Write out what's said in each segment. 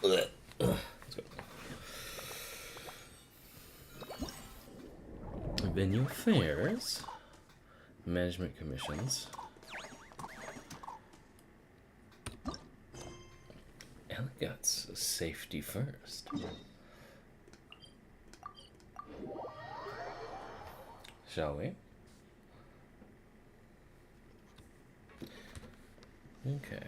Let's go. Venue affairs, management commissions. Elegance, safety first. Shall we? Okay.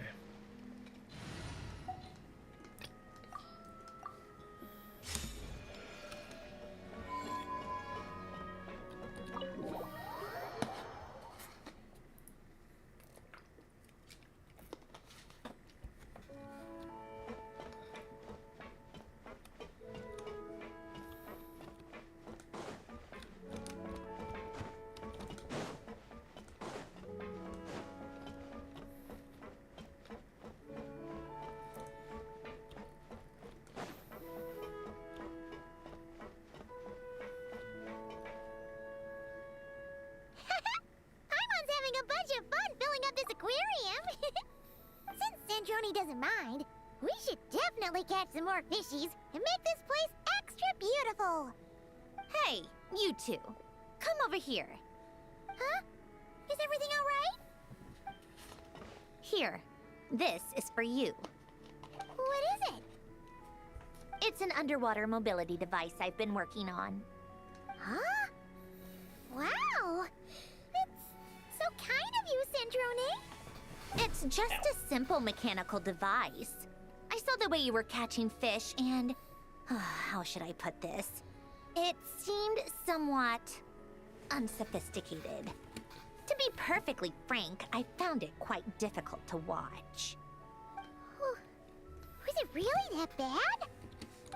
Sandrone doesn't mind. We should definitely catch some more fishies and make this place extra beautiful. Hey, you two. Come over here. Huh? Is everything all right? Here. This is for you. What is it? It's an underwater mobility device I've been working on. Huh? Wow! It's so kind of you, Sandrone. It's just a simple mechanical device. I saw the way you were catching fish and... how should I put this? It seemed somewhat unsophisticated. To be perfectly frank, I found it quite difficult to watch. Was it really that bad?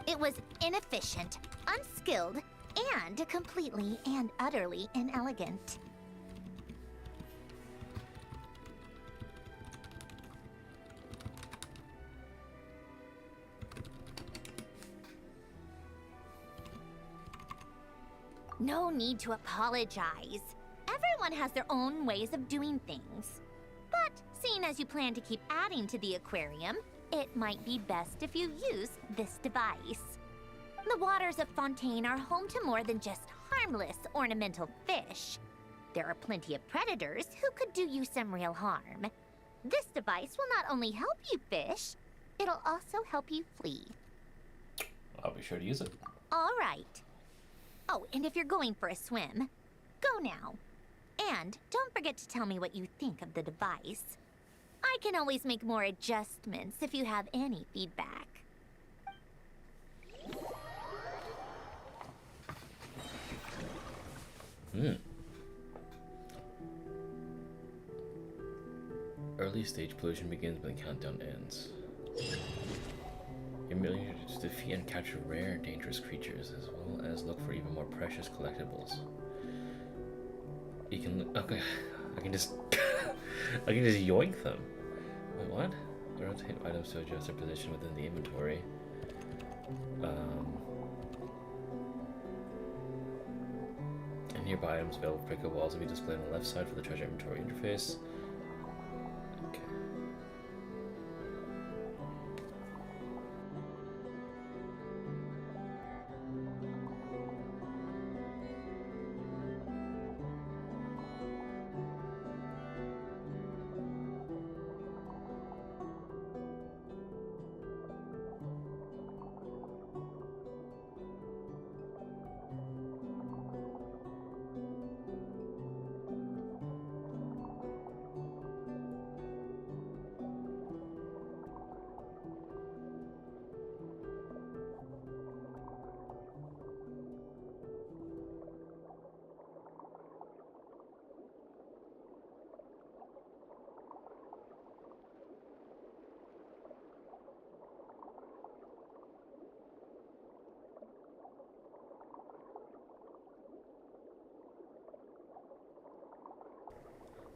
It was inefficient, unskilled, and completely and utterly inelegant. No need to apologize. Everyone has their own ways of doing things. But seeing as you plan to keep adding to the aquarium, it might be best if you use this device. The waters of Fontaine are home to more than just harmless ornamental fish. There are plenty of predators who could do you some real harm. This device will not only help you fish, it'll also help you flee. I'll be sure to use it. All right. Oh, and if you're going for a swim, go now. And don't forget to tell me what you think of the device. I can always make more adjustments if you have any feedback. Early stage pollution begins when the countdown ends. Your ability to defeat and capture rare and dangerous creatures, as well as look for even more precious collectibles. You can okay. I can just I can just yoink them. Wait, what? Rotate items to adjust their position within the inventory. And nearby items available for pick-up walls will be displayed on the left side for the treasure inventory interface. Okay.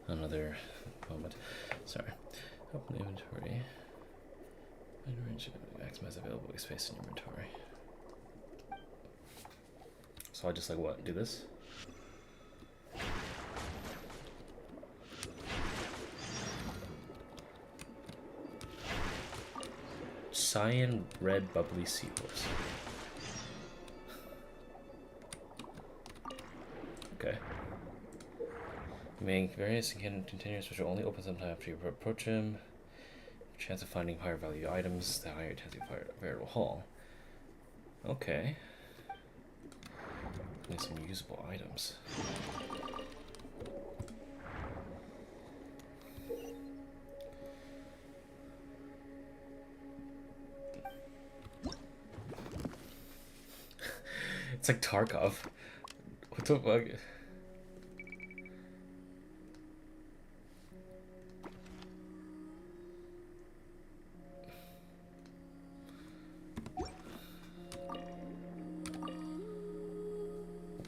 Another moment. Sorry. Open the inventory. Maximize available space in your inventory. So I just like what? Do this? cyan red bubbly seahorse. Okay. Make various hidden containers which will only open sometime after you approach him. Chance of finding higher value items, the higher chance of variable haul. Okay. Need some usable items. It's like Tarkov. What the fuck?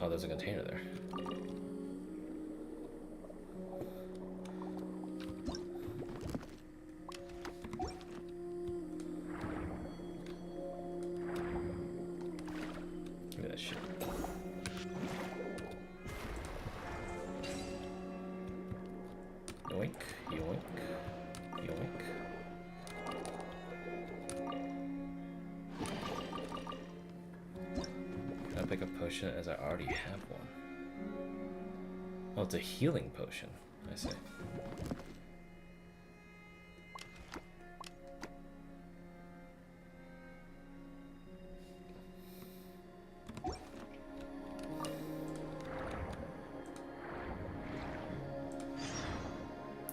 Oh, there's a container there. Give me that shit. Yoink, yoink, yoink. Can I pick a potion as I already have one? Oh, it's a healing potion. I see.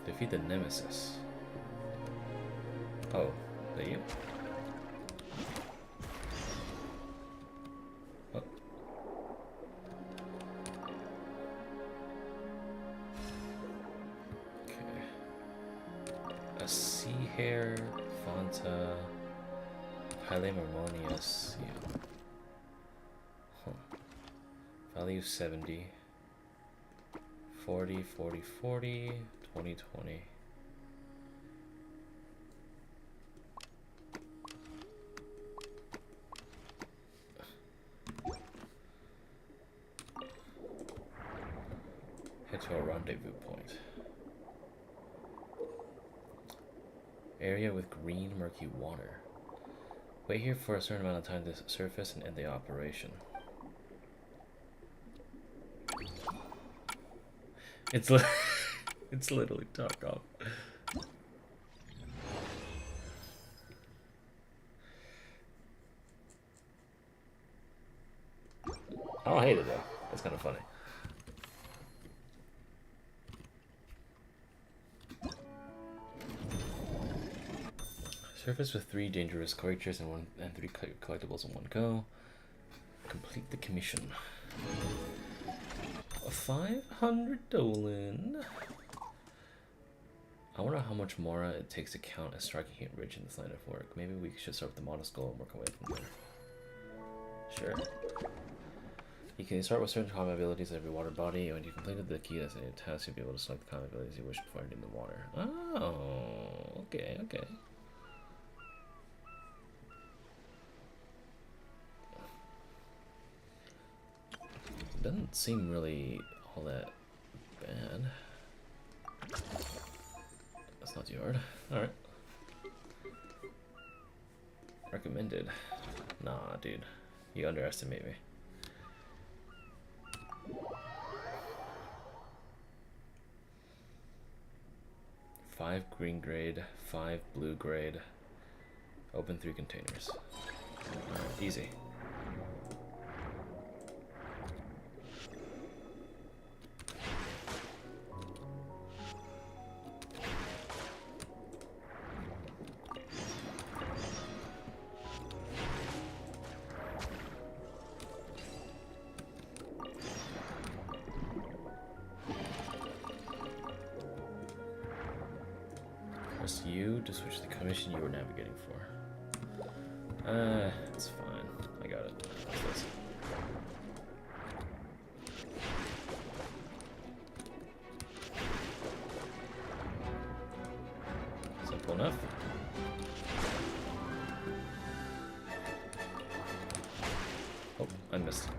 Defeat the nemesis. Oh, that you? Oh. Okay. A sea hare, Fonta, highly harmonious. Yeah. Huh. Value 70. 40, 40, 40, 20, 20. Head to a rendezvous point. Area with green murky water. Wait here for a certain amount of time to surface and end the operation. It's it's literally Tarkov. I don't hate it though. It's kind of funny. Surface with 3 dangerous creatures and 3 collectibles in one go. Complete the commission. 500 Dolan. I wonder how much more it takes to count as striking hit rich in this line of work. Maybe we should start with the modest goal and work our way from there. Sure. You can start with certain combat abilities of every water body. When you completed the key as a task, you'll be able to select the combat abilities you wish before entering the water. Oh, okay, okay. Doesn't seem really all that bad. That's not too hard. Alright. Recommended. Nah, dude. You underestimate me. Five green grade, 5 blue grade. Open 3 containers. Alright, easy. Press U to switch the commission you were navigating for. It's fine. I got it. What's this? Simple enough. Oh, I missed.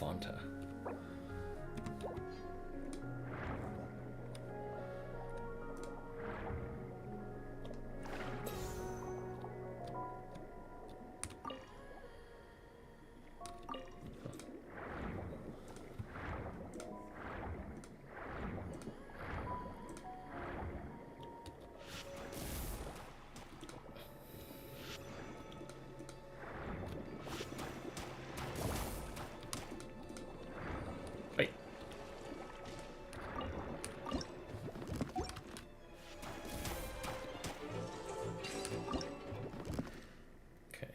Fonta. Wait. Okay.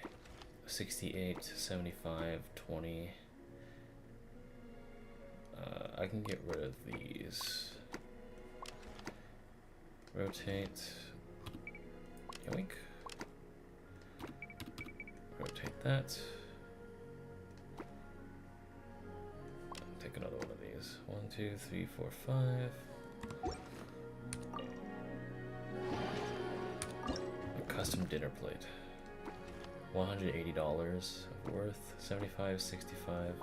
68, 75, 20. I can get rid of these. Rotate. Yoink. Rotate that. Take another one of these. 1, 2, 3, 4, 5. A custom dinner plate. $180 worth. 75, 65.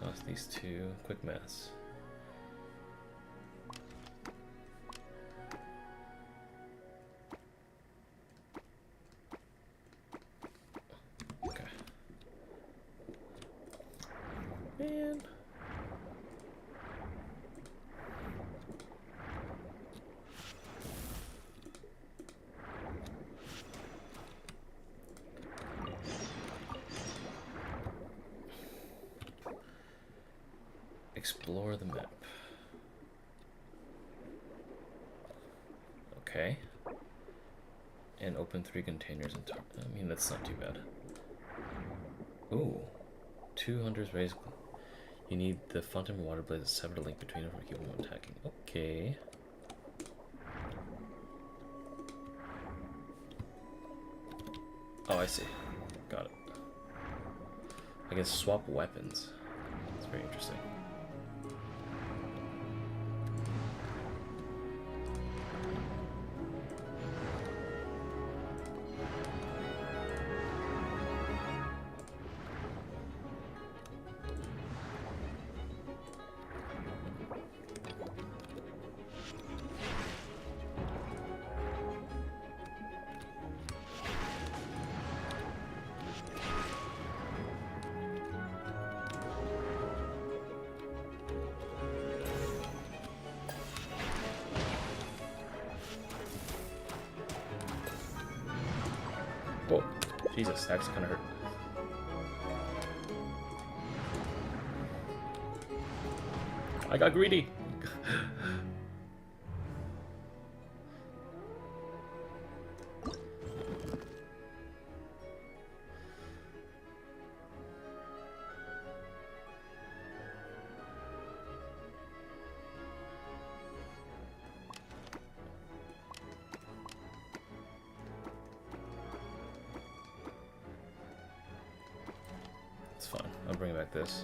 Toss these two. Quick maths. Okay. Man. Explore the map. Okay. And open 3 containers and I mean, that's not too bad. Ooh. 2 hunters raised. You need the fountain water blaze to sever the link between them for keeping them attacking. Okay. Oh, I see. Got it. I can swap weapons. That's very interesting. Whoa, Jesus, that kind of hurt. I got greedy. It's fine. I'll bring back this.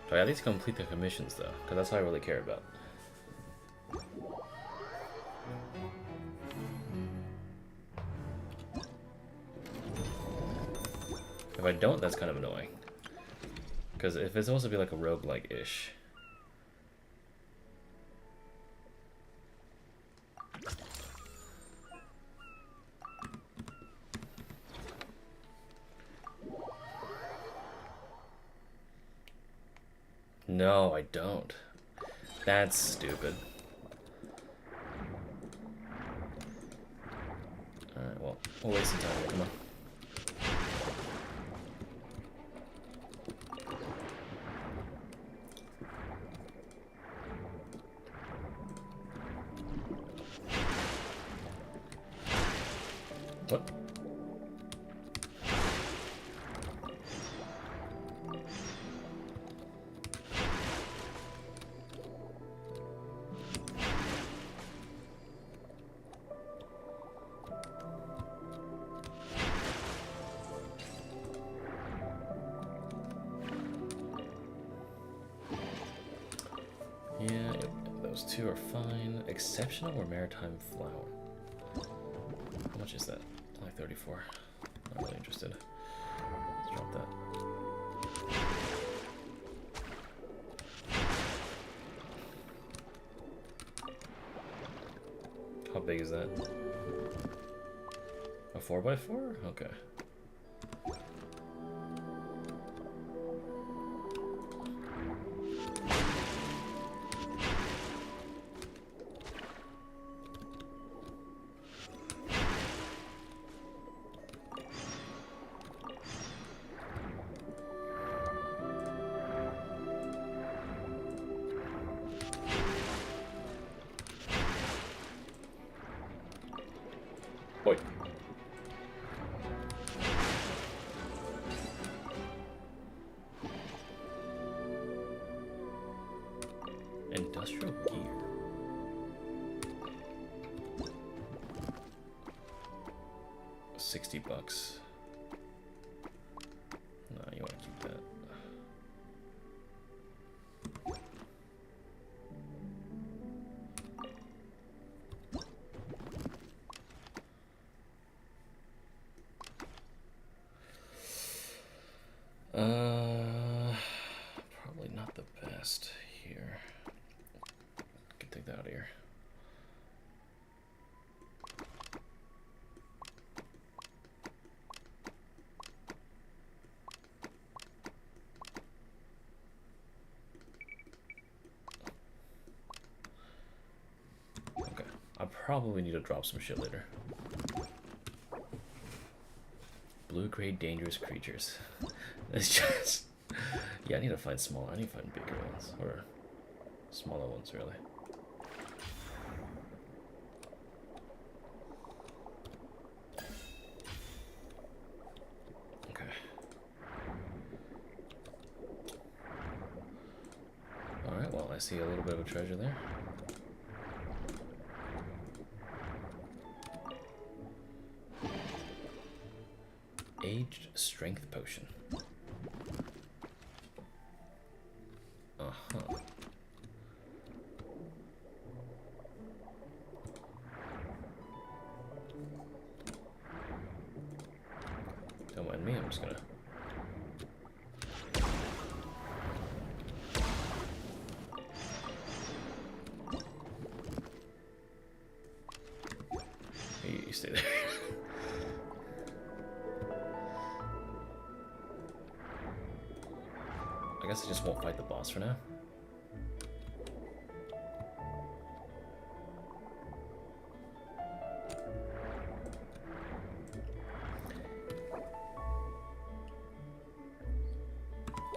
Do I at least complete the commissions though? Because that's what I really care about. If I don't, that's kind of annoying. Because if it's supposed to be like a roguelike-ish. No, I don't. That's stupid. Alright, well, we'll waste some time here. Come on. What? Yeah, those two are fine. Exceptional or maritime flower? How much is that? Like 34. Not really interested. Let's drop that. How big is that? A 4x4? Okay. Boy. Industrial gear. $60. No, you want to keep that. Probably not the best here. Can take that out of here. Okay, I probably need to drop some shit later. Blue-grade dangerous creatures. It's just... Yeah, I need to find smaller. I need to find bigger ones. Or smaller ones, really. Okay. Alright, well, I see a little bit of a treasure there. Aged strength potion. Uh-huh. Don't mind me, I'm just gonna... You stay there. I guess I just won't fight the boss for now.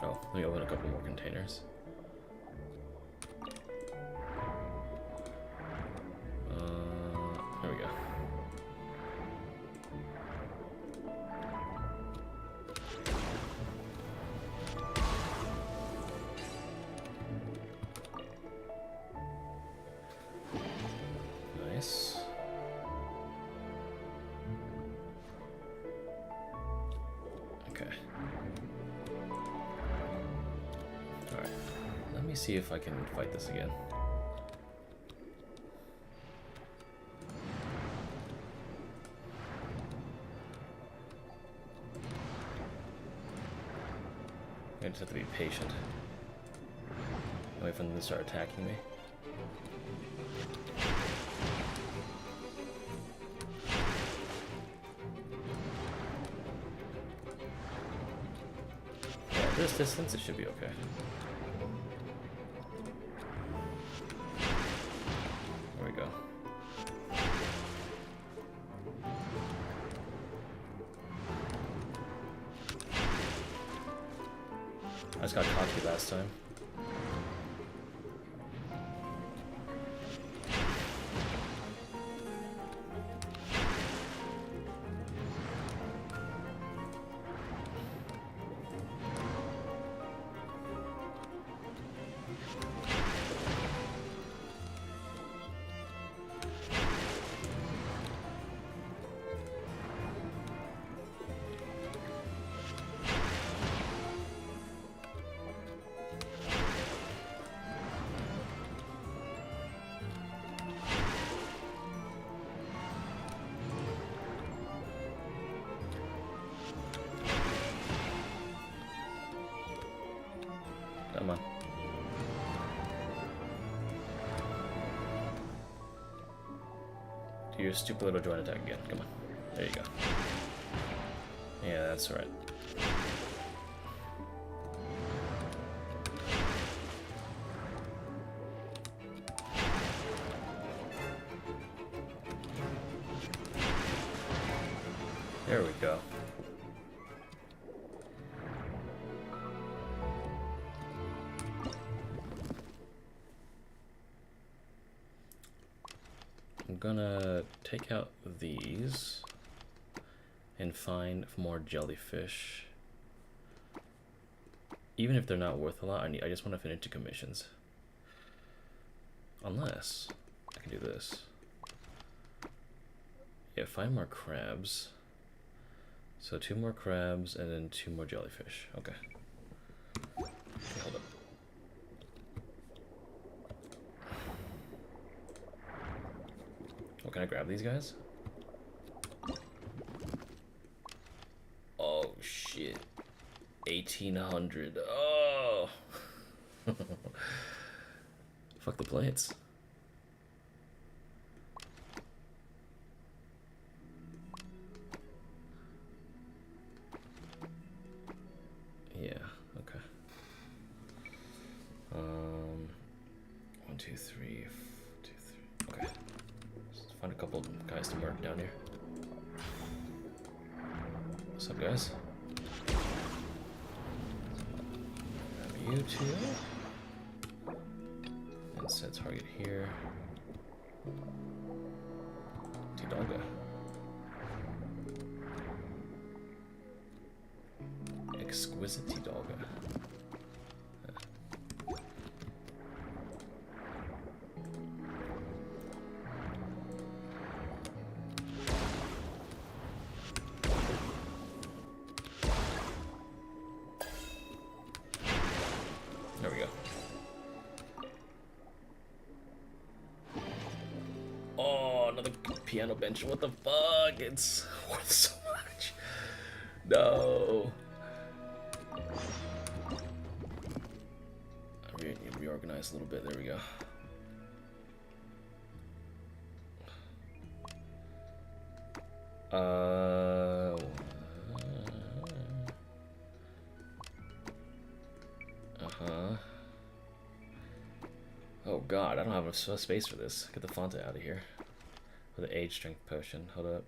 Oh, let me open a couple more containers. There we go. Nice. Okay. Alright. Let me see if I can fight this again. I just have to be patient. Wait for them to start attacking me. Yeah, at this distance it should be okay. There we go. I just got cocky last time. your stupid little joint attack again. Come on. There you go. Yeah, that's right. There we go. I'm gonna take out these and find more jellyfish. Even if they're not worth a lot, I just want to fit into commissions. Unless I can do this. Yeah, find more crabs. So 2 more crabs and then 2 more jellyfish. Okay. Okay, hold up. Oh, can I grab these guys? Oh shit. 1800. Oh. Fuck the plates. Yeah, okay. 1, 2, 3, 2, 3. Okay. Let's find a couple guys to mark down here. What's up, guys? Grab you two. And set target here. Tidalga. Exquisite Tidalga. There we go. Oh, another piano bench. What the fuck? It's worth so much. No. Reorganize a little bit. There we go. Oh god, I don't have enough space for this. Get the Fonta out of here. For the age strength potion. Hold up.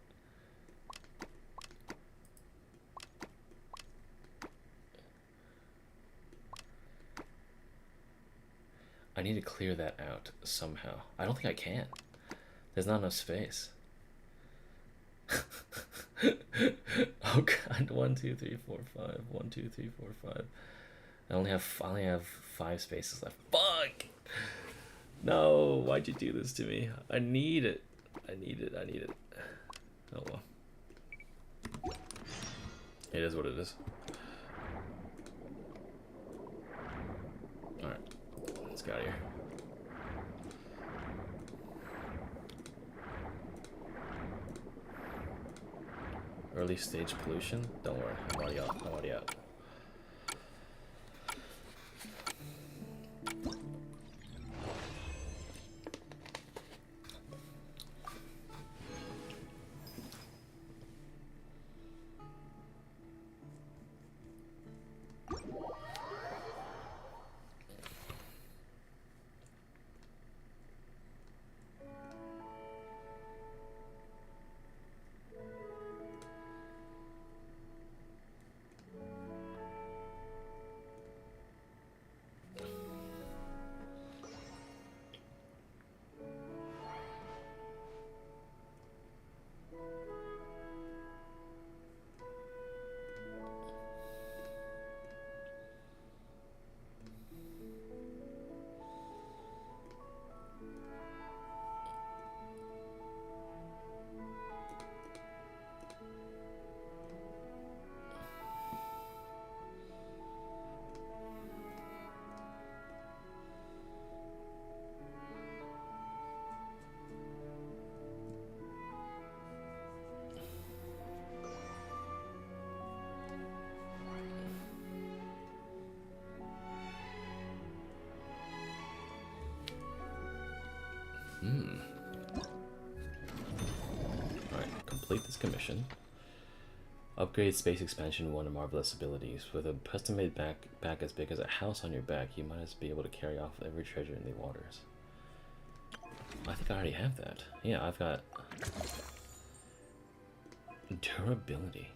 I need to clear that out somehow. I don't think I can. There's not enough space. Oh god, 1, 2, 3, 4, 5. 1, 2, 3, 4, 5. I only have 5 spaces left. Fuck! No, why'd you do this to me? I need it. I need it. Oh well. It is what it is. Alright. Let's get out of here. Early stage pollution? Don't worry, I'm already out. complete this commission. Upgrade space expansion, one of marvelous abilities. With a custom-made back as big as a house on your back, you might as be able to carry off every treasure in the waters. I think I already have that. Yeah, I've got durability.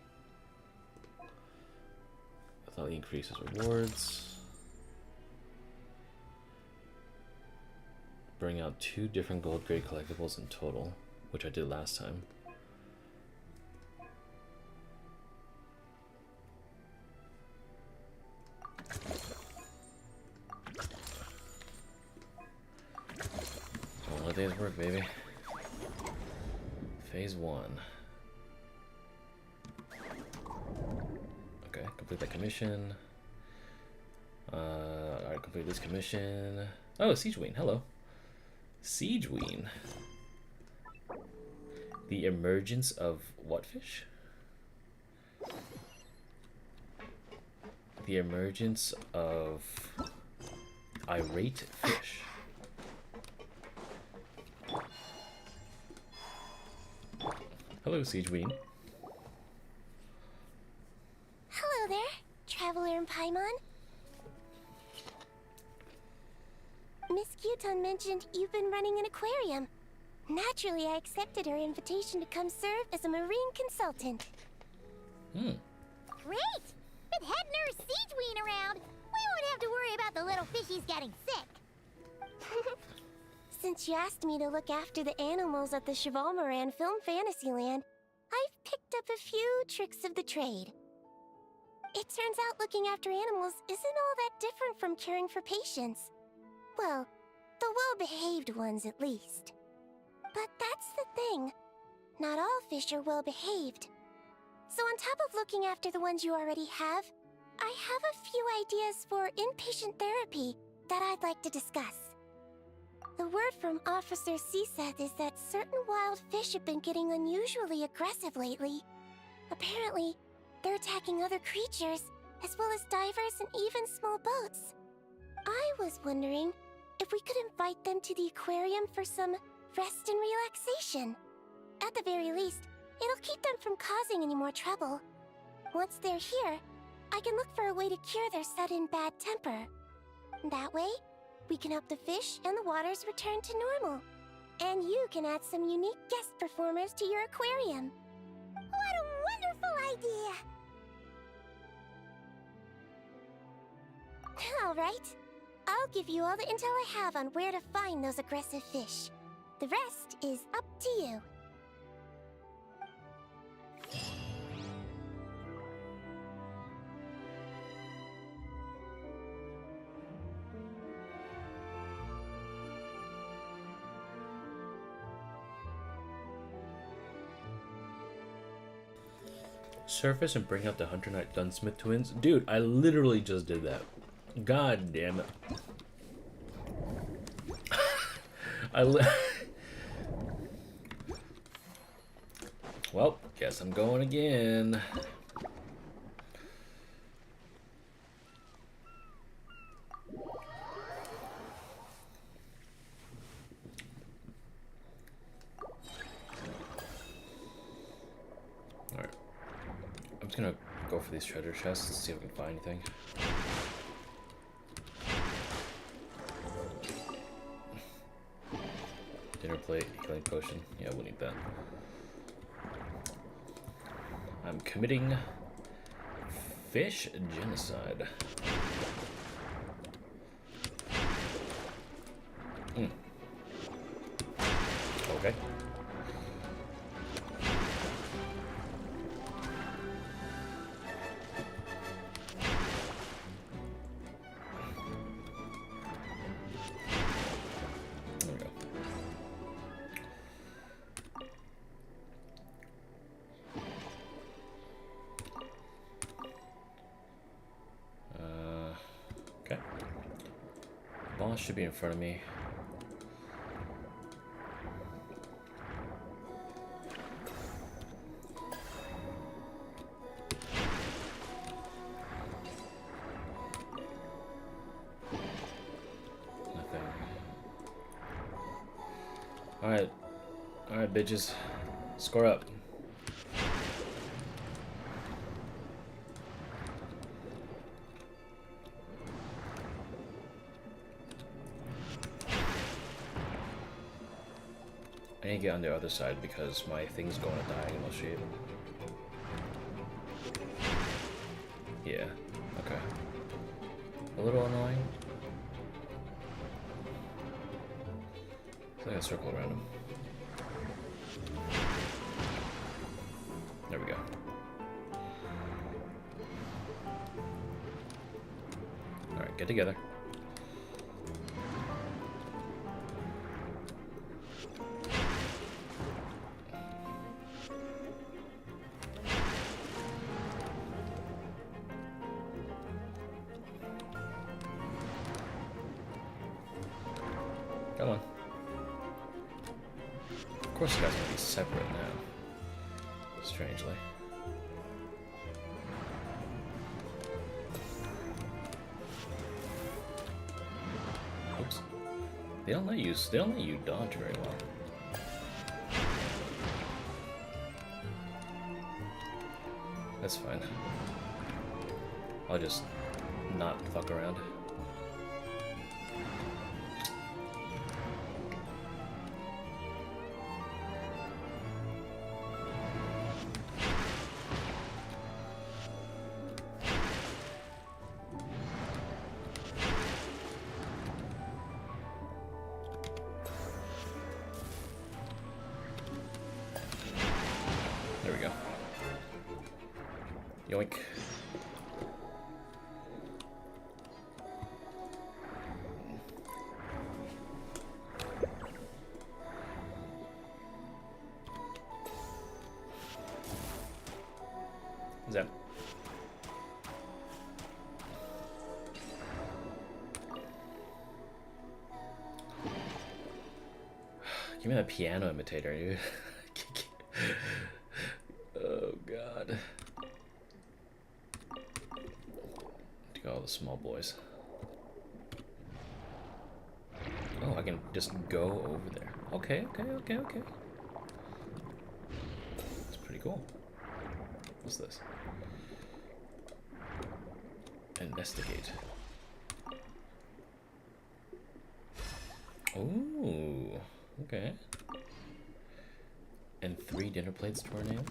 That increases rewards. Bring out 2 different gold grade collectibles in total, which I did last time. All the days work, baby. Phase 1. Okay, complete that commission. Alright, complete this commission. Oh, Sigewinne, hello. Sigewinne. The emergence of what fish? The emergence of irate fish. Hello, Sigewinne. Hello there, Traveler in Paimon. Miss Kyuton mentioned you've been running an aquarium. Naturally, I accepted her invitation to come serve as a marine consultant. Hmm. Great! With head nurse Sigewinne around, we won't have to worry about the little fishies getting sick. Since you asked me to look after the animals at the Chevalmoran Film Fantasyland, I've picked up a few tricks of the trade. It turns out looking after animals isn't all that different from caring for patients. Well, the well-behaved ones at least. But that's the thing. Not all fish are well-behaved. So on top of looking after the ones you already have, I have a few ideas for inpatient therapy that I'd like to discuss. The word from Officer Ceseth is that certain wild fish have been getting unusually aggressive lately. Apparently, they're attacking other creatures, as well as divers and even small boats. I was wondering if we could invite them to the aquarium for some rest and relaxation. At the very least, it'll keep them from causing any more trouble. Once they're here, I can look for a way to cure their sudden bad temper. That way, we can help the fish and the waters return to normal. And you can add some unique guest performers to your aquarium. What a wonderful idea! Alright, I'll give you all the intel I have on where to find those aggressive fish. The rest is up to you. Surface and bring out the Hunter Knight Gunsmith twins. Dude, I literally just did that. God damn it. Well, guess I'm going again. Alright. I'm just gonna go for these treasure chests and see if I can find anything. Dinner plate, healing potion. Yeah, we'll need that. I'm committing fish genocide. Okay. There we go. Okay. Boss should be in front of me. Nothing. Alright, bitches. Score up. I need to get on the other side because my thing's going a diagonal shape. Yeah, okay. A little annoying. So I gotta circle around him. There we go. Alright, get together. Come on. Of course you guys are gonna be separate now. Strangely. Oops. They don't let you dodge very well. That's fine. I'll just not fuck around. There we go. Yoink. Zap. Give me that piano imitator, dude. Oh god. To go all the small boys. Oh, I can just go over there. Okay. That's pretty cool. What's this? Investigate. Ooh, okay. And 3 dinner plates to our name.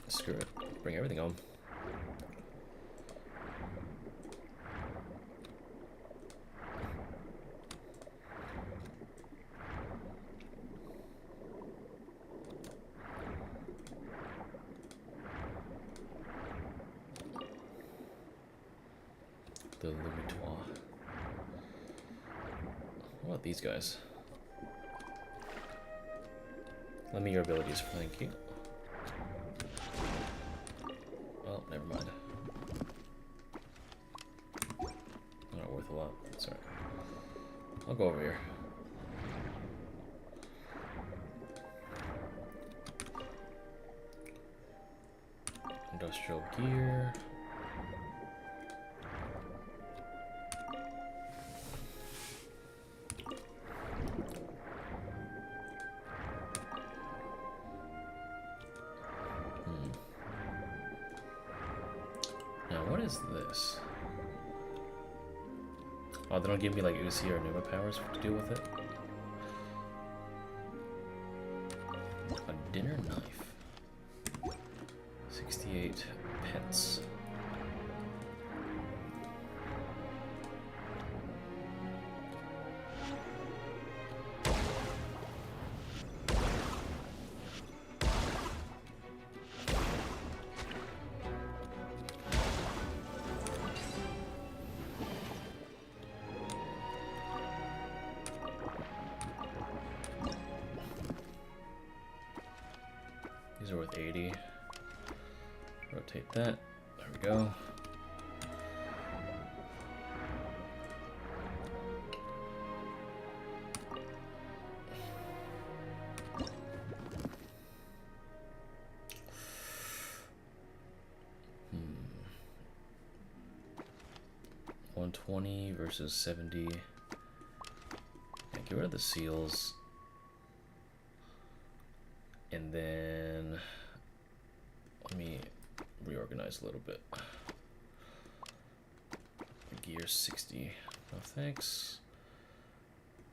Screw it. Bring everything home. The Louis. What about these guys? Lend me your abilities, thank you. Oh, never mind. Not worth a lot. Sorry. I'll go over here. Industrial gear. This. Oh, they don't give me like Uzi or Numa powers to deal with it. A dinner knife. 68 pence. These are worth 80. Rotate that. There we go. $120 versus 70. Yeah, get rid of the seals. And then let me reorganize a little bit. Gear 60. No thanks.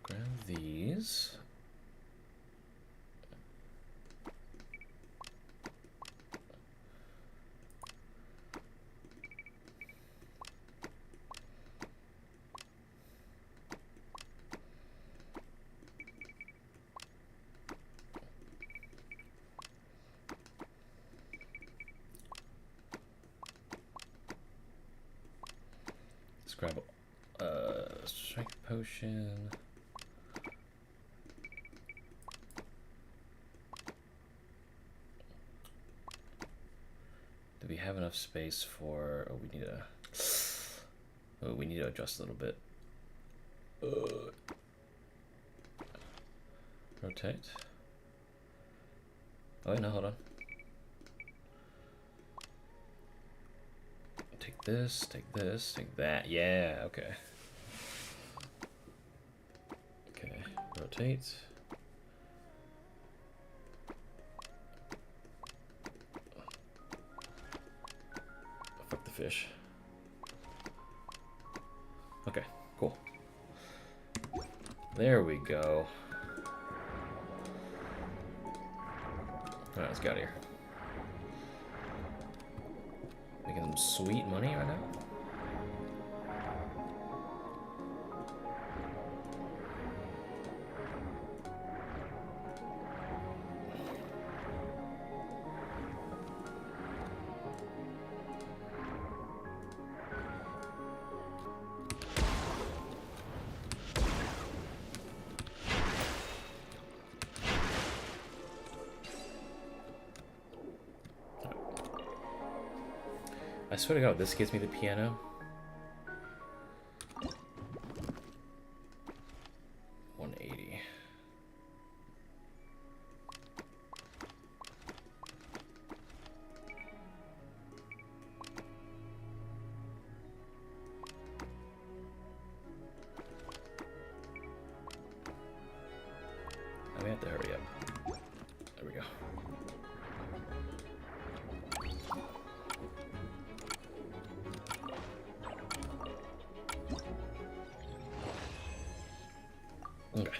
grab these. Let's grab a strength potion. Do we have enough space for? Oh, we need a. Oh, we need to adjust a little bit. Rotate. Oh wait, no, hold on. Take this, take that. Yeah, okay. Okay, rotate. Fuck the fish. Okay, cool. There we go. Alright, let's get out of here. Making some sweet money right now. I swear to God, this gives me the piano. $180. I may have to hurry up. There we go. Okay.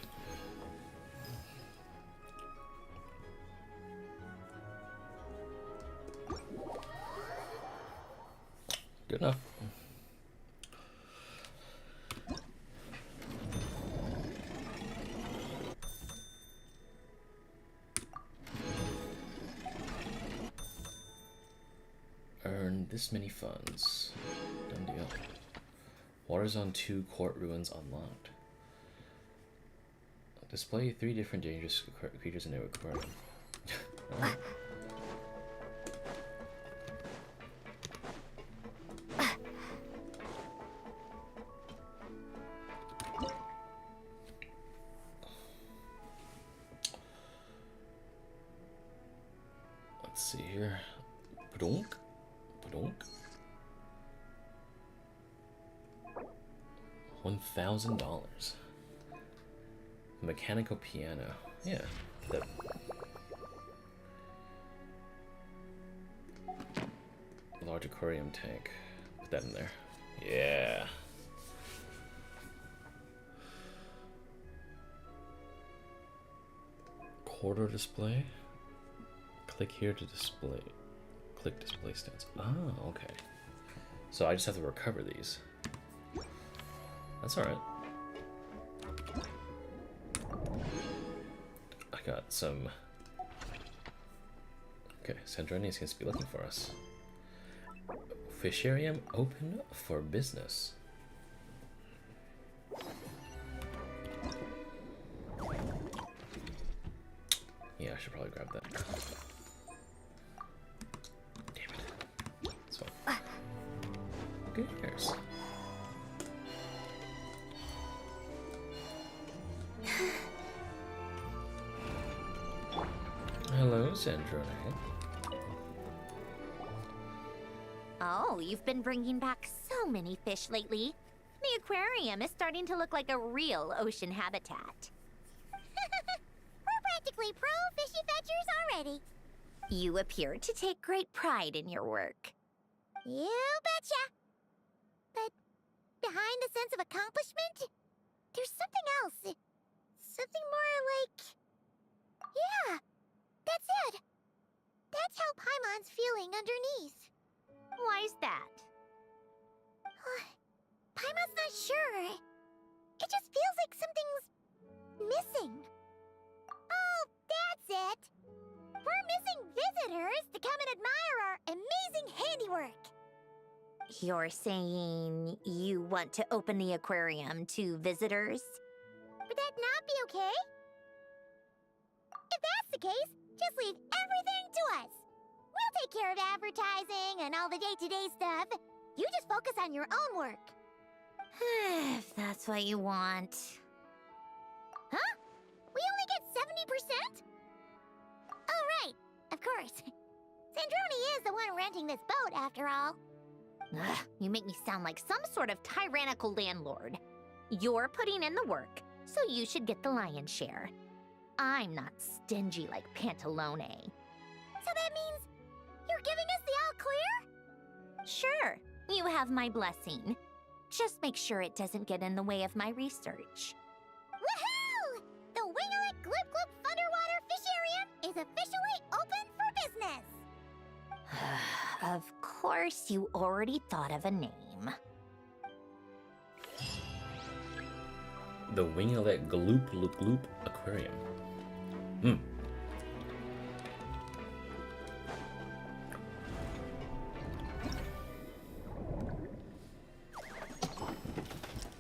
Good enough. Earn this many funds. Done deal. Water Zone 2 Court Ruins unlocked. Display 3 different dangerous creatures in the aquarium. Oh. Let's see here. Badonk. Badonk. $1,000. Mechanical piano. Yeah. That. Large aquarium tank. Put that in there. Yeah. Quarter display. Click here to display. Click display stats. Oh, okay. So I just have to recover these. That's alright. I got some. Okay, Sandrone seems to be looking for us. Fisharium open for business. Yeah, I should probably grab that. Damn it. That's fine. Who cares? Hello, Sandrone. Oh, you've been bringing back so many fish lately. The aquarium is starting to look like a real ocean habitat. We're practically pro fishy fetchers already. You appear to take great pride in your work. You betcha. But behind the sense of accomplishment, there's something else. tourists to come and admire our amazing handiwork. You're saying you want to open the aquarium to visitors? Would that not be okay? If that's the case, just leave everything to us. We'll take care of advertising and all the day-to-day stuff. You just focus on your own work. If that's what you want. Huh? We only get 70%? Oh, right. Of course. Sandrone is the one renting this boat, after all. Ugh, you make me sound like some sort of tyrannical landlord. You're putting in the work, so you should get the lion's share. I'm not stingy like Pantalone. So that means you're giving us the all clear? Sure, you have my blessing. Just make sure it doesn't get in the way of my research. Woohoo! The Winglet Gloop Gloop Underwater Fisharium is officially open for business! Of course, you already thought of a name. The Winglet Gloop Loop Gloop Aquarium.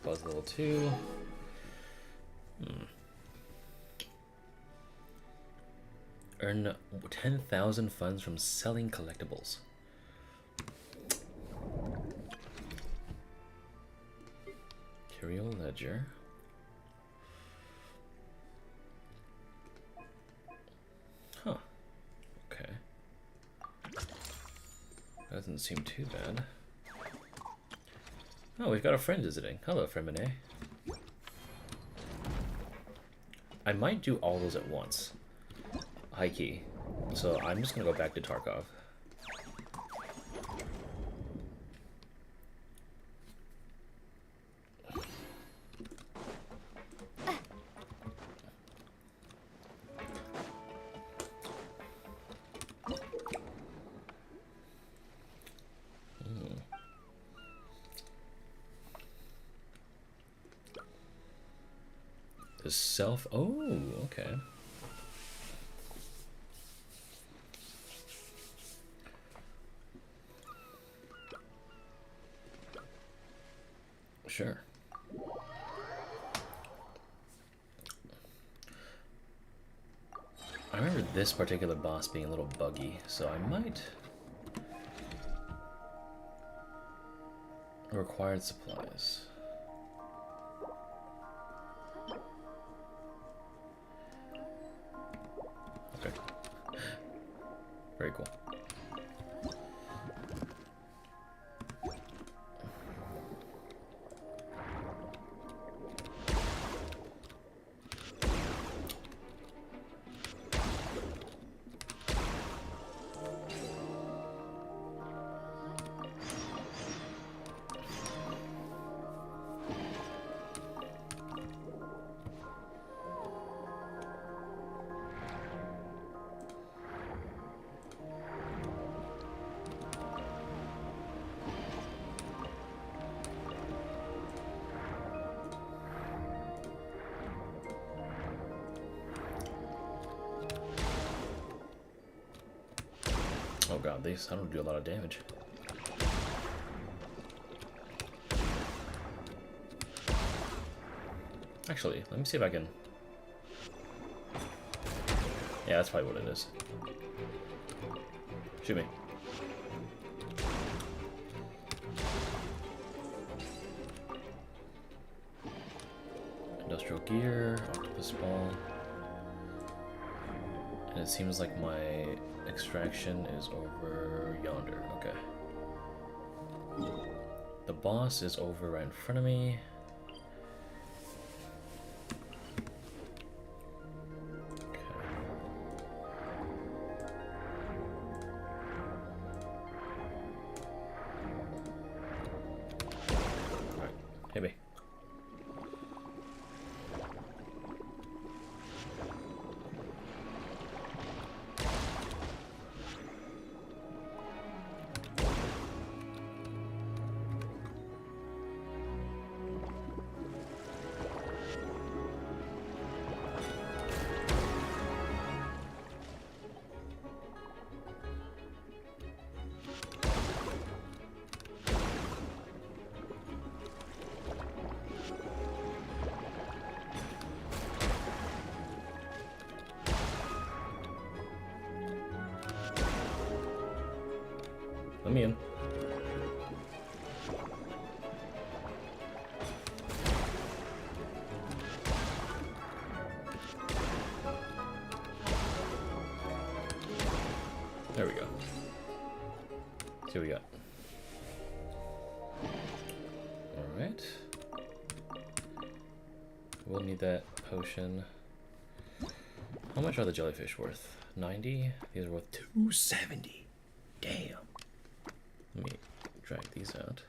Buzz level 2. Earn 10,000 funds from selling collectibles. Curio Ledger. Huh. Okay. Doesn't seem too bad. Oh, we've got a friend visiting. Hello, Freminet. I might do all those at once. High key. So I'm just gonna go back to Tarkov. The self. Oh, okay. Sure. I remember this particular boss being a little buggy, so I might... Required supplies. Okay. Very cool. Oh god, these I don't do a lot of damage. Actually, let me see if I can... Yeah, that's probably what it is. Shoot me. Industrial gear, octopus ball. And it seems like my extraction is over yonder. Okay. The boss is over right in front of me. Maybe. Let me in. There we go. See what we got. Alright. We'll need that potion. How much are the jellyfish worth? 90? These are worth 270. Damn. Let me drag these out.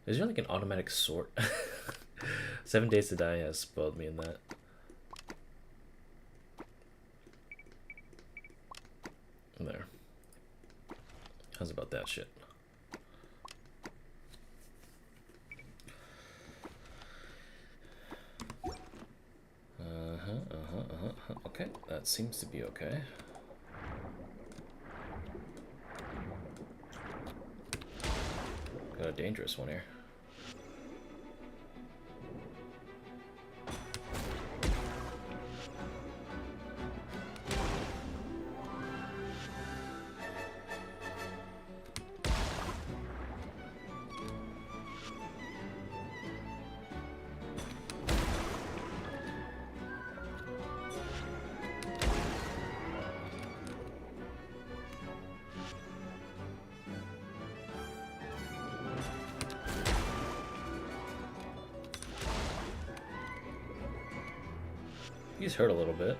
Is there like an automatic sort? 7 Days to Die has spoiled me in that. There. How's about that shit? Okay, that seems to be okay. Got a dangerous one here. He's hurt a little bit.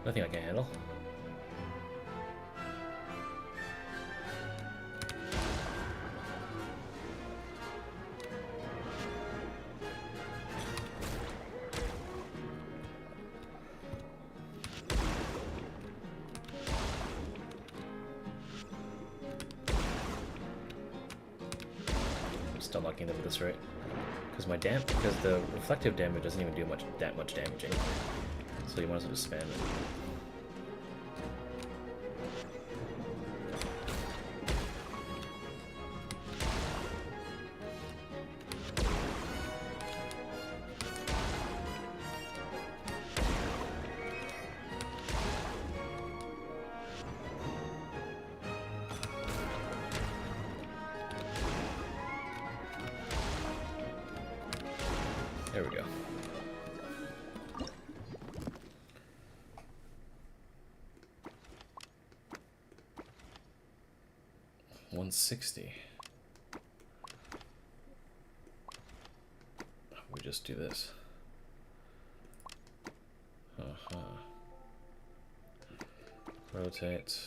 Nothing I can handle. Still not getting them at this rate, because because the reflective damage doesn't even do that much damaging. So you might as well just spam it. There we go. $160. We just do this. Rotate.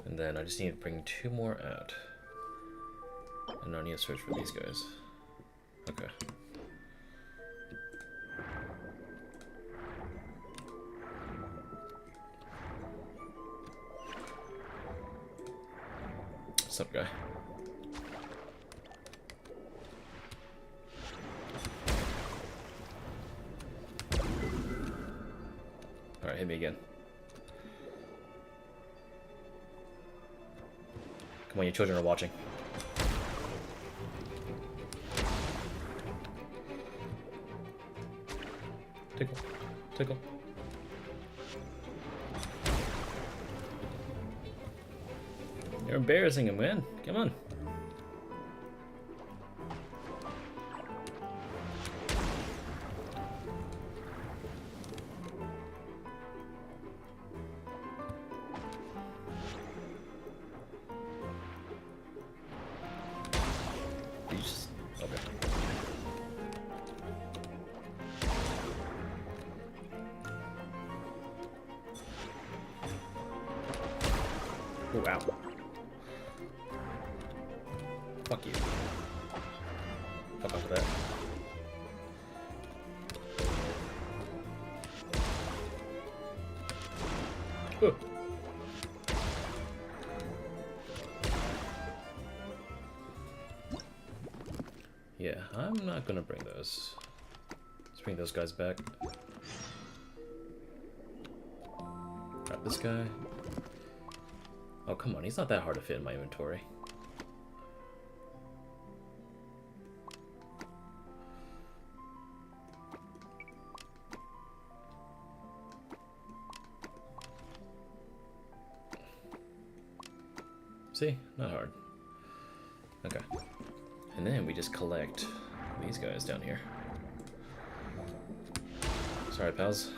And then I just need to bring 2 more out. And I need to search for these guys. Okay. What's up, guy? Alright, hit me again. Come on, your children are watching. Tickle. Tickle. You're embarrassing him, man. Come on. Oh, wow. Fuck you. Fuck off with that. Ooh. Yeah, I'm not gonna bring those. Let's bring those guys back. Grab this guy. Oh, come on, he's not that hard to fit in my inventory. See? Not hard. Okay. And then we just collect these guys down here. Sorry, pals.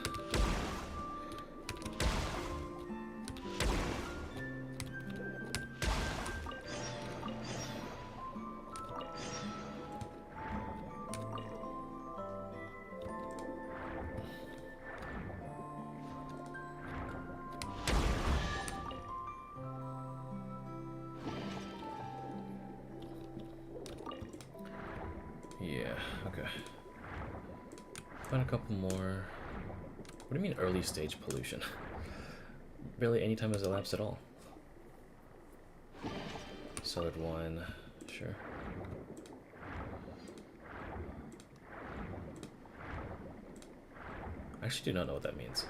Yeah, okay. Find a couple more. What do you mean early stage pollution? Barely any time has elapsed at all. Solid 1, sure. I actually do not know what that means.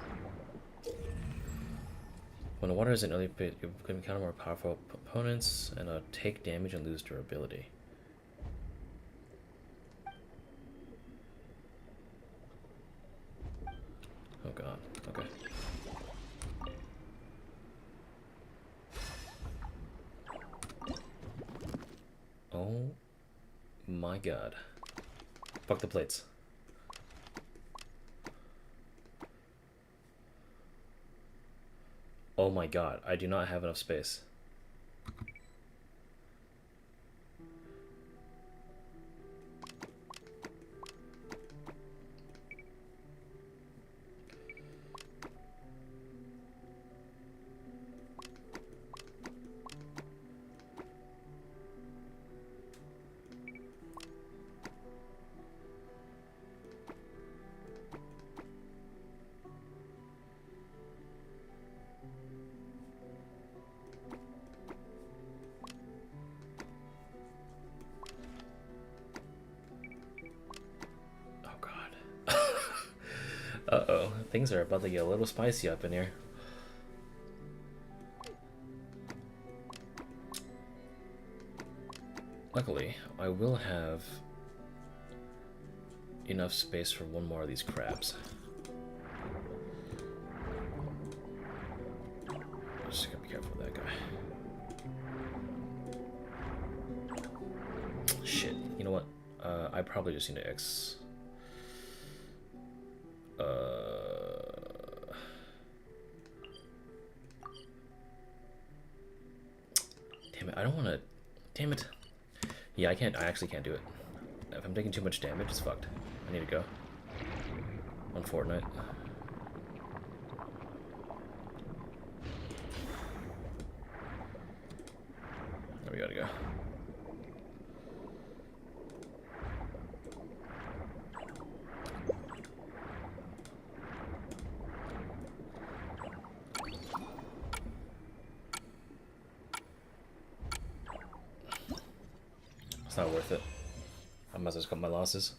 When the water is in early pit, you can encounter more powerful opponents and take damage and lose durability. Oh god, okay. Oh my god. Fuck the plates. Oh my god, I do not have enough space. Uh-oh, things are about to get a little spicy up in here. Luckily, I will have enough space for one more of these crabs. Just gotta be careful with that guy. Shit, you know what? I probably just need to damn it, I don't want to... Damn it. Yeah, I actually can't do it. If I'm taking too much damage, it's fucked. I need to go. On Fortnite. There we gotta go. It's not worth it. I might as well cut my losses.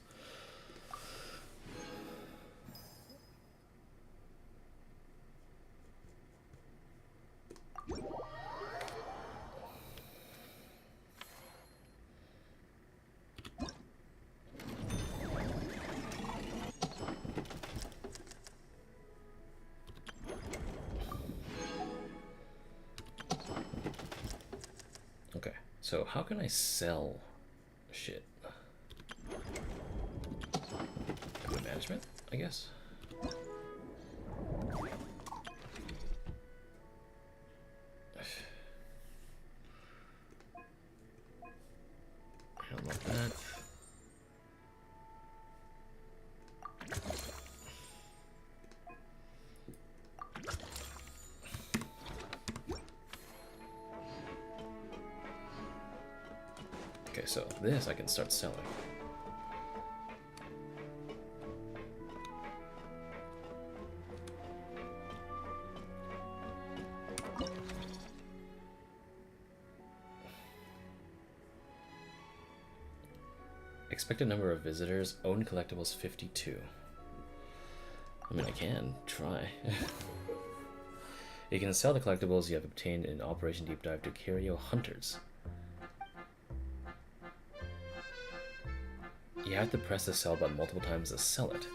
Okay, so how can I sell shit? Management, I guess. I don't like that. Okay, so this I can start selling. Expected number of visitors, owned collectibles 52. I mean, I can try. You can sell the collectibles you have obtained in Operation Deep Dive to Curio hunters. You have to press the sell button multiple times to sell it.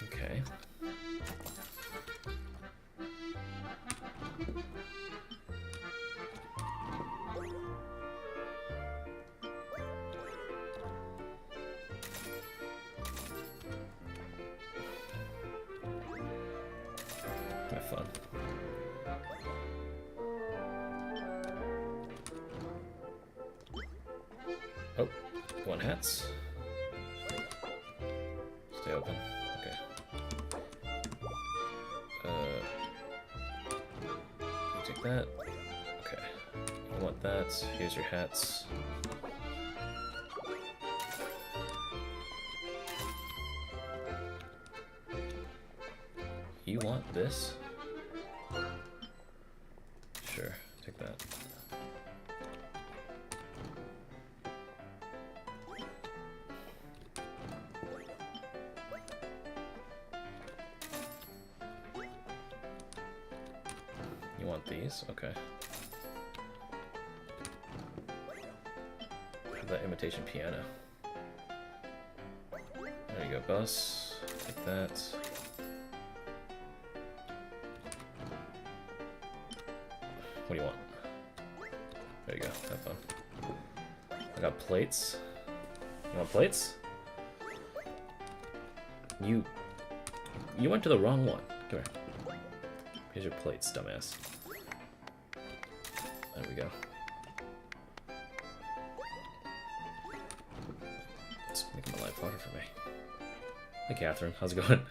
Okay. Have fun. Oh, one hats. Stay open. Okay. You take that. Okay. You want that. Here's your hats. You want this? Sure, take that. You want these? Okay. Have that imitation piano. There you go, bus. Take that. What do you want? There you go, have fun. I got plates. You want plates? You went to the wrong one. Come here. Here's your plates, dumbass. There we go. It's making my life harder for me. Hey, Catherine. How's it going?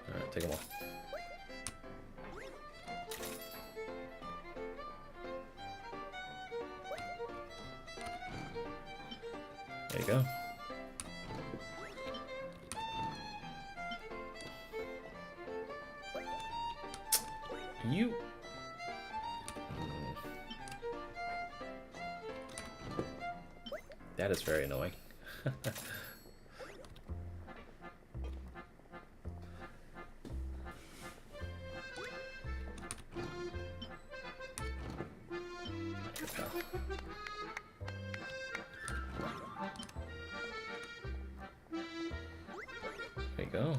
Alright, take them all. There you go. You... That is very annoying. There you go.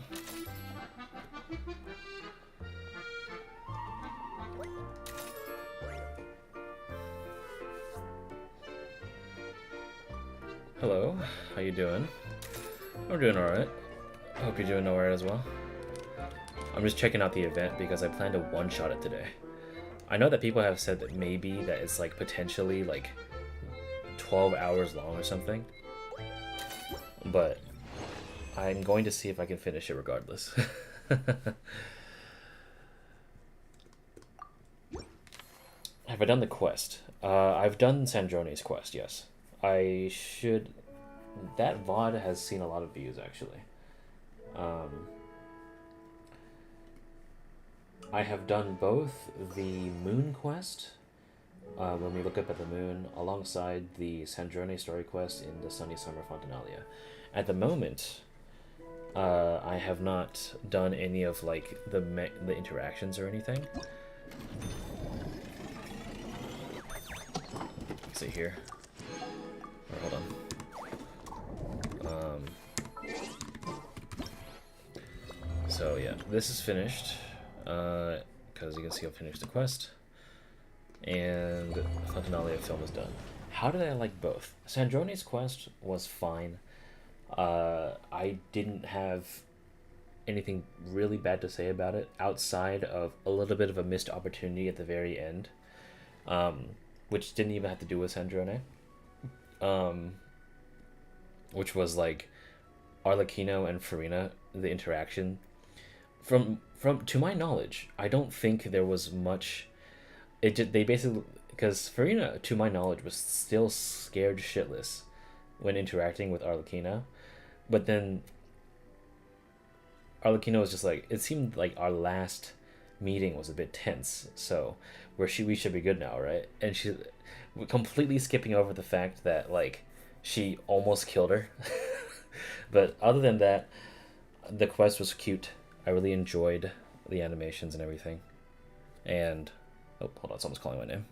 Hello, how you doing? I'm doing alright. I hope you're doing alright as well. I'm just checking out the event because I plan to one-shot it today. I know that people have said that maybe that it's like potentially like 12 hours long or something. But I'm going to see if I can finish it regardless. Have I done the quest? I've done Sandrone's quest, yes. I should... That VOD has seen a lot of views, actually. I have done both the moon quest, when we look up at the moon, alongside the Sandrone story quest in the sunny summer Fontinalia. At the moment, I have not done any of like the interactions or anything. See here. Or hold on. So yeah, this is finished. Because you can see I've finished the quest. And Fontinalia film is done. How did I like both? Sandrone's quest was fine. I didn't have anything really bad to say about it, outside of a little bit of a missed opportunity at the very end. Which didn't even have to do with Sandrone. Which was like Arlecchino and Freminet, the interaction. From to my knowledge, I don't think there was much. They basically, because Freminet, to my knowledge, was still scared shitless when interacting with Arlecchino, but then Arlecchino was just like, it seemed like our last meeting was a bit tense, so we should be good now, right? And she's completely skipping over the fact that like she almost killed her. But other than that, the quest was cute. I really enjoyed the animations and everything. And oh, hold on, someone's calling my name.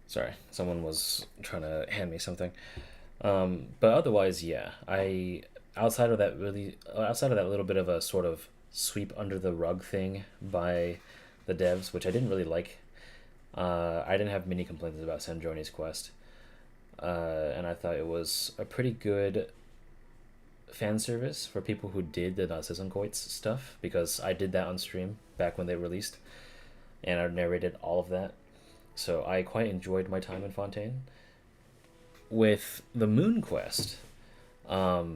Sorry, someone was trying to hand me something. But otherwise, yeah, I outside of that little bit of a sort of sweep under the rug thing by the devs, which I didn't really like. I didn't have many complaints about Sandrone's quest, and I thought it was a pretty good fan service for people who did the Narcissenkoids stuff, because I did that on stream back when they released, and I narrated all of that. So I quite enjoyed my time in Fontaine. With the Moon Quest, I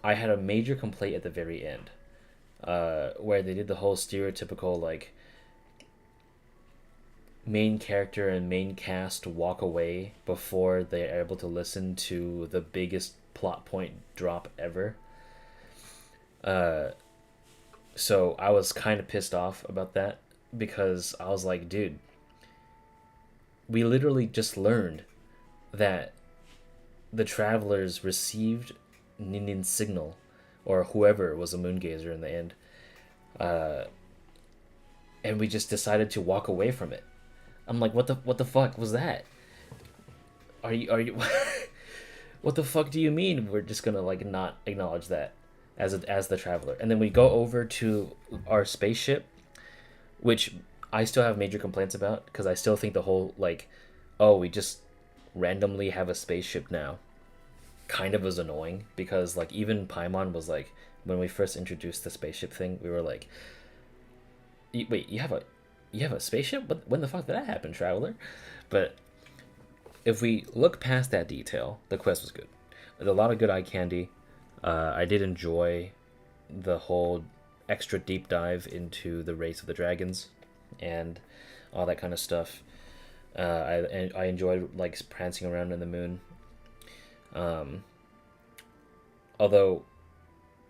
had a major complaint at the very end, where they did the whole stereotypical like main character and main cast walk away before they are able to listen to the biggest plot point drop ever. So I was kind of pissed off about that, because I was like, dude, we literally just learned that the travelers received Ninin's signal, or whoever was a moongazer in the end, and we just decided to walk away from it. I'm like, what the fuck was that? Are you what the fuck do you mean we're just gonna like not acknowledge that as the traveler? And then we go over to our spaceship, which I still have major complaints about, because I still think the whole like, oh, we just randomly have a spaceship now, kind of was annoying, because like even Paimon was like, when we first introduced the spaceship thing, we were like, wait, you have a spaceship? When the fuck did that happen, traveler? But if we look past that detail, the quest was good. There's a lot of good eye candy. I did enjoy the whole extra deep dive into the race of the dragons and all that kind of stuff. I enjoyed like prancing around in the moon. Although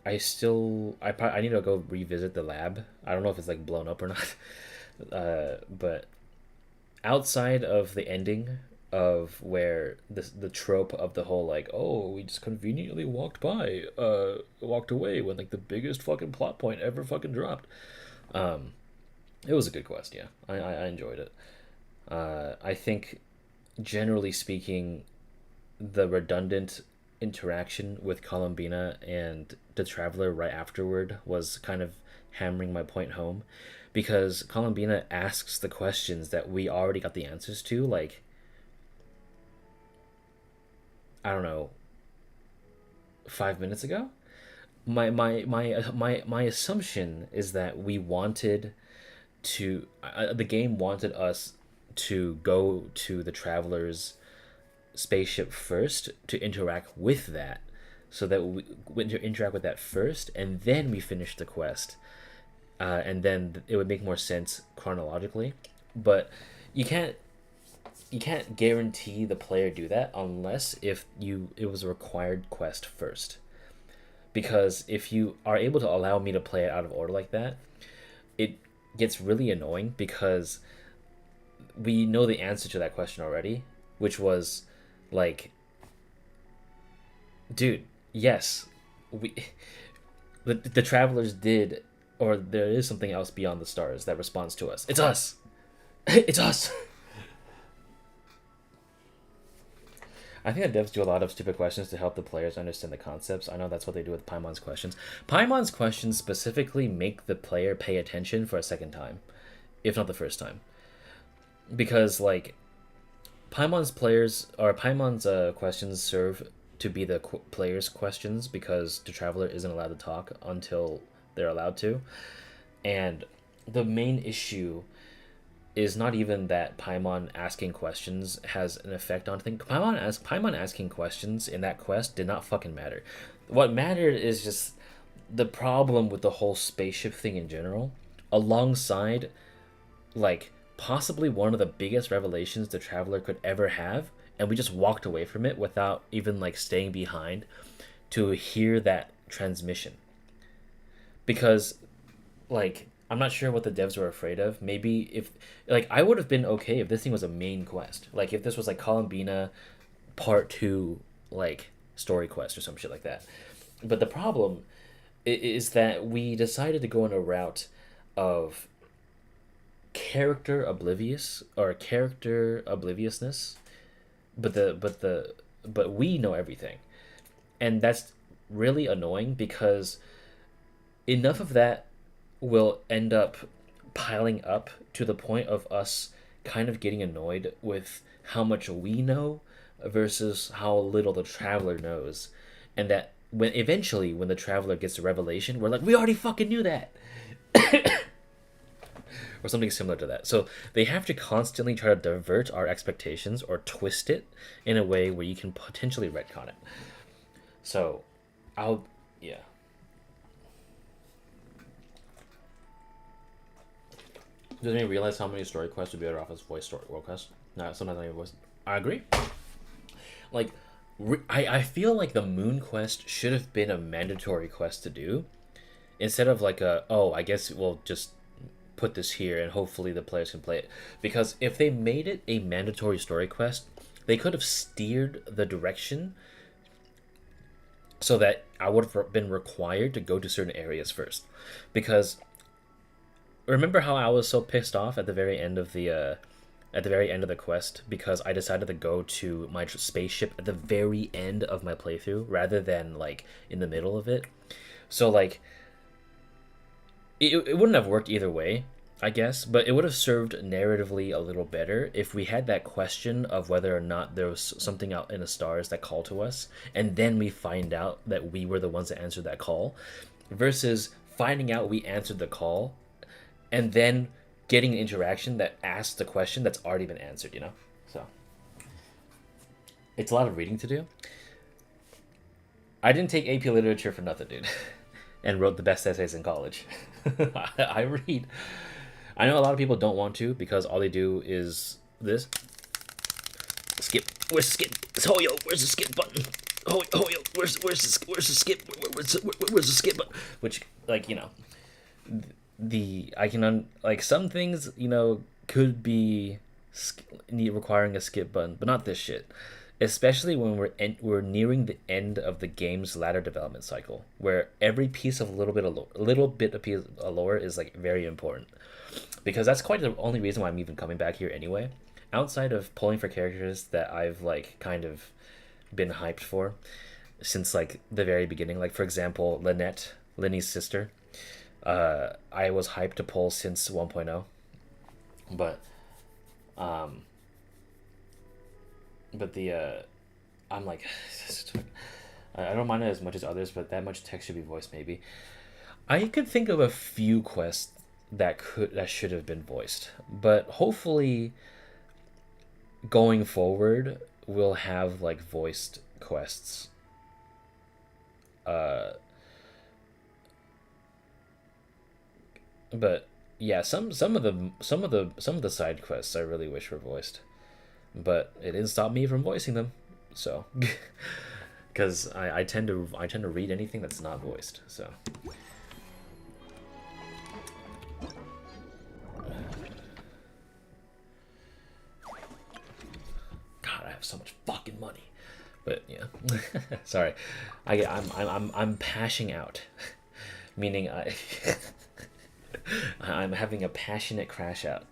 I need to go revisit the lab. I don't know if it's like blown up or not. But outside of the ending of where the trope of the whole like, oh, we just conveniently walked away when like the biggest fucking plot point ever fucking dropped. It was a good quest, yeah. I enjoyed it. I think, generally speaking, the redundant interaction with Columbina and the Traveler right afterward was kind of hammering my point home, because Columbina asks the questions that we already got the answers to, like, I don't know, 5 minutes ago. My assumption is that we wanted to the game wanted us to go to the Traveler's spaceship first to interact with that, so that we interact with that first, and then we finish the quest, and then it would make more sense chronologically. But you can't guarantee the player do that unless if it was a required quest first, because if you are able to allow me to play it out of order like that, it gets really annoying, because we know the answer to that question already, which was like, dude, yes, the travelers did, or there is something else beyond the stars that responds to us. It's us. It's us. I think the devs do a lot of stupid questions to help the players understand the concepts. I know that's what they do with Paimon's questions. Paimon's questions specifically make the player pay attention for a second time, if not the first time. Because, like, Paimon's questions serve to be the players' questions, because the Traveler isn't allowed to talk until they're allowed to. And the main issue is not even that Paimon asking questions has an effect on things. Paimon asking questions in that quest did not fucking matter. What mattered is just the problem with the whole spaceship thing in general, alongside, like, possibly one of the biggest revelations the Traveler could ever have, and we just walked away from it without even, like, staying behind to hear that transmission. Because, like, I'm not sure what the devs were afraid of. Maybe if, like, I would have been okay if this thing was a main quest. Like, if this was, like, Bina part 2, like, story quest or some shit like that. But the problem is that we decided to go in a route of character obliviousness, but we know everything, and that's really annoying because enough of that will end up piling up to the point of us kind of getting annoyed with how much we know versus how little the Traveler knows, and that when the Traveler gets a revelation, we're like, we already fucking knew that. Or something similar to that. So they have to constantly try to divert our expectations or twist it in a way where you can potentially retcon it. So yeah. Does anyone realize how many story quests would be better off as voice story world quests? No, sometimes not even voice. I agree. Like, I feel like the Moon quest should have been a mandatory quest to do, instead of like I guess we'll just put this here and hopefully the players can play it. Because if they made it a mandatory story quest, they could have steered the direction so that I would have been required to go to certain areas first. Because remember how I was so pissed off at the very end of the quest because I decided to go to my spaceship at the very end of my playthrough rather than like in the middle of it. So like it wouldn't have worked either way, I guess, but it would have served narratively a little better if we had that question of whether or not there was something out in the stars that called to us, and then we find out that we were the ones that answered that call, versus finding out we answered the call and then getting an interaction that asks the question that's already been answered, you know? So it's a lot of reading to do. I didn't take AP Literature for nothing, dude. And wrote the best essays in college. I read. I know a lot of people don't want to because all they do is this. Skip. Where's the skip? It's Hoyo. Where's the skip button? Hoyo. Where's the skip? Where's the skip button? Which, like, you know, some things, you know, could be requiring a skip button, but not this shit. Especially when we're nearing the end of the game's ladder development cycle, where every piece of little bit of lore is like very important, because that's quite the only reason why I'm even coming back here anyway. Outside of pulling for characters that I've like kind of been hyped for since like the very beginning, like for example Lynette, Linny's sister. I was hyped to pull since 1.0, but I'm like, I don't mind it as much as others, but that much text should be voiced maybe. I could think of a few quests that should have been voiced, but hopefully going forward we'll have like voiced quests. But yeah, some of the side quests I really wish were voiced, but it didn't stop me from voicing them. So, because I tend to read anything that's not voiced. So. God, I have so much fucking money, but yeah. Sorry, I'm pashing out, meaning I'm having a passionate crash out.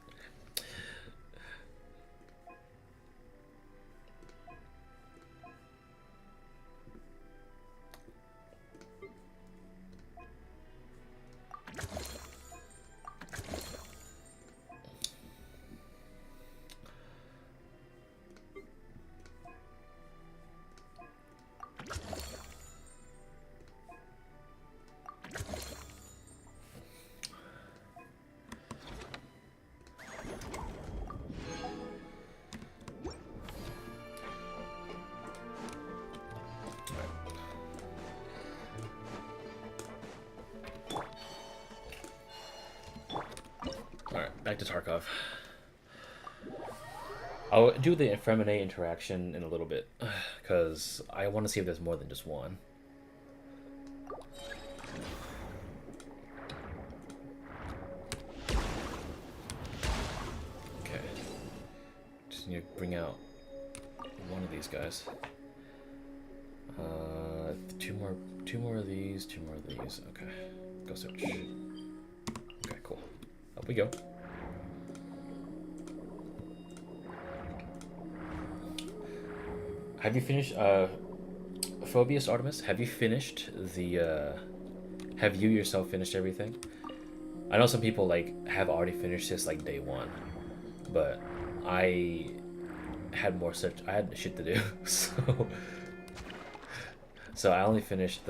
back to Tarkov. I'll do the Freminet Interaction in a little bit, because I want to see if there's more than just one. Okay. Just need to bring out one of these guys. Two more of these, two more of these. Okay. Go search. Okay, cool. Up we go. Have you finished, Phobius Artemis, have you finished the, have you yourself finished everything? I know some people, like, have already finished this, like, day one, but I had more search, I had shit to do, so I only finished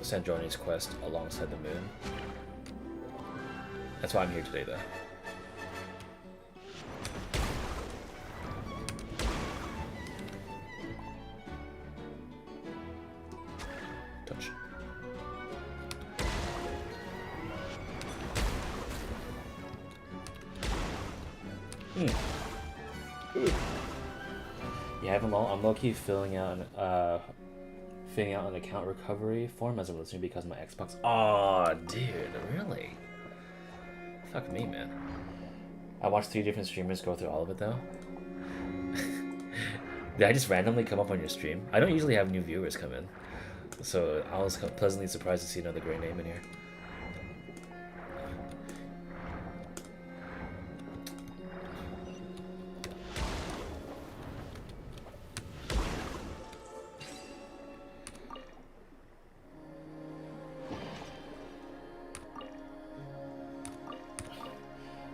Sandrone's quest alongside the moon. That's why I'm here today, though. Touch. Yeah, I'm low-key filling out an account recovery form as I'm listening because of my Xbox. Oh, dude, really? Fuck me, man. I watched 3 different streamers go through all of it, though. Did I just randomly come up on your stream? I don't usually have new viewers come in, so I was pleasantly surprised to see another great name in here.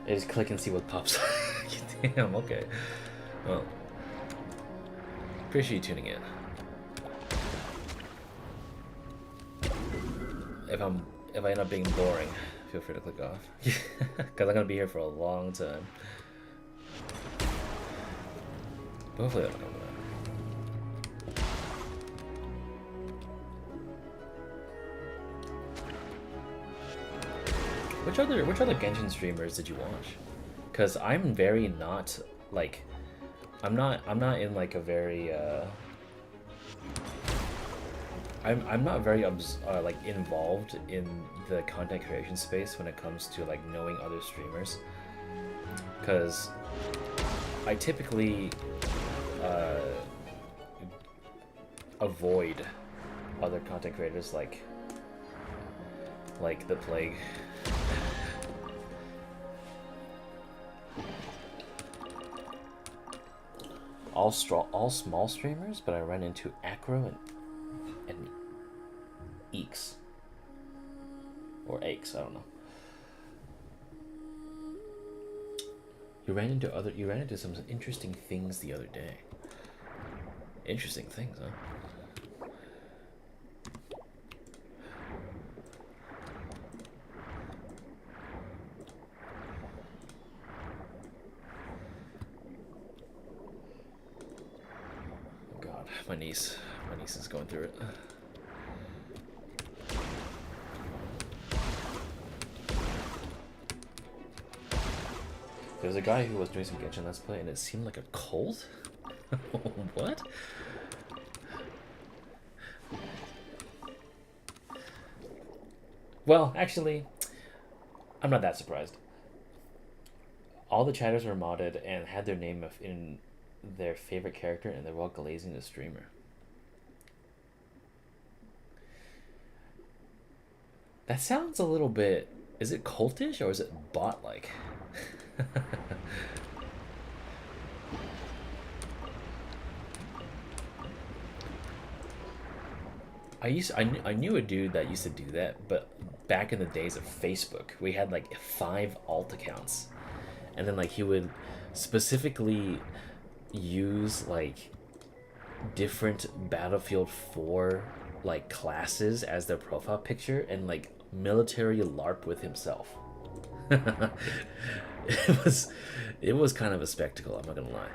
I just click and see what pops up. Damn, okay. Well, appreciate you tuning in. If I end up being boring, feel free to click off. Because I'm gonna be here for a long time. But hopefully that'll come back. Which other Genshin streamers did you watch? Cause I'm very not like, I'm not in like a very I'm not very like involved in the content creation space when it comes to like knowing other streamers. Cause I typically avoid other content creators like the plague. All small streamers, but I ran into Acro and Eeks. Or Aches, I don't know. You ran into some interesting things the other day. Interesting things, huh? My niece is going through it. There was a guy who was doing some Genshin Let's Play and it seemed like a cult? What? Well, actually, I'm not that surprised. All the chatters were modded and had their name in their favorite character, and they're all glazing the streamer. That sounds a little bit... Is it cultish or is it bot-like? I knew a dude that used to do that, but back in the days of Facebook, we had like 5 alt accounts, and then like he would specifically use like different Battlefield 4 like classes as their profile picture and like military LARP with himself. It was kind of a spectacle, I'm not gonna lie.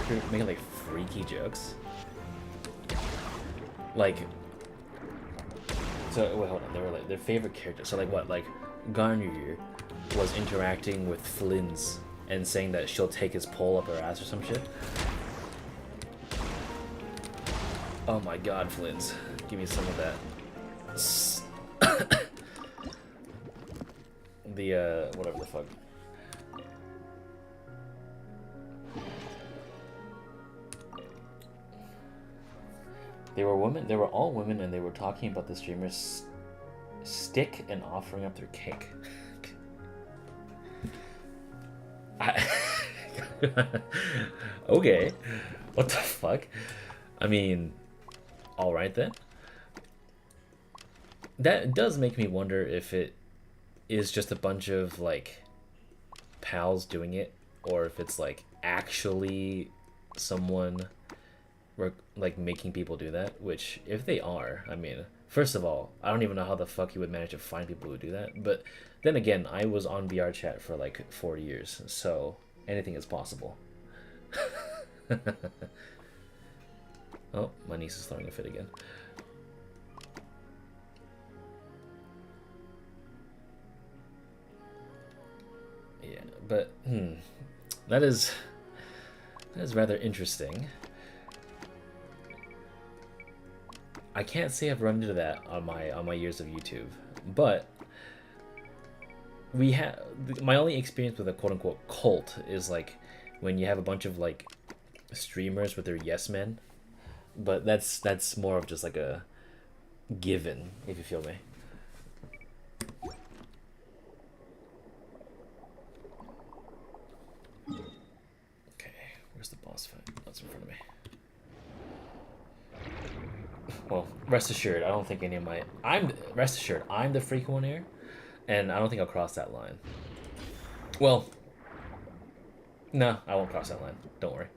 character making like freaky jokes. Like, so wait, hold on. They were like their favorite character. So like what? Like Garnier was interacting with Flynn's and saying that she'll take his pole up her ass or some shit. Oh my god, Flynn's. Give me some of that. The, whatever the fuck. They were women, they were all women, and they were talking about the streamer's stick and offering up their cake. Okay. What the fuck? I mean, alright then. That does make me wonder if it is just a bunch of, like, pals doing it, or if it's, like, actually someone, like, making people do that, which, if they are, I mean, first of all, I don't even know how the fuck you would manage to find people who do that, but then again, I was on VR chat for, like, 4 years, so anything is possible. Oh, my niece is throwing a fit again. Yeah, but that is rather interesting. I can't say I've run into that on my years of YouTube, but we have my only experience with a quote unquote cult is like when you have a bunch of like streamers with their yes men, but that's more of just like a given, if you feel me. Okay, where's the boss fight? That's in front of me. Well, rest assured, I don't think any of my rest assured, I'm the freak one here, and I don't think I'll cross that line. Well, no, I won't cross that line. Don't worry.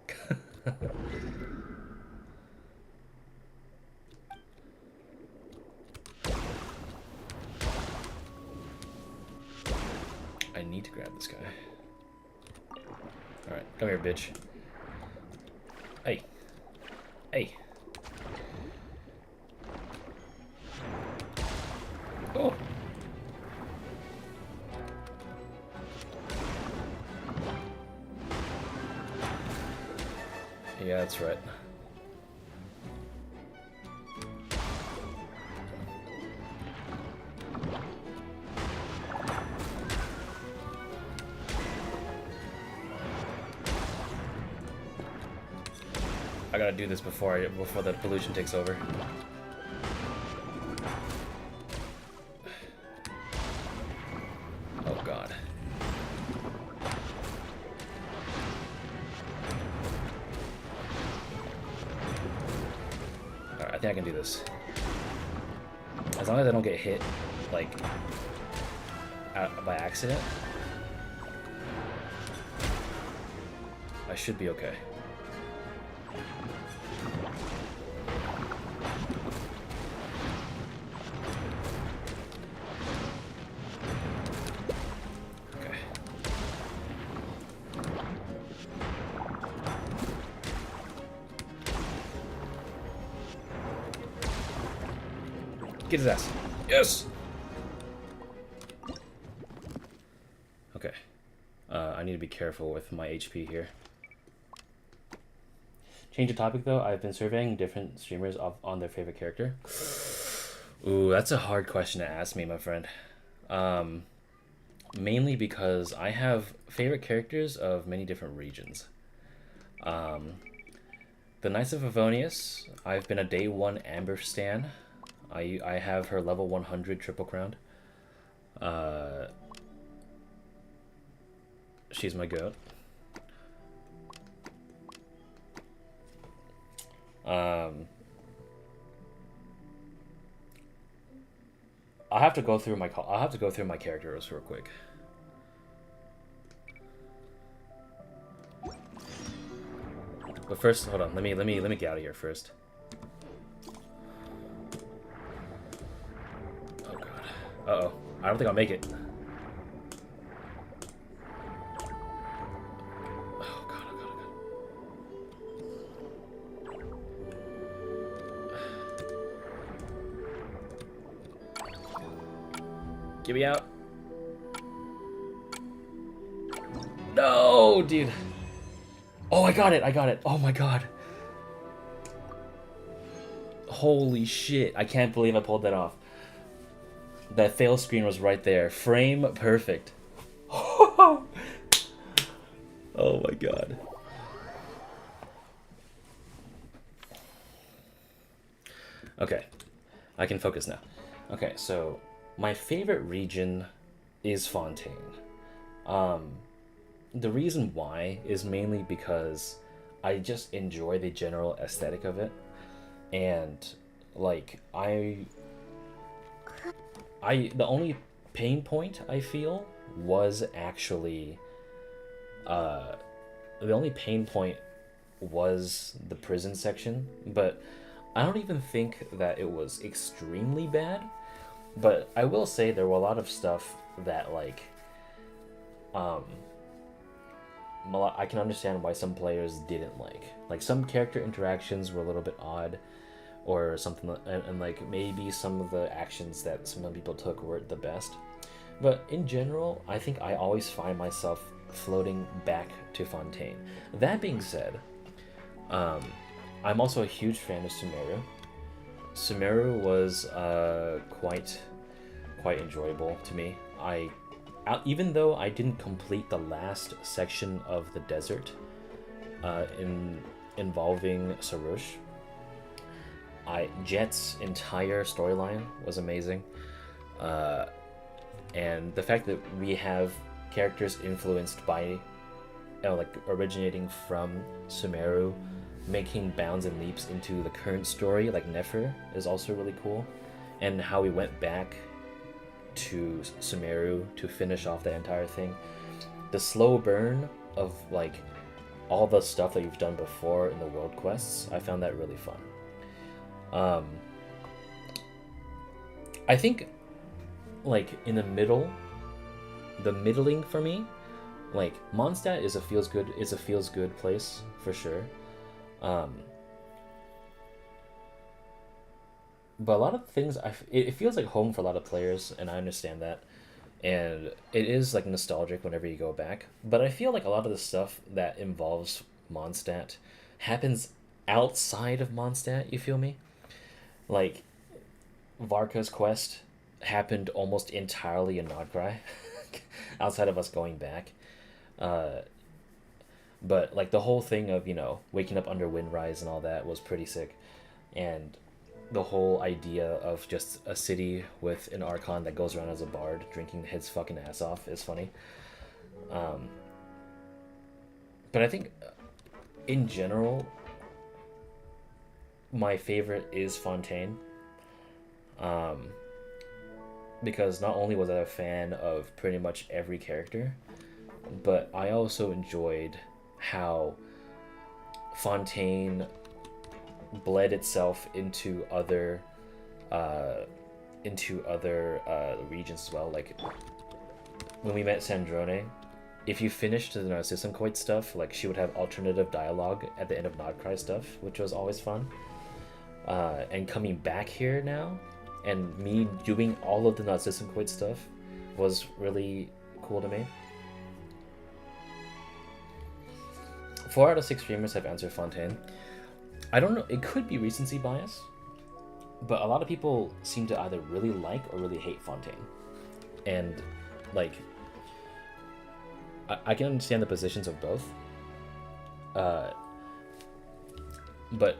I need to grab this guy. Alright, come here, bitch. Hey. Hey. Oh. Yeah, that's right. I gotta do this before the pollution takes over. Oh god. Alright, I think I can do this. As long as I don't get hit, like, by accident, I should be okay. Get his ass. Yes! Okay. I need to be careful with my HP here. Change the topic though. I've been surveying different streamers on their favorite character. Ooh, that's a hard question to ask me, my friend. Mainly because I have favorite characters of many different regions. The Knights of Favonius, I've been a day 1 Amber stan. I have her level 100 triple crowned. She's my goat. I'll have to go through my characters real quick. But first, hold on. Let me get out of here first. Uh-oh. I don't think I'll make it. Oh god, oh god, oh god. Get me out. No, dude. Oh, I got it. I got it. Oh my god. Holy shit. I can't believe I pulled that off. That fail screen was right there. Frame perfect. Oh my god. Okay. I can focus now. Okay, so my favorite region is Fontaine. The reason why is mainly because I just enjoy the general aesthetic of it, and like the only pain point I feel was actually the only pain point was the prison section, but I don't even think that it was extremely bad. But I will say there were a lot of stuff that like I can understand why some players didn't like. Like some character interactions were a little bit odd, or something, and like maybe some of the actions that some people took weren't the best. But in general, I think I always find myself floating back to Fontaine. That being said, I'm also a huge fan of Sumeru. Sumeru was quite enjoyable to me. Even though I didn't complete the last section of the desert involving Sarush, Jet's entire storyline was amazing, and the fact that we have characters influenced by, like originating from Sumeru, making bounds and leaps into the current story, like Nefer, is also really cool, and how we went back to Sumeru to finish off that entire thing. The slow burn of like all the stuff that you've done before in the world quests, I found that really fun. I think like in the middling for me, like Mondstadt is a feels good place for sure. But a lot of things, it feels like home for a lot of players, and I understand that. And it is like nostalgic whenever you go back. But I feel like a lot of the stuff that involves Mondstadt happens outside of Mondstadt, you feel me? Like, Varka's quest happened almost entirely in Nodcry, outside of us going back. But like the whole thing of, waking up under Windrise and all that was pretty sick. And the whole idea of just a city with an Archon that goes around as a bard drinking his fucking ass off is funny. But I think in general, my favorite is Fontaine. Because not only was I a fan of pretty much every character, but I also enjoyed how Fontaine bled itself into other regions as well. Like when we met Sandrone, if you finished the Narcissencoit stuff, like she would have alternative dialogue at the end of Nodcry stuff, which was always fun. And coming back here now, and me doing all of the Narcissencoit stuff was really cool to me. 4 out of 6 streamers have answered Fontaine. I don't know, it could be recency bias, but a lot of people seem to either really like or really hate Fontaine. And, like, I can understand the positions of both. But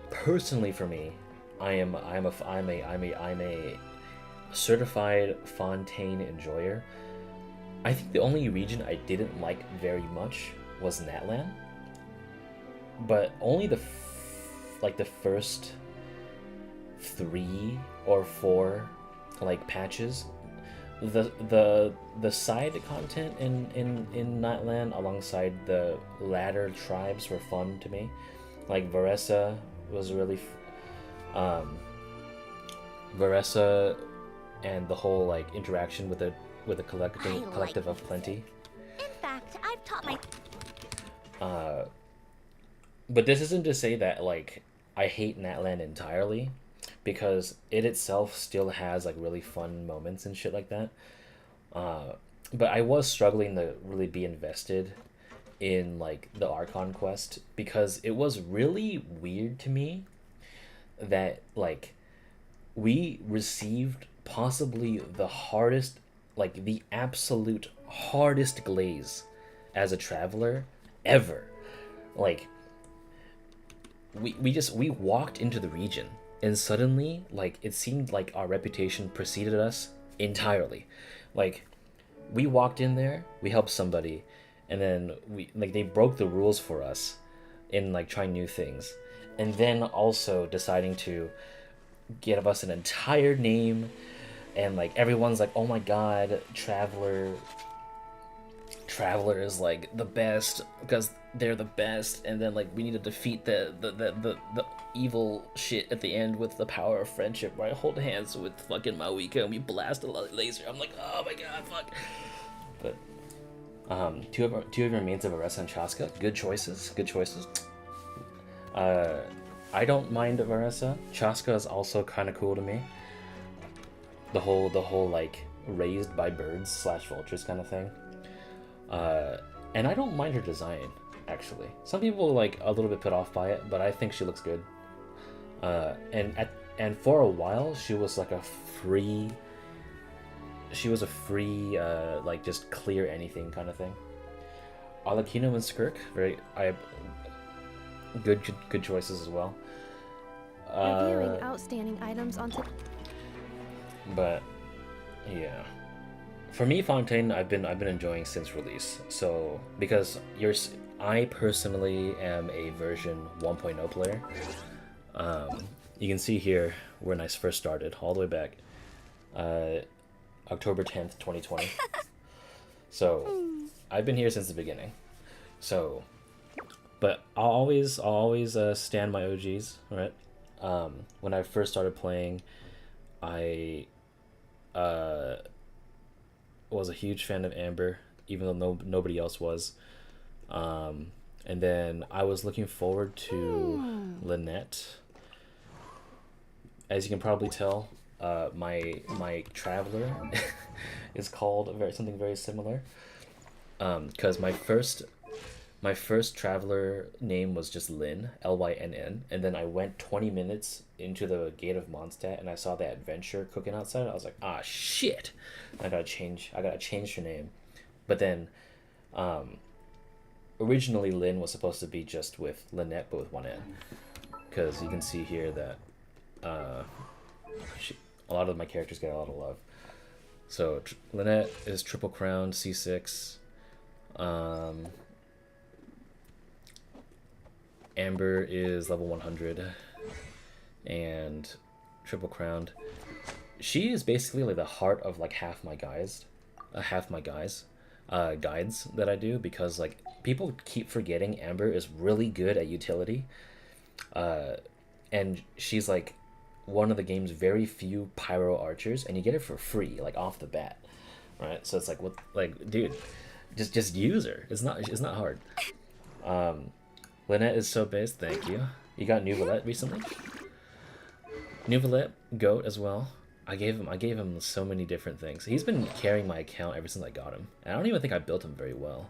personally for me, I'm a certified Fontaine enjoyer. I think the only region I didn't like very much was Natlan. But only the first 3 or 4 like patches. The side content in Nightland alongside the latter tribes were fun to me. Like Varessa was really Varessa and the whole like interaction with the collective of plenty. In fact, I've taught my but this isn't to say that like I hate Natlan entirely, because it itself still has like really fun moments and shit like that. But I was struggling to really be invested in like the Archon quest because it was really weird to me that like we received possibly the hardest, like the absolute hardest glaze as a traveler ever. Like we walked into the region and suddenly like it seemed like our reputation preceded us entirely. Like we walked in there, we helped somebody, and then we like they broke the rules for us in like trying new things, and then also deciding to give us an entire name, and like everyone's like, oh my god, Traveler is like the best because they're the best, and then like we need to defeat the evil shit at the end with the power of friendship, where I hold hands with fucking Mawika and we blast a laser. I'm like, oh my god, fuck. But two of your mains of Varessa and Chaska, good choices. I don't mind Varessa. Chaska is also kind of cool to me. The whole like raised by birds / vultures kind of thing. And I don't mind her design, actually. Some people are like a little bit put off by it, but I think she looks good. And for a while she was like a free like just clear anything kind of thing. Alakino and Skirk, good choices as well. Reviewing outstanding items onto. But yeah, for me, Fontaine, I've been enjoying since release. So because I personally am a version 1.0 player. You can see here when I first started, all the way back, October 10th, 2020. So I've been here since the beginning. So, but I'll always stand my OGs, right? When I first started playing, I was a huge fan of Amber, even though nobody else was. And then I was looking forward to Lynette. As you can probably tell, my Traveler is called something very similar. Because my first Traveler name was just Lynn, Lynn, and then I went 20 minutes into the gate of Mondstadt and I saw that adventure cooking outside. I was like, ah, shit, I gotta change her name. But then originally Lynn was supposed to be just with Lynette but with one N, because you can see here that a lot of my characters get a lot of love. So Lynette is triple crowned C6. Amber is level 100 and triple crowned. She is basically like the heart of like half my guides that I do, because like people keep forgetting Amber is really good at utility, and she's like one of the game's very few pyro archers, and you get it for free like off the bat, right? So it's like, what, like, dude, just use her. It's not hard. Lynette is so based. Thank you. You got Nouvelette recently. Nouvelette goat as well. I gave him so many different things. He's been carrying my account ever since I got him. And I don't even think I built him very well.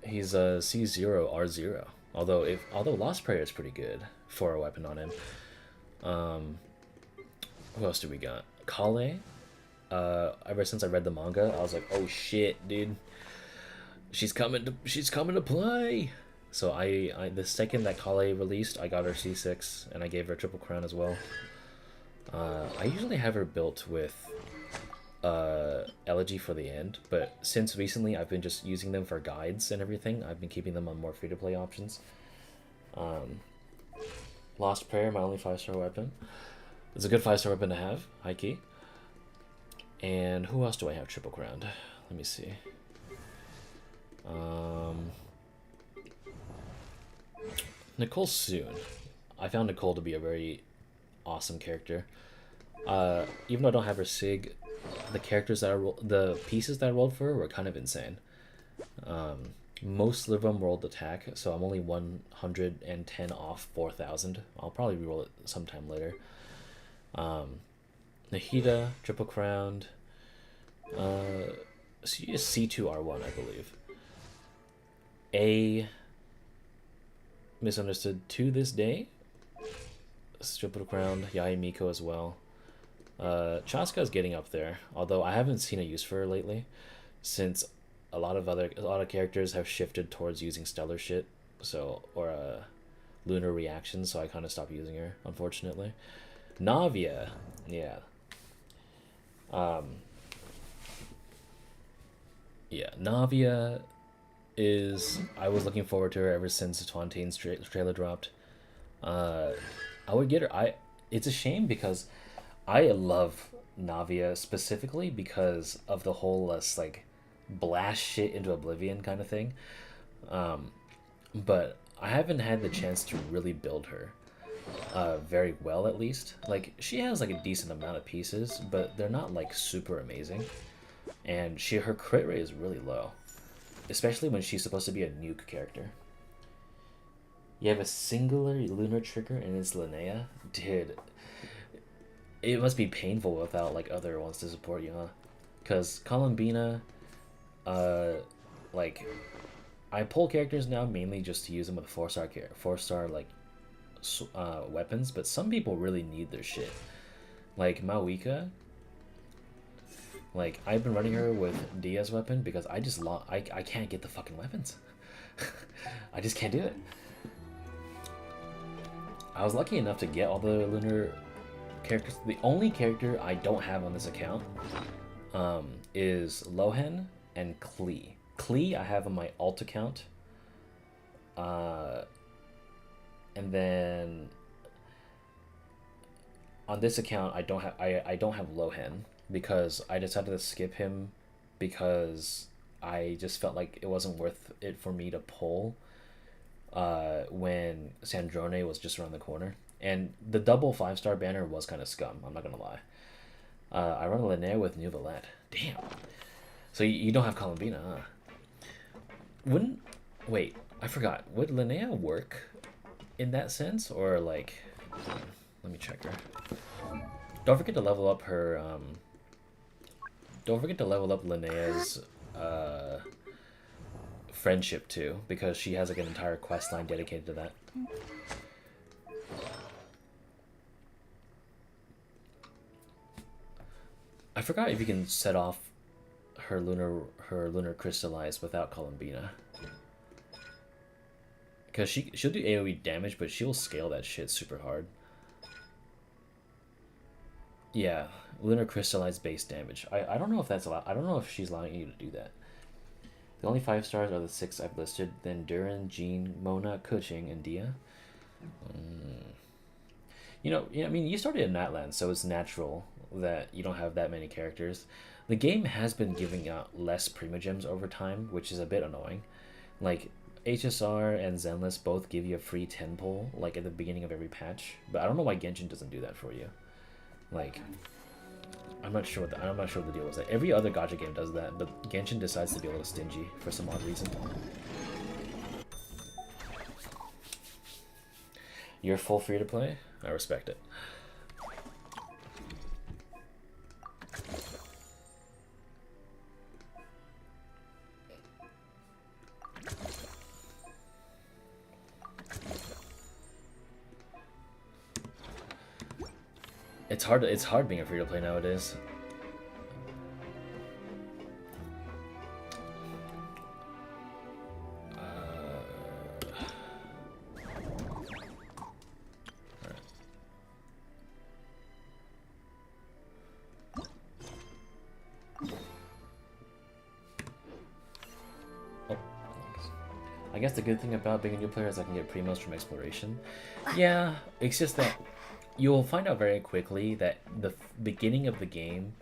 He's a C0 R0. Although Lost Prayer is pretty good for a weapon on him. Who else do we got? Kale. Ever since I read the manga, I was like, oh shit, dude. She's coming to play. So I the second that Kale released, I got her C6 and I gave her triple crown as well. I usually have her built with Elegy for the end, but since recently I've been just using them for guides and everything. I've been keeping them on more free-to-play options. Lost Prayer, my only 5-star weapon. It's a good 5-star weapon to have, high key. And who else do I have triple crowned? Let me see. Nicole soon. I found Nicole to be a very awesome character. Even though I don't have her Sig, the pieces that I rolled for her were kind of insane. Most of them rolled attack, so I'm only 110 off 4,000. I'll probably reroll it sometime later. Nahida, triple crowned. She is C2R1, I believe. A misunderstood to this day. Triple crowned. Yai Miko as well. Chaska is getting up there, although I haven't seen a use for her lately, since a lot of characters have shifted towards using stellar shit, or lunar reactions, so I kind of stopped using her, unfortunately. Navia, yeah. Yeah, Navia is, I was looking forward to her ever since Fontaine's trailer dropped. I would get her. It's a shame because I love Navia specifically because of the whole like blast shit into oblivion kind of thing. But I haven't had the chance to really build her very well, at least. Like, she has like a decent amount of pieces, but they're not like super amazing. And her crit rate is really low, especially when she's supposed to be a nuke character. You have a singular lunar trigger and it's Linnea? Dude, it must be painful without like other ones to support you, huh? Because Bina, like, I pull characters now mainly just to use them with 4-star like weapons, but some people really need their shit. Like Mawika, like I've been running her with Dia's weapon because I just I can't get the fucking weapons. I just can't do it. I was lucky enough to get all the lunar characters. The only character I don't have on this account is Lohen and Klee. Klee I have on my alt account. And then on this account I don't have Lohen because I decided to skip him because I just felt like it wasn't worth it for me to pull when Sandrone was just around the corner. And the double 5-star banner was kind of scum, I'm not gonna lie. I run Linnea with New Valette. Damn. So you don't have Columbina, huh? Wait, I forgot. Would Linnea work in that sense? Or like, let me check her. Don't forget to level up her, don't forget to level up Linnea's, friendship too, because she has like an entire quest line dedicated to that. I forgot if you can set off her lunar crystallize without Columbina. Because she'll do AoE damage, but she'll scale that shit super hard. Yeah, lunar crystallize base damage. I don't know if that's allowed. I don't know if she's allowing you to do that. The only 5 stars are the 6 I've listed. Then Duran, Jean, Mona, Kuching, and Dia. You know, I mean, you started in Natland, so it's natural that you don't have that many characters. The game has been giving out less Primogems over time, which is a bit annoying. Like, HSR and Zenless both give you a free 10 pull, like at the beginning of every patch. But I don't know why Genshin doesn't do that for you. Like, I'm not sure what the deal was. Like, every other gacha game does that, but Genshin decides to be a little stingy for some odd reason. You're full free to play? I respect it. It's hard being a free to play nowadays. I guess the good thing about being a new player is I can get primos from exploration. Yeah, it's just that you'll find out very quickly that the beginning of the game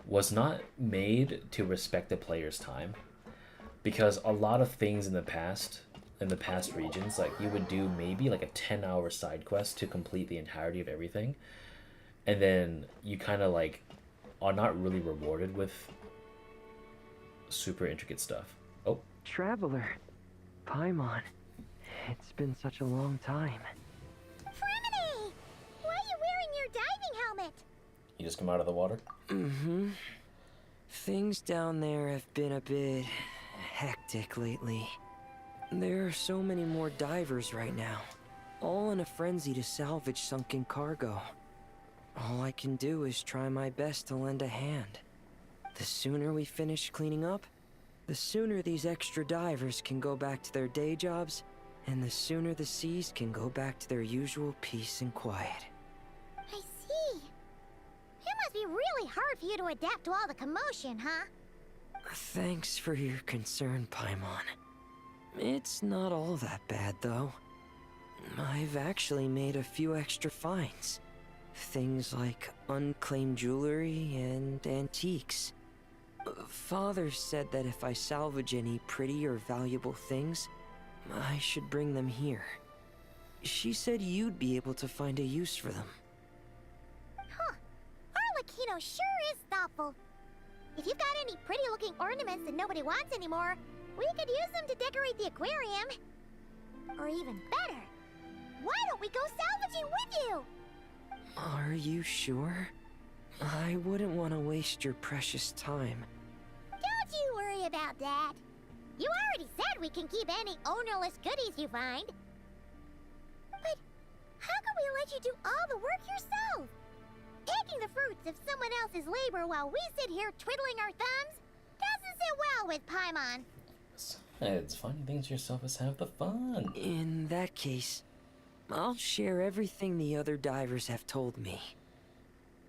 was not made to respect the player's time, because a lot of things in the past regions, like you would do maybe like a 10-hour side quest to complete the entirety of everything, and then you kind of like are not really rewarded with super intricate stuff. Oh, Traveler, Paimon, it's been such a long time. Freminet! Why are you wearing your diving helmet? You just come out of the water? Mm-hmm. Things down there have been a bit hectic lately. There are so many more divers right now, all in a frenzy to salvage sunken cargo. All I can do is try my best to lend a hand. The sooner we finish cleaning up, the sooner these extra divers can go back to their day jobs, and the sooner the seas can go back to their usual peace and quiet. I see. It must be really hard for you to adapt to all the commotion, huh? Thanks for your concern, Paimon. It's not all that bad, though. I've actually made a few extra finds. Things like unclaimed jewelry and antiques. Father said that if I salvage any pretty or valuable things, I should bring them here. She said you'd be able to find a use for them. Huh. Arlecchino sure is thoughtful. If you've got any pretty-looking ornaments that nobody wants anymore, we could use them to decorate the aquarium. Or even better, why don't we go salvaging with you? Are you sure? I wouldn't want to waste your precious time. Don't you worry about that. You already said we can keep any ownerless goodies you find. But how can we let you do all the work yourself? Taking the fruits of someone else's labor while we sit here twiddling our thumbs doesn't sit well with Paimon. Besides, finding things yourself is half the fun. In that case, I'll share everything the other divers have told me.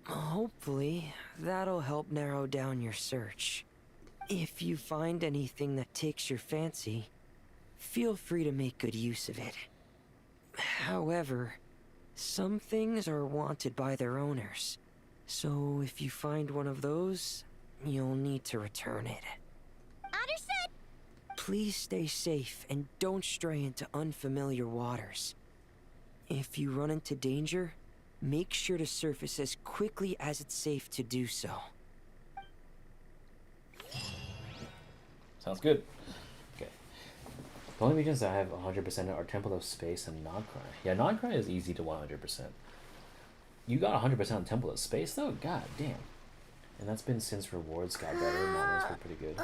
Hopefully, that'll help narrow down your search. If you find anything that takes your fancy, feel free to make good use of it. However, some things are wanted by their owners, so if you find one of those, you'll need to return it. Understood. Please stay safe and don't stray into unfamiliar waters. If you run into danger, make sure to surface as quickly as it's safe to do so. Sounds good. Okay. The only regions that I have 100% are Temple of Space and Nodcry. Yeah, Nodcry is easy to 100%. You got 100% on Temple of Space though? God damn. And that's been since rewards got better. Models were pretty good.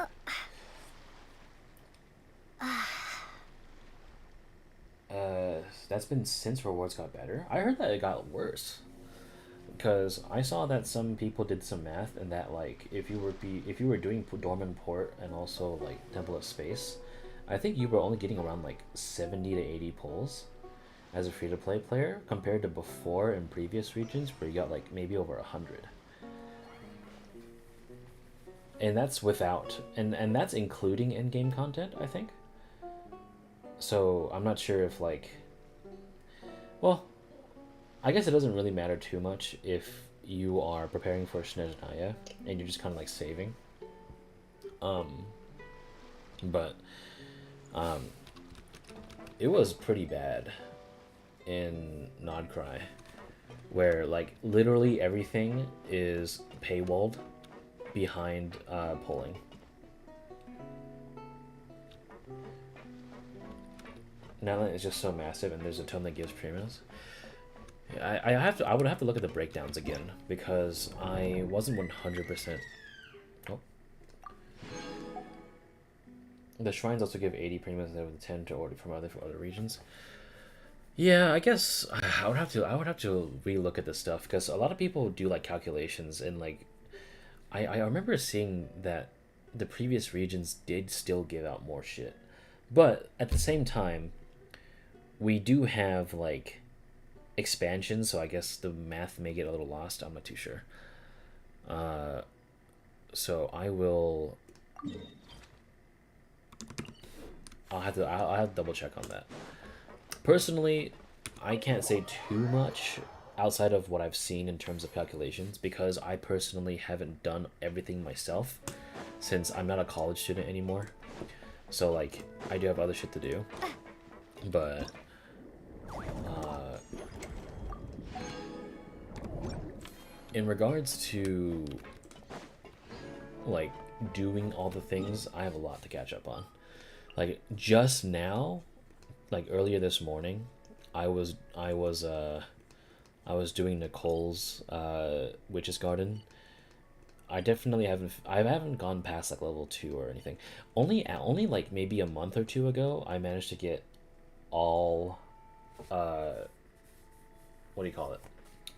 That's been since rewards got better. I heard that it got worse. Because I saw that some people did some math and that like if you were doing Dormant Port and also like Temple of Space, I think you were only getting around like 70 to 80 pulls as a free-to-play player compared to before in previous regions where you got like maybe over 100. And that's without and that's including in-game content, I think. So I'm not sure if like, well, I guess it doesn't really matter too much if you are preparing for Snezhnaya and you're just kind of like saving. It was pretty bad in Nodcry, where like literally everything is paywalled behind pulling. Nyland is just so massive, and there's a tome that gives premiums. I would have to look at the breakdowns again because I wasn't 100%. Oh. The shrines also give 80 premiums instead of the 10 to order from other regions. Yeah, I guess I would have to relook at this stuff because a lot of people do like calculations and like I remember seeing that the previous regions did still give out more shit, but at the same time, we do have like expansions, so I guess the math may get a little lost. I'm not too sure. So I'll have to double check on that. Personally, I can't say too much outside of what I've seen in terms of calculations because I personally haven't done everything myself since I'm not a college student anymore. So like I do have other shit to do, but in regards to like doing all the things, I have a lot to catch up on. Like just now, like earlier this morning, I was I was doing Nicole's Witch's Garden. I definitely haven't gone past like level 2 or anything. Only like maybe a month or two ago, I managed to get all what do you call it?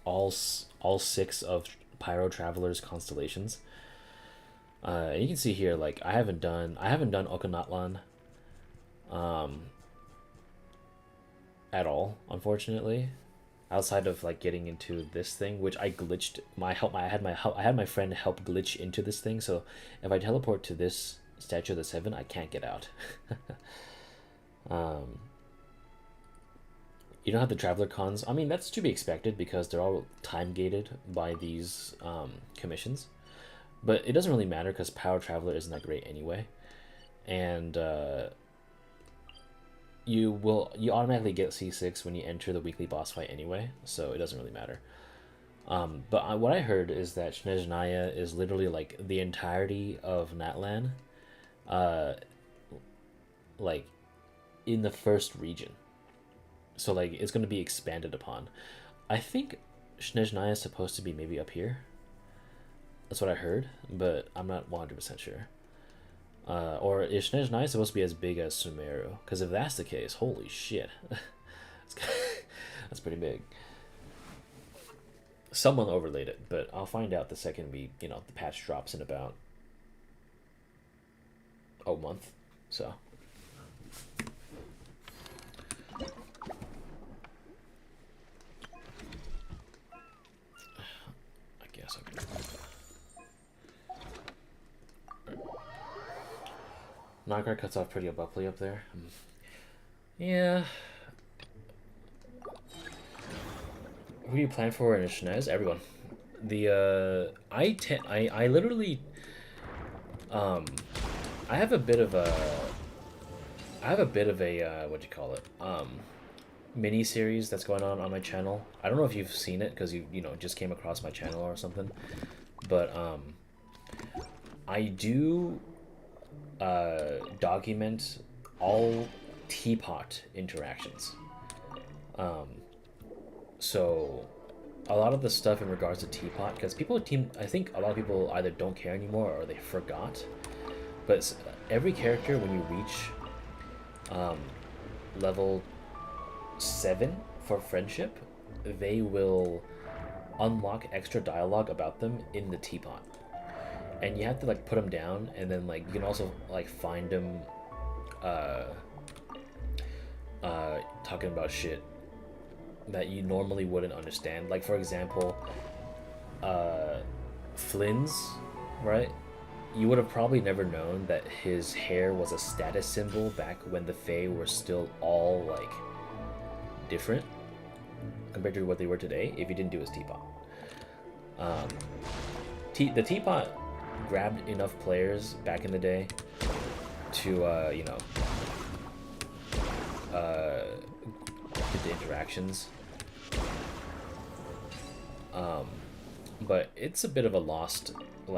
All 6 of Pyro Traveler's constellations. You can see here, like I haven't done Okanatlan at all, unfortunately. Outside of like getting into this thing, which I glitched I had my friend help glitch into this thing, so if I teleport to this Statue of the Seven, I can't get out. You don't have the Traveler cons. I mean, that's to be expected because they're all time gated by these commissions, but it doesn't really matter because Power Traveler isn't that great anyway, and you automatically get C6 when you enter the weekly boss fight anyway, so it doesn't really matter. But what I heard is that Snezhnaya is literally like the entirety of Natlan, like in the first region. So like it's going to be expanded upon. I think Snezhnaya is supposed to be maybe up here. That's what I heard, but I'm not 100% sure. Or is Snezhnaya supposed to be as big as Sumeru? Because if that's the case, holy shit. That's pretty big. Someone overlaid it, but I'll find out the second the patch drops in about a month. So I guess I can. Nightguard cuts off pretty abruptly up there. Yeah. Who do you plan for in Shnez? Everyone. I literally I have a bit of a what do you call it? Mini series that's going on my channel. I don't know if you've seen it because you just came across my channel or something. But I do document all teapot interactions. So a lot of the stuff in regards to teapot, because I think a lot of people either don't care anymore or they forgot. But every character, when you reach level 7 for friendship, they will unlock extra dialogue about them in the teapot. And you have to like put them down, and then like you can also like find them talking about shit that you normally wouldn't understand. Like for example, Flynn's, right? You would have probably never known that his hair was a status symbol back when the Fae were still all like different compared to what they were today if you didn't do his teapot. The teapot grabbed enough players back in the day to get the interactions, but it's a bit of a lost /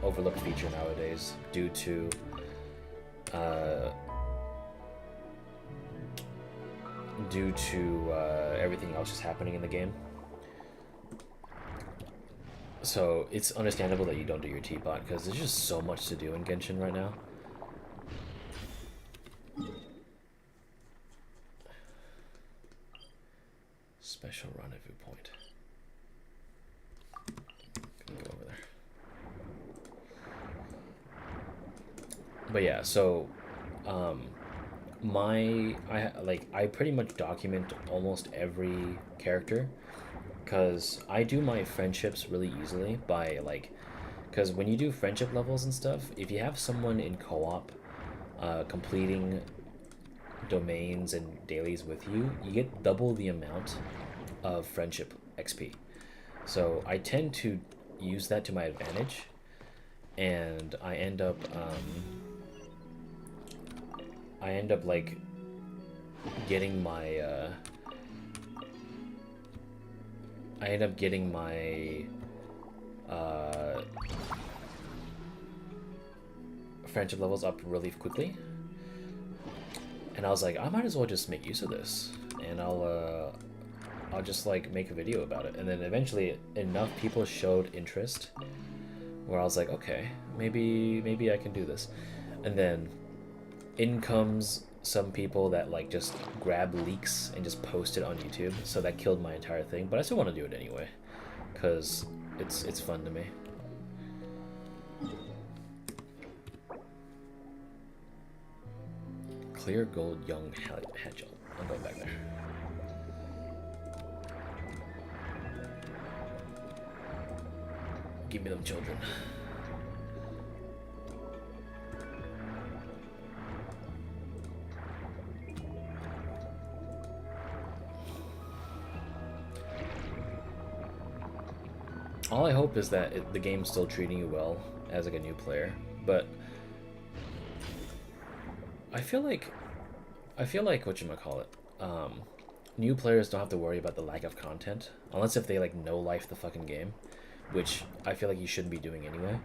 overlooked feature nowadays due to everything else just happening in the game. So it's understandable that you don't do your teapot because there's just so much to do in Genshin right now. Special rendezvous point. Gonna go over there. But yeah, so I pretty much document almost every character, because I do my friendships really easily by because when you do friendship levels and stuff, if you have someone in co-op completing domains and dailies with you, you get double the amount of friendship XP. So I tend to use that to my advantage, and I end up like getting my friendship levels up really quickly, and I was like, I might as well just make use of this, and I'll I'll just like make a video about it. And then eventually enough people showed interest where I was like, okay, maybe I can do this. And then in comes some people that like just grab leaks and just post it on YouTube. So that killed my entire thing, but I still want to do it anyway because it's fun to me. Clear gold young hedgehog. I'm going back there. Give me them children. All I hope is that the game's still treating you well as like a new player, but I feel like whatchamacallit, new players don't have to worry about the lack of content unless if they like no life the fucking game, which I feel like you shouldn't be doing anyway.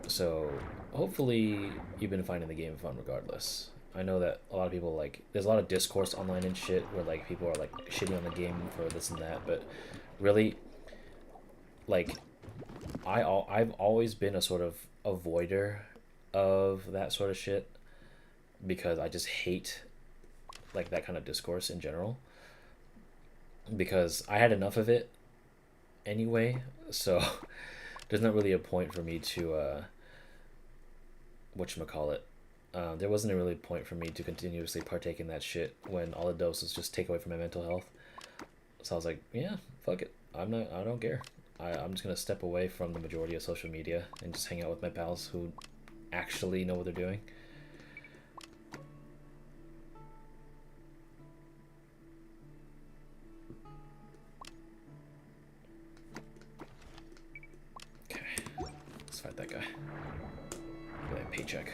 So hopefully you've been finding the game fun regardless. I know that a lot of people like there's a lot of discourse online and shit where like people are like shitting on the game for this and that, but really like I've always been a sort of avoider of that sort of shit because I just hate like that kind of discourse in general because I had enough of it anyway, so there's not really a point for me to whatchamacallit, there wasn't a really point for me to continuously partake in that shit when all it does is just take away from my mental health. So I was like, yeah, fuck it, I don't care. I'm just gonna step away from the majority of social media and just hang out with my pals who actually know what they're doing. Okay, let's fight that guy. Give me that paycheck.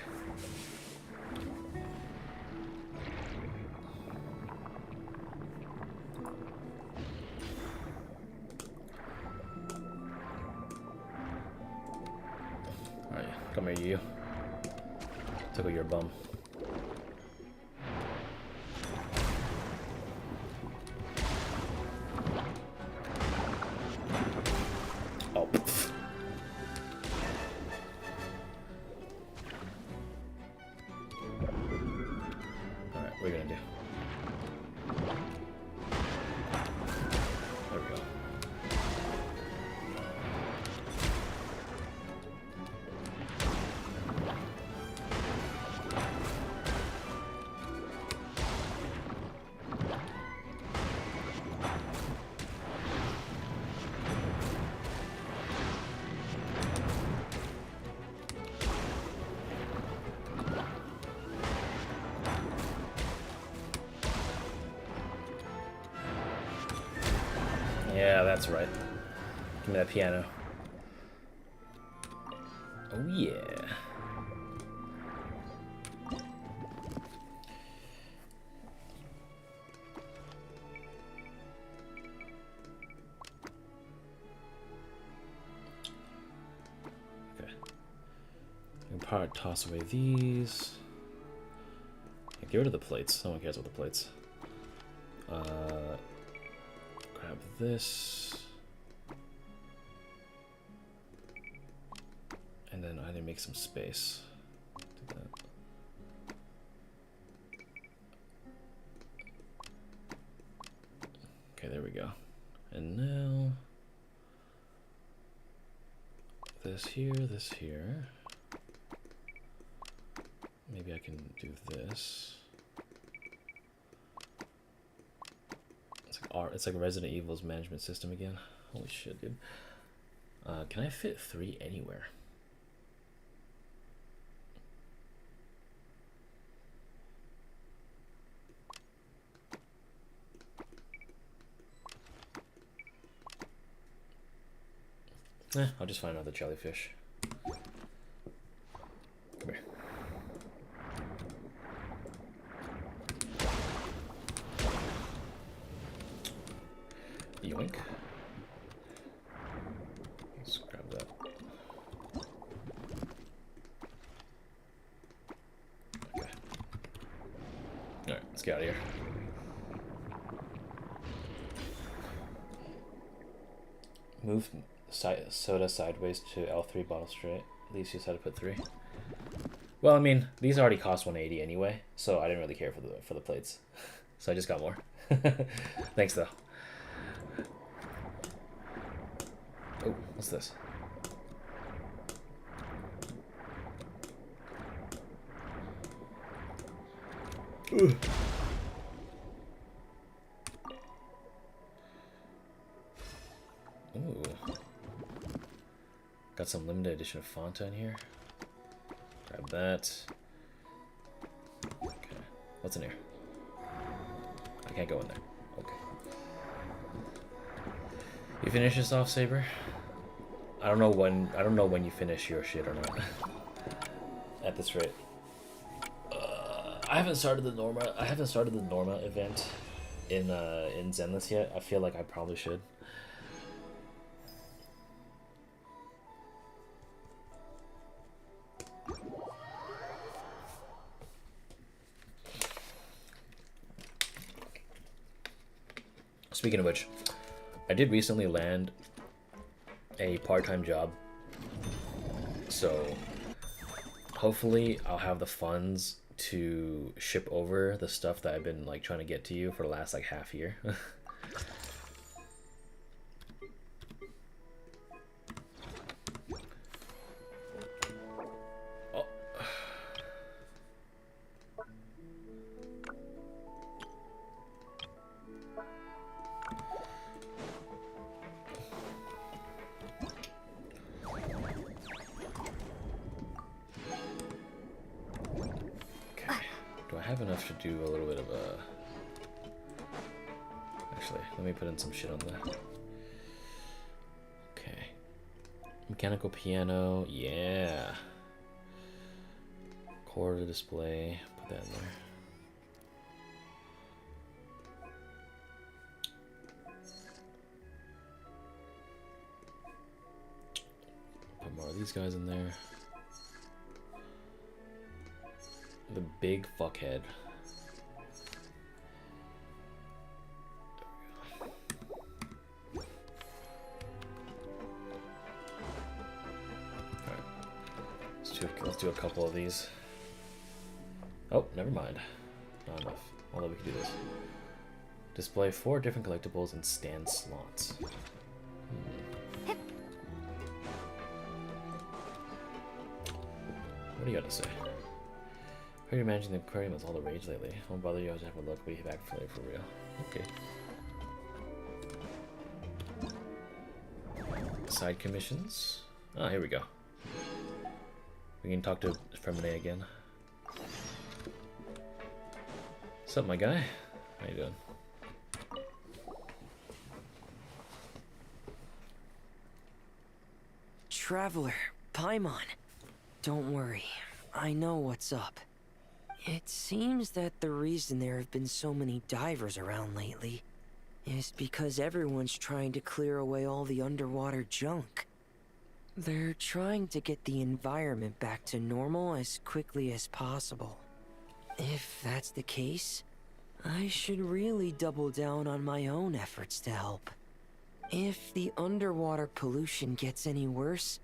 Come here, you. Tickle your bum. Oh. Alright, what are you gonna do? There we go. Yeah, that's right. Give me that piano. Oh yeah. Okay. I can probably toss away these. Yeah, get rid of the plates. No one cares about the plates. Grab this. And then I need to make some space. Do that. Okay, there we go. And now this here, this here. Maybe I can do this. It's like Resident Evil's management system again. Holy shit, dude. Can I fit 3 anywhere? I'll just find another jellyfish. Come here. Yoink. Let's grab that. Okay. Alright, let's get out of here. Move soda sideways to L3 bottle straight. At least you just had to put 3. Well, I mean, these already cost 180 anyway, so I didn't really care for the plates. So I just got more. Thanks though. Oh, what's this? Ugh. Ooh. Got some limited edition of Fonta in here. Grab that. Okay. What's in here? I can't go in there. Okay. You finish this off, Saber? I don't know when you finish your shit or not. At this rate. I haven't started the Norma event in Zenless yet. I feel like I probably should. Speaking of which, I did recently land a part-time job, so hopefully I'll have the funds to ship over the stuff that I've been like trying to get to you for the last like half year. To do a little bit of a... Actually, let me put in some shit on that. Okay. Mechanical piano, yeah. Core display, put that in there. Put more of these guys in there. The big fuckhead. Let's do a couple of these. Oh, never mind. Not enough. Although we can do this. Display 4 different collectibles and stand slots. What do you got to say? How are you managing the aquarium with all the rage lately? Won't bother you, I'll just have a look. We'll be back for real. Okay. Side commissions. Ah, here we go. We can talk to Freminet again. What's up, my guy? How you doing? Traveler, Paimon. Don't worry. I know what's up. It seems that the reason there have been so many divers around lately is because everyone's trying to clear away all the underwater junk. They're trying to get the environment back to normal as quickly as possible. If that's the case, I should really double down on my own efforts to help. If the underwater pollution gets any worse,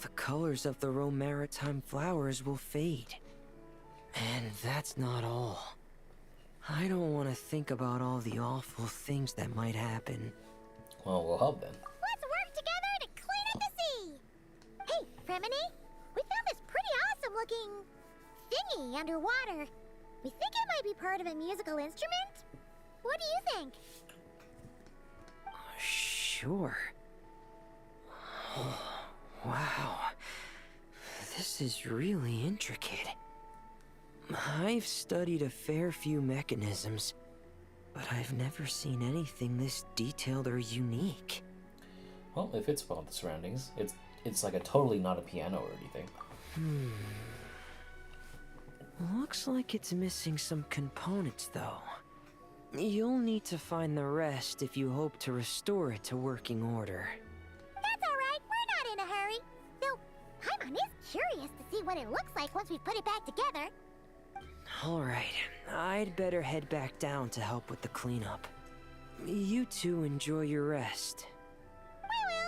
the colors of the Rome maritime flowers will fade. And that's not all. I don't want to think about all the awful things that might happen. Well, we'll help then. Let's work together to clean up the sea! Hey, Freminet, we found this pretty awesome looking thingy underwater. We think it might be part of a musical instrument? What do you think? Sure. Oh, wow. This is really intricate. I've studied a fair few mechanisms, but I've never seen anything this detailed or unique. Well, it fits well with the surroundings. It's like a totally not a piano or anything. Looks like it's missing some components, though. You'll need to find the rest if you hope to restore it to working order. That's alright, we're not in a hurry. Though, Paimon is curious to see what it looks like once we put it back together. Alright, I'd better head back down to help with the cleanup. You two enjoy your rest. We will.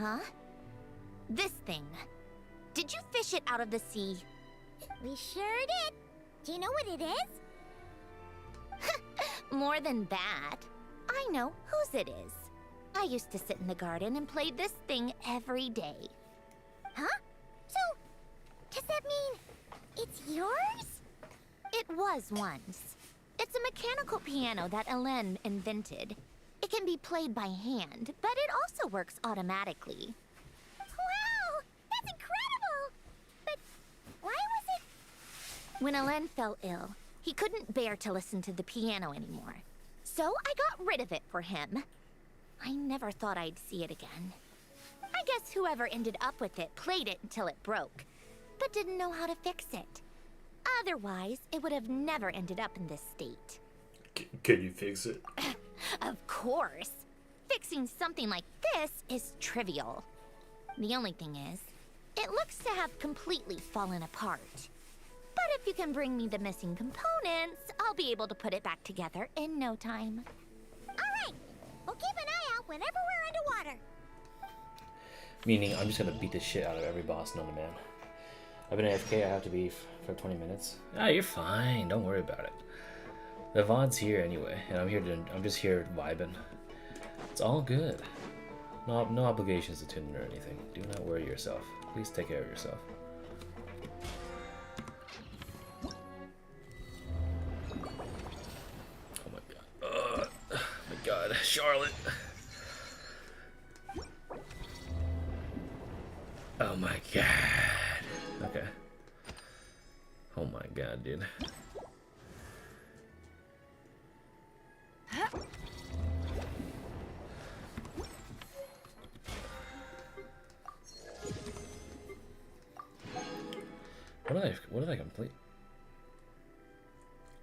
Huh? This thing. Did you fish it out of the sea? We sure did. Do you know what it is? More than that. I know whose it is. I used to sit in the garden and play this thing every day. Huh? So, does that mean it's yours? It was once. It's a mechanical piano that Hélène invented. It can be played by hand, but it also works automatically. Wow! That's incredible! But why was it... When Hélène fell ill, he couldn't bear to listen to the piano anymore. So I got rid of it for him. I never thought I'd see it again. I guess whoever ended up with it played it until it broke, but didn't know how to fix it. Otherwise, it would have never ended up in this state. Can you fix it? Of course. Fixing something like this is trivial. The only thing is, it looks to have completely fallen apart. But if you can bring me the missing components, I'll be able to put it back together in no time. All right. We'll keep an eye out whenever we're underwater. Meaning, I'm just gonna beat the shit out of every boss known to man. I've been AFK, I have to be for 20 minutes. Ah, you're fine, don't worry about it. The VOD's here anyway, and I'm just here vibing. It's all good. No obligations to tune or anything. Do not worry yourself. Please take care of yourself. Oh my god. Oh my god, Charlotte. Oh my god. Okay. Oh my god, dude. What did I complete?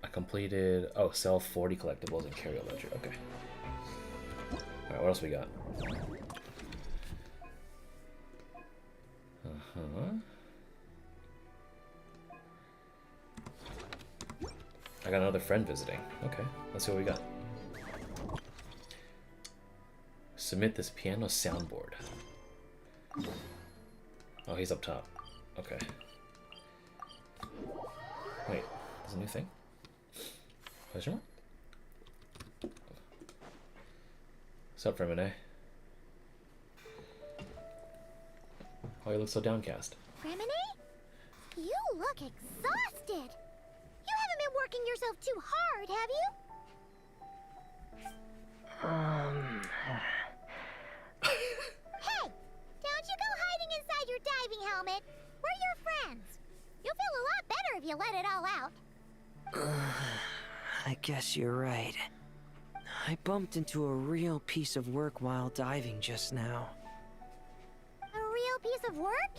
I completed, oh, sell 40 collectibles and Curio ledger. Okay. Alright, what else we got? I got another friend visiting. Okay, let's see what we got. Submit this piano soundboard. Oh, he's up top. Okay. Wait, there's a new thing? Question mark? What's up, Freminet? Why you look so downcast? Freminet? You look exhausted. You haven't been working yourself too hard, have you? Hey! Don't you go hiding inside your diving helmet. We're your friends. You'll feel a lot better if you let it all out. I guess you're right. I bumped into a real piece of work while diving just now. A real piece of work?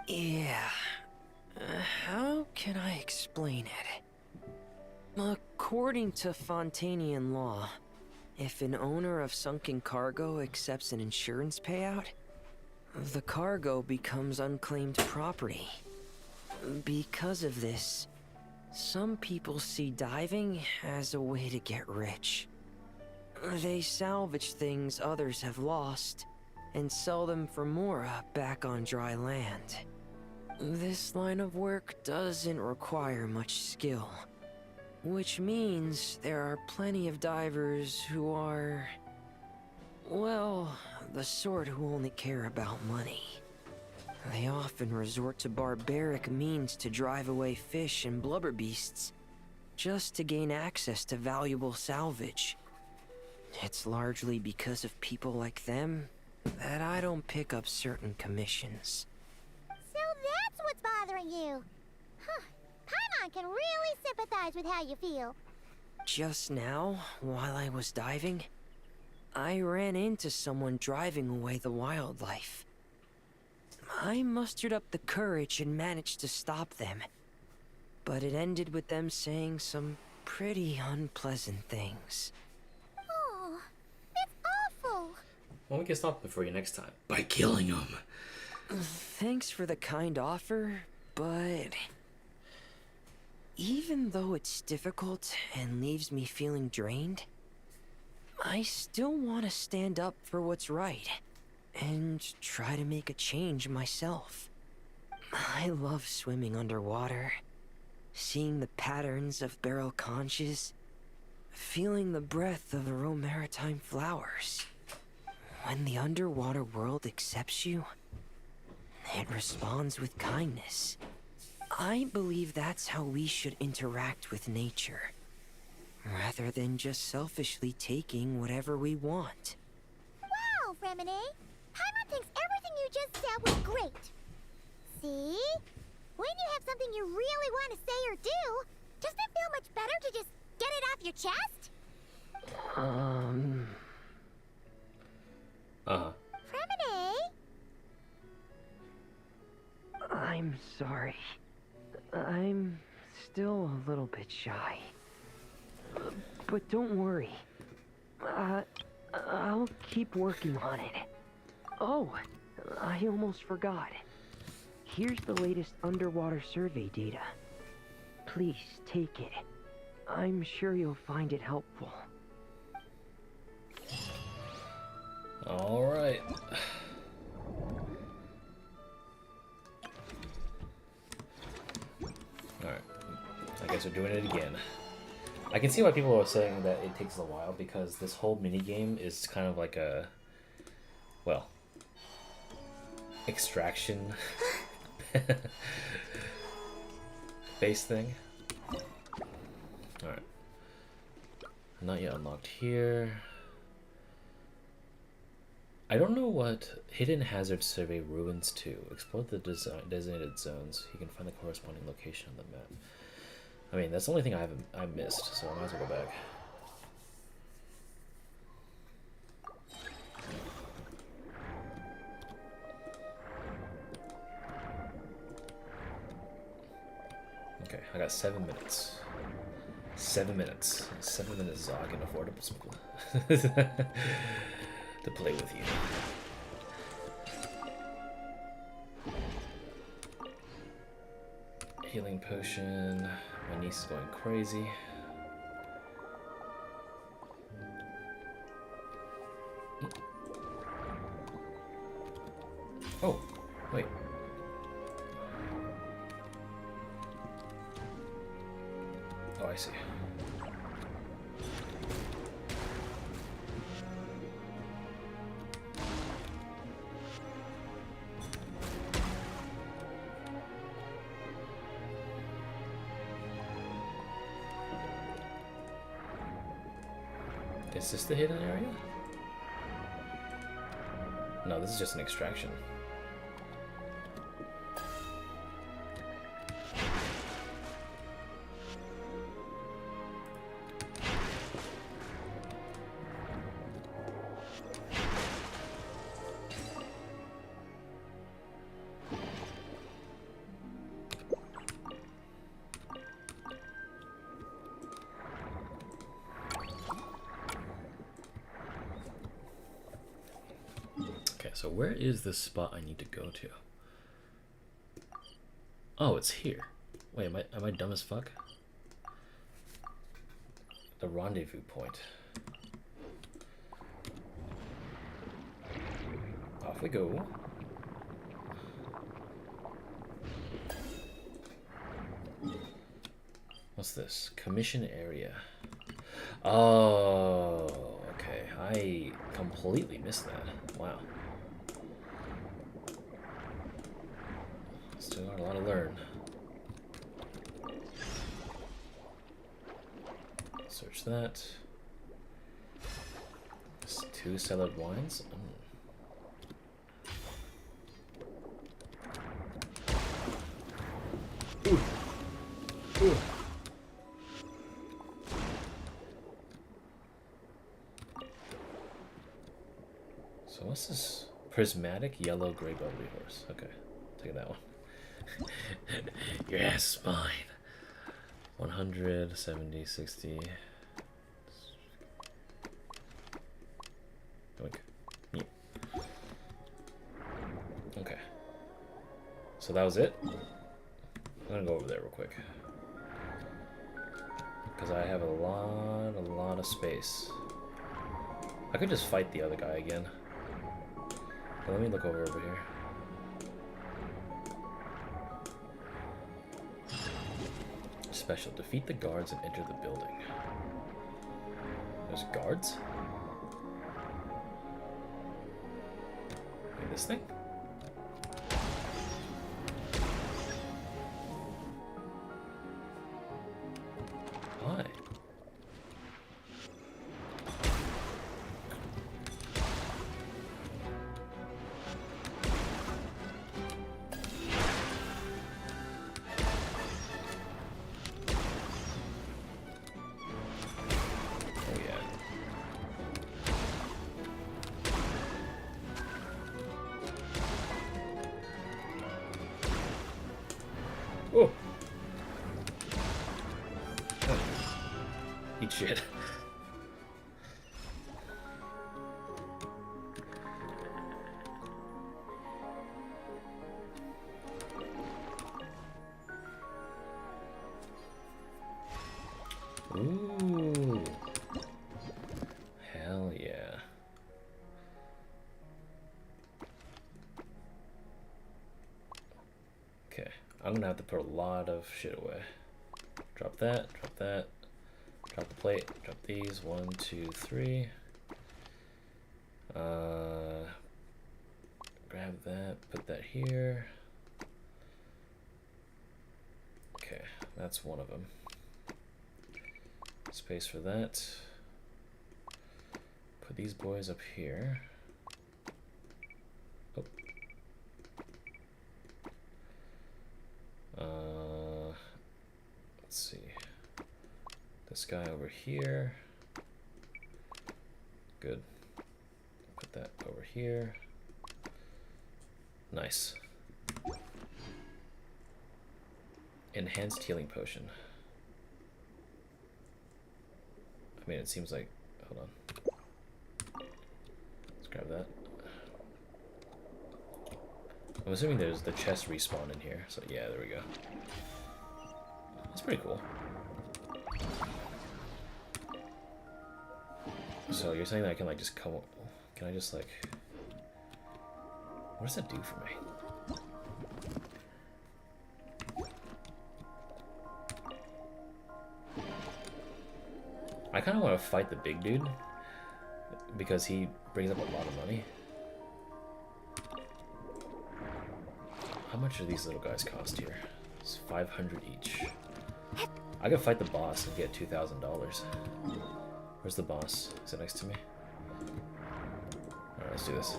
Yeah. How can I explain it? According to Fontanian law, if an owner of sunken cargo accepts an insurance payout, the cargo becomes unclaimed property. Because of this, some people see diving as a way to get rich. They salvage things others have lost and sell them for more back on dry land. This line of work doesn't require much skill, which means there are plenty of divers who are, well, the sort who only care about money. They often resort to barbaric means to drive away fish and blubber beasts, just to gain access to valuable salvage. It's largely because of people like them that I don't pick up certain commissions. So that's what's bothering you. Huh. Paimon can really sympathize with how you feel. Just now, while I was diving, I ran into someone driving away the wildlife. I mustered up the courage and managed to stop them, but it ended with them saying some pretty unpleasant things. Oh, that's awful. Well, we can stop it for you next time. By killing him. Thanks for the kind offer, but even though it's difficult and leaves me feeling drained, I still want to stand up for what's right and try to make a change myself. I love swimming underwater, seeing the patterns of barrel conches, feeling the breath of the maritime flowers. When the underwater world accepts you, it responds with kindness. I believe that's how we should interact with nature, rather than just selfishly taking whatever we want. Wow, Freminet! Paimon thinks everything you just said was great. See? When you have something you really want to say or do, doesn't it feel much better to just get it off your chest? Freminet? I'm sorry. I'm still a little bit shy. But don't worry. I'll keep working on it. Oh, I almost forgot. Here's the latest underwater survey data. Please take it. I'm sure you'll find it helpful. All right. All right. I guess we're doing it again. I can see why people are saying that it takes a while, because this whole minigame is kind of like a, well, extraction base thing. Alright. Not yet unlocked here. I don't know what Hidden Hazard Survey Ruins 2. Explore the designated zones. You can find the corresponding location on the map. I mean, that's the only thing I missed, so I might as well go back. Okay, I got 7 minutes. 7 minutes. 7 minutes is all I can afford to play with you. Healing potion. My niece is going crazy. Oh, wait. Oh, I see. Is this the hidden area? No, this is just an extraction. So where is the spot I need to go to? Oh, it's here. Wait, am I dumb as fuck? The rendezvous point. Off we go. What's this? Commission area. Oh, okay. I completely missed that. Wow. Still got a lot to learn. Search that. 2 cellared wines. Ooh. Ooh. So what's this? Prismatic yellow gray bubbly horse. Okay, take that one. Your ass is mine. 100, 70, 60. Doink. Yeah. Okay. So that was it? I'm gonna go over there real quick. Because I have a lot of space. I could just fight the other guy again. But let me look over here. Special. Defeat the guards and enter the building. There's guards? Wait, this thing? Why? Oh! Eat shit. Ooh. Hell yeah. Okay, I'm gonna have to put a lot of shit away. Drop that, drop that, drop the plate, drop these, 1, 2, 3. Grab that, put that here. Okay, that's one of them. Space for that. Put these boys up here. Oh. Let's see. This guy over here. Good. Put that over here. Nice. Enhanced healing potion. I mean, it seems like, hold on. Let's grab that. I'm assuming there's the chest respawn in here, so yeah, there we go. That's pretty cool. So you're saying that I can like just come, can I just like, what does that do for me? I kind of want to fight the big dude because he brings up a lot of money. How much do these little guys cost here? It's 500 each. I could fight the boss and get $2,000. Where's the boss? Is it next to me? Alright, let's do this.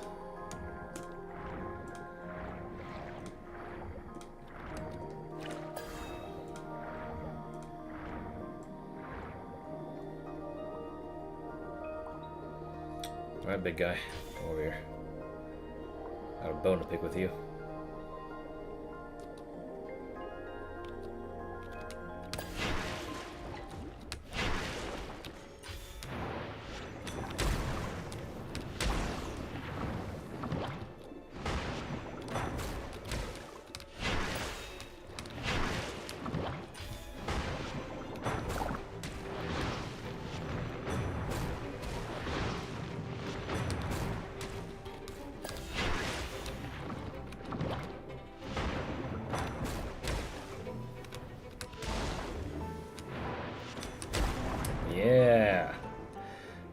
Alright, big guy. Come over here. I have a bone to pick with you. Yeah!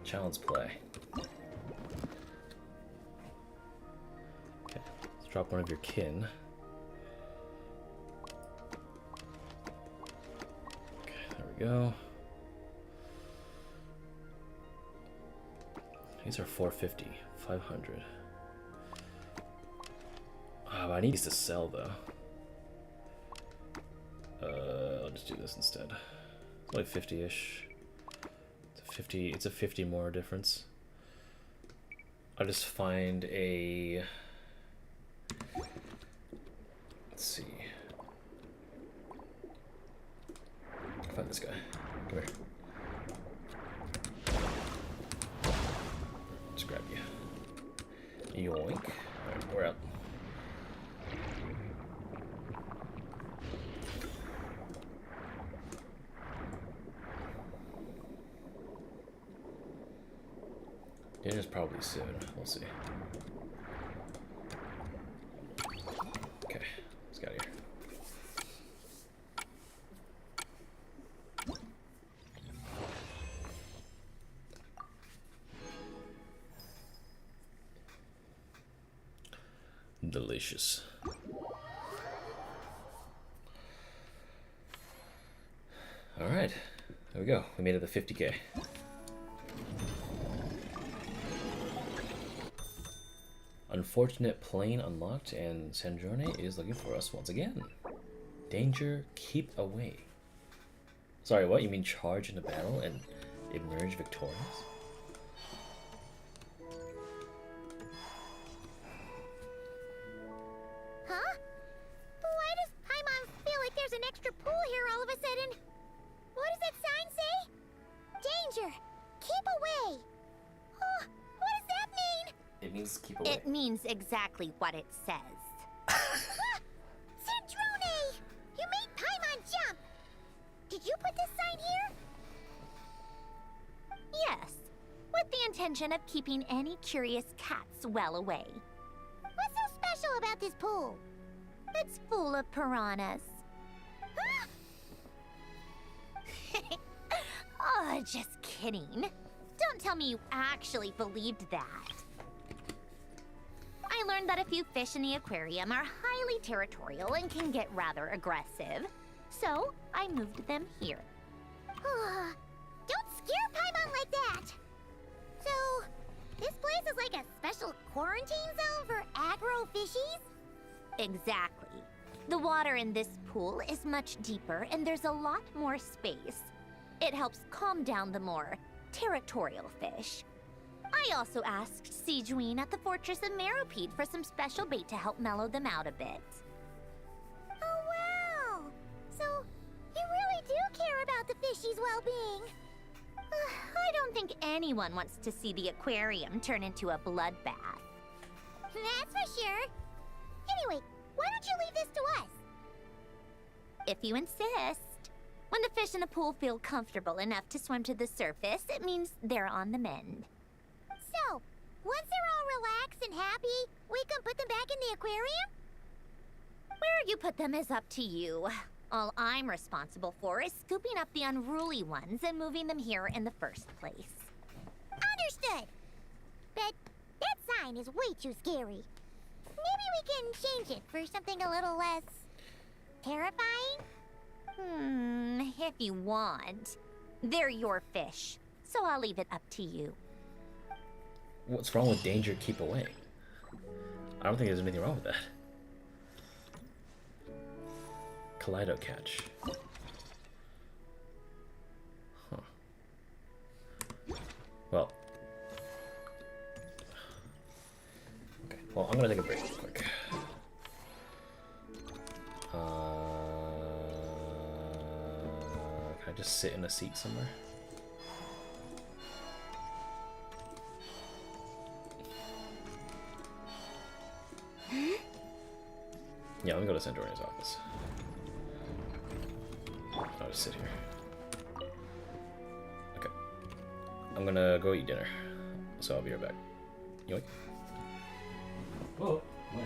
Child's play. Okay, let's drop one of your kin. Okay, there we go. These are 450, 500. Oh, I need these to sell though. I'll just do this instead. It's like 50-ish. It's a 50 more difference. I'll just find a, let's see. I'll find this guy. Come here. Just grab you. Yoink. Alright, we're out. Dinner's probably soon. We'll see. Okay, let's get out of here. Delicious. Alright, there we go. We made it to 50k. Unfortunate plane unlocked, and Sandrone is looking for us once again. Danger, keep away. Sorry, what? You mean charge into battle and emerge victorious? Huh? Why does Paimon feel like there's an extra pool here all of a sudden? What does that sign say? Danger! Keep away! Oh, what does that mean? It means keep away. It means exactly what it says. Sandrone! You made Paimon jump! Did you put this sign here? Yes, with the intention of keeping any curious cats well away. What's so special about this pool? It's full of piranhas. Huh? Oh, just kidding. Don't tell me you actually believed that. I learned that a few fish in the aquarium are highly territorial and can get rather aggressive. So, I moved them here. Don't scare Paimon like that! So, this place is like a special quarantine zone for aggro fishies? Exactly. The water in this pool is much deeper and there's a lot more space. It helps calm down the more territorial fish. I also asked Sigewinne at the Fortress of Meropede for some special bait to help mellow them out a bit. Oh, wow! So, you really do care about the fishies' well-being. I don't think anyone wants to see the aquarium turn into a bloodbath. That's for sure. Anyway, why don't you leave this to us? If you insist. When the fish in the pool feel comfortable enough to swim to the surface, it means they're on the mend. So, once they're all relaxed and happy, we can put them back in the aquarium? Where you put them is up to you. All I'm responsible for is scooping up the unruly ones and moving them here in the first place. Understood. But that sign is way too scary. Maybe we can change it for something a little less terrifying? If you want. They're your fish, so I'll leave it up to you. What's wrong with danger, keep away? I don't think there's anything wrong with that. Kaleido catch. Huh. Well. Okay, well, I'm gonna take a break real quick. Can I just sit in a seat somewhere? Yeah, let me go to Sandrone's office. I'll just sit here. Okay. I'm gonna go eat dinner. So I'll be right back. Yoink. Oh, what?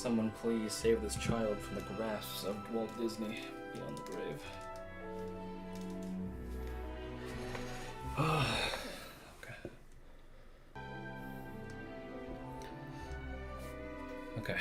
Someone please save this child from the grasps of Walt Disney beyond the grave. Okay. Okay.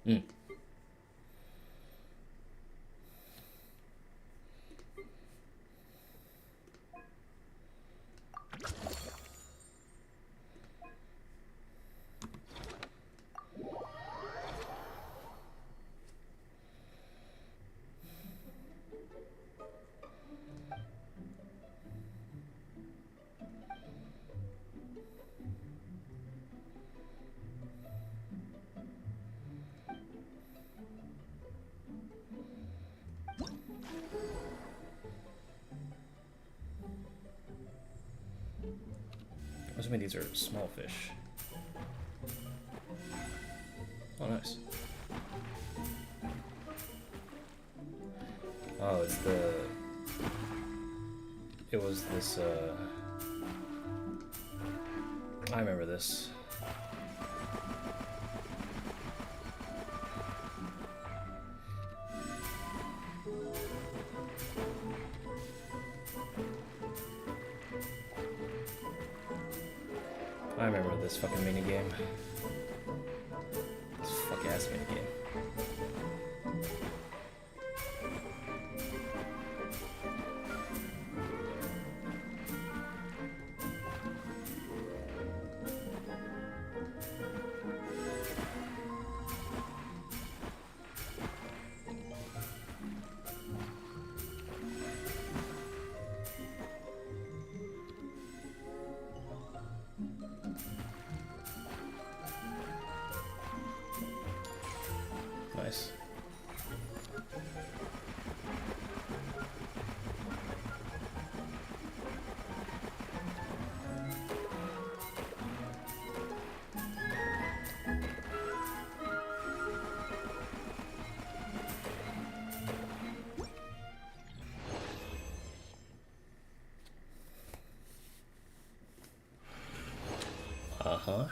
Mm. I'm assuming these are small fish. Oh, nice. Oh, it's the... It was this, I remember this. I remember this fucking minigame. This fuck ass minigame. Nice. Uh-huh.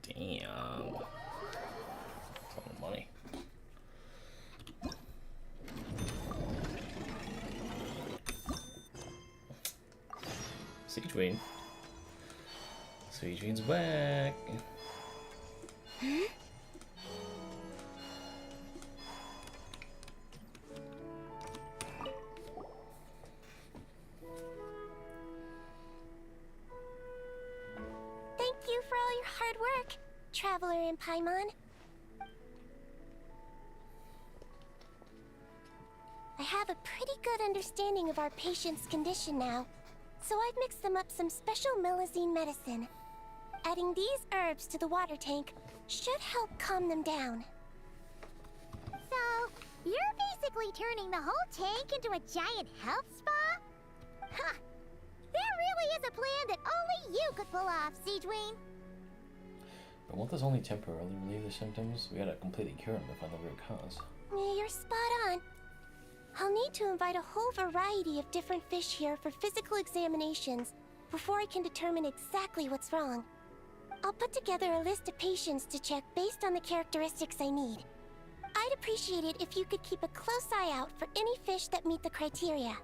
Damn. Money. Sigewinne. Sigewinne's back. Thank you for all your hard work, Traveler in Paimon. I have a pretty good understanding of our patient's condition now, so I've mixed them up some special melazine medicine. Adding these herbs to the water tank should help calm them down. So, you're basically turning the whole tank into a giant health spa? Huh. There really is a plan that only you could pull off, Sigewinne. But won't this only temporarily relieve the symptoms? We gotta completely cure them to find the root cause. You're spot on. I'll need to invite a whole variety of different fish here for physical examinations before I can determine exactly what's wrong. I'll put together a list of patients to check based on the characteristics I need. I'd appreciate it if you could keep a close eye out for any fish that meet the criteria.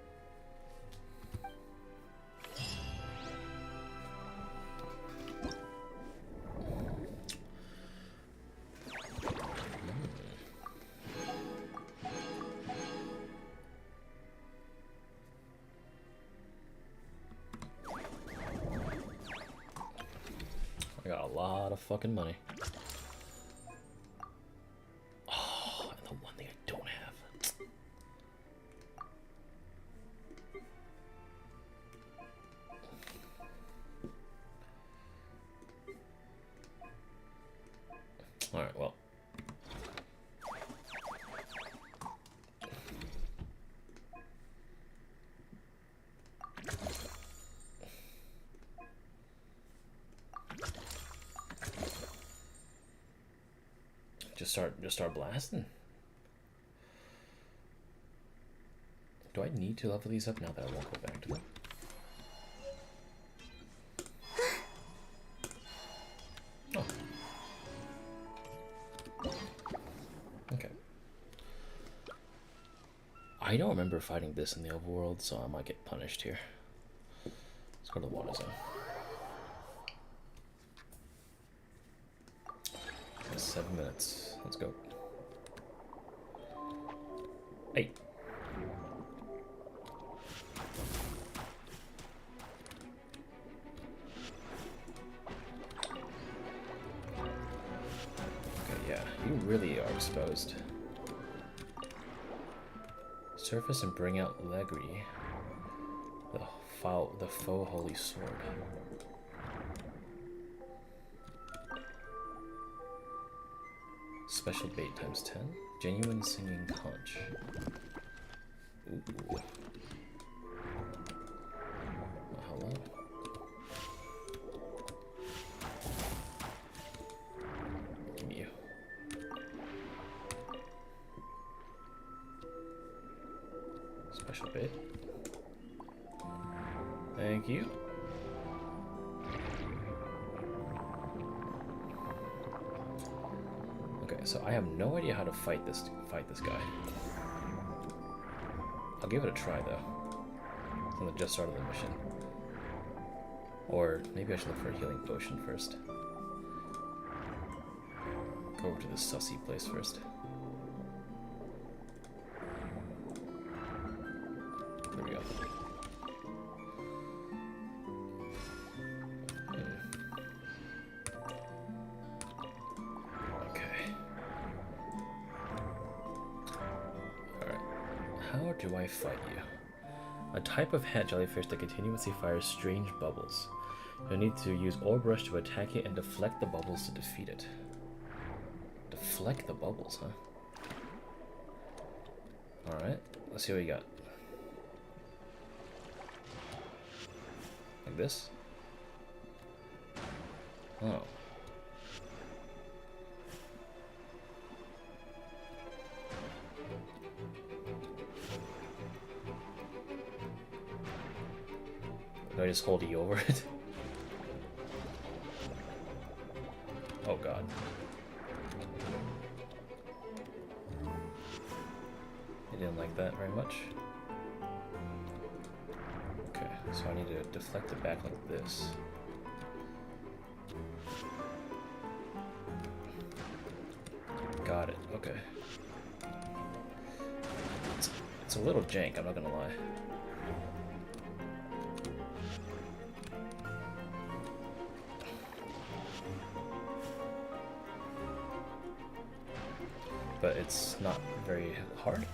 I got a lot of fucking money. Oh, and the one thing I don't have. Alright, well. Just start blasting. Do I need to level these up now that I won't go back to them? Oh. Okay. I don't remember fighting this in the overworld, so I might get punished here. Let's go to the water zone. 7 minutes. Let's go. 8. Okay, yeah, you really are exposed. Surface and bring out Legri, the faux holy sword. Special bait times 10. Genuine singing conch. Ooh. Oh, hello. Give me you. Special bait. Thank you. Okay, so I have no idea how to fight this guy. I'll give it a try though. Since I just started the mission. Or maybe I should look for a healing potion first. Go over to this sussy place first. There we go. How do I fight you? A type of hat jellyfish that continuously fires strange bubbles. You'll need to use Ore Brush to attack it and deflect the bubbles to defeat it. Deflect the bubbles, huh? Alright, let's see what you got. Like this? Oh. Do I just hold E over it? Oh god. I didn't like that very much. Okay, so I need to deflect it back like this. Got it, okay. It's a little jank, I'm not gonna lie. But it's not very hard.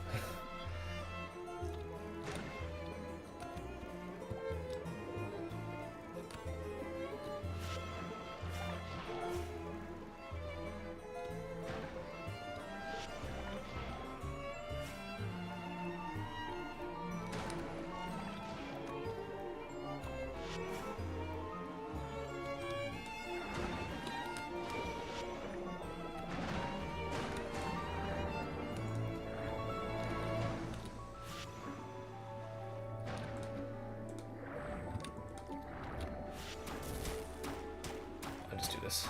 this.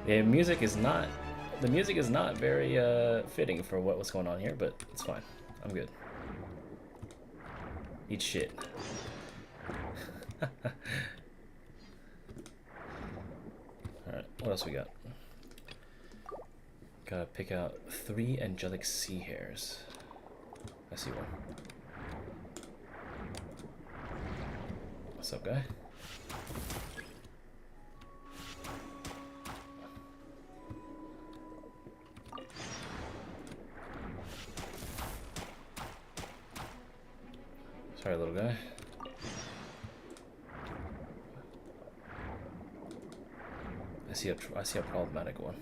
The music is not very fitting for what was going on here, but it's fine. I'm good. Eat shit. Alright, what else we got? Gotta pick out 3 angelic sea hares. I see one. What's up, guy? Sorry, little guy. I see a problematic one.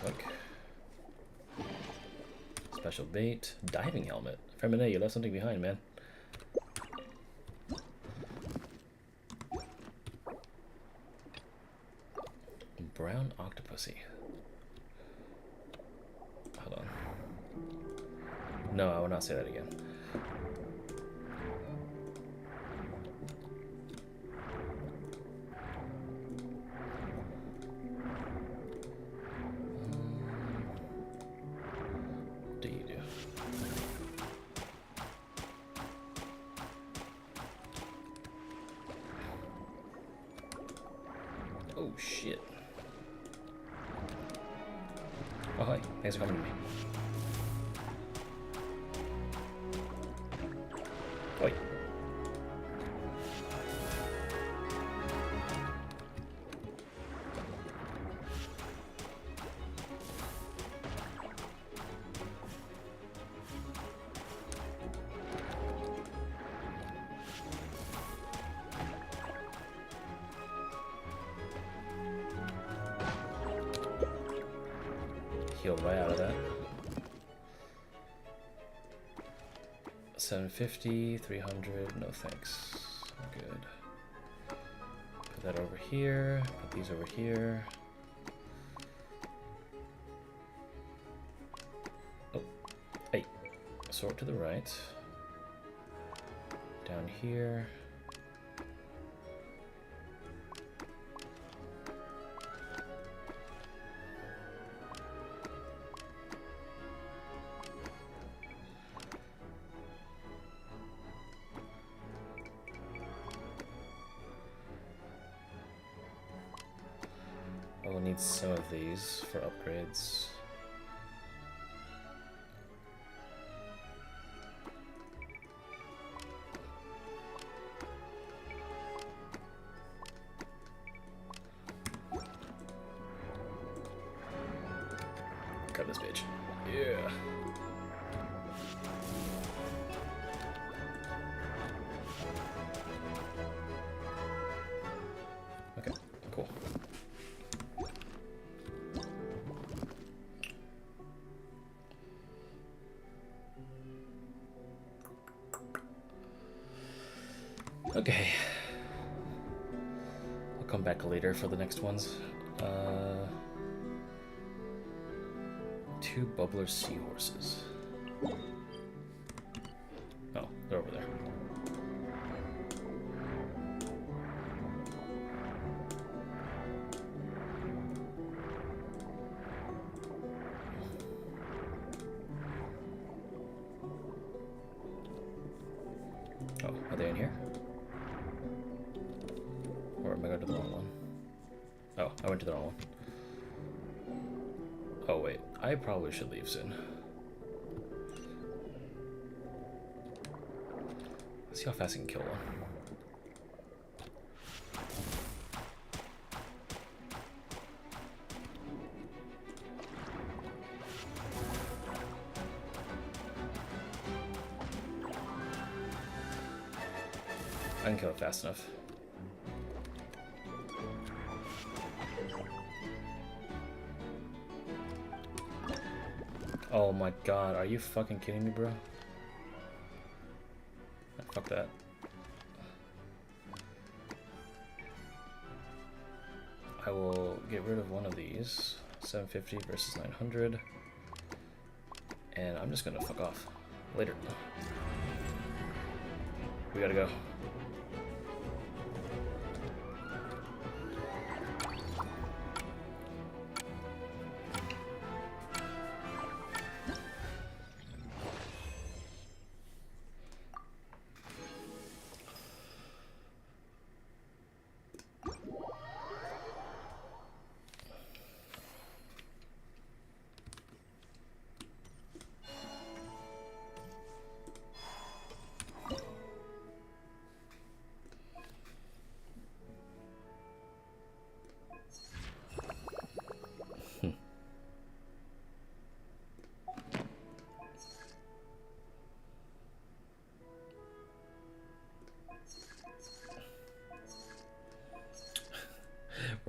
Look. Special bait. Diving helmet. Freminet, you left something behind, man. Brown octopusy. Hold on. No, I will not say that again. What do you do? Oh shit. Oh hi, thanks for coming to me. Oi. Healed right out of that. 750, 300, no thanks. I'm good. Put that over here, put these over here. Oh, hey, sort to the right. Down here. I will need some of these for upgrades. Grab this bitch. Yeah. Okay, cool. Okay. I'll come back later for the next ones. 2 bubbler seahorses. Oh, they're over there. Oh, are they in here? Or am I going to the wrong one? Oh, I went to the wrong one. Oh wait, I probably should leave soon. Let's see how fast I can kill one. I can kill it fast enough. Oh my god, are you fucking kidding me, bro? Fuck that. I will get rid of one of these. 750 versus 900. And I'm just gonna fuck off. Later. We gotta go.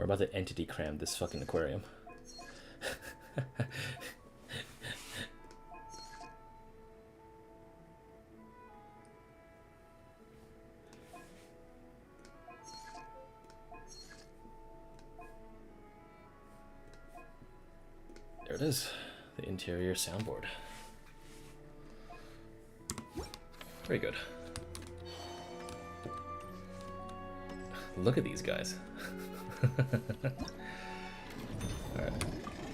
about to entity cram this fucking aquarium. There it is, the interior soundboard. Very good. Look at these guys. Alright,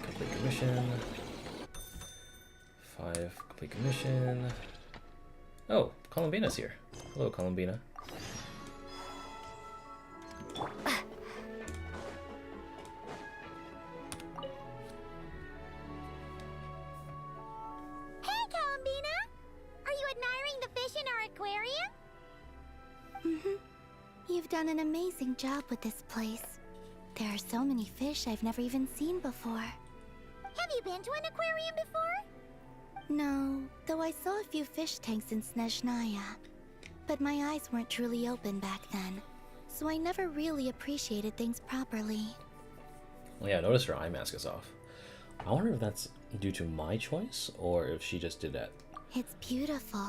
complete commission. 5, complete commission. Oh, Columbina's here. Hello, Columbina. You've done an amazing job with this place. There are so many fish I've never even seen before. Have you been to an aquarium before? No, though I saw a few fish tanks in Snezhnaya. But my eyes weren't truly open back then, so I never really appreciated things properly. Well, yeah, notice her eye mask is off. I wonder if that's due to my choice, or if she just did that. It's beautiful.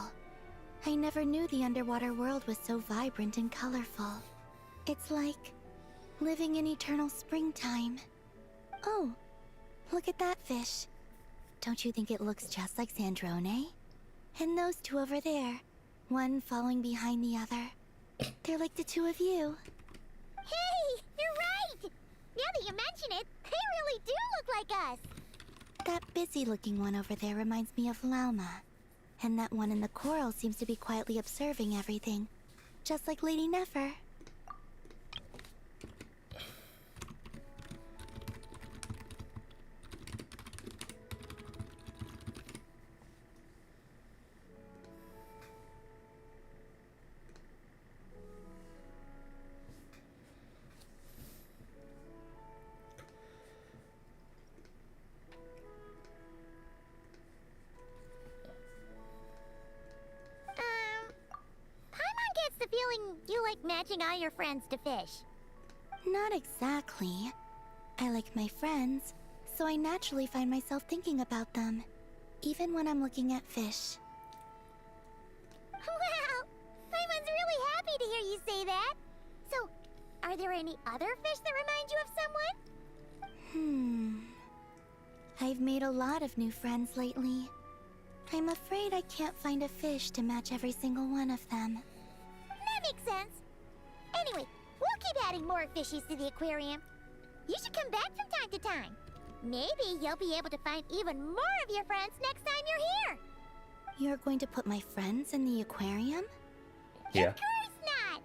I never knew the underwater world was so vibrant and colorful. It's like living in eternal springtime. Oh, look at that fish. Don't you think it looks just like Sandrone? And those two over there, one following behind the other. They're like the two of you. Hey, you're right! Now that you mention it, they really do look like us. That busy-looking one over there reminds me of Lauma. And that one in the coral seems to be quietly observing everything, just like Lady Nefer. The feeling you like matching all your friends to fish. Not exactly. I like my friends, so I naturally find myself thinking about them, even when I'm looking at fish. Wow! Paimon's really happy to hear you say that. So, are there any other fish that remind you of someone? I've made a lot of new friends lately. I'm afraid I can't find a fish to match every single one of them. That makes sense. Anyway, we'll keep adding more fishies to the aquarium. You should come back from time to time. Maybe you'll be able to find even more of your friends next time you're here. You're going to put my friends in the aquarium? Yeah. Of course not.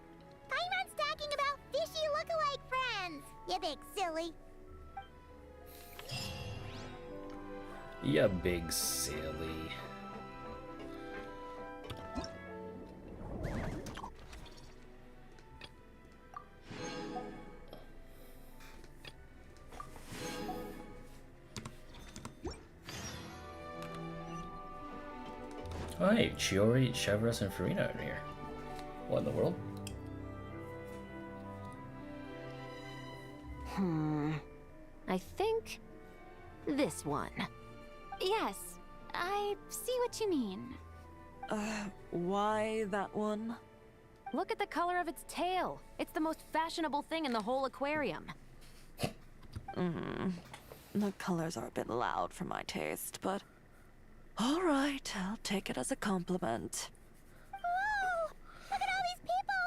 Paimon's talking about fishy look-alike friends. You big silly. Ya big silly. Oh, hey, Chiori, Chevy, and Freminet are here. What in the world? I think this one. Yes, I see what you mean. Why that one? Look at the color of its tail. It's the most fashionable thing in the whole aquarium. The colors are a bit loud for my taste, but all right, I'll take it as a compliment. Whoa! Look at all these people!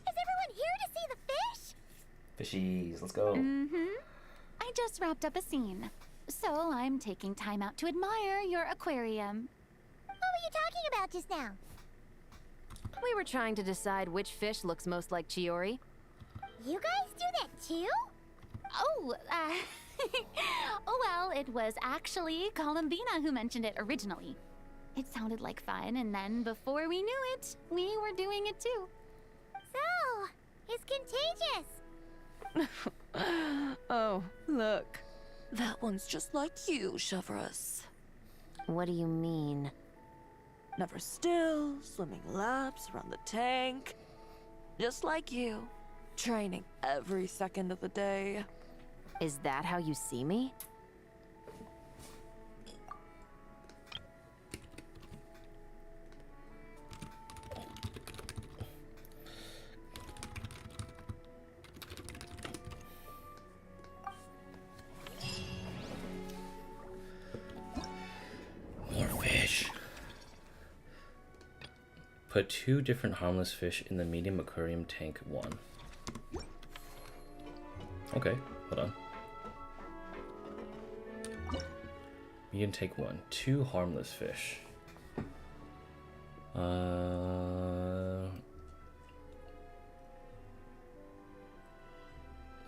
Is everyone here to see the fish? Fishies, let's go. I just wrapped up a scene, so I'm taking time out to admire your aquarium. What were you talking about just now? We were trying to decide which fish looks most like Chiori. You guys do that too? Oh, oh well, it was actually Columbina who mentioned it originally. It sounded like fun, and then before we knew it, we were doing it too. So, it's contagious. Oh, look. That one's just like you, Chevy. What do you mean? Never still, swimming laps around the tank. Just like you. Training every second of the day. Is that how you see me? More fish. Put 2 different harmless fish in the medium aquarium tank 1. Okay, hold on. Medium tank 1. 2 harmless fish.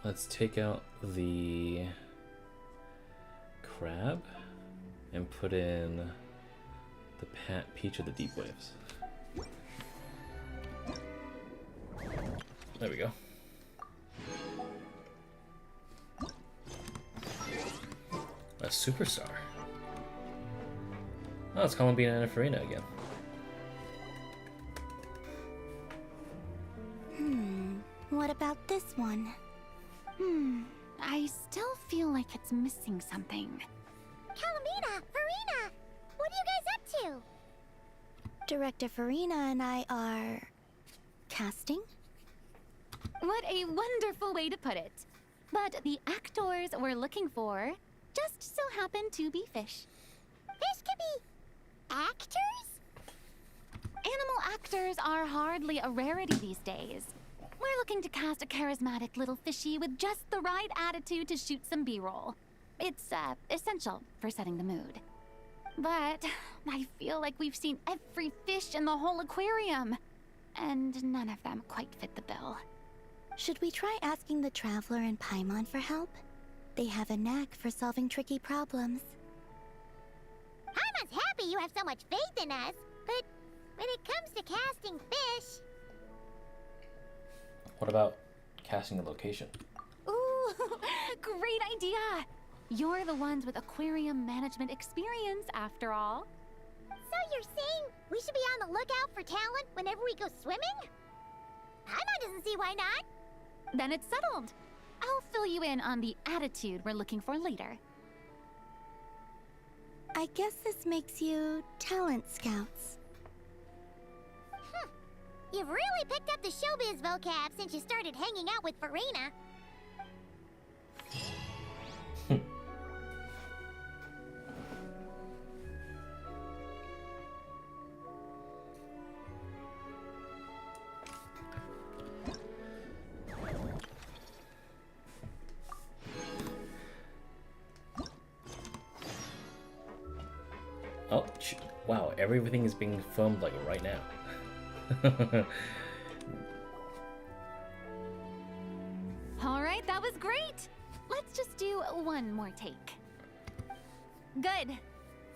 Let's take out the crab and put in the peach of the deep waves. There we go. A superstar. Oh, it's calling Bina and Freminet again. What about this one? I still feel like it's missing something. Calamina, Farina, what are you guys up to? Director Farina and I are... casting? What a wonderful way to put it. But the actors we're looking for just so happen to be fish. Fish could be actors? Animal actors are hardly a rarity these days. We're looking to cast a charismatic little fishy with just the right attitude to shoot some B-roll. It's essential for setting the mood. But I feel like we've seen every fish in the whole aquarium, and none of them quite fit the bill. Should we try asking the Traveler and Paimon for help? They have a knack for solving tricky problems. Paimon's happy you have so much faith in us, but when it comes to casting fish... What about casting a location? Ooh, great idea! You're the ones with aquarium management experience, after all. So you're saying we should be on the lookout for talent whenever we go swimming? Paimon doesn't see why not. Then it's settled. I'll fill you in on the attitude we're looking for later. I guess this makes you talent scouts. You've really picked up the showbiz vocab since you started hanging out with Farina. Oh, wow, everything is being filmed like right now. All right, that was great. Let's just do one more take. Good.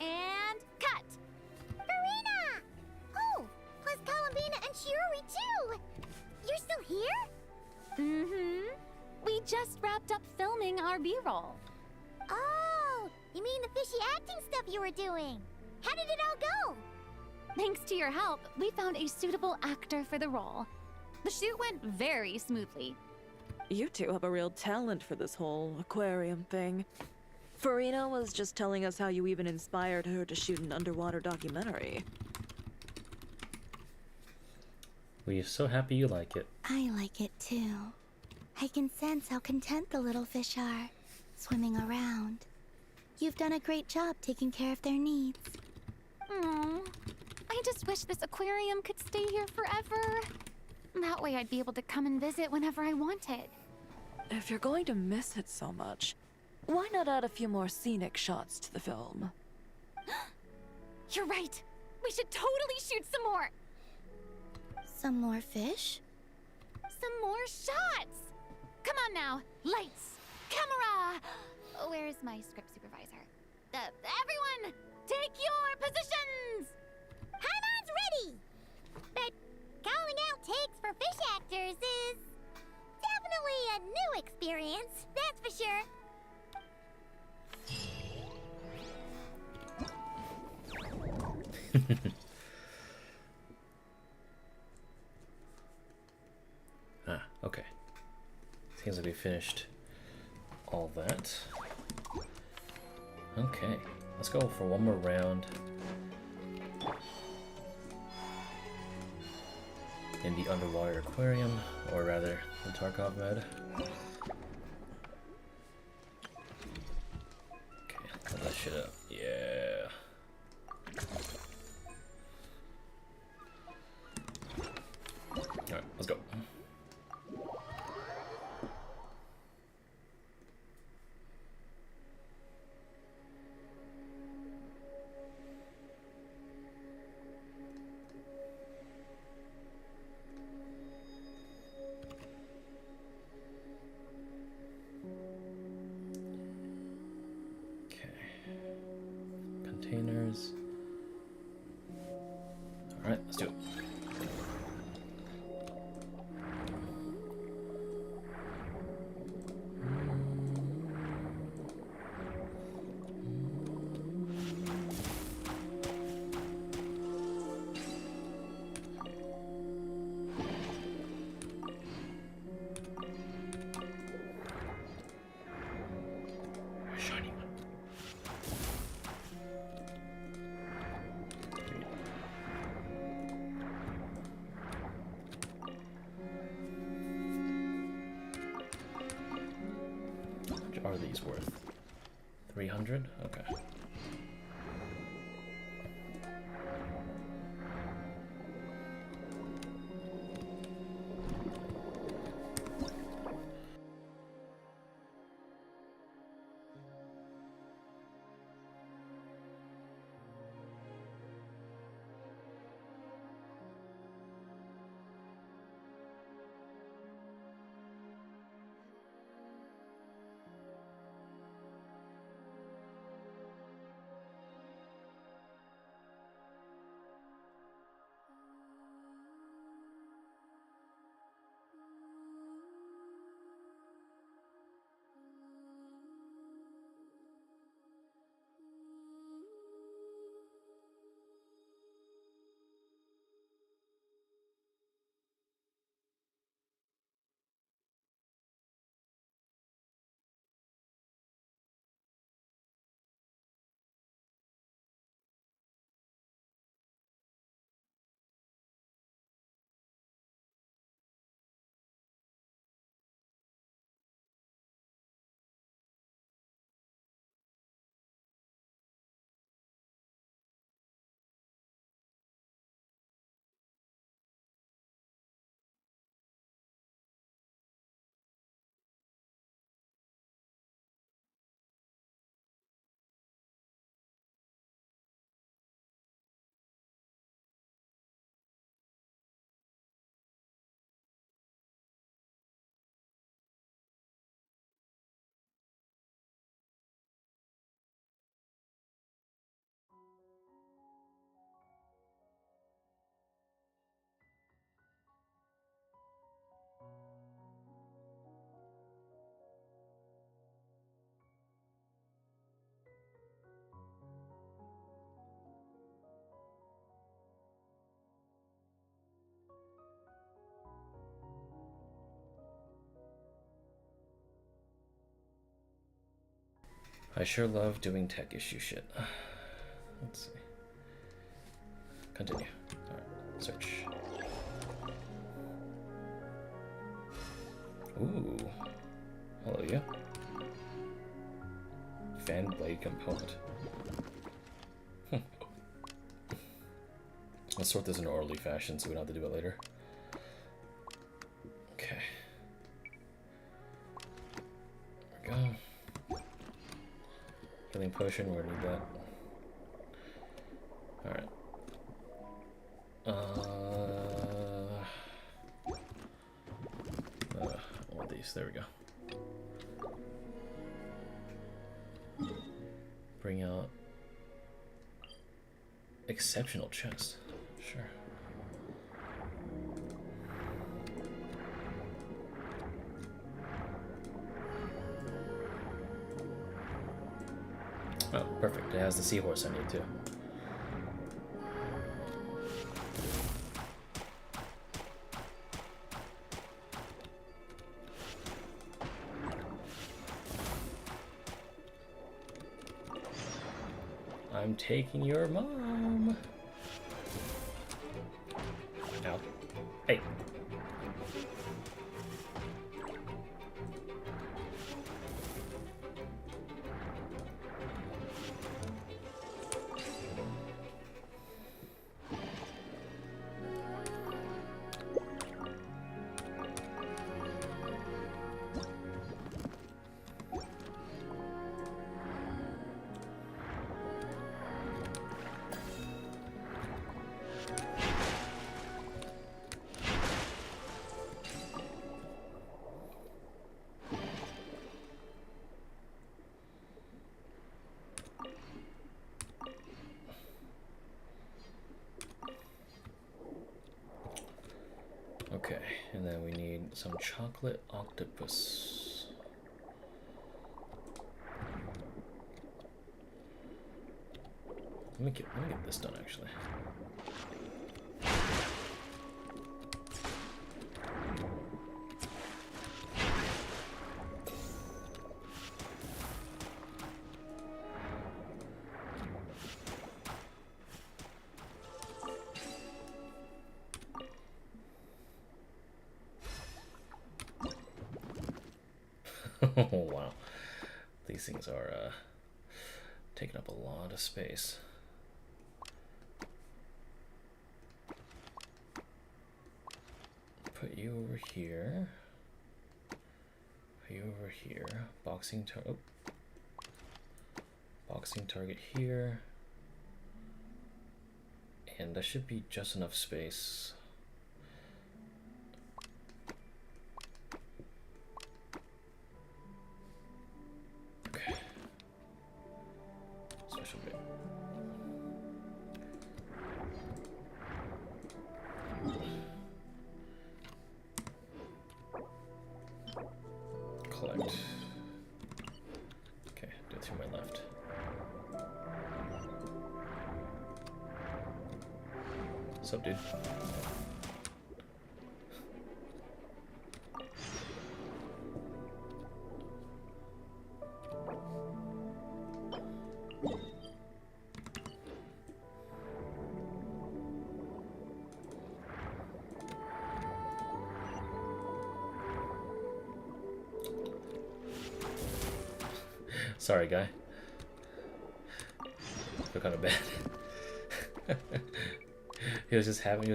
And cut. Farina! Oh, plus Columbina and Chiori too! You're still here? Mm-hmm. We just wrapped up filming our B-roll. Oh, you mean the fishy acting stuff you were doing? How did it all go? Thanks to your help, we found a suitable actor for the role. The shoot went very smoothly. You two have a real talent for this whole aquarium thing. Farina was just telling us how you even inspired her to shoot an underwater documentary. We're so happy you like it. I like it too. I can sense how content the little fish are, swimming around. You've done a great job taking care of their needs. Aww. I just wish this aquarium could stay here forever. That way I'd be able to come and visit whenever I wanted. If you're going to miss it so much, why not add a few more scenic shots to the film? You're right. We should totally shoot some more. Some more fish? Some more shots. Come on now. Lights. Camera. Where's my script supervisor? Everyone, take your positions. Paimon's ready! But calling out takes for fish actors is definitely a new experience, that's for sure. Ah, okay. Seems like we finished all that. Okay, let's go for one more round in the underwater aquarium, or rather, the Tarkov med. Okay, let that shit up. Yeah. Alright, let's go. Containers. Alright, let's do it. Shiny one. How much are these worth? 300? Okay. I sure love doing tech issue shit. Let's see. Continue. Alright, search. Ooh. Hello, yeah. Fan blade component. Let's sort this in an orderly fashion so we don't have to do it later. Okay. There we go. Healing potion, we're gonna need that. Alright. All these, there we go. Bring out exceptional chest. Sure. Oh, perfect. It has the seahorse I need too. I'm taking your mom. Ow. Hey. Okay, and then we need some chocolate octopus. Let me get this done actually. Oh wow, these things are taking up a lot of space. Put you over here. Put you over here. Boxing target here. And that should be just enough space. Okay. Special bit. Collect. Okay, do it through my left. What's up, dude? Sorry, guy. I feel kind of bad. He was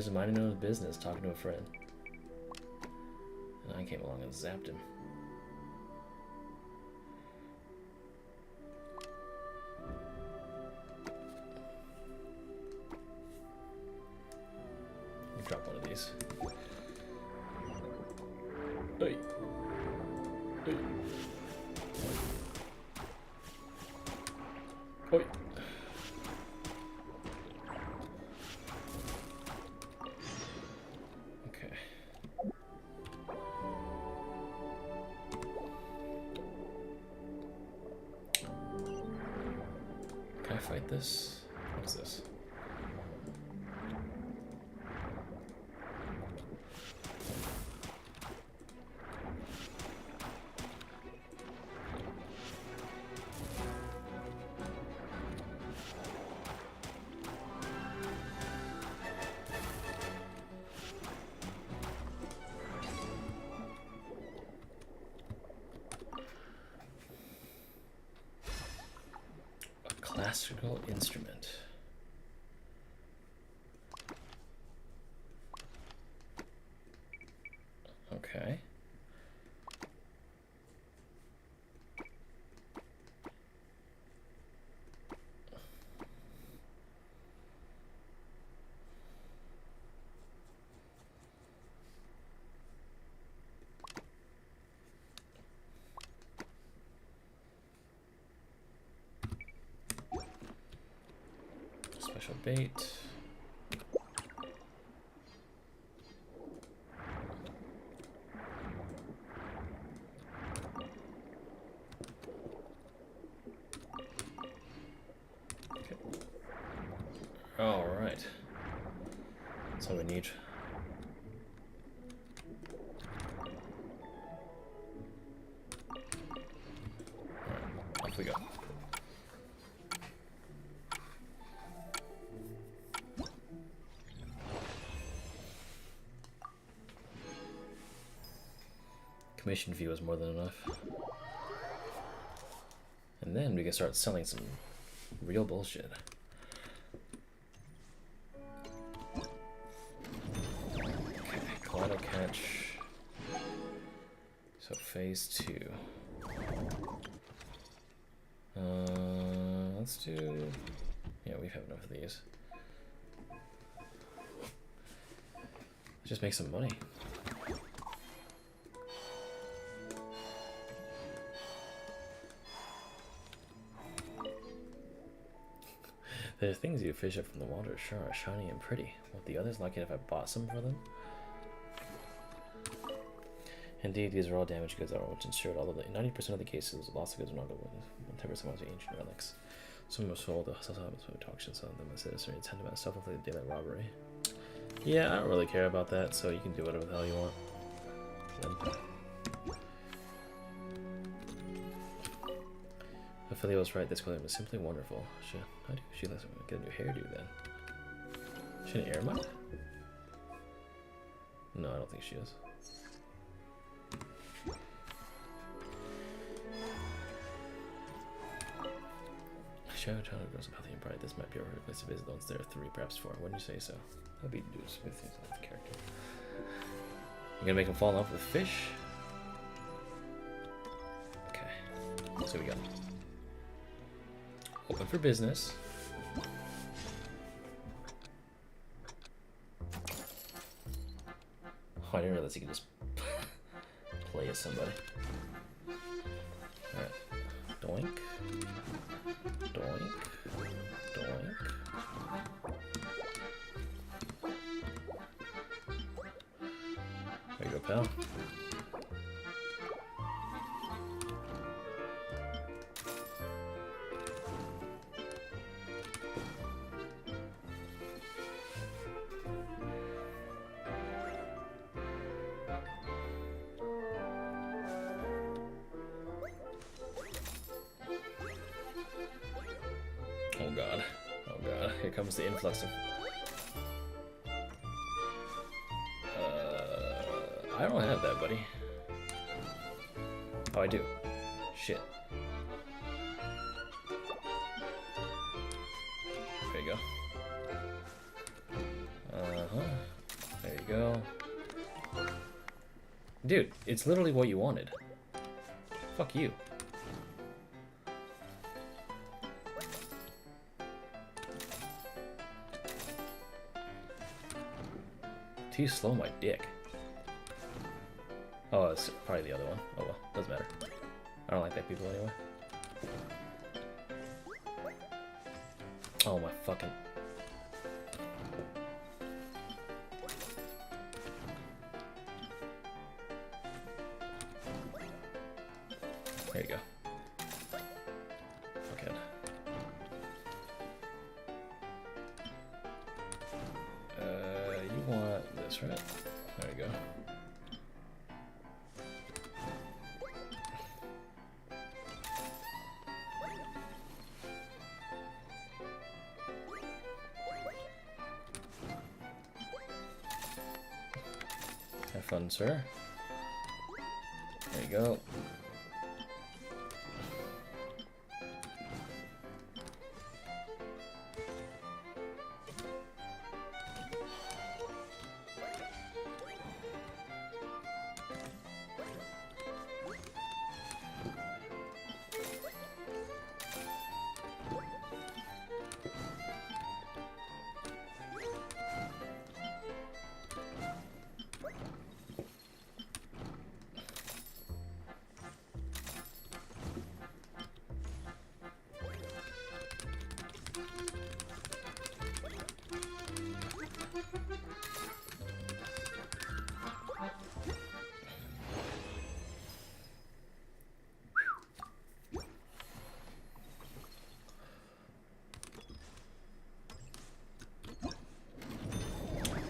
minding his own business, talking to a friend. And I came along and zapped him. Let me drop one of these. Hey. Hey. Oi. Okay. Can I fight this? What is this? Classical instrument. Okay. Special bait. Okay. All right. That's all we need. All right, off we go. commission fee was more than enough. And then we can start selling some real bullshit. Okay, Collider catch. So phase 2. Let's do... Yeah, we have enough of these. Let's just make some money. The things you fish up from the water sure are shiny and pretty. Won't the others like it if I bought some for them? Indeed, these are all damaged goods that are insured, although in 90% of the cases, lost goods are not good. 10% of ancient relics. Some of sold the auctions on them as citizen intent about self-inflicted daylight robbery. Yeah, I don't really care about that, so you can do whatever the hell you want. Ophelia was right, this clothing was simply wonderful. How do she let someone get a new hairdo then? Is she an air mite? No, I don't think she is. Shadow Town goes about the Empire. This might be a perfect place to visit once there are 3, perhaps 4. Wouldn't you say so? That'd be news with things like the character. You're gonna make him fall in love with fish? Okay. So we got open for business. Oh, I didn't realize you could just play as somebody. Alright. Doink. Doink. Doink. There you go, pal. Here comes the influx of... I don't have that, buddy. Oh, I do. Shit. There you go. There you go. Dude, it's literally what you wanted. Fuck you. Too slow, my dick. Oh, it's probably the other one. Oh well, doesn't matter. I don't like that people anyway. Oh my fucking... There you go. Fuckhead. You want this, right? There you go. Have fun, sir. There you go.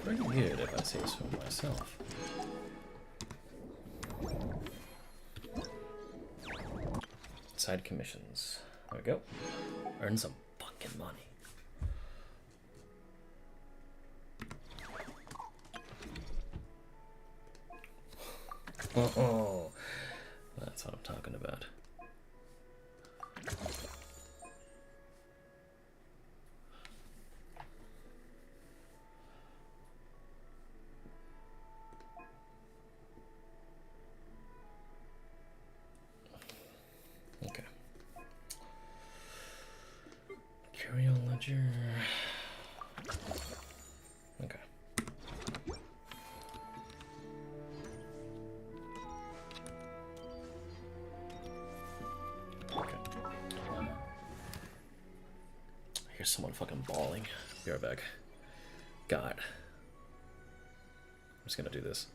Pretty good, if I say so myself. Side commissions. There we go. Earn some fucking money. Oh, what I'm talking about. Okay. Curio ledger. Okay. Okay. I hear someone fucking bawling. Be right back. God. I'm just gonna do this.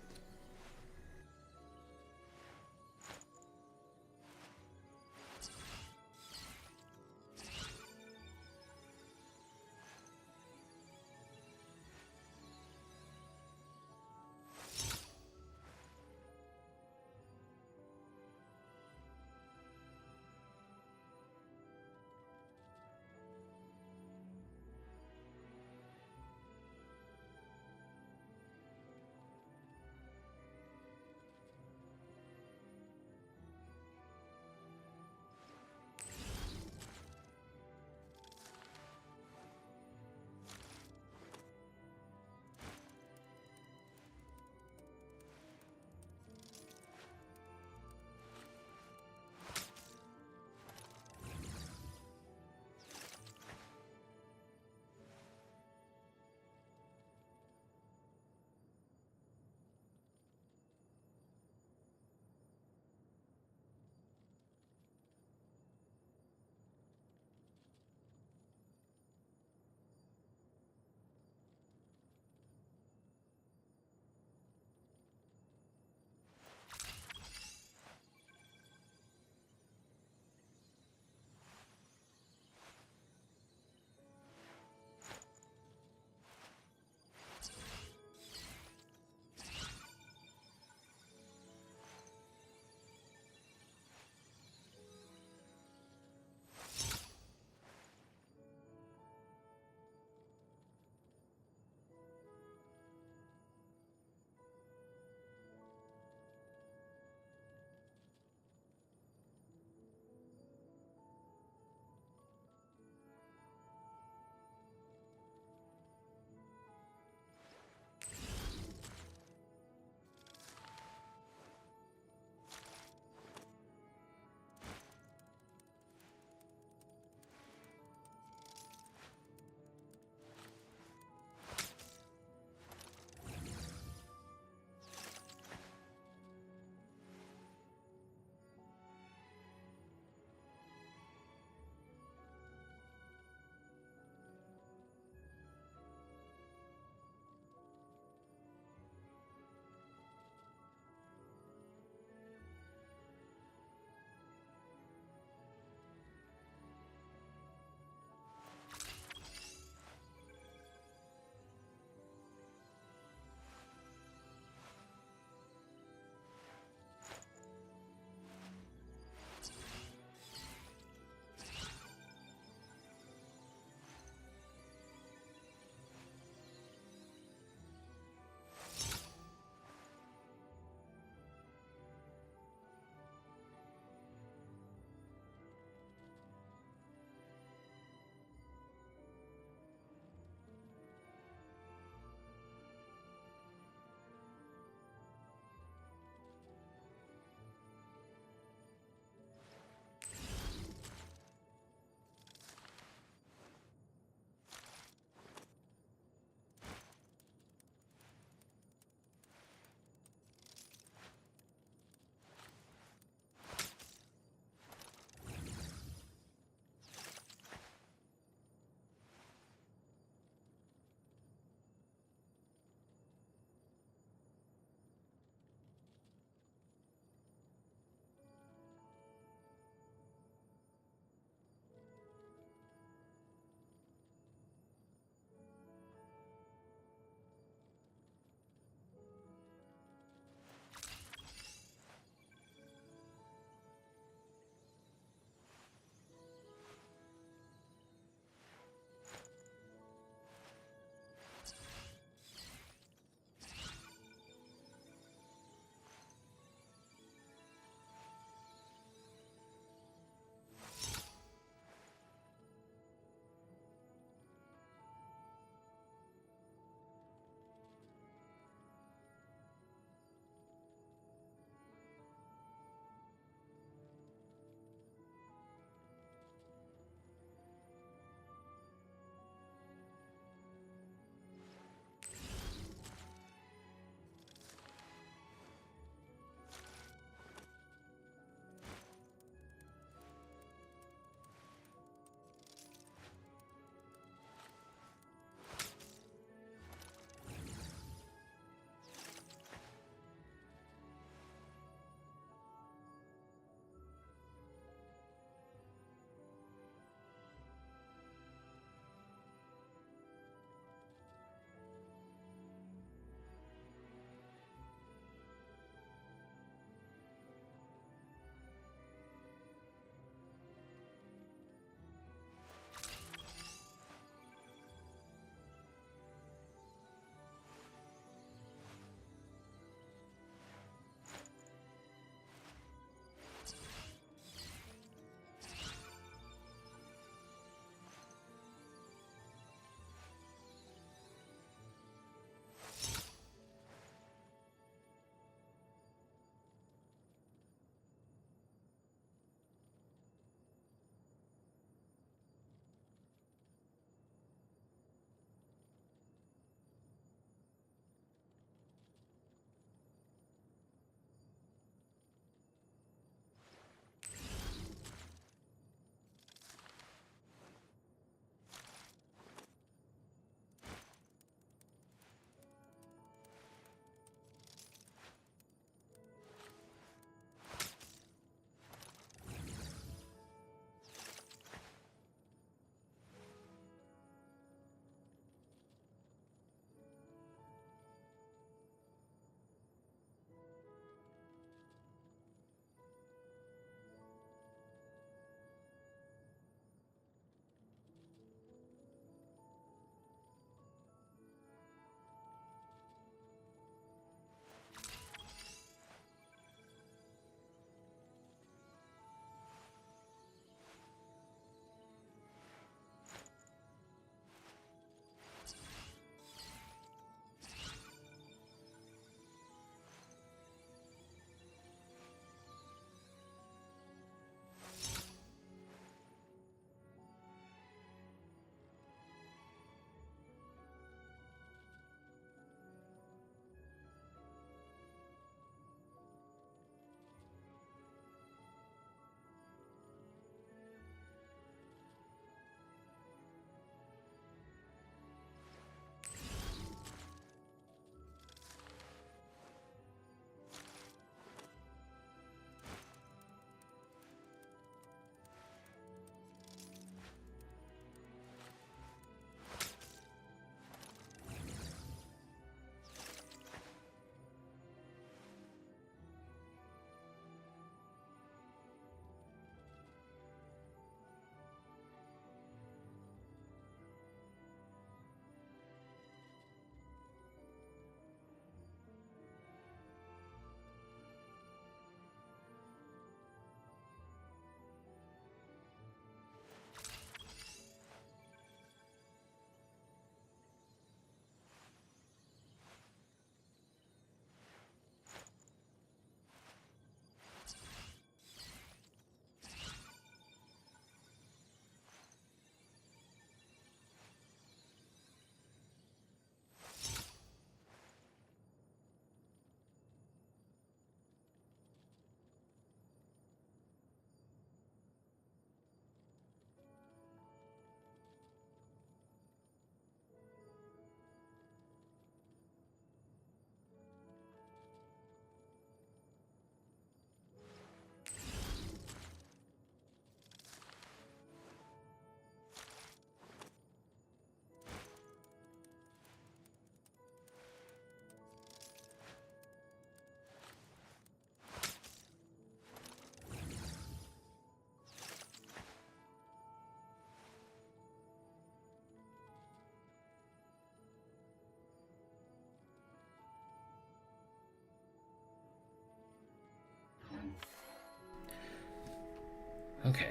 Okay.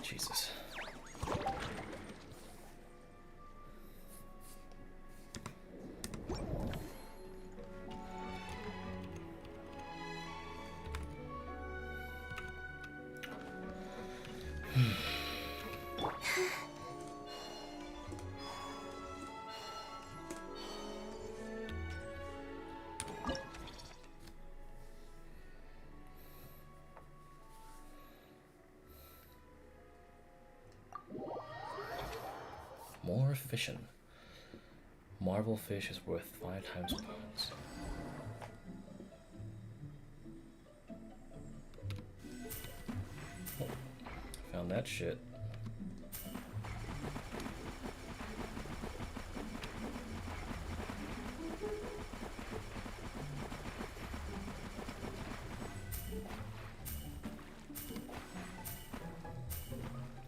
Jesus. More fishing. Marvel fish is worth 5 times points. Oh, found that shit.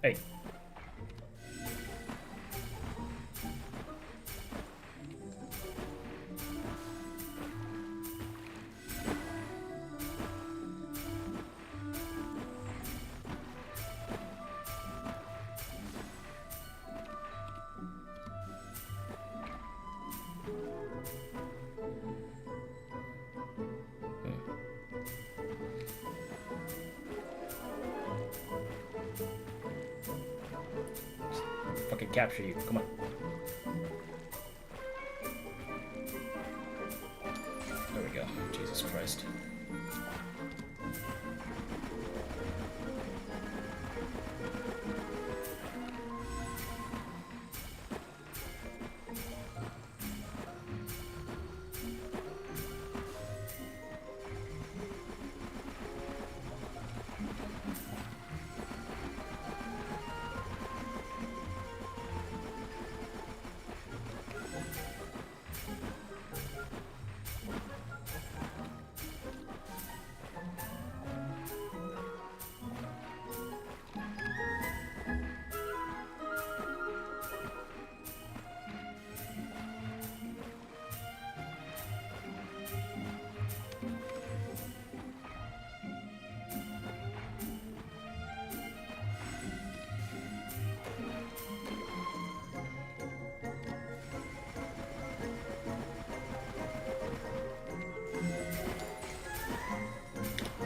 Hey. Fucking capture you. Come on. There we go. Jesus Christ.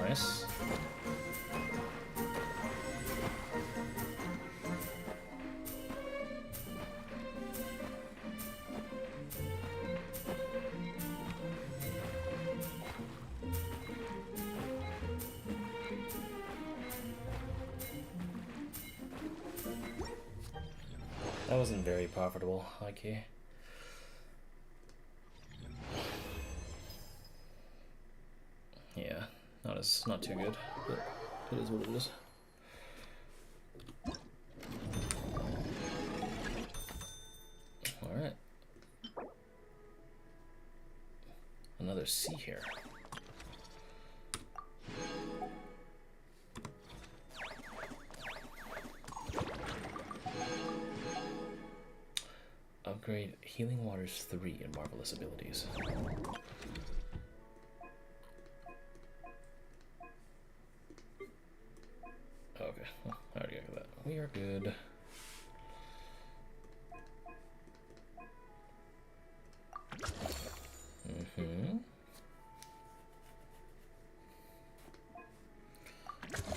Nice. That wasn't very profitable, okay. Yeah, not too good, but it is what it is. Alright. Another C here. Upgrade Healing Waters 3 and Marvelous Abilities. Okay, well, I already got that. We are good.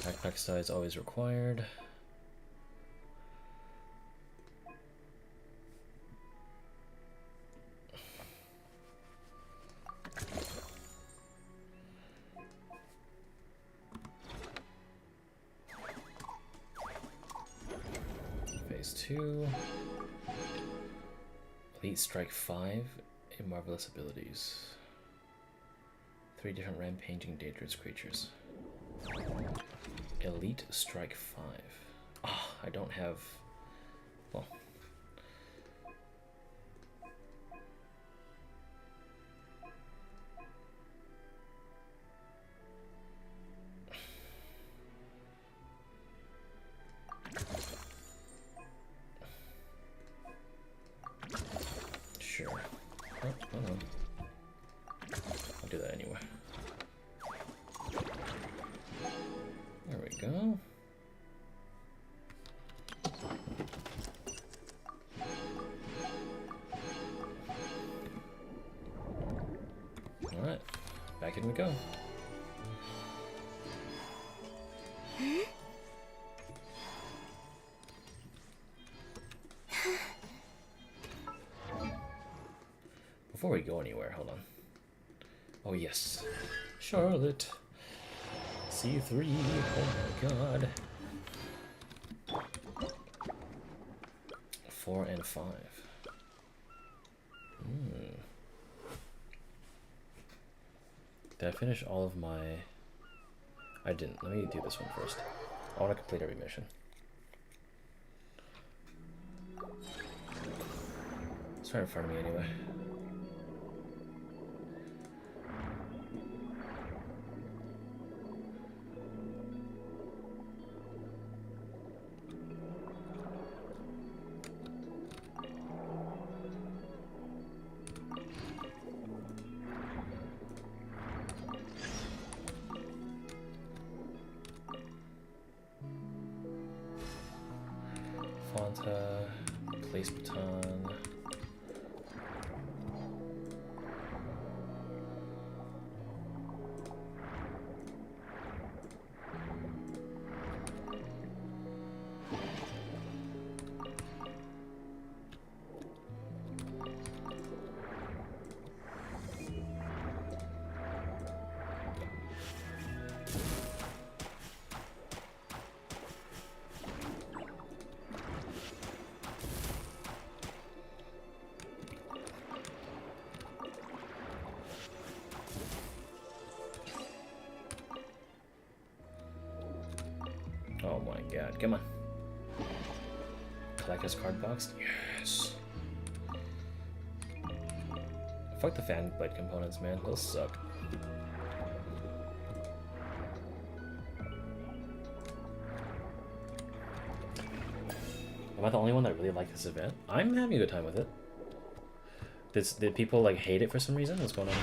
Backpack size always required. Phase 2. Elite Strike 5 and Marvelous Abilities. 3 different rampaging dangerous creatures. Elite Strike 5. Ah, I don't have... Well... Sure. Oh, hold on. I'll do that anyway. back in we go. Before we go anywhere, hold on. Oh yes, Charlotte. C3. Oh my god. 4 and 5. Did I finish all of my... I didn't. Let me do this one first. I want to complete every mission. It's right in front of me anyway. Place baton. Oh my god, come on. Collector's card box? Yes. Fuck the fan blade components, man. Those suck. Am I the only one that really liked this event? I'm having a good time with it. Did people like hate it for some reason? What's going on?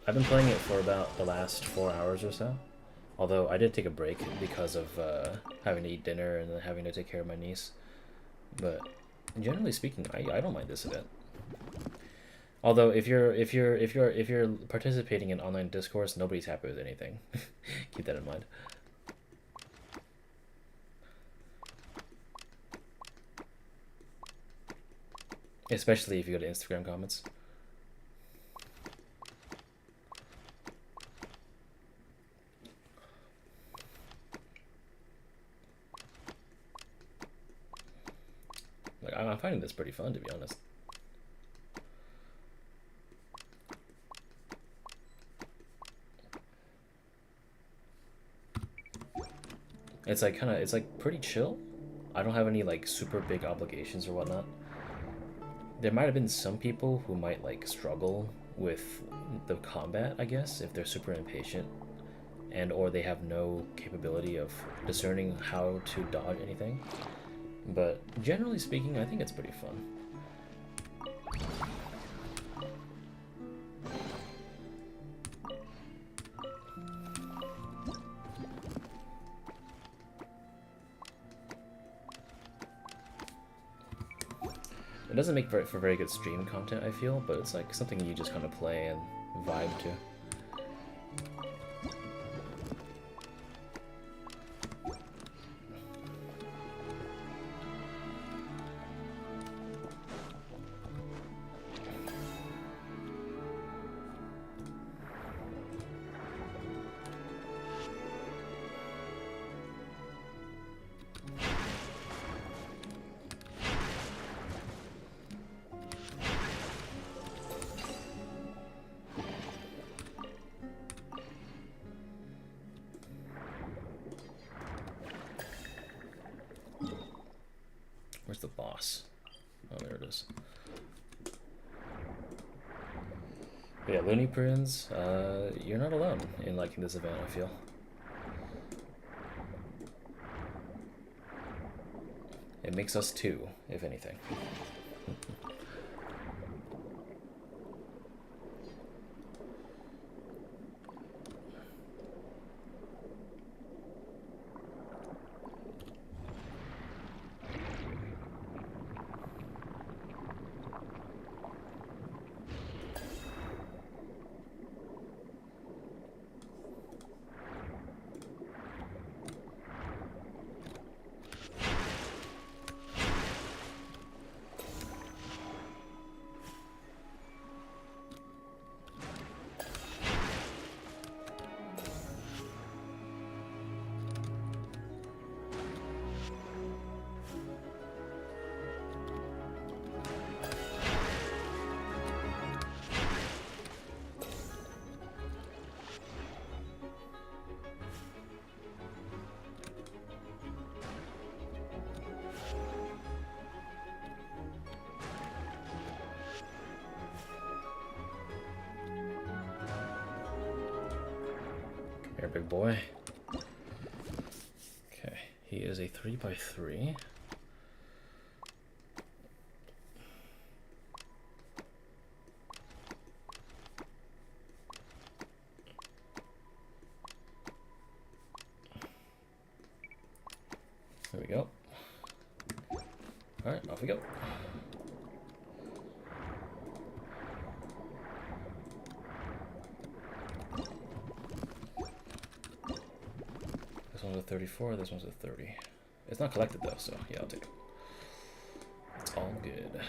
I've been playing it for about the last 4 hours or so. Although I did take a break because of having to eat dinner and then having to take care of my niece. But generally speaking, I don't mind this event. Although if you're participating in online discourse, nobody's happy with anything. Keep that in mind. Especially if you go to Instagram comments. Like, I'm finding this pretty fun, to be honest. It's like it's like pretty chill. I don't have any like super big obligations or whatnot. There might have been some people who might like struggle with the combat, I guess, if they're super impatient and or they have no capability of discerning how to dodge anything. But generally speaking, I think it's pretty fun. It doesn't make for very good stream content, I feel, but it's like something you just kind of play and vibe to. Where's the boss? Oh, there it is. But yeah, Looney Prince, you're not alone in liking this event, I feel. It makes us two, if anything. big boy. Okay, he is a 3x3. There we go. Alright, off we go. This one's a 34, this one's a 30. It's not collected though, so yeah, I'll take it. It's all good.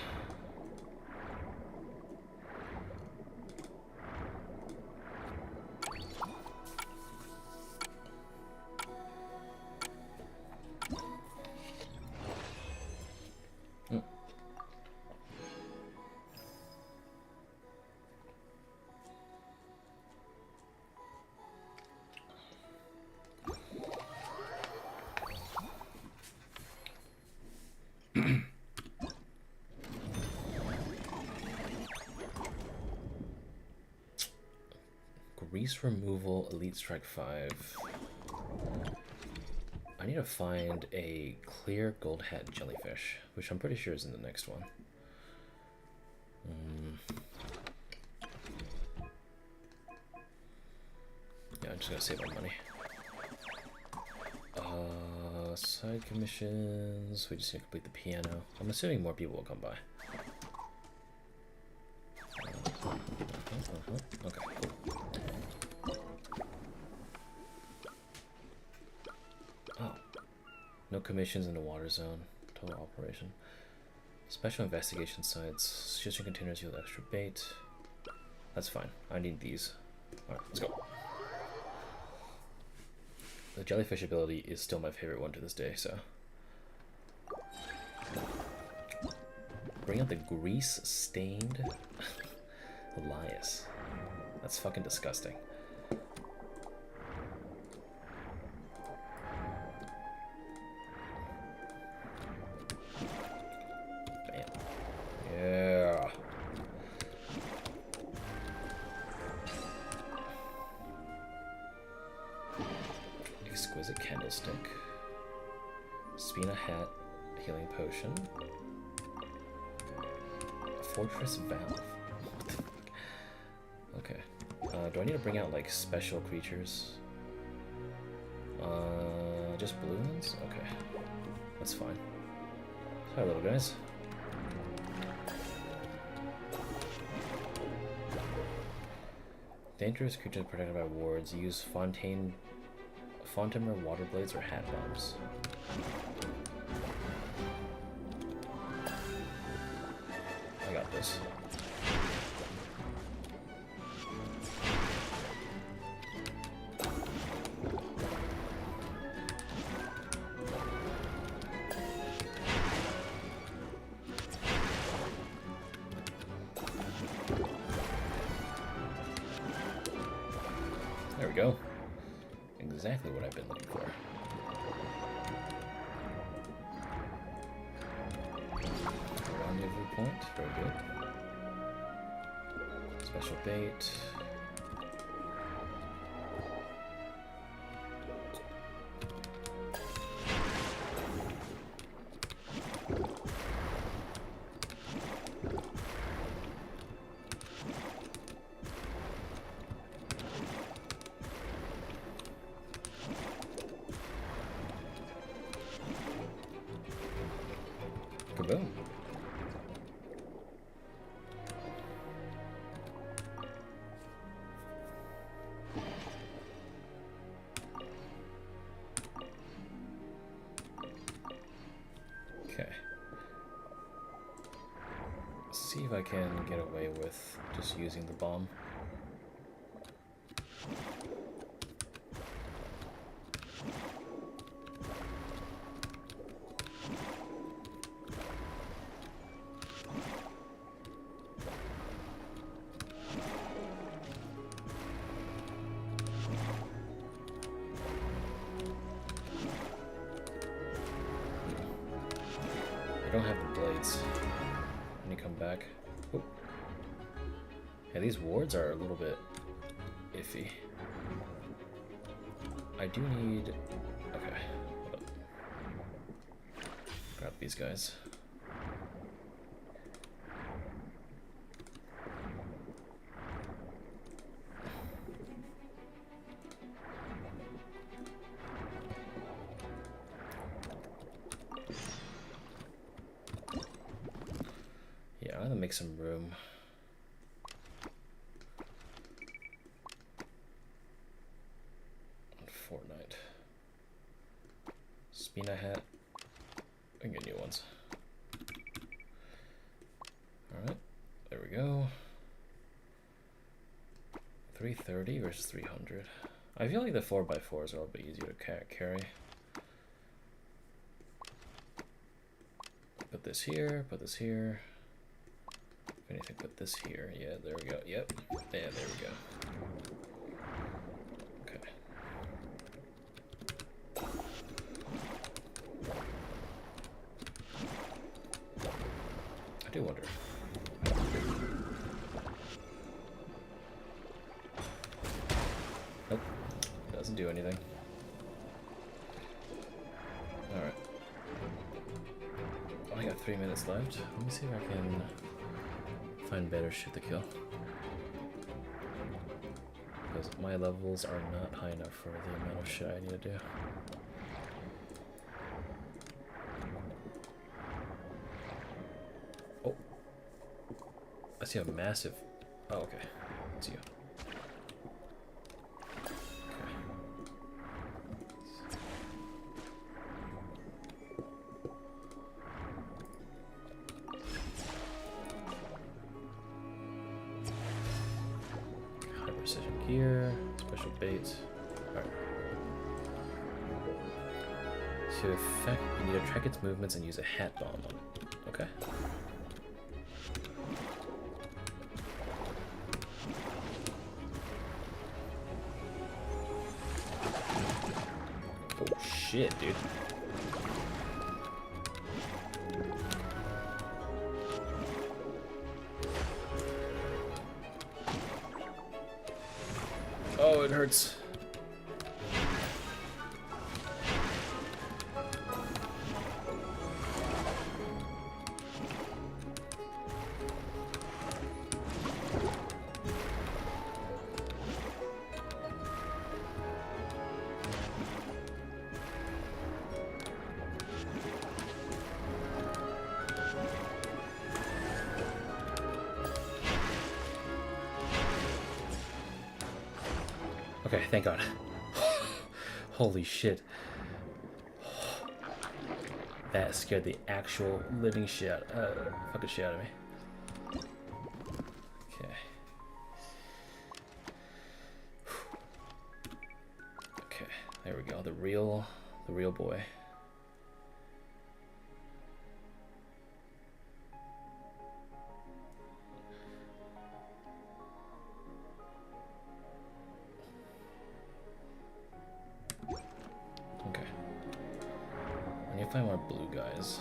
Grease removal, Elite Strike 5. I need to find a clear gold hat jellyfish, which I'm pretty sure is in the next one. Yeah, I'm just gonna save my money. Side commissions. We just need to complete the piano. I'm assuming more people will come by. Okay. Oh. No commissions in the water zone. Total operation. Special investigation sites. Shipping containers yield extra bait. That's fine. I need these. Alright, let's go. The jellyfish ability is still my favorite one to this day, so. Bring out the grease-stained Elias. That's fucking disgusting. Bam. Yeah. Exquisite candlestick. Spina hat. Healing potion. Fortress valve. What the fuck? Okay. Do I need to bring out like special creatures? Just blue ones? Okay. That's fine. Sorry, little guys. Dangerous creatures protected by wards. Use Fontainer water blades or hat bombs. I got this. There we go. Exactly what I've been looking for. Rendezvous point, very good. Special bait. Kaboom. Okay. Let's see if I can get away with just using the bomb. I don't have the blades. When you come back. Oop. Yeah, these wards are a little bit iffy. I do need... Okay, hold up. Grab these guys. Yeah, I'm gonna make some room. Fortnite. Bina hat. I can get new ones. Alright, there we go. 330 versus 300. I feel like the 4x4s are a little bit easier to carry. Put this here, put this here. If anything, put this here. Yeah, there we go. Yep. Yeah, there we go. I do wonder. Nope. Doesn't do anything. Alright. I got 3 minutes left. Let me see if I can find better shit to kill. Because my levels are not high enough for the amount of shit I need to do. I see a massive... Oh, okay. It's you. Okay. High precision gear, special baits. Alright. To effect, you need to track its movements and use a hat bomb on it. Okay. Shit, dude. Oh, it hurts. Okay, thank God. Holy shit. That scared the actual living shit, fucking shit out of me. Okay. Okay, there we go. The real boy. Find more blue guys.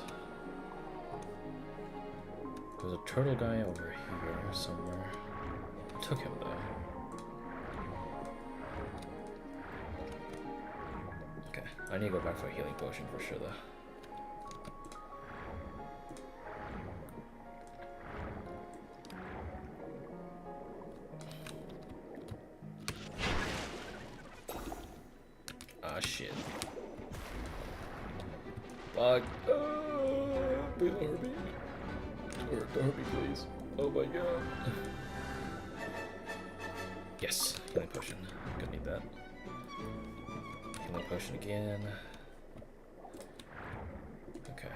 There's a turtle guy over here somewhere. I took him though. Okay, I need to go back for a healing potion for sure though. Ah shit. Fuck. Please don't hurt me. Don't hurt me, please. Oh my god. Yes, healing potion. Gonna need that. Healing potion again. Okay.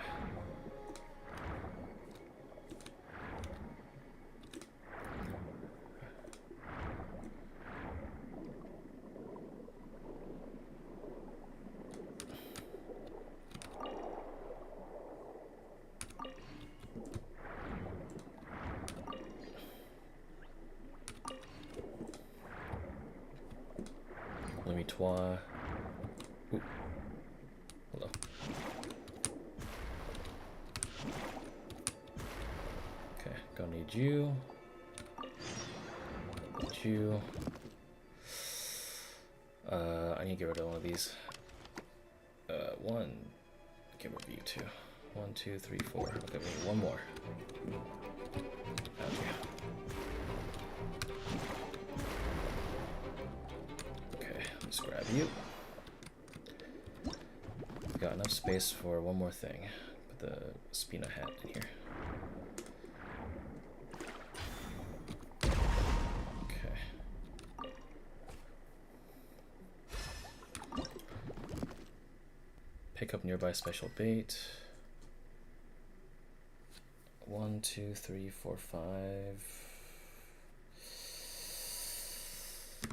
Ooh. Hello. Okay, gonna need you. Need you. I need to get rid of one of these. One. Get rid of you two. 1, 2, 3, 4. Okay, we need one more. Okay, let's grab you. We got enough space for one more thing. Put the Spina hat in here. Pick up nearby special bait. 1, 2, 3, 4, 5.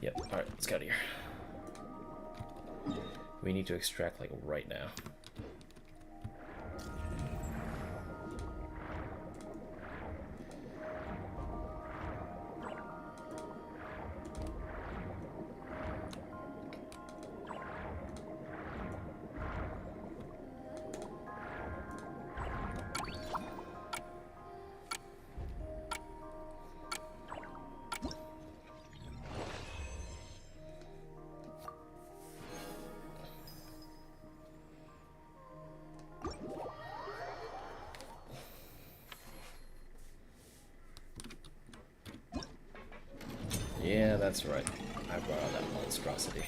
Yep, alright, let's get out of here. We need to extract like right now. Yeah, that's right. I brought out that monstrosity.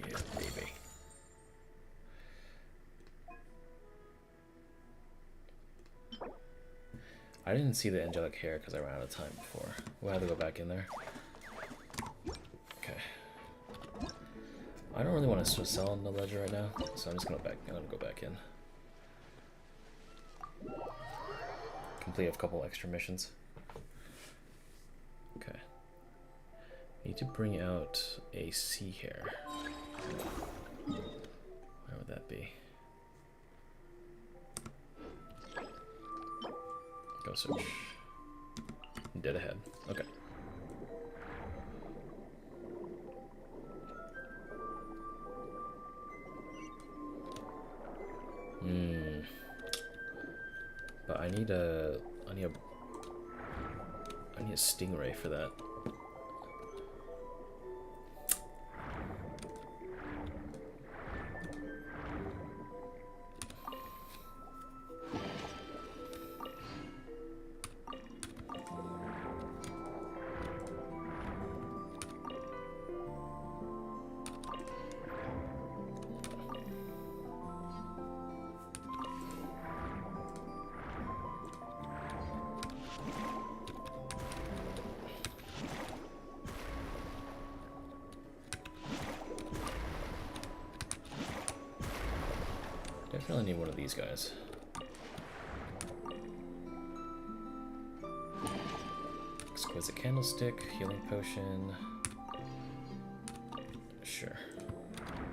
Yeah, baby. I didn't see the angelic hair because I ran out of time before. We'll have to go back in there. Okay. I don't really want to sell on the ledger right now, so I'm just gonna go back in. Complete a couple extra missions. Okay. Need to bring out a sea hare. Where would that be? Go search. Dead ahead. Okay. But I need a stingray for that. Definitely need one of these guys. Exquisite candlestick, healing potion. Sure.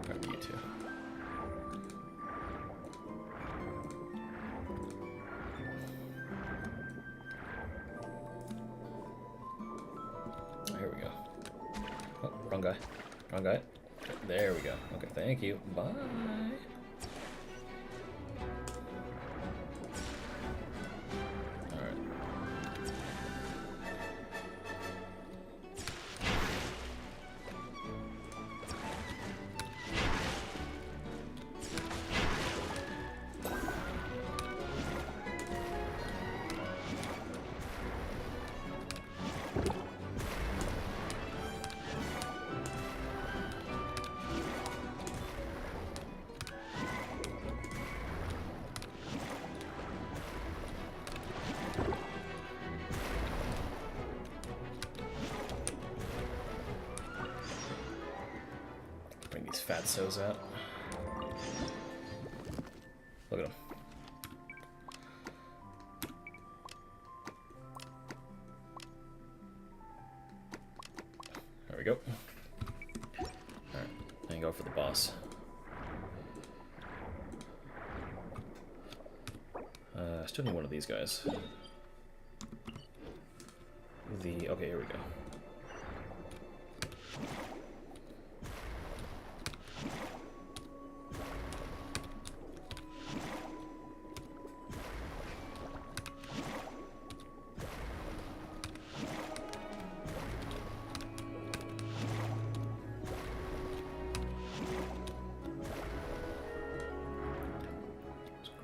Grab you two. Here we go. Oh, wrong guy. Wrong guy. There we go. Okay, thank you. Bye. Fatsos out. Look at him. There we go. Alright, and go for the boss. I still need one of these guys. Okay, here we go.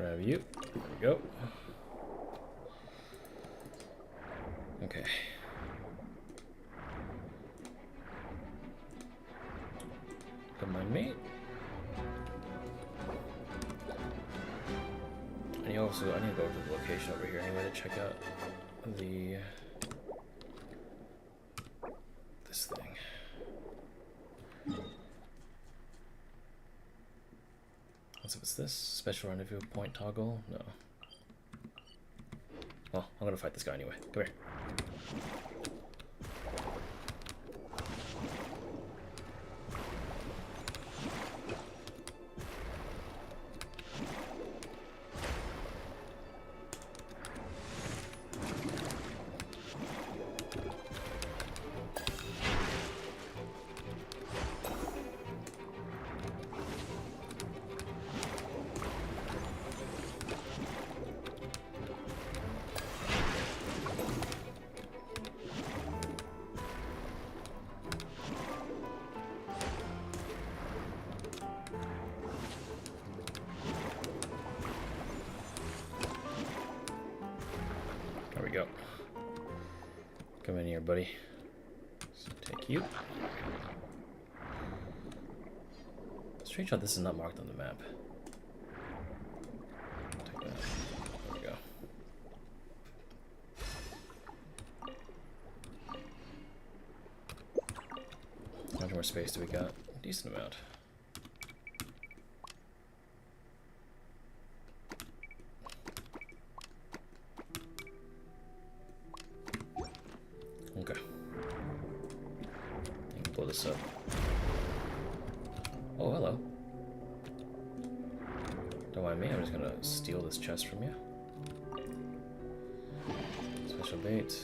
Grab you. There we go. Okay. Don't mind me. I need to go to the location over here anyway to check out this thing. What's this? Special rendezvous point toggle? No. Well, I'm gonna fight this guy anyway. Come here. Go. Come in here, buddy. So take you. Strange how this is not marked on the map. Take that. There we go. How much more space do we got? Decent amount. Okay. You can blow this up. Oh, hello. Don't mind me, I'm just gonna steal this chest from you. Special bait.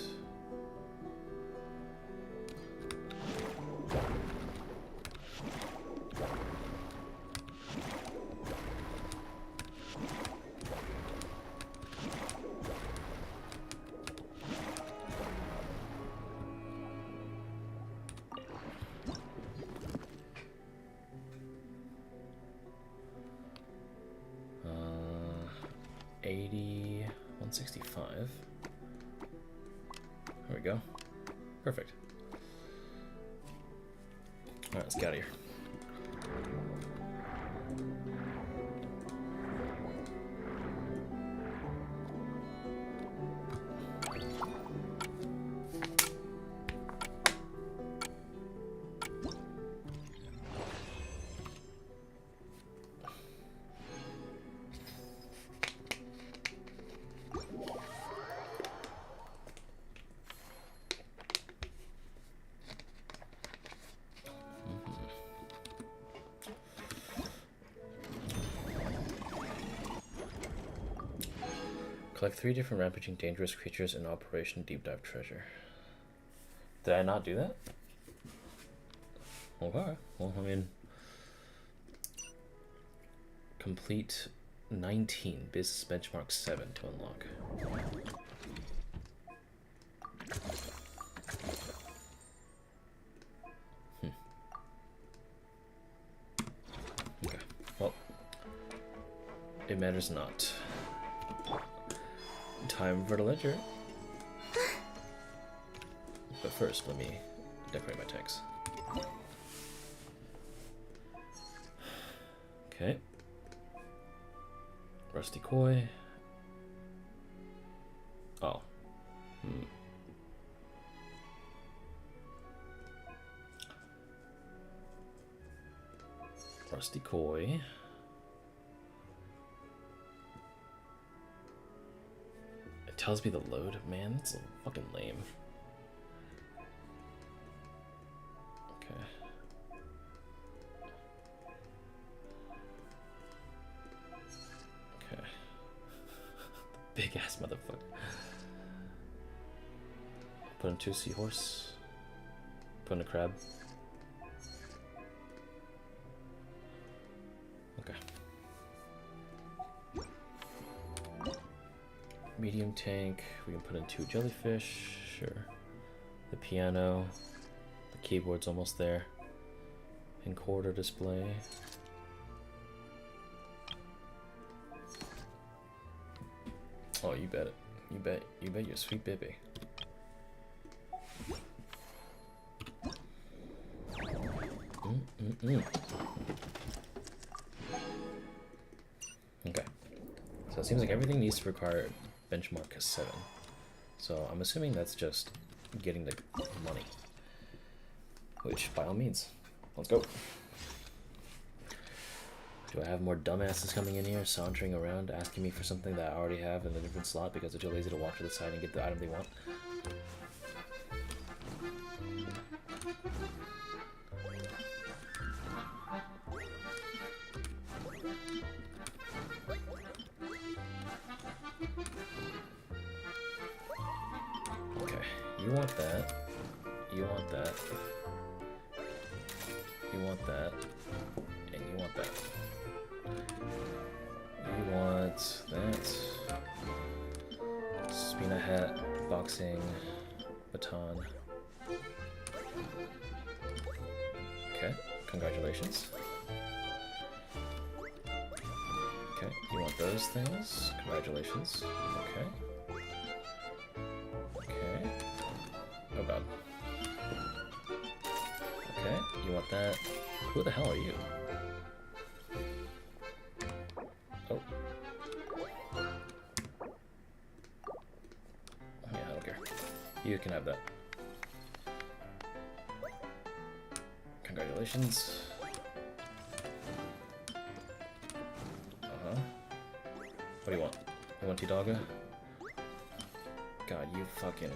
$80, $165. There we go. Perfect. Alright, let's get out of here. Collect 3 different rampaging dangerous creatures in Operation Deep Dive Treasure. Did I not do that? Okay. Well, I mean... Complete 19 business benchmark 7 to unlock. Okay. Well, it matters not. Time for the ledger. But first, let me decorate my tanks. Okay. Rusty Koi. Oh. Rusty Koi. Tells me the load. Man, that's so fucking lame. Okay. Okay. Big ass motherfucker. Put in 2 seahorse. Put in a crab. Okay. Medium tank, we can put in 2 jellyfish, sure. The piano, the keyboard's almost there. Encoder display. Oh, you bet it. You bet your sweet baby. Okay. So it seems like everything needs to require benchmark a 7. So I'm assuming that's just getting the money. Which, by all means, let's go. Do I have more dumbasses coming in here, sauntering around, asking me for something that I already have in a different slot because they're too lazy to walk to the side and get the item they want? Okay, you want that. You want that. You want that. And you want that. You want that. Bina hat, boxing, baton. Okay, congratulations. Okay, you want those things? Congratulations. Okay. Okay. Oh god. Okay, you want that? Who the hell are you? Oh. Yeah, I don't care. You can have that. Congratulations. Uh-huh. What do you want? You want T-Dogga? God, you fucking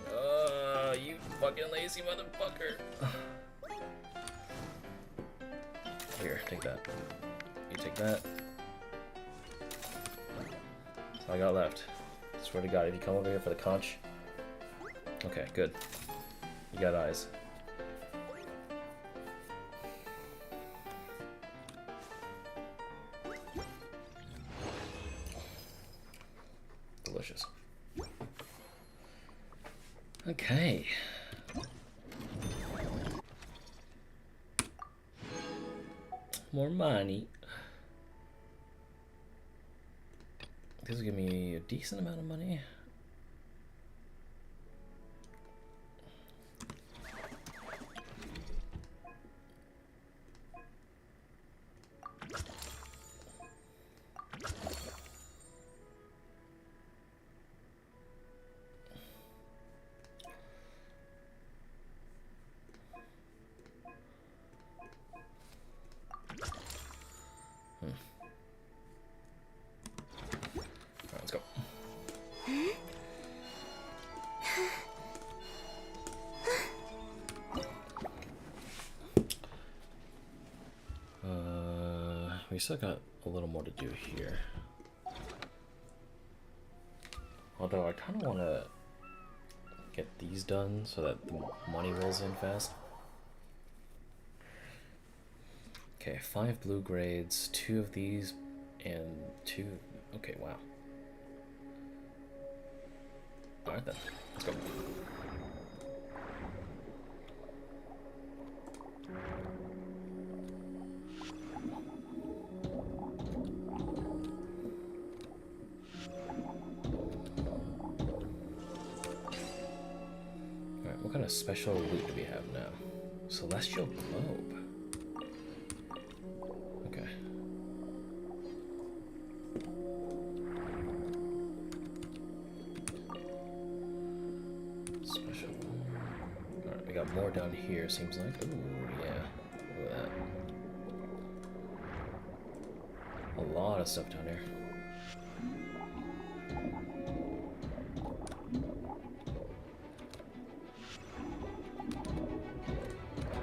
lazy motherfucker. Here, take that. You take that. That's all I got left. Swear to God, if you come over here for the conch. Okay, good. You got eyes. Delicious. Okay. More money. This will give me a decent amount of money. We still got a little more to do here. Although I kind of want to get these done so that the money rolls in fast. Okay, 5 blue grades, 2 of these, and 2... Okay, wow. Alright then, let's go. What kind of special loot do we have now? Celestial globe. Okay. Special. Alright, we got more down here, seems like. Ooh, yeah. Look at that. A lot of stuff down here.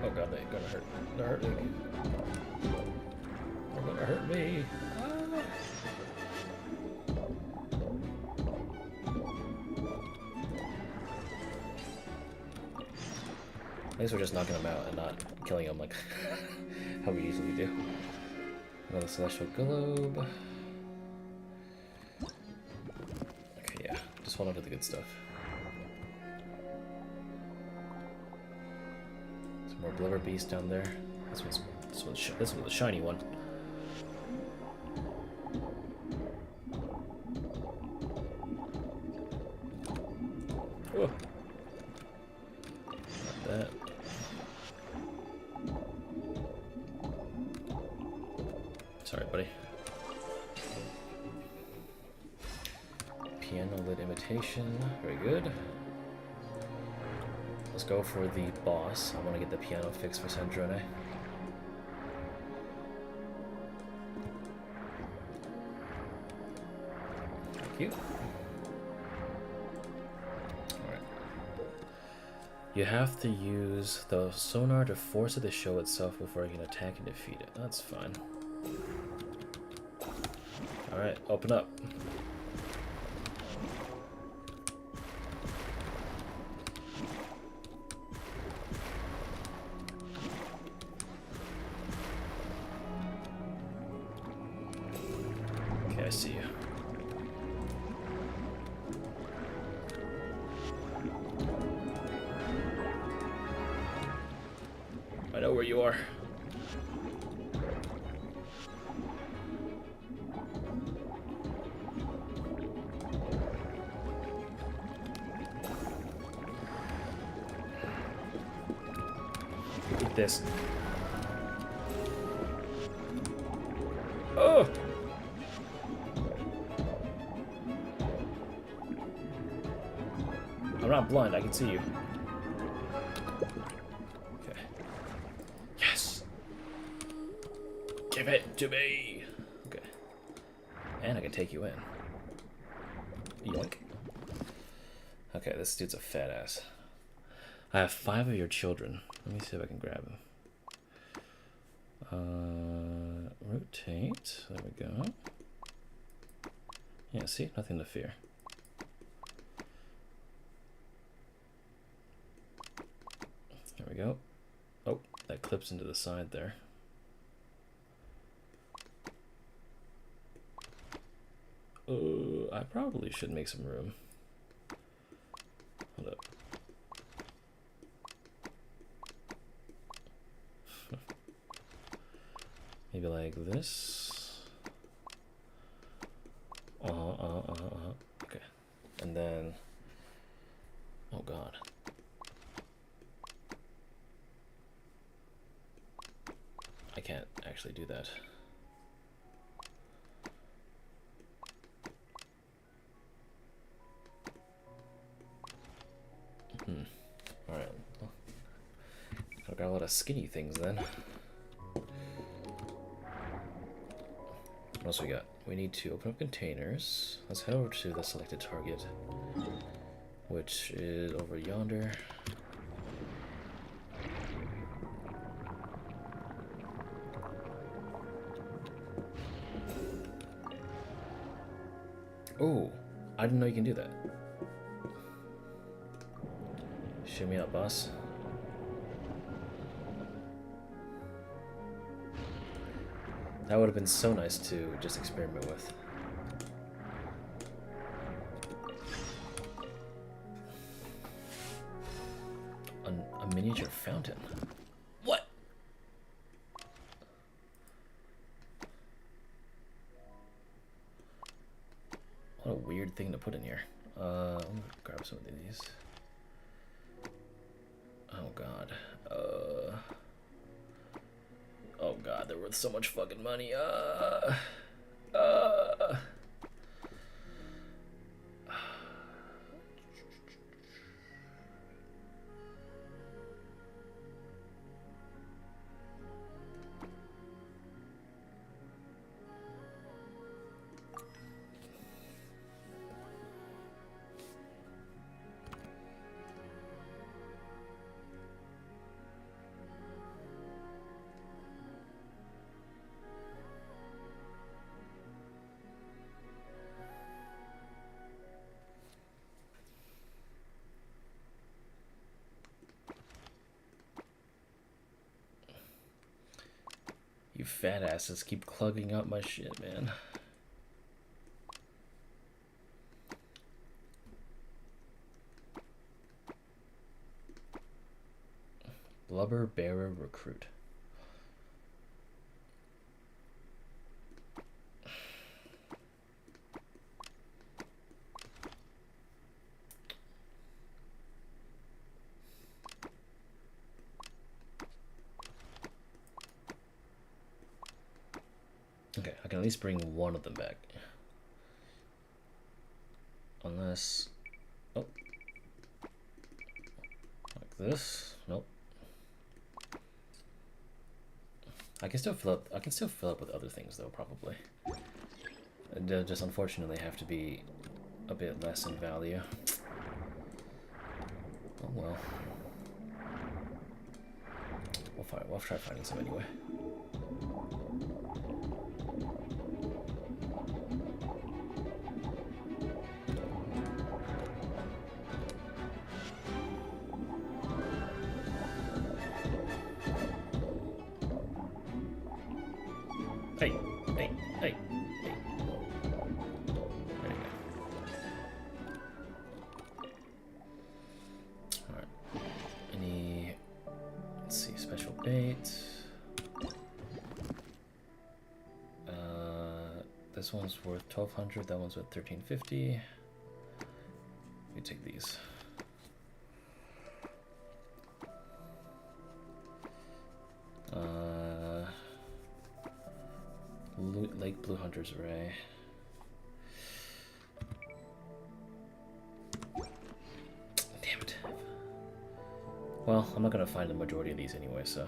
Oh god, they're gonna hurt. They're hurting me. They're gonna hurt me. At least we're just knocking them out and not killing them like how we usually do. Another celestial globe. Okay, yeah. Just hold on to the good stuff. More blubber beast down there. This one's a shiny one. Sorry, buddy. Piano lid imitation. Very good. Let's go for the boss. I want to get the piano fixed for Sandrone. Thank you. Alright. You have to use the sonar to force it to show itself before you can attack and defeat it. That's fine. Alright, open up. Okay, I see you. I know where you are. Eat this. Oh! I'm not blind, I can see you. Okay. Yes! Give it to me! Okay. And I can take you in. Yoink. Okay, this dude's a fat ass. I have 5 of your children. Let me see if I can grab him. Rotate. There we go. Yeah, see? Nothing to fear. There we go. Oh, that clips into the side there. I probably should make some room. Hold up. Maybe like this. Okay. And then, oh god. I can't actually do that. Alright. Well, I've got a lot of skinny things then. What else we got? We need to open up containers. Let's head over to the selected target, which is over yonder. Oh, I didn't know you can do that. Shimmy up, boss. That would have been so nice to just experiment with. A miniature fountain. What? What a weird thing to put in here. I'm gonna grab some of these. Oh god. Oh god, they're worth so much fucking money. You fat asses keep clugging up my shit, man. Blubber Bearer Recruit. Okay, I can at least bring one of them back. Unless... Oh. Like this? Nope. I can still fill up with other things though, probably. They'll just unfortunately have to be a bit less in value. Oh well. We'll try finding some anyway. Hey, hey, hey, hey. There you go. Alright. Any... Let's see, special bait. This one's worth 1,200, that one's worth 1,350. We take these. Lake Blue Hunter's Array. Damn it. Well, I'm not gonna find the majority of these anyway, so.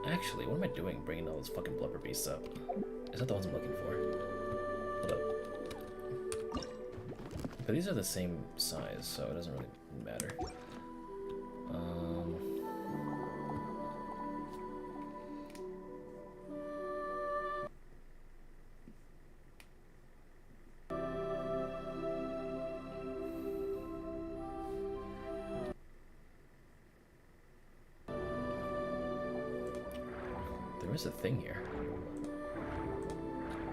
Actually, what am I doing bringing all those fucking blubber beasts up? Is that the ones I'm looking for? Hold up. But these are the same size, so it doesn't really matter. There is a thing here.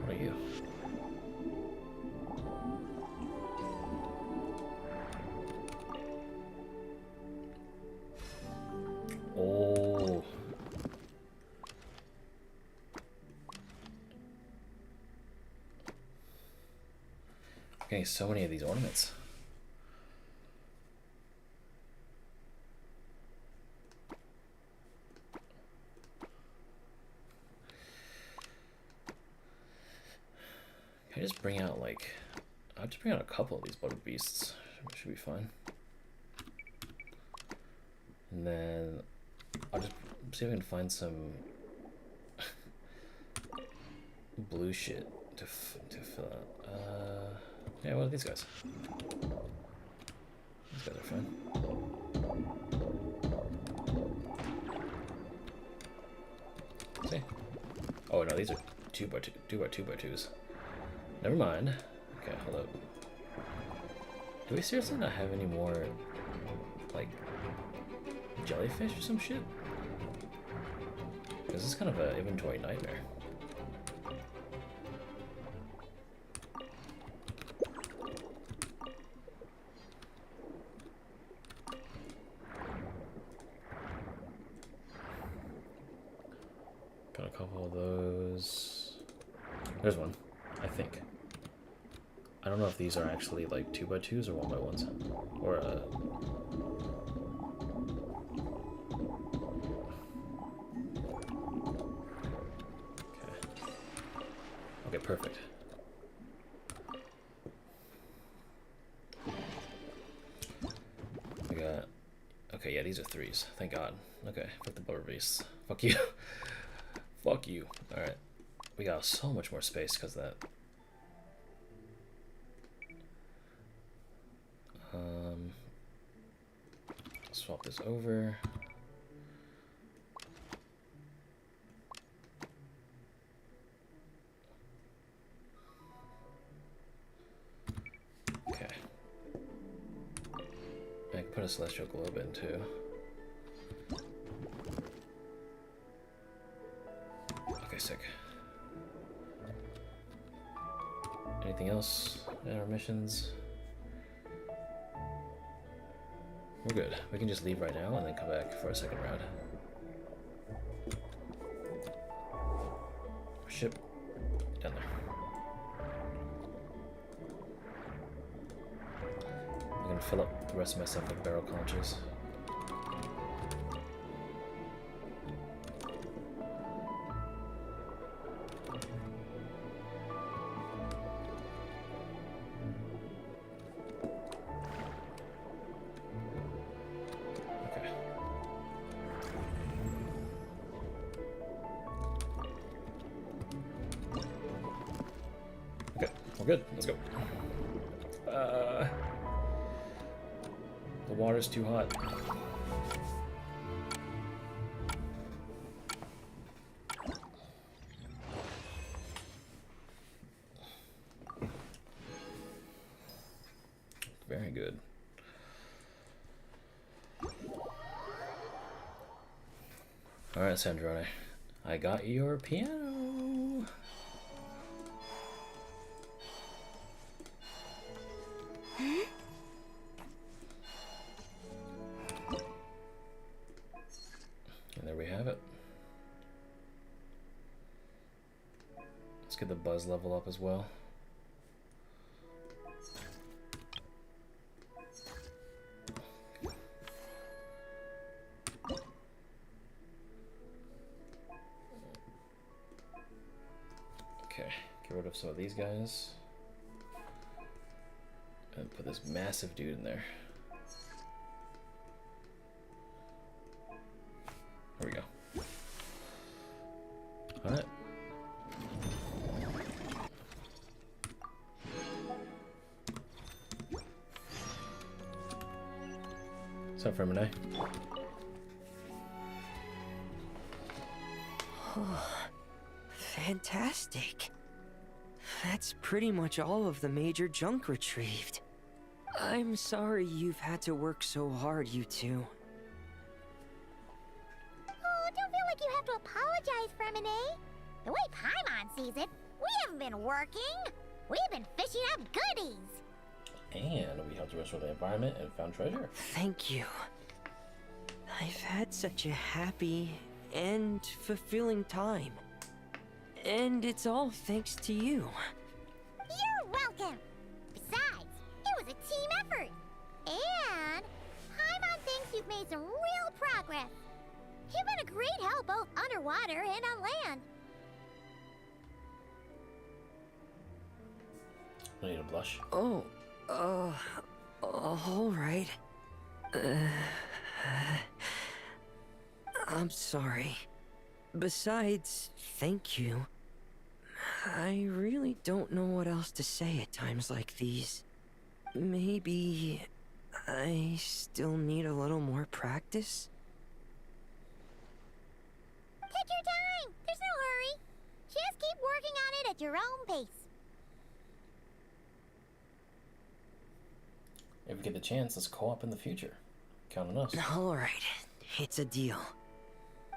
What are you? Oh. Okay, so many of these ornaments. Can I just bring out like... I'll just bring out a couple of these blubber beasts. Should be fine. And then I'll just see if I can find some blue shit to fill out. Yeah, what are these guys? These guys are fine. See? Oh no, these are 2x2s. Never mind. Okay, hold up. Do we seriously not have any more, like, jellyfish or some shit? Because this is kind of an inventory nightmare. Got a couple of those. There's one, I think. I don't know if these are actually like 2x2s or 1x1s. Or Okay, perfect. We got... Okay, yeah, these are 3s. Thank God. Okay, fuck the blubber beasts. Fuck you. Fuck you. Alright. We got so much more space because of that. Swap this over. Okay. I can put a celestial globe in too. Okay, sick. Anything else in our missions? We're good. We can just leave right now and then come back for a second round. Ship down there. I'm gonna fill up the rest of my stuff with barrel conches. good. Let's go. The water's too hot. Very good. Alright, Sandrone. I got your piano. And there we have it. Let's get the buzz level up as well. Okay, get rid of some of these guys. And put this massive dude in there. There we go. Alright. What's up, Freminet? Fantastic. That's pretty much all of the major junk retrieved. I'm sorry you've had to work so hard, you two. Oh, don't feel like you have to apologize, Freminet. The way Paimon sees it, we haven't been working. We've been fishing up goodies. And we helped restore the environment and found treasure. Thank you. I've had such a happy and fulfilling time. And it's all thanks to you. You're welcome. Besides, it was a team effort. And Paimon thinks you've made some real progress. You've been a great help both underwater and on land. I need a blush. Oh, all right. I'm sorry. Besides, thank you. I really don't know what else to say at times like these. Maybe I still need a little more practice? Take your time. There's no hurry. Just keep working on it at your own pace. If we get the chance, let's co-op in the future. Count on us. Alright, it's a deal.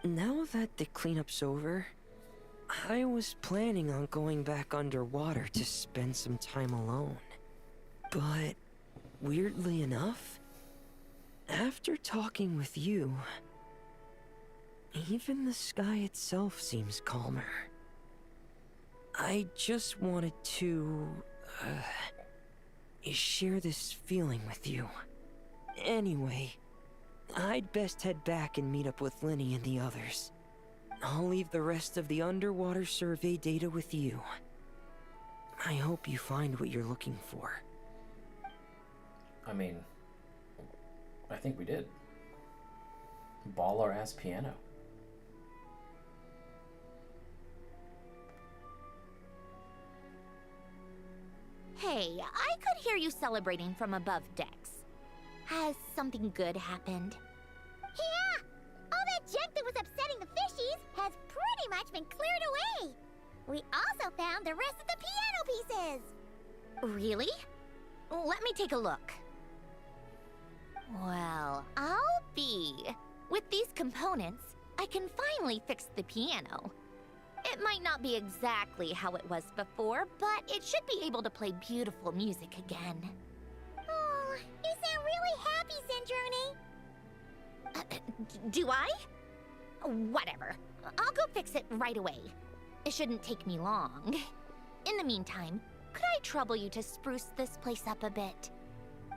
Now that the cleanup's over, I was planning on going back underwater to spend some time alone. But, weirdly enough, after talking with you, even the sky itself seems calmer. I just wanted to, share this feeling with you. Anyway, I'd best head back and meet up with Linny and the others. I'll leave the rest of the underwater survey data with you. I hope you find what you're looking for. I mean, I think we did. Ball our ass piano. Hey, I could hear you celebrating from above decks. Has something good happened? Yeah! All that junk that was upsetting the fishies has pretty much been cleared away. We also found the rest of the piano pieces. Really? Let me take a look. Well, I'll be. With these components, I can finally fix the piano. It might not be exactly how it was before, but it should be able to play beautiful music again. Oh, you sound really happy, Sandrone. Do I? Whatever. I'll go fix it right away. It shouldn't take me long. In the meantime, could I trouble you to spruce this place up a bit?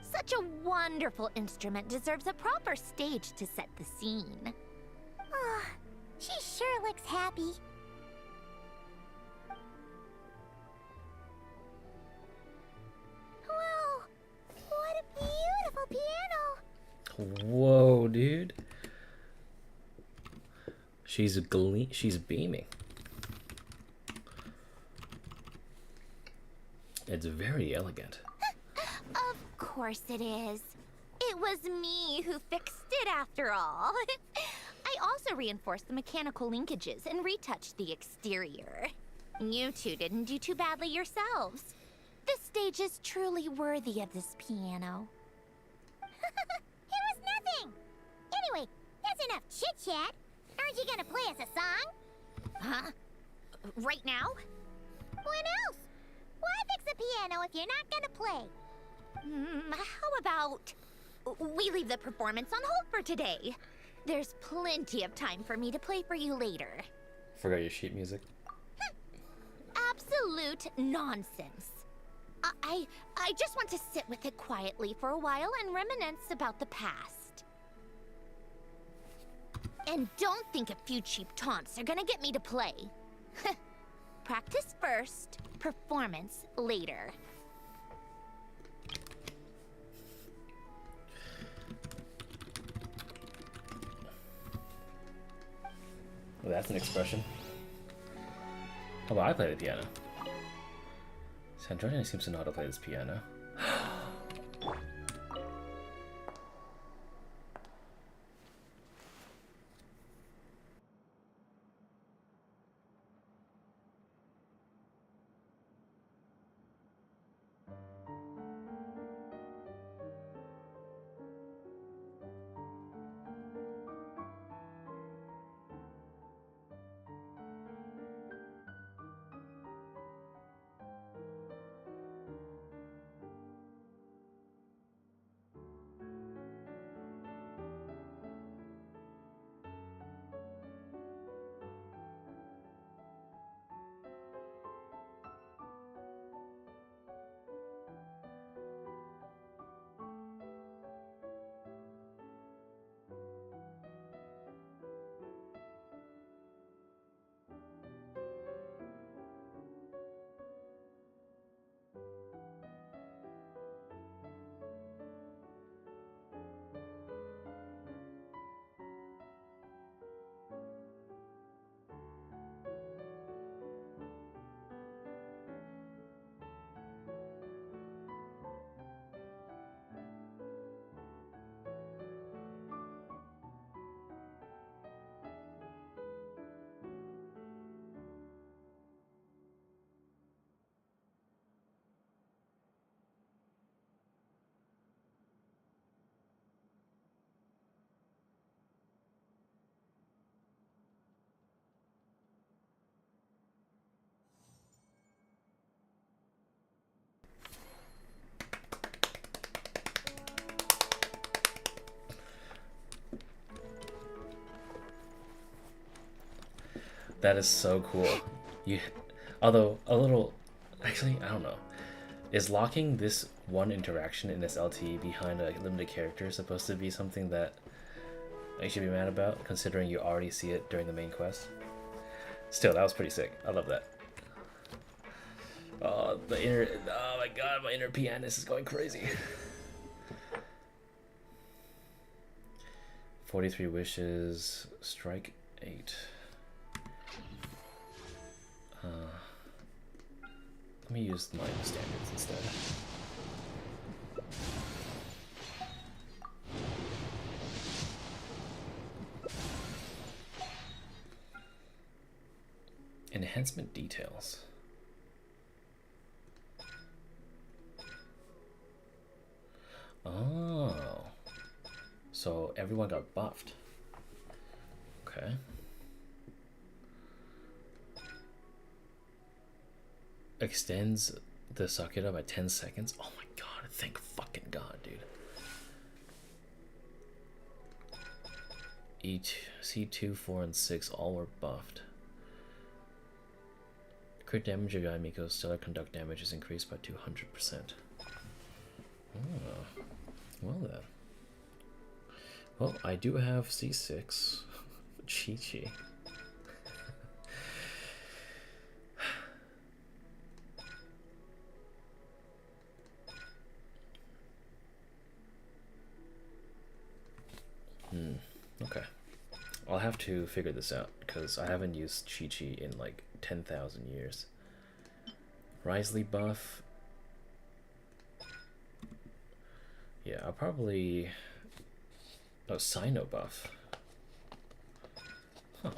Such a wonderful instrument deserves a proper stage to set the scene. Oh, she sure looks happy. Whoa, what a beautiful piano. Whoa, dude. She's beaming. It's very elegant. Of course it is. It was me who fixed it after all. I also reinforced the mechanical linkages and retouched the exterior. You two didn't do too badly yourselves. This stage is truly worthy of this piano. It was nothing! Anyway, that's enough chit-chat. Aren't you gonna play us a song? Huh? Right now? When else? Why fix the piano if you're not gonna play? How about we leave the performance on hold for today? There's plenty of time for me to play for you later. Forgot your sheet music. Absolute nonsense. I just want to sit with it quietly for a while and reminisce about the past. And don't think a few cheap taunts are gonna get me to play. Practice first, performance later. Well, that's an expression. How about I play the piano? Sandrone seems to know how to play this piano. That is so cool. Although a little, actually, I don't know. Is locking this one interaction in this LT behind a limited character supposed to be something that I should be mad about, considering you already see it during the main quest? Still, that was pretty sick. I love that. Oh, oh my god, my inner pianist is going crazy. 43 wishes, strike 8. Let me use my standards instead. Enhancement details. Oh. So everyone got buffed. Okay. Extends the Sakura by 10 seconds. Oh my god, thank fucking god, dude. C2, 4, and 6 all were buffed. Crit damage of Yamiko's stellar conduct damage is increased by 200%. Oh, well then. Well, I do have C6. Chi-Chi. Okay. I'll have to figure this out, because I haven't used Chi-Chi in like 10,000 years. Risley buff Yeah, I'll probably... Oh, Sino buff. Huh.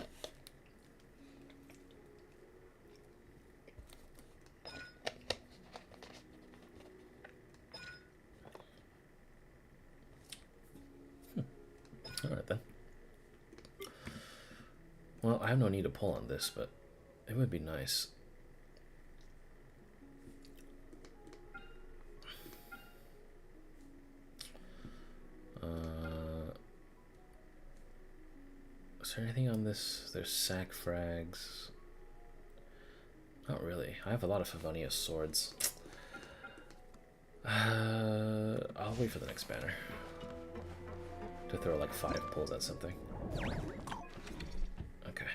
Alright then. Well, I have no need to pull on this, but it would be nice. Is there anything on this? There's sack frags. Not really. I have a lot of Favonius swords. I'll wait for the next banner to throw like 5 pulls at something. Okay.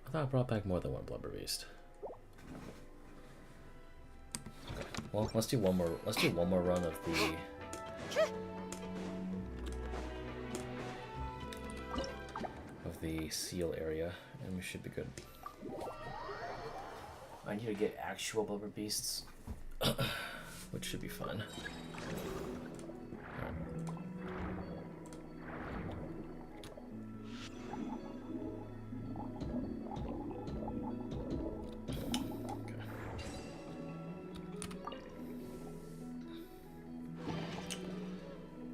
I thought I brought back more than one blubber beast. Okay. Well, let's do one more. Let's do one more run of the seal area, and we should be good. I need to get actual blubber beasts, which should be fun.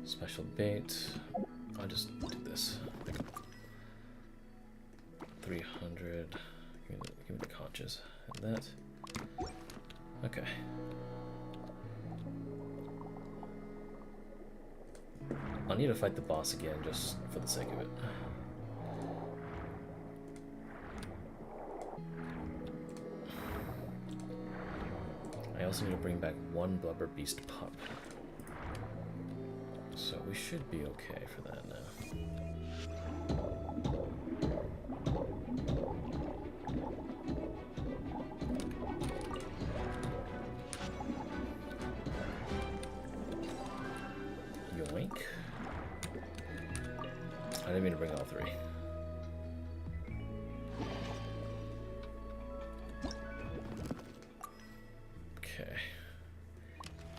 Special bait. I'll just do this. 300. Give me the conches. And that. Okay. I'll need to fight the boss again just for the sake of it. I also need to bring back one blubber beast pup. So we should be okay for that now. Yoink. I didn't mean to bring all 3. Okay.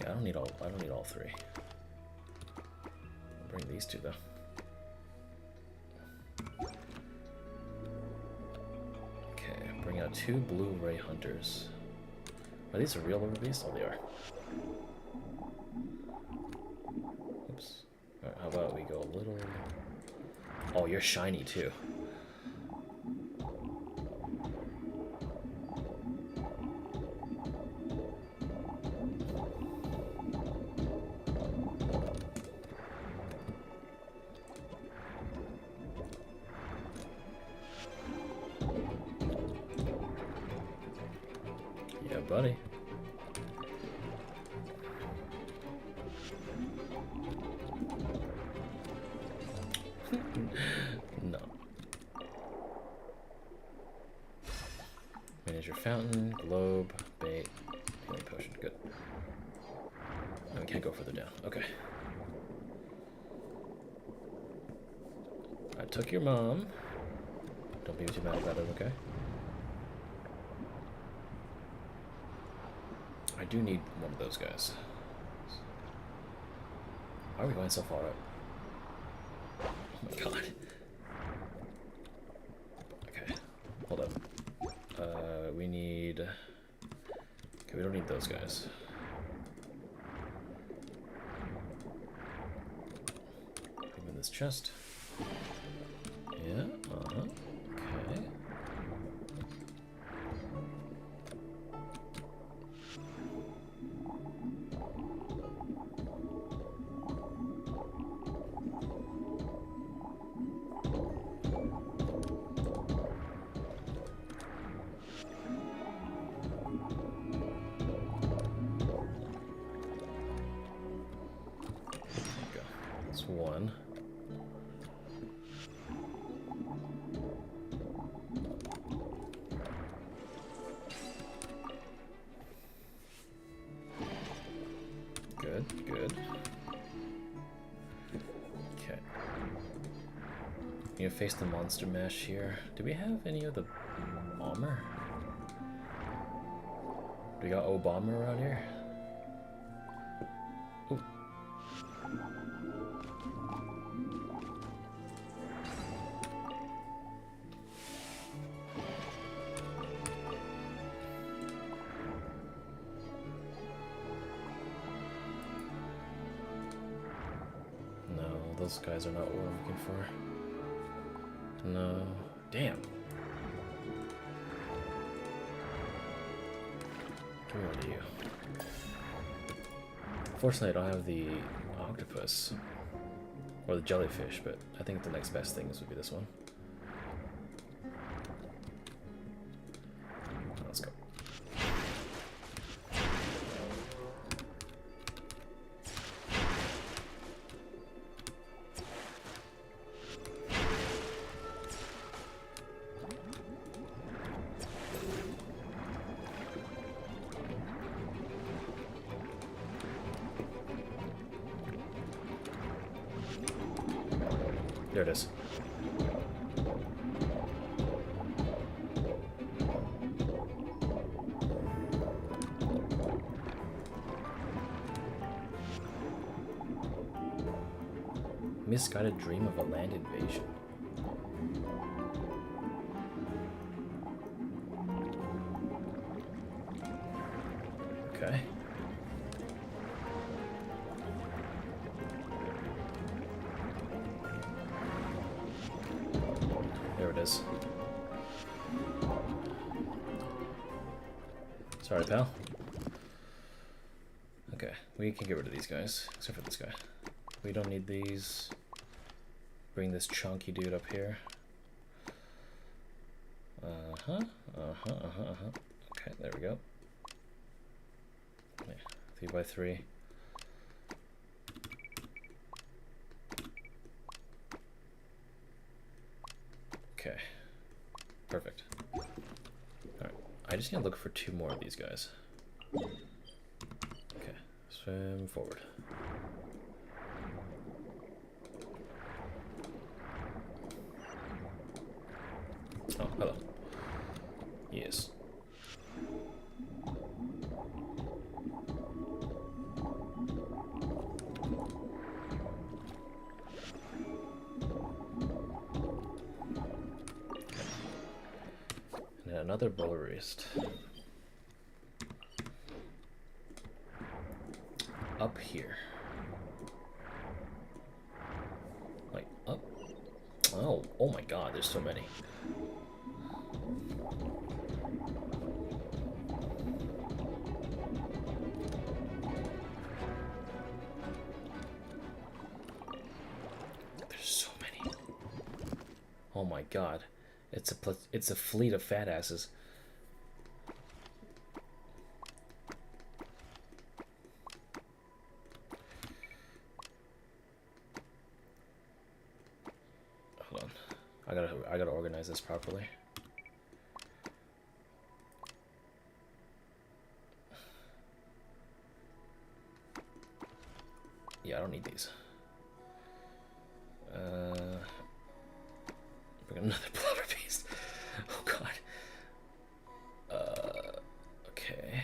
Yeah, I don't need all 3. Bring these 2 though. Okay, bring out 2 blue ray hunters. Are these a real blubber beast? Oh, they are. Oops. Alright, how about we go a little... Oh, you're shiny too. Buddy. No. Manage your fountain, globe, bait, healing potion. Good. No, we can't go further down. Okay. I took your mom. Don't be too mad about it, okay? I do need one of those guys. Why are we going so far up? Oh my god. Okay, hold up. We need... Okay, we don't need those guys. Open this chest. Yeah, uh-huh. Okay. One. Good, good. Okay. You face the monster mash here. Do we have any of the bomber? Do we got O bomber around here? Ooh. Those guys are not what we're looking for. No. Damn. Give me one of you. Fortunately, I don't have the octopus. Or the jellyfish, but I think the next best thing would be this one. Let's go. There it is. Misguided dream of a land invasion. Okay. There it is. Sorry, pal. Okay, we can get rid of these guys, except for this guy. We don't need these. Bring this chunky dude up here. Okay, there we go. Yeah, 3x3. Okay, perfect. Alright, I just need to look for 2 more of these guys. Okay, swim forward. Oh, hello. Yes. And another Bolorist. Up here. Like, up? Oh my god, there's so many. Oh my god, it's a fleet of fat asses. Hold on, I gotta organize this properly. Yeah, I don't need these. Another blubber beast. Oh god. Okay.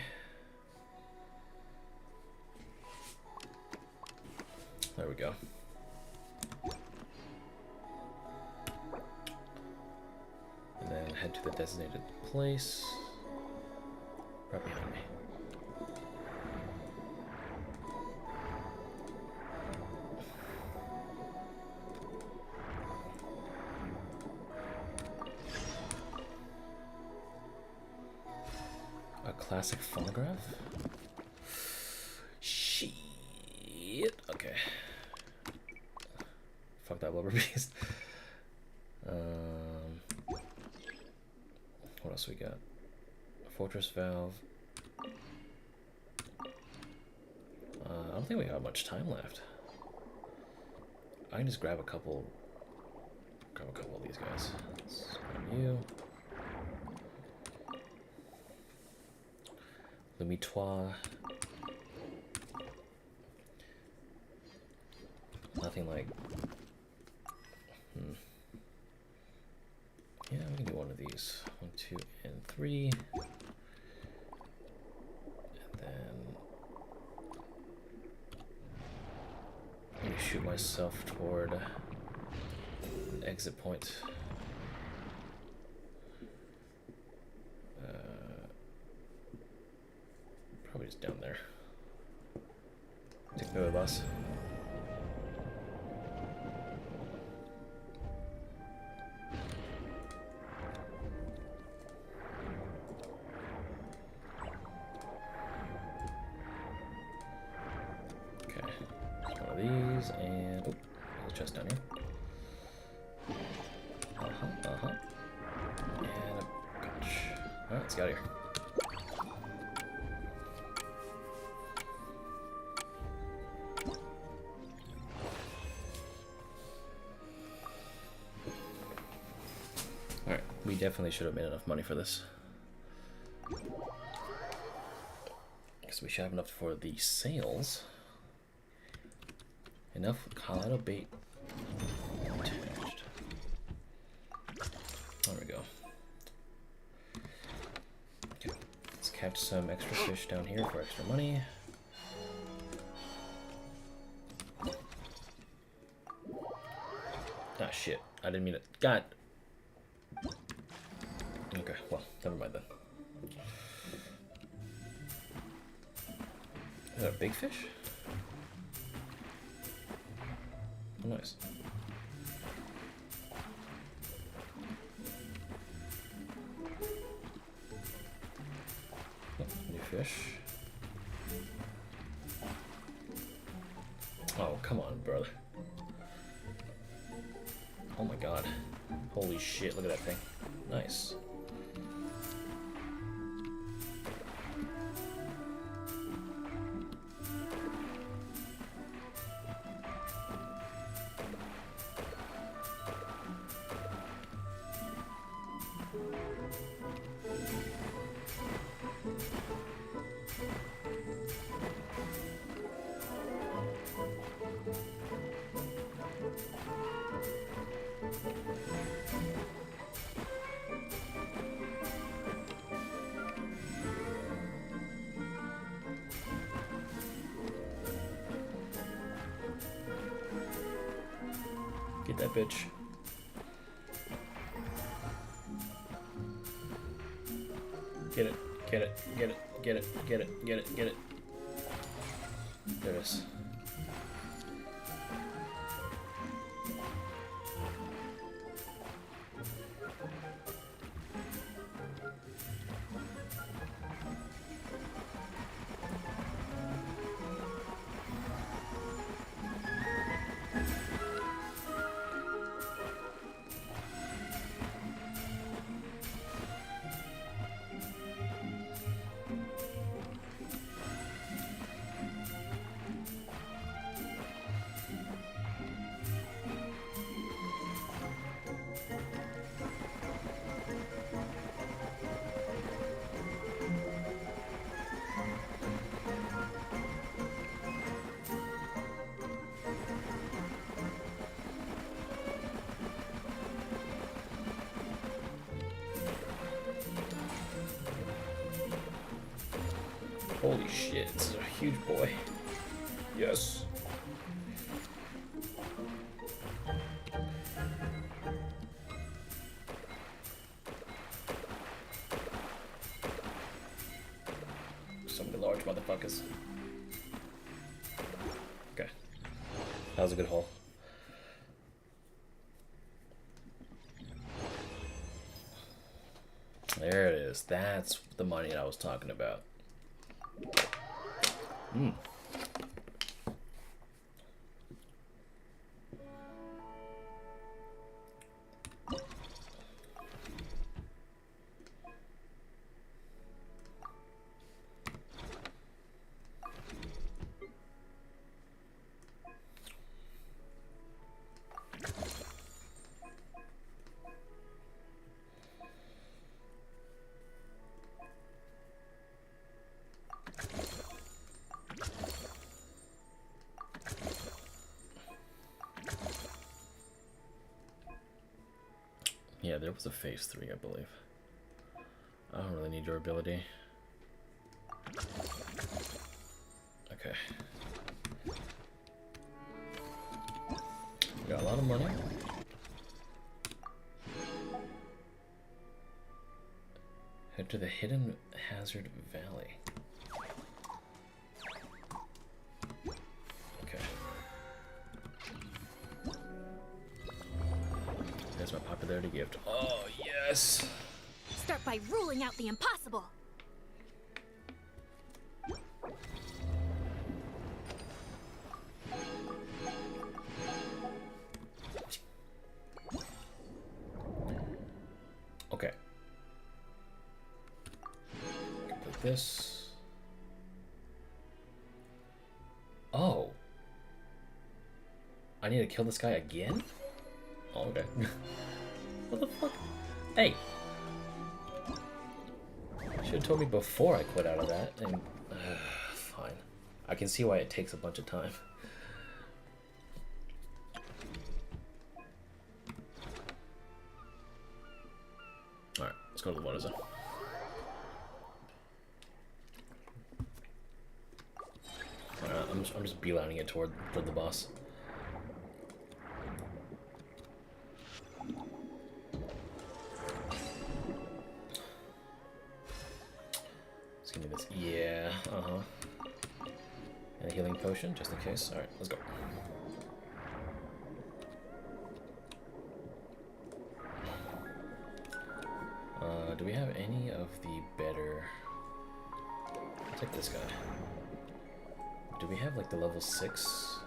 There we go. And then head to the designated place. Right behind me. Classic phonograph? Shit. Okay. Fuck that blubber beast. What else we got? Fortress valve. I don't think we got much time left. I can just grab a couple of these guys. Let's grab you. Lumitois. nothing like... Yeah, we can do one of these. 1, 2, and 3. And then... I'm gonna shoot myself toward an exit point. Probably just down there. Take me with us. Okay, one of these, and oh, there's a chest down here. And a punch. All right, let's get out of here. We definitely should have made enough money for this. Because we should have enough for the sales. Enough Colorado bait attached. There we go. Okay, let's catch some extra fish down here for extra money. Ah, shit. I didn't mean it. God. Okay, well, never mind then. Is that a big fish? Oh, nice. Oh, new fish. Oh, come on, brother. Oh my god. Holy shit, look at that thing. Nice. Get that bitch. Get it, get it, get it, get it, get it, get it, get it. There it is. Holy shit, it's a huge boy. Yes. So many large motherfuckers. Okay. That was a good haul. There it is. That's the money I was talking about. Mm. Yeah, there was a phase 3, I believe. I don't really need your ability. Okay. We got a lot of money. Head to the Hidden Hazard Valley. Okay. There's my popularity gift. Oh, yes! Start by ruling out the impossible. Okay. Complete this. Oh. I need to kill this guy again? Oh, okay. What the fuck? Hey! Should have told me before I quit out of that, and fine. I can see why it takes a bunch of time. Alright, let's go to the water zone. Alright, I'm just beelining it toward the boss. Give me this. Yeah, and a healing potion, just in case. Alright, let's go. Do we have any of the better... I'll take this guy. Do we have, like, the level 6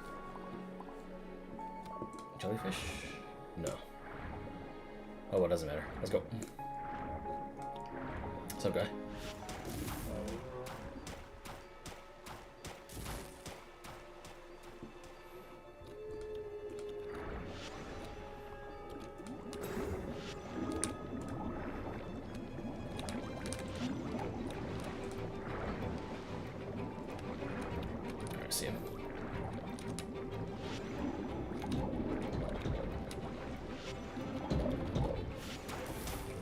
jellyfish? No. Oh, well, it doesn't matter. Let's go. What's up, guy? See him.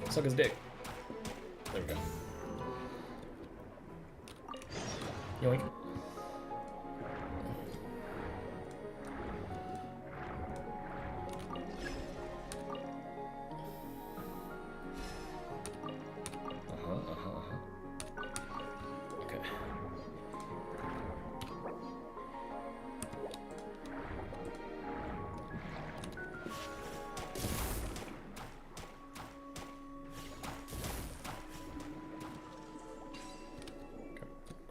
Suck his dick. There we go. Yoink. Okay.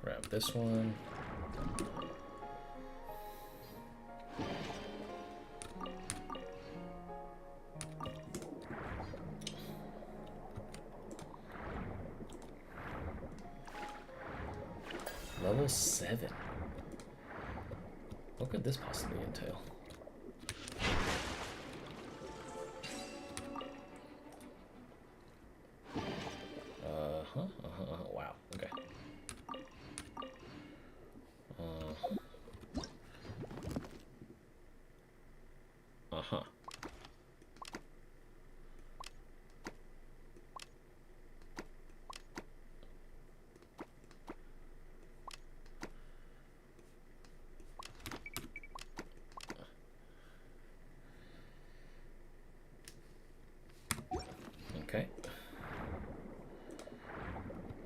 Grab this one. Level 7. What could this possibly entail? Wow. Okay. Okay.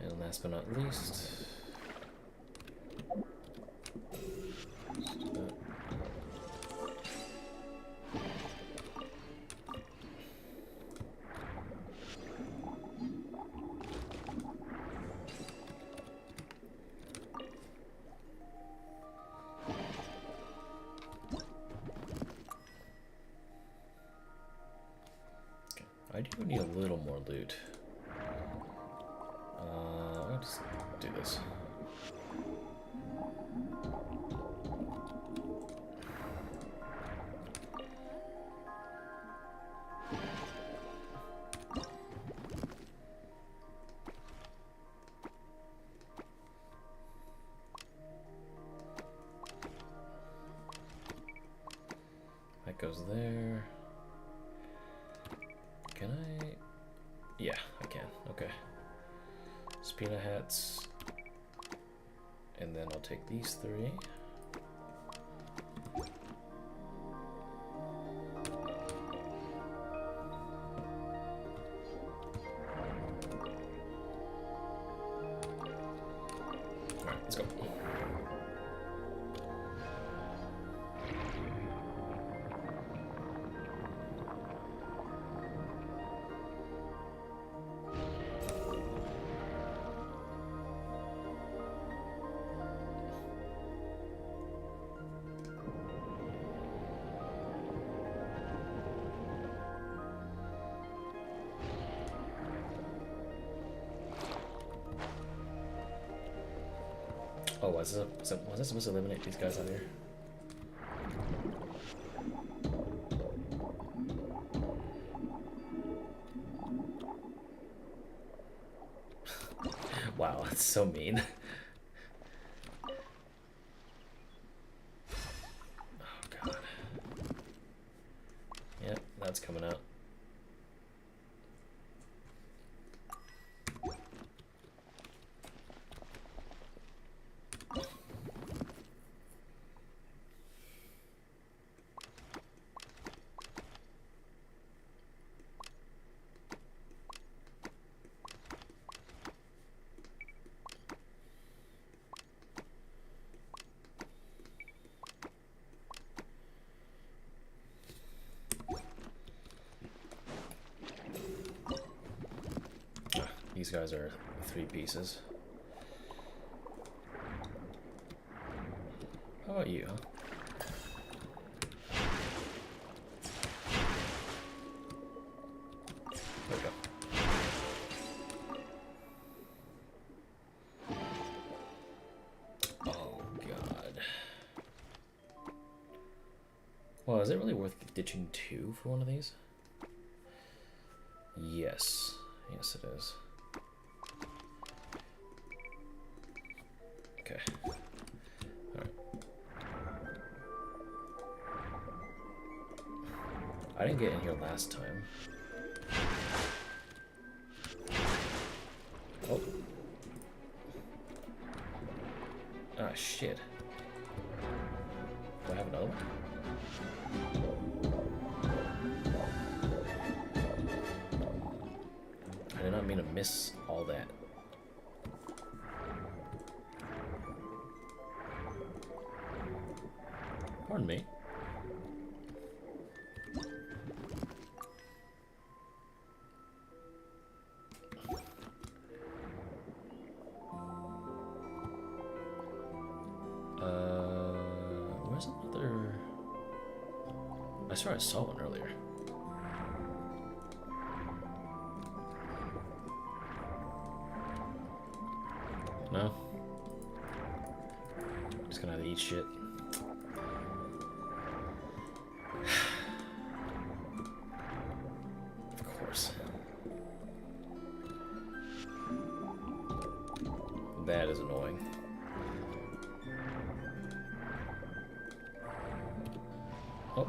And last but not least, I do need a little more loot. I'll just do this. That goes there. Can I? Yeah, I can. Okay. Spina hats. And then I'll take these 3. Alright, let's go. Oh, was I supposed to eliminate these guys out here? Wow, that's so mean. Oh god. Yep, that's coming out. These guys are 3 pieces. How about you, huh? There we go. Oh god. Well, is it really worth ditching 2 for one of these? Yes. Yes, it is. Okay. Alright. I didn't get in here last time. Oh. Ah, shit. Do I have another one? I did not mean to miss all that. Pardon me. Where's another? I swear I saw one earlier. No? Just gonna have to eat shit. Of course. That is annoying. Oh.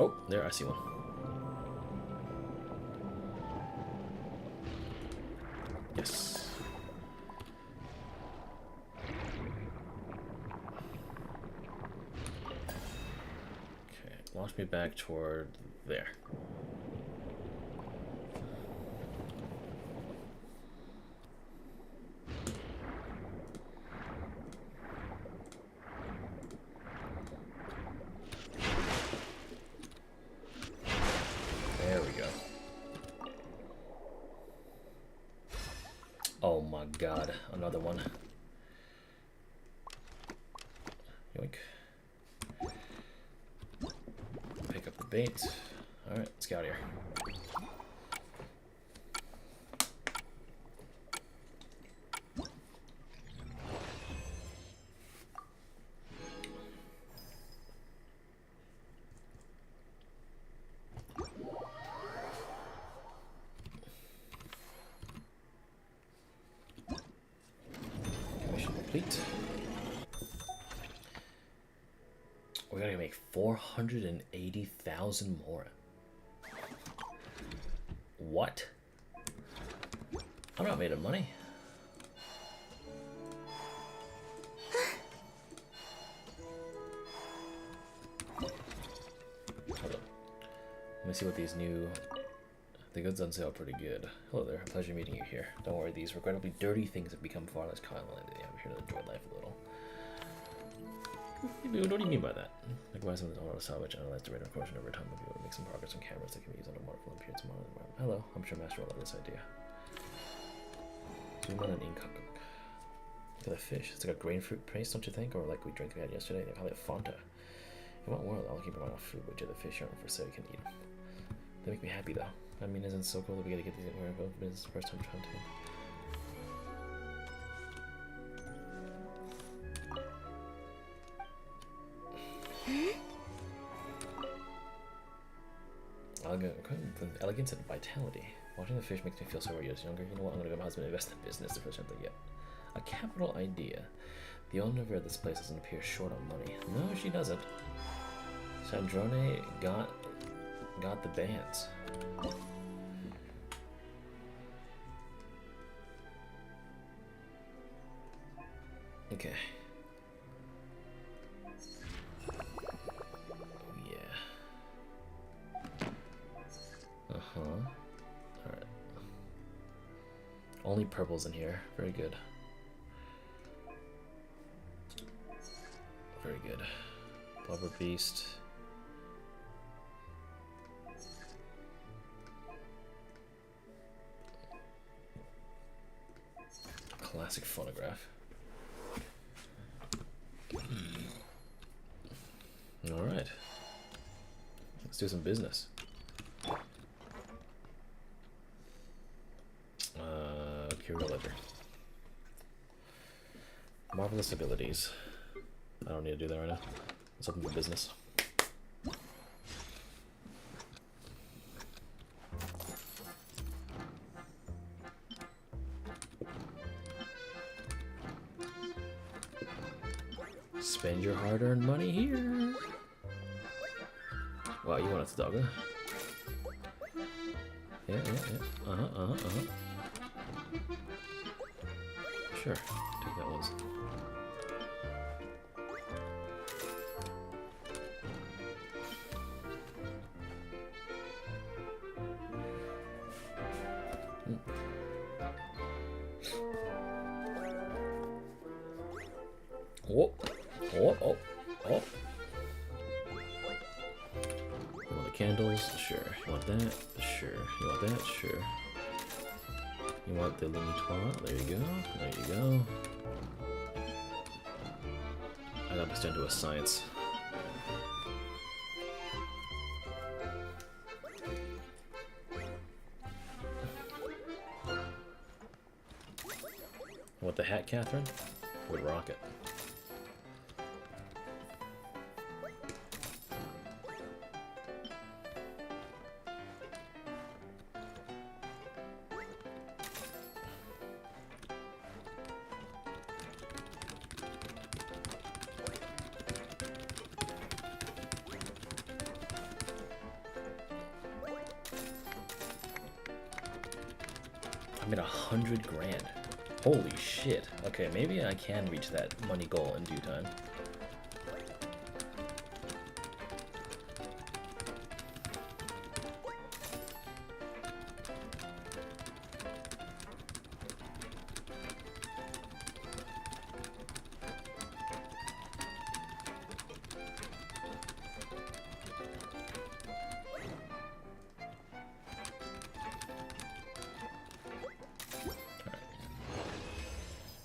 Oh, there, I see one. Yes. Okay, launch me back toward there. There we go. Oh my god, another one. Yoink. Pick up the bait. Alright, let's get out of here. Mission complete. 480,000 more. What? I'm not made of money. Hold up. Let me see what these new... The goods on sale are pretty good. Hello there, a pleasure meeting you here. Don't worry, these regrettably dirty things have become far less common lately. I'm here to enjoy life a little. What do you mean by that? Like, why some of the auto salvage analyze the rate of corrosion over time will be able to make some progress on cameras that can be used on a wonderful appearance model environment. Hello, I'm sure Master will love this idea. Zoom on an ink. Look at the fish. It's like a grain fruit paste, don't you think? Or like we had yesterday. They call it Fanta. In what world? I'll keep them on food, which the fish aren't for sale. You can eat them. They make me happy though. I mean, isn't it so cool that we get to get these anywhere we go? It's the first time trying to. Elegance and vitality. Watching the fish makes me feel several years younger. You know what? I'm gonna go to my husband and invest in business the first time they get. A capital idea. The owner of this place doesn't appear short on money. No, she doesn't. Sandrone got the bands. Okay. Alright. Only purples in here. Very good. Very good. Blubber Beast. Classic phonograph. Alright. Let's do some business. Curio ledger. Marvelous abilities. I don't need to do that right now. Let's open for business. Spend your hard-earned money here. Wow, you want it to dog, huh? Yeah. Sure, take that one. Oh. You want the candles? Sure. You want that? Sure. You want that? Sure. You want the Lumitoir? There you go. There you go. I got this down to a science. Want the hat, Catherine? Would rock it. I made 100 grand. Holy shit. Okay, maybe I can reach that money goal in due time.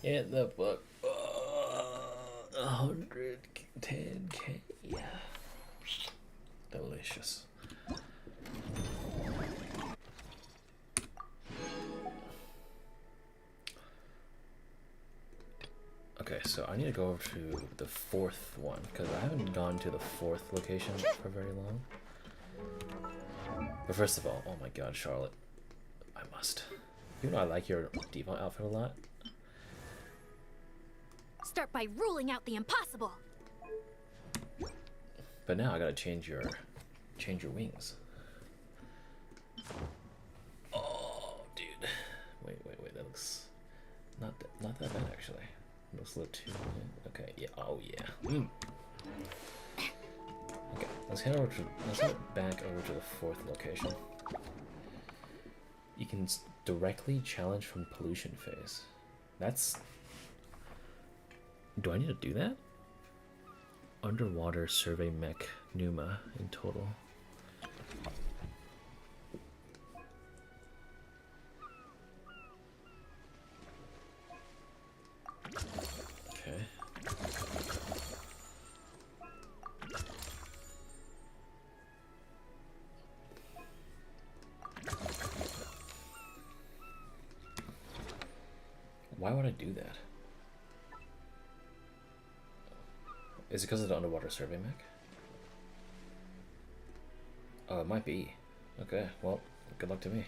In the book, 110K. Yeah. Delicious. Okay, so I need to go over to the fourth one because I haven't gone to the fourth location for very long. But first of all, oh my god, Charlotte, I must. You know I like your diva outfit a lot. Start by ruling out the impossible. But now I gotta change your wings. Oh, dude. Wait. That looks not that bad actually. It looks a little too. Okay. Yeah. Oh yeah. Okay. Let's head back over to the 4th location. You can directly challenge from pollution phase. That's. Do I need to do that? Underwater survey mech Numa in total. Okay. Why would I do that? Is it because of the underwater survey mech? Oh, it might be. Okay, well, good luck to me.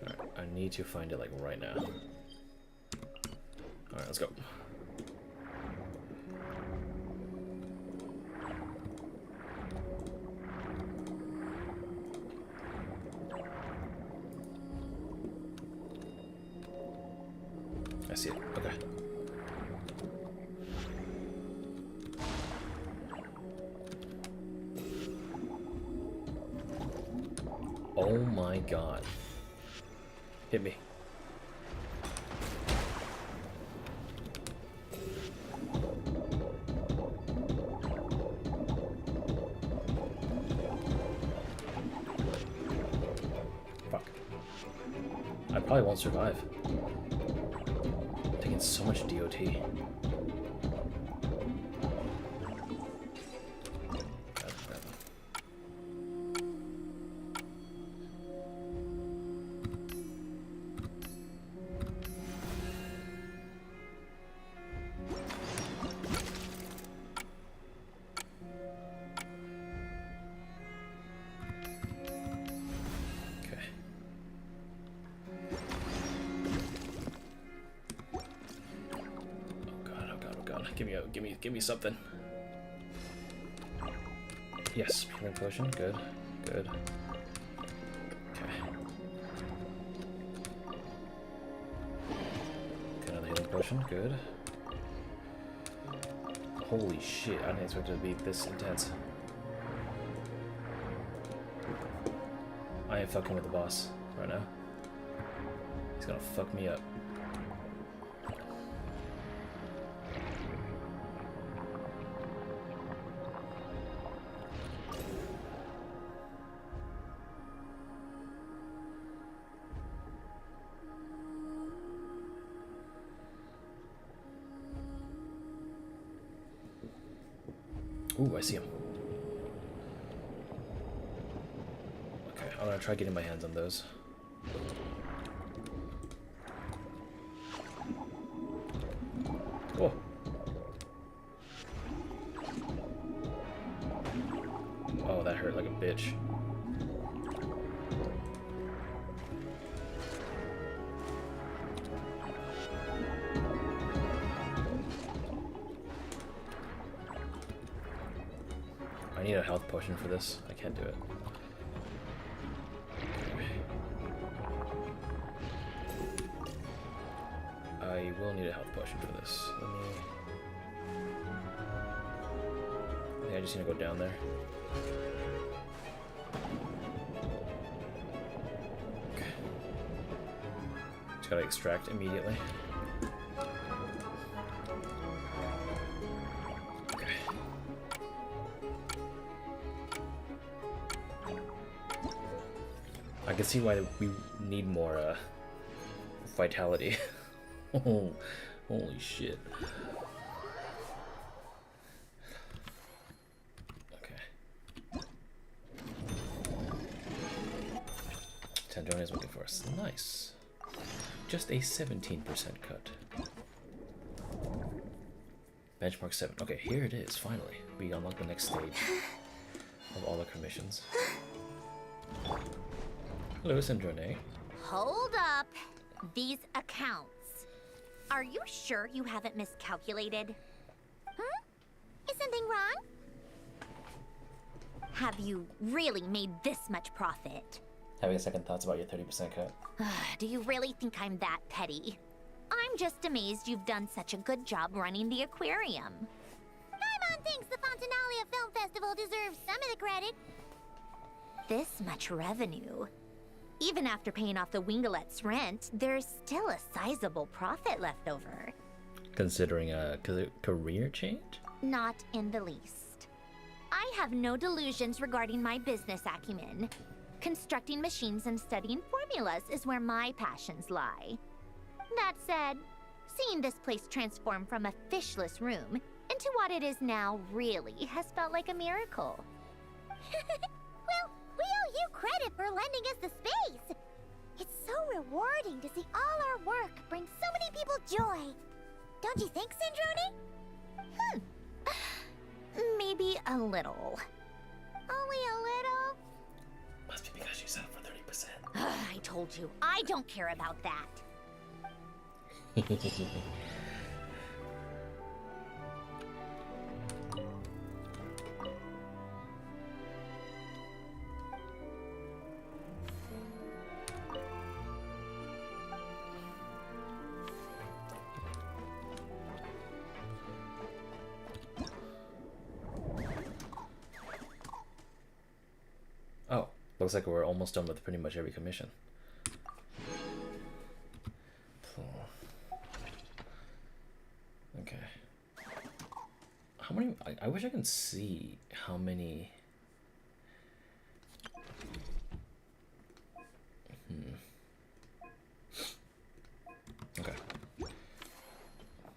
Alright, I need to find it like right now. Alright, let's go. I see it. Okay. Oh my god. Hit me. Fuck. I probably won't survive. Taking so much DOT. Give me something. Yes, healing potion. Good. Okay. Another healing potion. Good. Holy shit! I didn't expect it to be this intense. I am fucking with the boss right now. He's gonna fuck me up. Ooh, I see him. Okay, I'm gonna try getting my hands on those. Oh. Oh, that hurt like a bitch. I need a health potion for this. I can't do it. I will need a health potion for this. Let me... I think I just need to go down there. Okay. Just gotta extract immediately. I can see why we need more vitality. Oh, holy shit. Okay. Sandrone is looking for us. Nice. Just a 17% cut. Benchmark 7. Okay, here it is, finally. We unlock the next stage of all the commissions. Hello, Sandrone. Hold up. These accounts. Are you sure you haven't miscalculated? Is something wrong? Have you really made this much profit? Having second thoughts about your 30% cut. Do you really think I'm that petty? I'm just amazed you've done such a good job running the aquarium. Paimon thinks the Fontinalia Film Festival deserves some of the credit. This much revenue. Even after paying off the Wingalet's rent, there's still a sizable profit left over. Considering a career change? Not in the least. I have no delusions regarding my business acumen. Constructing machines and studying formulas is where my passions lie. That said, seeing this place transform from a fishless room into what it is now really has felt like a miracle. Well, we owe you credit for lending us the space. It's so rewarding to see all our work bring so many people joy. Don't you think, Sandrone? Maybe a little. Only a little? Must be because you set up for 30%. I told you, I don't care about that. Oh, looks like we're almost done with pretty much every commission. Okay. How many? I wish I can see how many. Okay.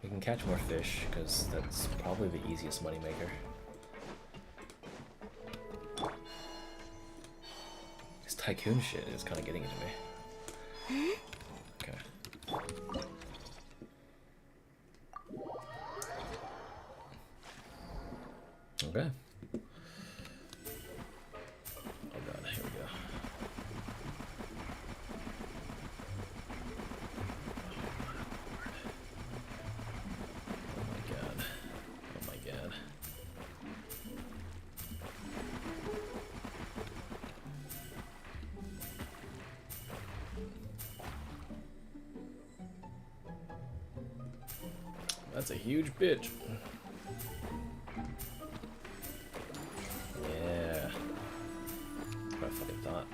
We can catch more fish because that's probably the easiest moneymaker. This tycoon shit is kind of getting into me. Okay. Okay. Oh god, here we go. Oh my god. Oh my god. That's a huge bitch. Yeah. What I fucking thought.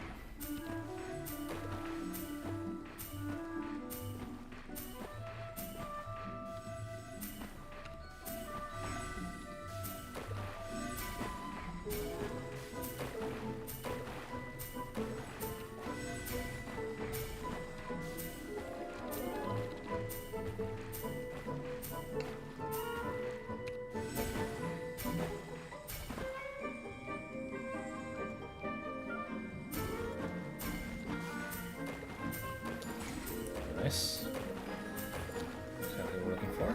Nice. Exactly what we're looking for.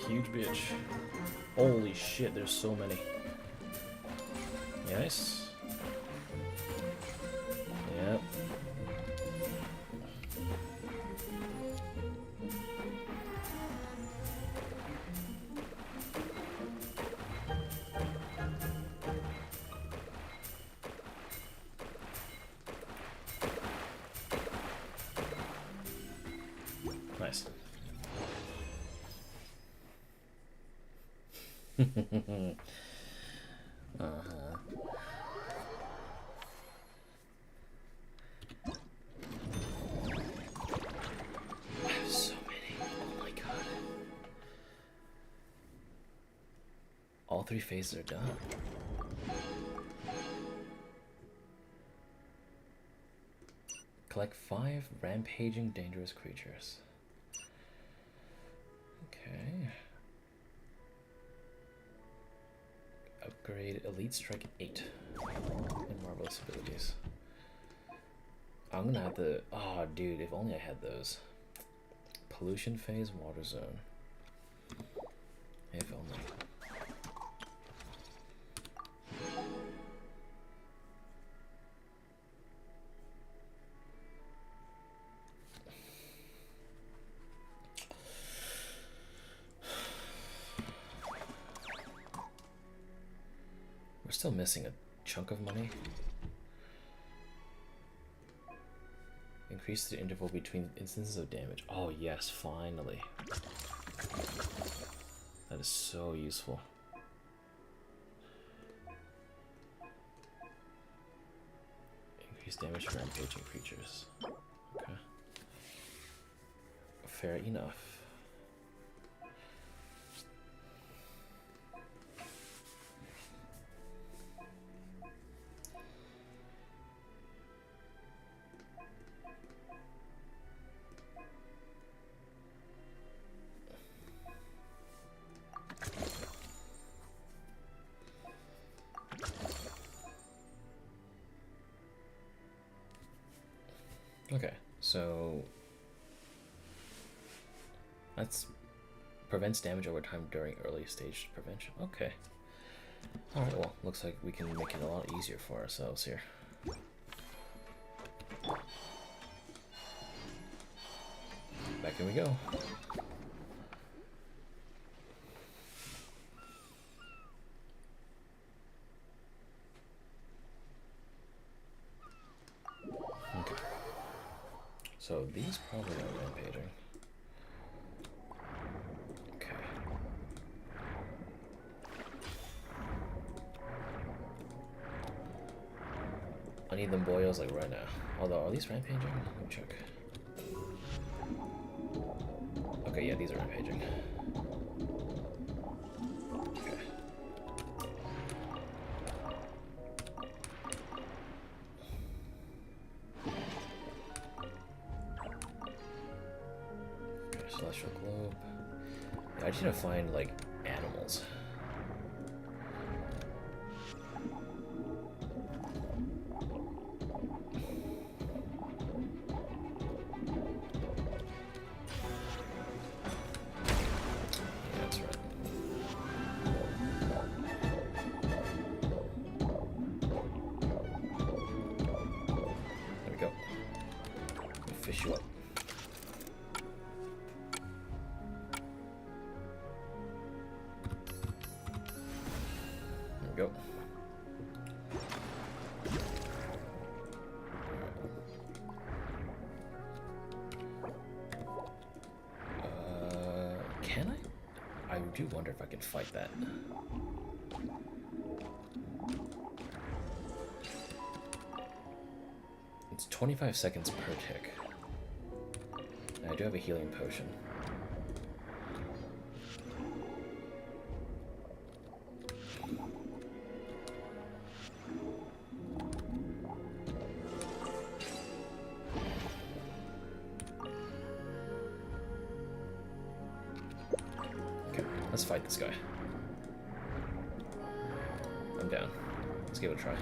Huge bitch. Holy shit, there's so many. Nice. Yep. Uh-huh. I have so many. Oh my god. All 3 phases are done. Collect 5 rampaging dangerous creatures. Okay. Upgrade Elite Strike 8 and Marvelous abilities. I'm gonna have the. Oh, dude, if only I had those. Pollution Phase, Water Zone. If only. We're still missing a chunk of money. Increase the interval between instances of damage. Oh yes, finally. That is so useful. Increase damage for rampaging creatures. Okay. Fair enough. Okay, so that's prevents damage over time during early stage prevention. Okay. Alright, well, looks like we can make it a lot easier for ourselves here. Back in we go. Okay. So these probably are rampaging. Okay. I need them boils like right now. Although, are these rampaging? Let me check. Okay, yeah, these are rampaging. Okay. Celestial globe. Yeah, I just need to find like animals. Yeah, that's right. There we go. Let me fish you up. Go. Can I? I do wonder if I can fight that. It's 25 seconds per tick. And I do have a healing potion. Let's fight this guy. I'm down. Let's give it a try.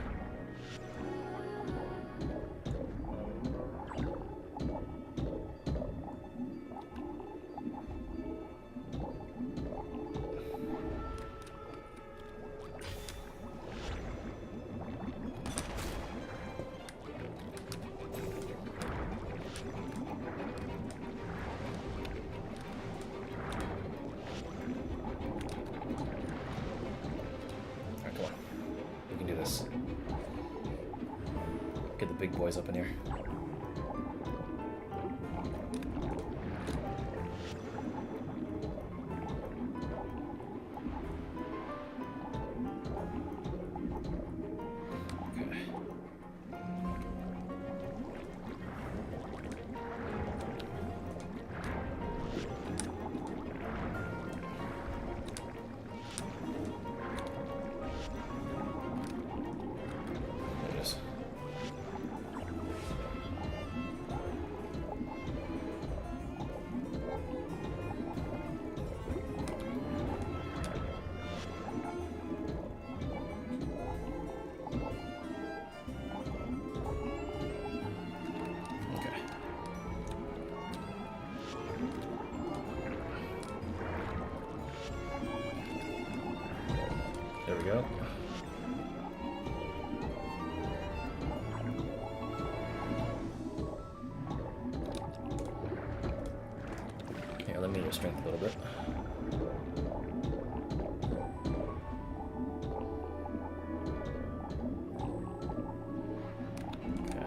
Get the big boys up in here. There we go. Here, let me just strength a little bit. Okay.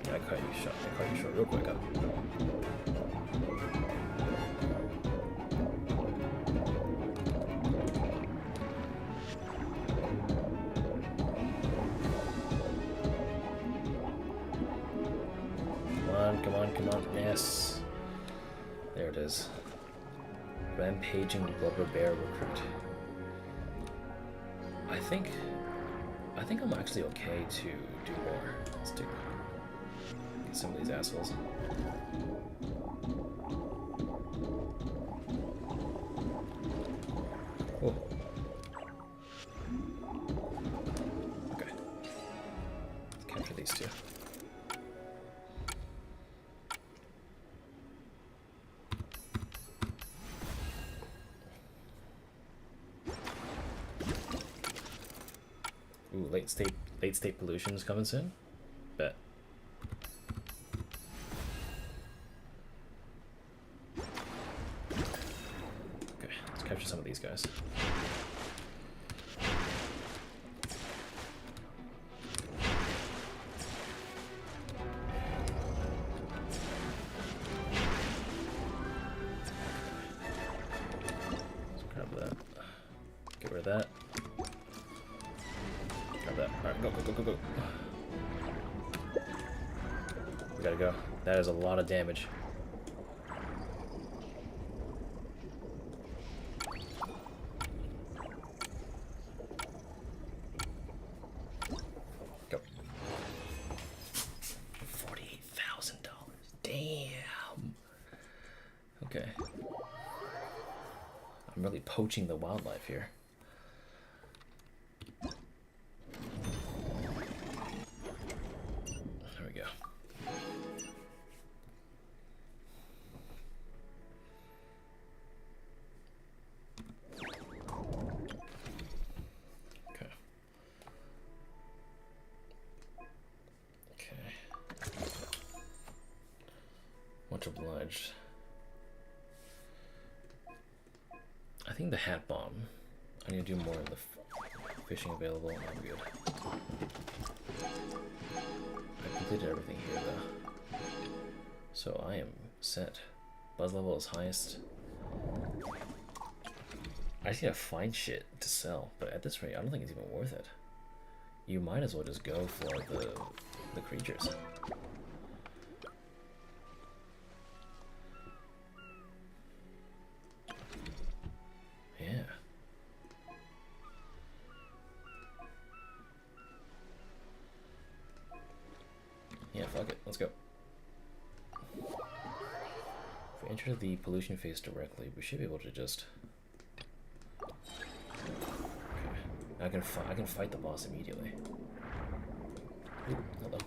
Yeah, I caught you short real quick. Come on, yes. There it is. Rampaging rubber bear recruit. I think I'm actually okay to do more. Let's do get some of these assholes. Cool. Okay. Let's capture these two. Ooh, late state pollution is coming soon. Bet. Okay, let's capture some of these guys. Let's grab that. Get rid of that. Alright, go. We gotta go. That is a lot of damage. Go. $48,000. Damn. Okay. I'm really poaching the wildlife here. Much obliged. I think the hat bomb. I need to do more of the fishing available. I'm good. I completed everything here though. So I am set. Buzz level is highest. I just need to find shit to sell, but at this rate I don't think it's even worth it. You might as well just go for the creatures. Yeah, fuck it. Let's go. If we enter the pollution phase directly, we should be able to just... Okay. I can fight the boss immediately. Ooh, hello.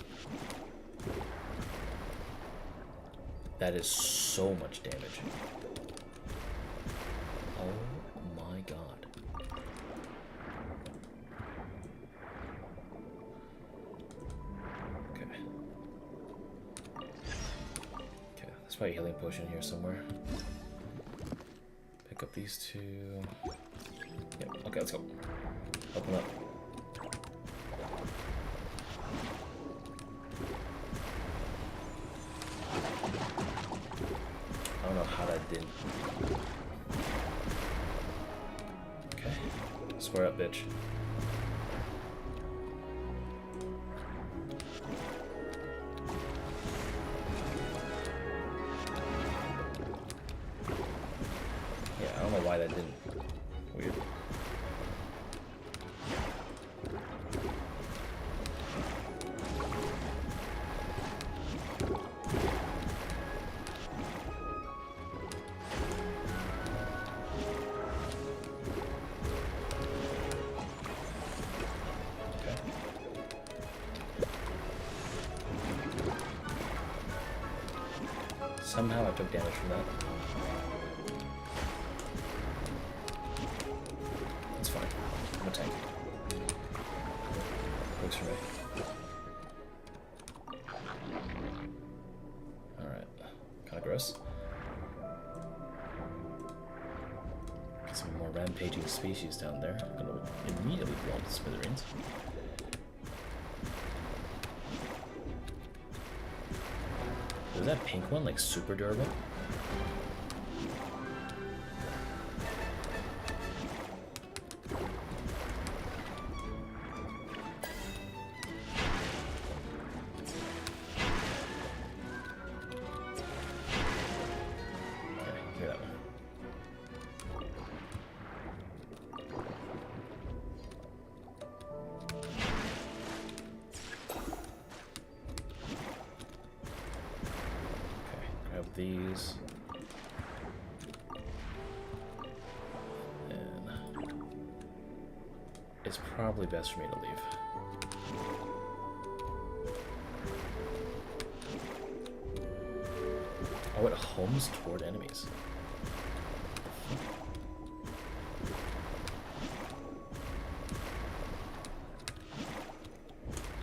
That is so much damage. Oh my god. Probably a healing potion here somewhere. Pick up these two. Yep, okay, let's go. Open up. I don't know how that didn't. Okay. Square up, bitch. Why that didn't. Weird. Okay. Somehow I took damage from that. It's fine. I'm a tank. Works for me. Alright. Kinda gross. Get some more rampaging species down there. I'm gonna immediately blow up the smithereens. Was that pink one like super durable? These. And it's probably best for me to leave. Oh, it homes toward enemies.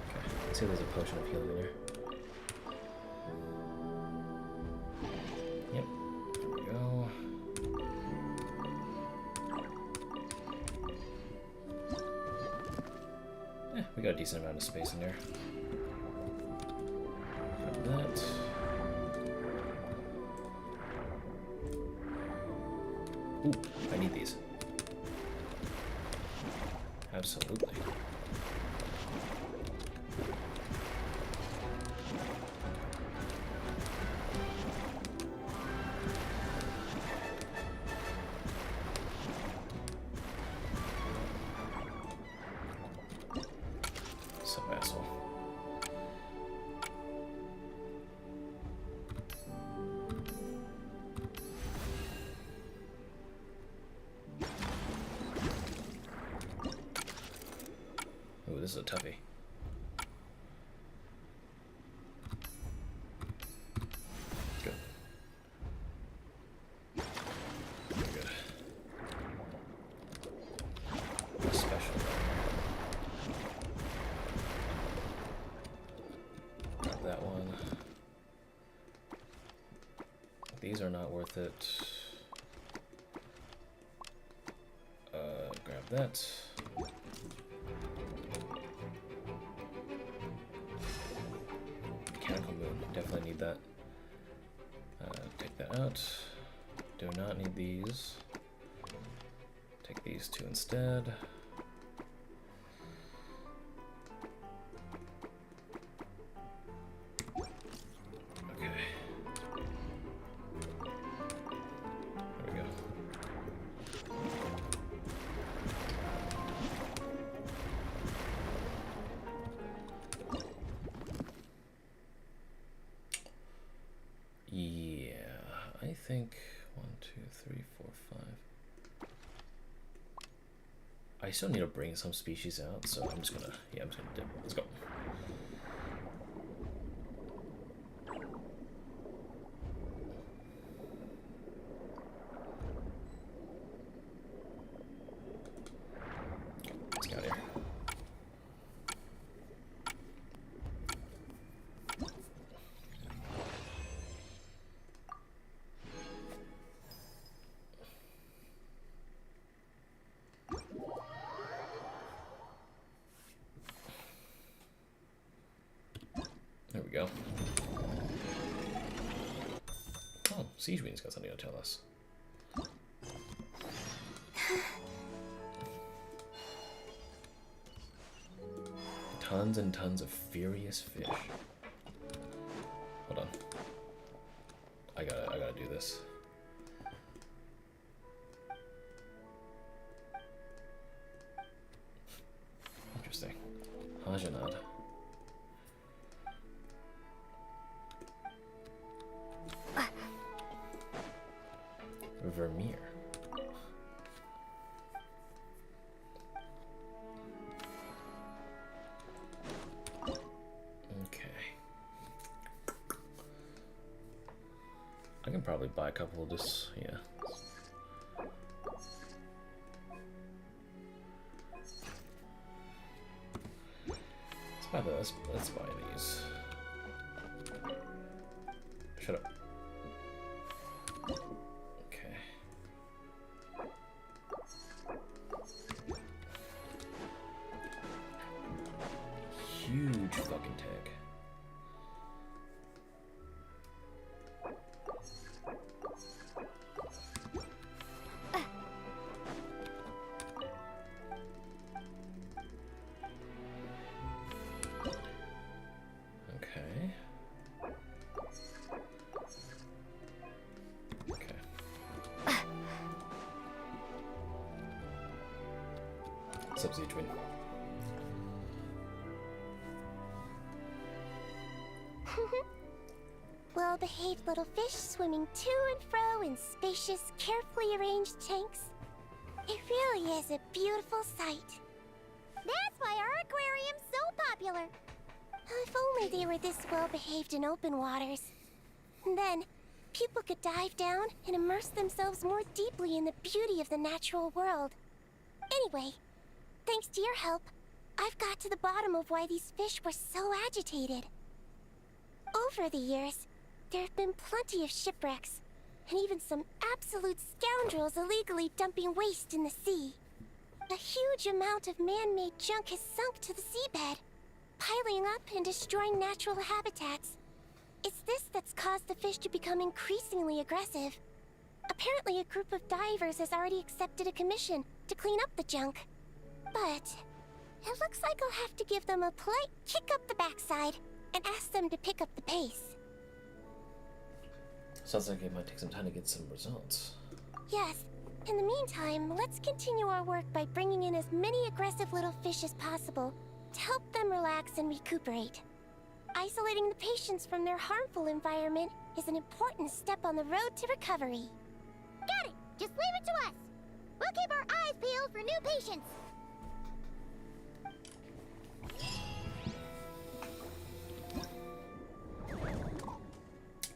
Okay, let's see if there's a potion of healing in here. We got a decent amount of space in there. Grab that. Ooh, I need these. Absolutely. This is a toughie. Good. Very good. Special. Grab that one. These are not worth it. Grab that. Definitely need that. Take that out. Do not need these. Take these two instead. Okay. There we go. I think 1, 2, 3, 4, 5. I still need to bring some species out, so I'm just gonna dip. Let's go. Let's get out of here. There we go. Oh, Sigewinne's got something to tell us. Tons and tons of furious fish. Hold on. I gotta do this. Interesting. Hajanad. Vermeer. Okay. I can probably buy a couple of this, yeah. buy this. Let's buy these. Shut up. Okay. Huge fucking tank. What's up, Sigewinne? Well-behaved little fish swimming to and fro in spacious, carefully arranged tanks. It really is a beautiful sight. That's why our aquarium's so popular. If only they were this well-behaved in open waters. And then, people could dive down and immerse themselves more deeply in the beauty of the natural world. Anyway, thanks to your help, I've got to the bottom of why these fish were so agitated. Over the years, there have been plenty of shipwrecks, and even some absolute scoundrels illegally dumping waste in the sea. A huge amount of man-made junk has sunk to the seabed, piling up and destroying natural habitats. It's this that's caused the fish to become increasingly aggressive. Apparently, a group of divers has already accepted a commission to clean up the junk. But it looks like I'll have to give them a polite kick up the backside and ask them to pick up the pace. Sounds like it might take some time to get some results. Yes. In the meantime, let's continue our work by bringing in as many aggressive little fish as possible to help them relax and recuperate. Isolating the patients from their harmful environment is an important step on the road to recovery. Got it! Just leave it to us! We'll keep our eyes peeled for new patients!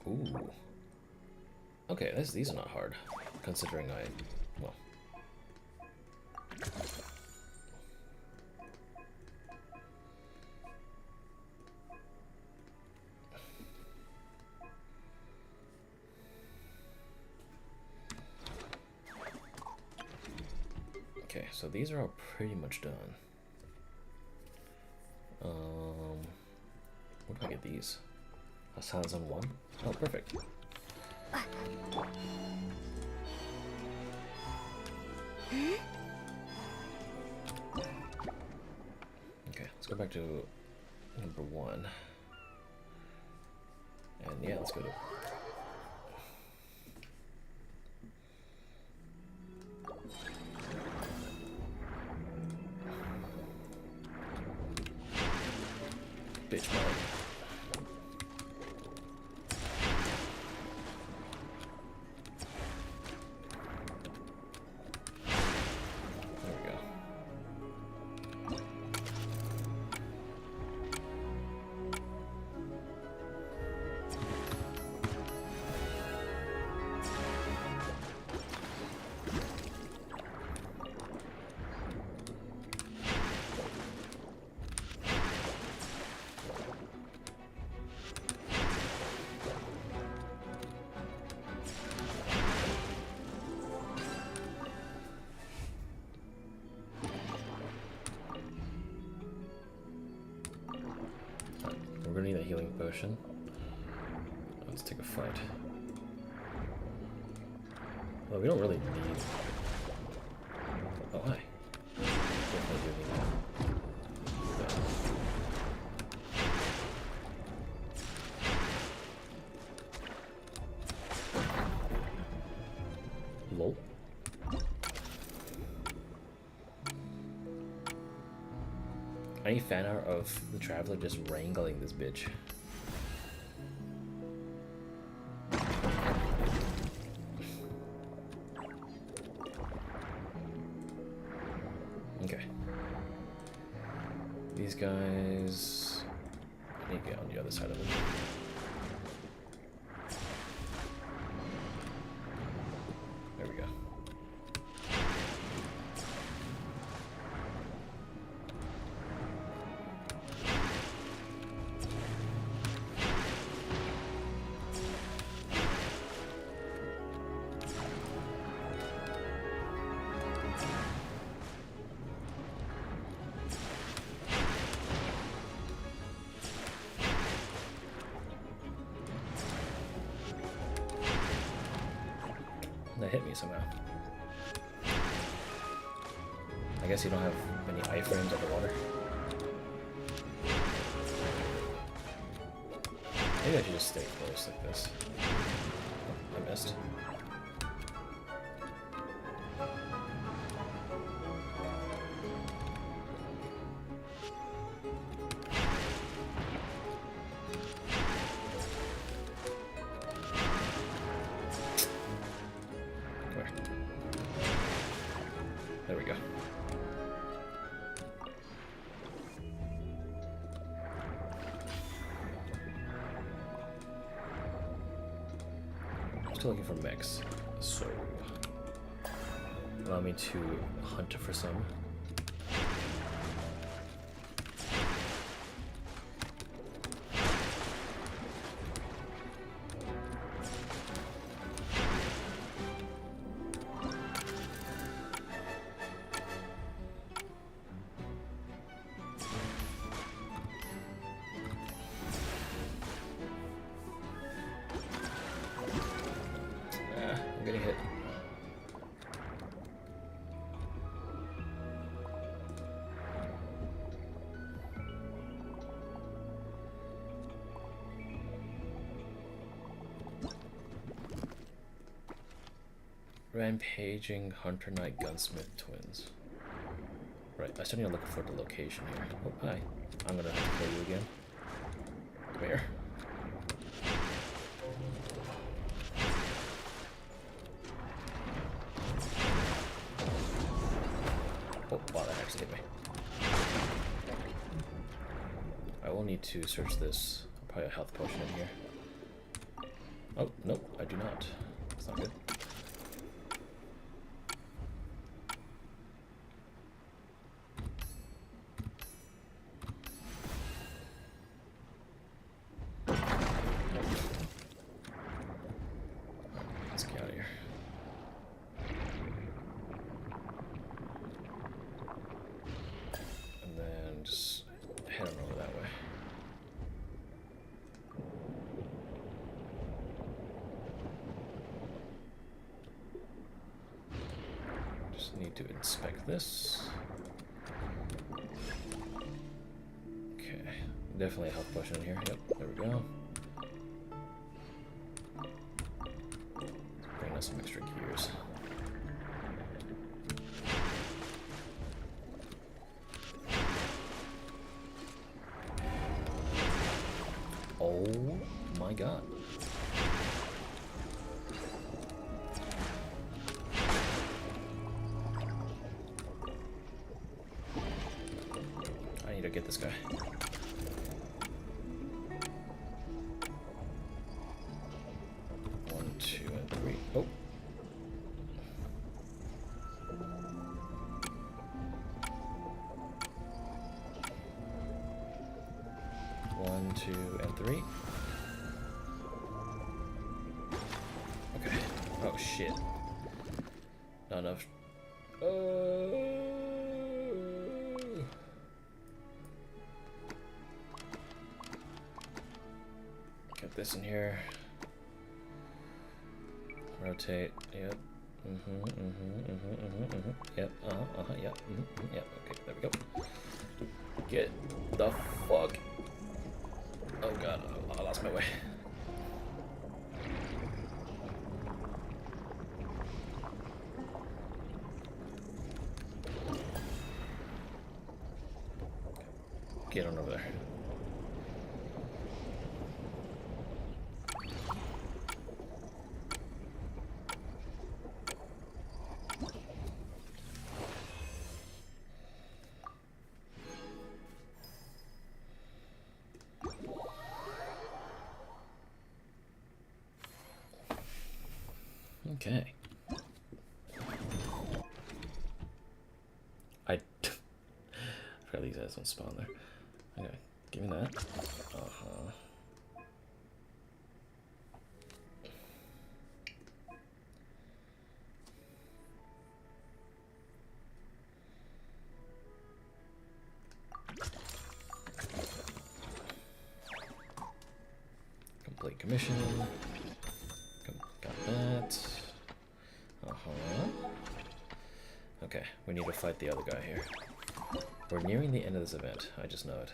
Ooh. Okay, these are not hard, considering well. Okay, so these are all pretty much done. What do I get these? Silence on 1? Oh, perfect. Okay, let's go back to number 1. And yeah, let's go to... Bitch mode. We're gonna need a healing potion. Let's take a fight. Well, we don't really need... Oh, hi. Definitely do need that. Lol. Any fan art of the Traveler just wrangling this bitch? Okay. These guys... I need to get on the other side of them. There we go. That hit me somehow. I guess you don't have many iframes underwater. Maybe I should just stay close like this. Oh, I missed. There we go. Still looking for mechs, so allow me to hunt for some. I'm getting hit. Rampaging Hunter Knight Gunsmith twins. Right, I still need to look for the location here. Oh, hi. I'm gonna have to kill you again. Come here. Oh, wow, that actually hit me. I will need to search this. Probably a health potion in here. Oh, nope, I do not. That's not good. Let's get out of here. And then just head on over that way. Just need to inspect this. Okay, definitely a health potion in here. Yep, there we go. Let's bring us some extra gears. Oh my god. I need to get this guy. One, two, and three. Oh. One, two, and three. Okay. Oh shit. Not enough. Get this in here. Rotate. Yep. Yep. Yep. Yep. Okay. There we go. Get the fuck. Oh god, I lost my way. Get on over there. Okay. I forgot these guys don't spawn there. Okay, give me that. Complete commission. Got that. Okay, we need to fight the other guy here. We're nearing the end of this event, I just know it.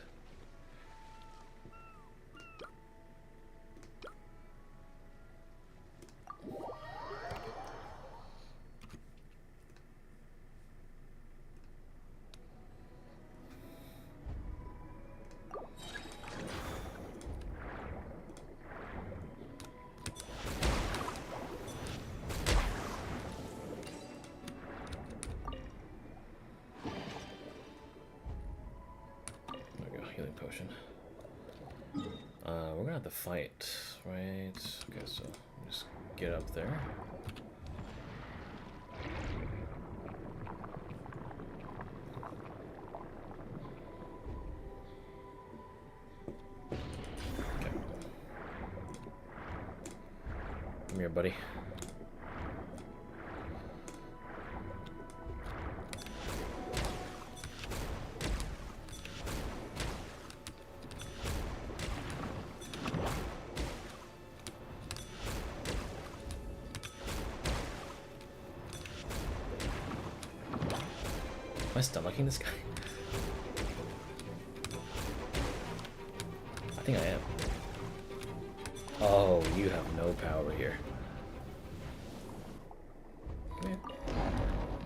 Healing potion. We're gonna have to fight, right? Okay, so just get up there. Okay. Come here, buddy. Am I stomaching this guy? I think I am. Oh, you have no power here. Come here.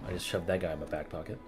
I just shoved that guy in my back pocket.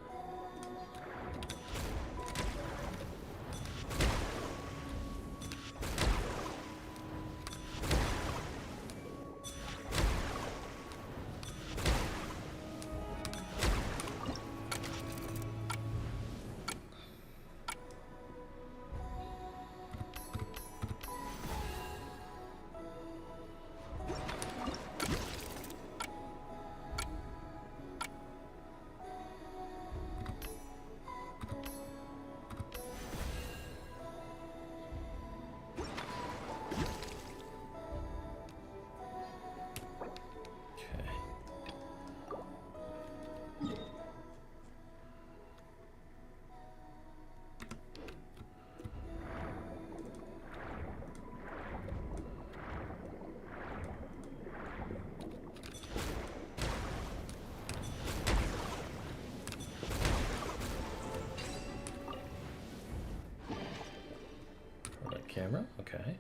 Camera? Okay.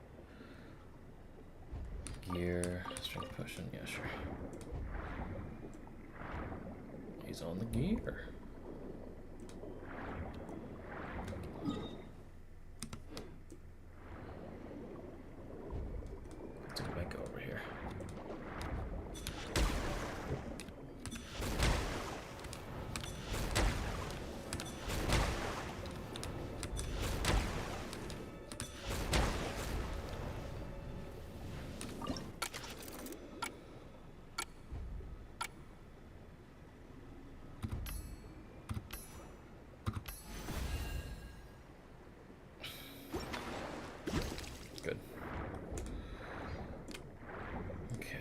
Gear, strength potion, yeah, sure. He's on the gear. Let's go back over here. Good. Okay.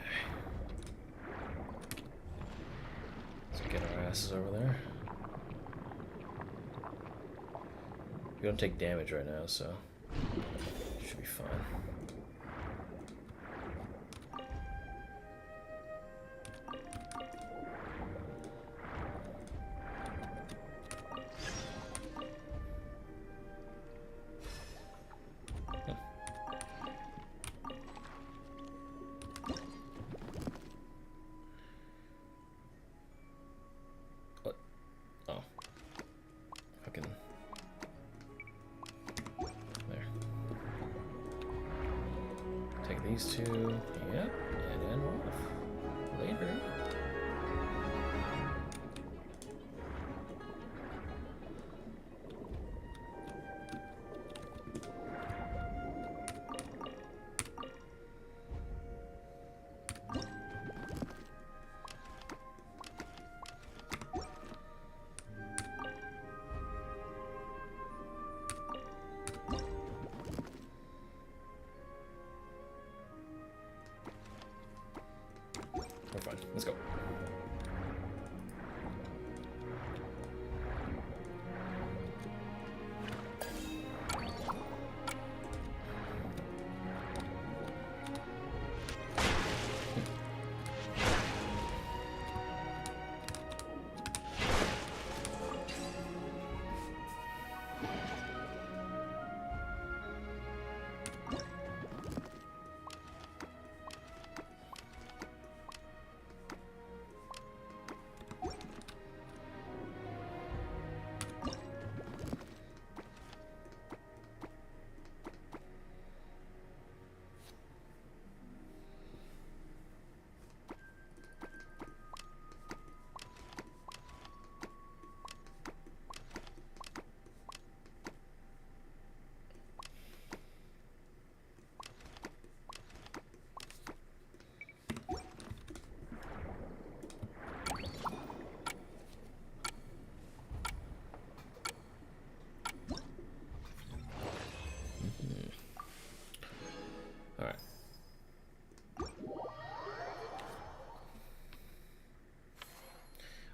Let's get our asses over there. We don't take damage right now, so should be fine. What? Oh. Fucking... There. Take these two. Yep. And then we're off. Later.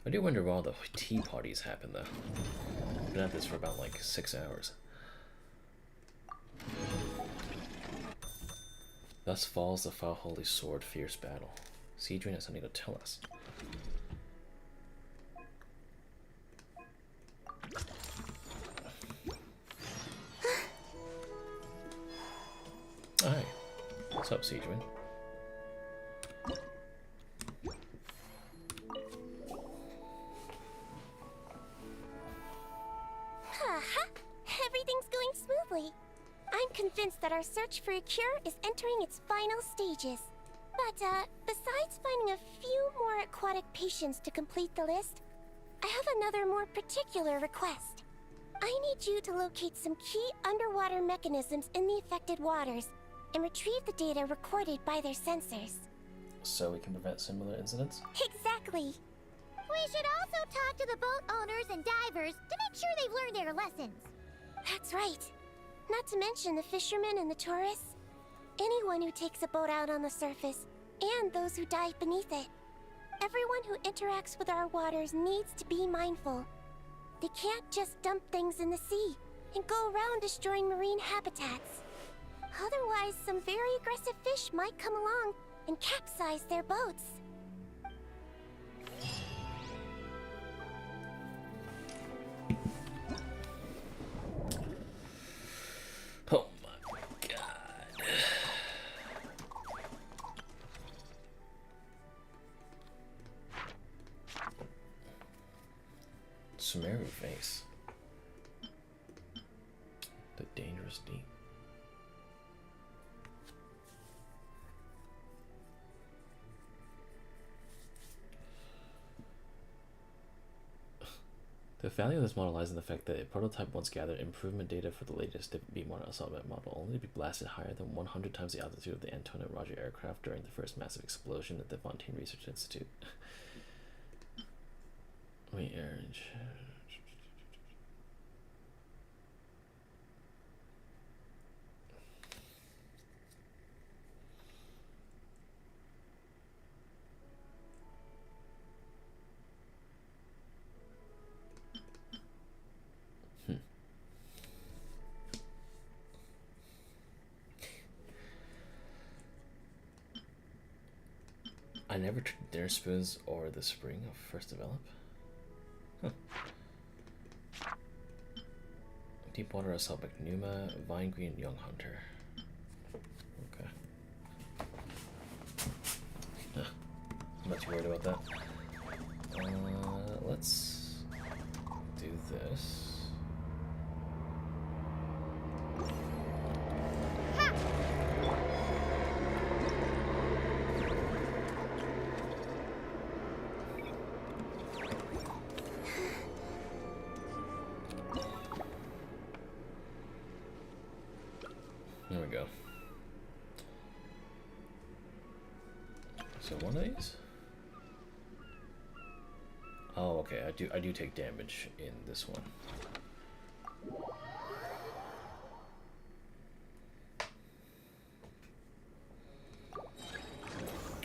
I do wonder where all the tea parties happen, though. I've been at this for about like 6 hours. Thus falls the foul holy sword, fierce battle. Sigewinne has something to tell us. Hi. What's up, Sigewinne? Everything's going smoothly. I'm convinced that our search for a cure is entering its final stages. But, besides finding a few more aquatic patients to complete the list, I have another more particular request. I need you to locate some key underwater mechanisms in the affected waters and retrieve the data recorded by their sensors. So we can prevent similar incidents? Exactly. We should also talk to the boat owners and divers to make sure they've learned their lessons. That's right. Not to mention the fishermen and the tourists. Anyone who takes a boat out on the surface, and those who dive beneath it. Everyone who interacts with our waters needs to be mindful. They can't just dump things in the sea and go around destroying marine habitats. Otherwise, some very aggressive fish might come along and capsize their boats. Oh my god. Sumeru face. The dangerous deep. The value of this model lies in the fact that a prototype once gathered improvement data for the latest V1 assault model, only to be blasted higher than 100 times the altitude of the Antonio Roger aircraft during the first massive explosion at the Fontinalia Research Institute. Wait, orange. I never tried dinner spoons or the spring of first develop. Huh. Deepwater assault Numa, Vine Green Young Hunter. Okay. I'm not too worried about that. Let's do this. There we go. So one of these? Oh, okay. I do take damage in this one.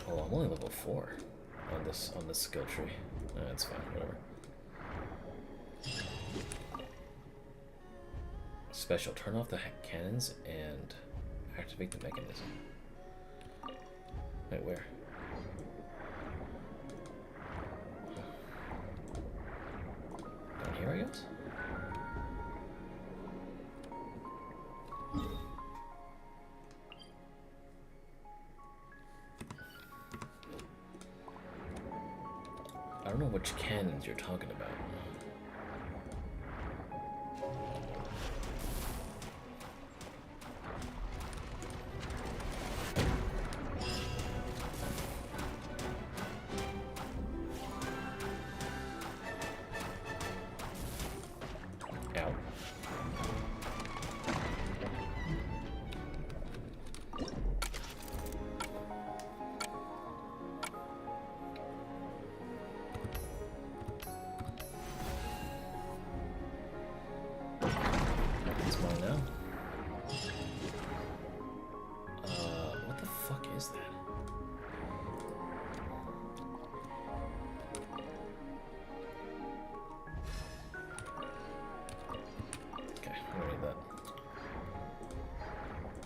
Oh, I'm only level 4 on this skill tree. That's fine. Whatever. Special, turn off the cannons and activate the mechanism. Wait, where? Down here, I guess? I don't know which cannons you're talking about.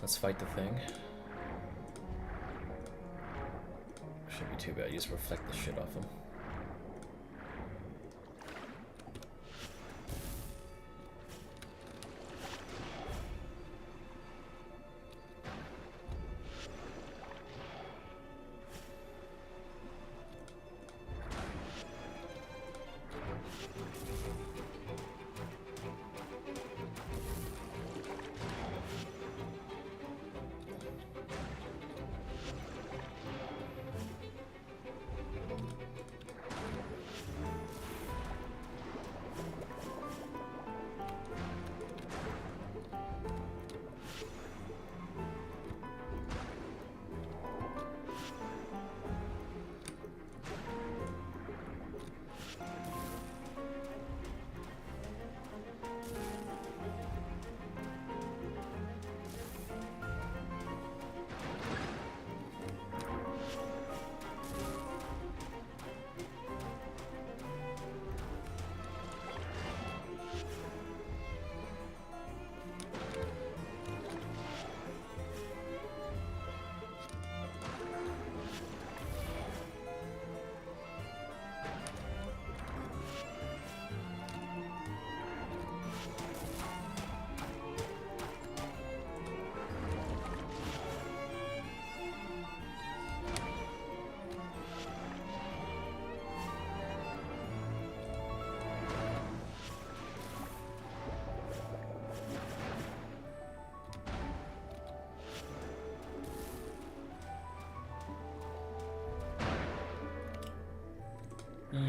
Let's fight the thing. Shouldn't be too bad. You just reflect the shit off him.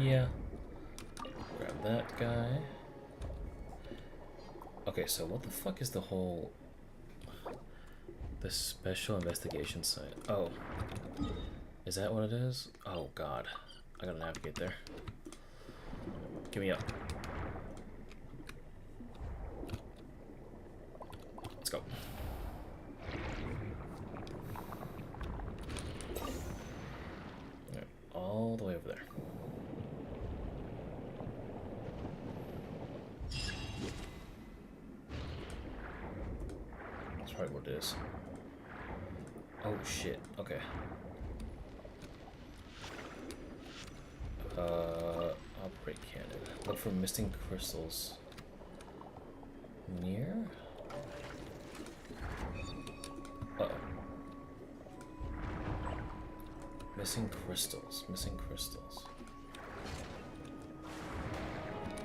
Yeah. Grab that guy. Okay, so what the fuck is the whole... the special investigation site? Oh. Is that what it is? Oh god. I gotta navigate there. Give me up. Let's go. Alright, all the way over there. That's probably what it is. Oh shit, okay. Operate cannon. Look for missing crystals. Near? Uh-oh. Missing crystals. Missing crystals.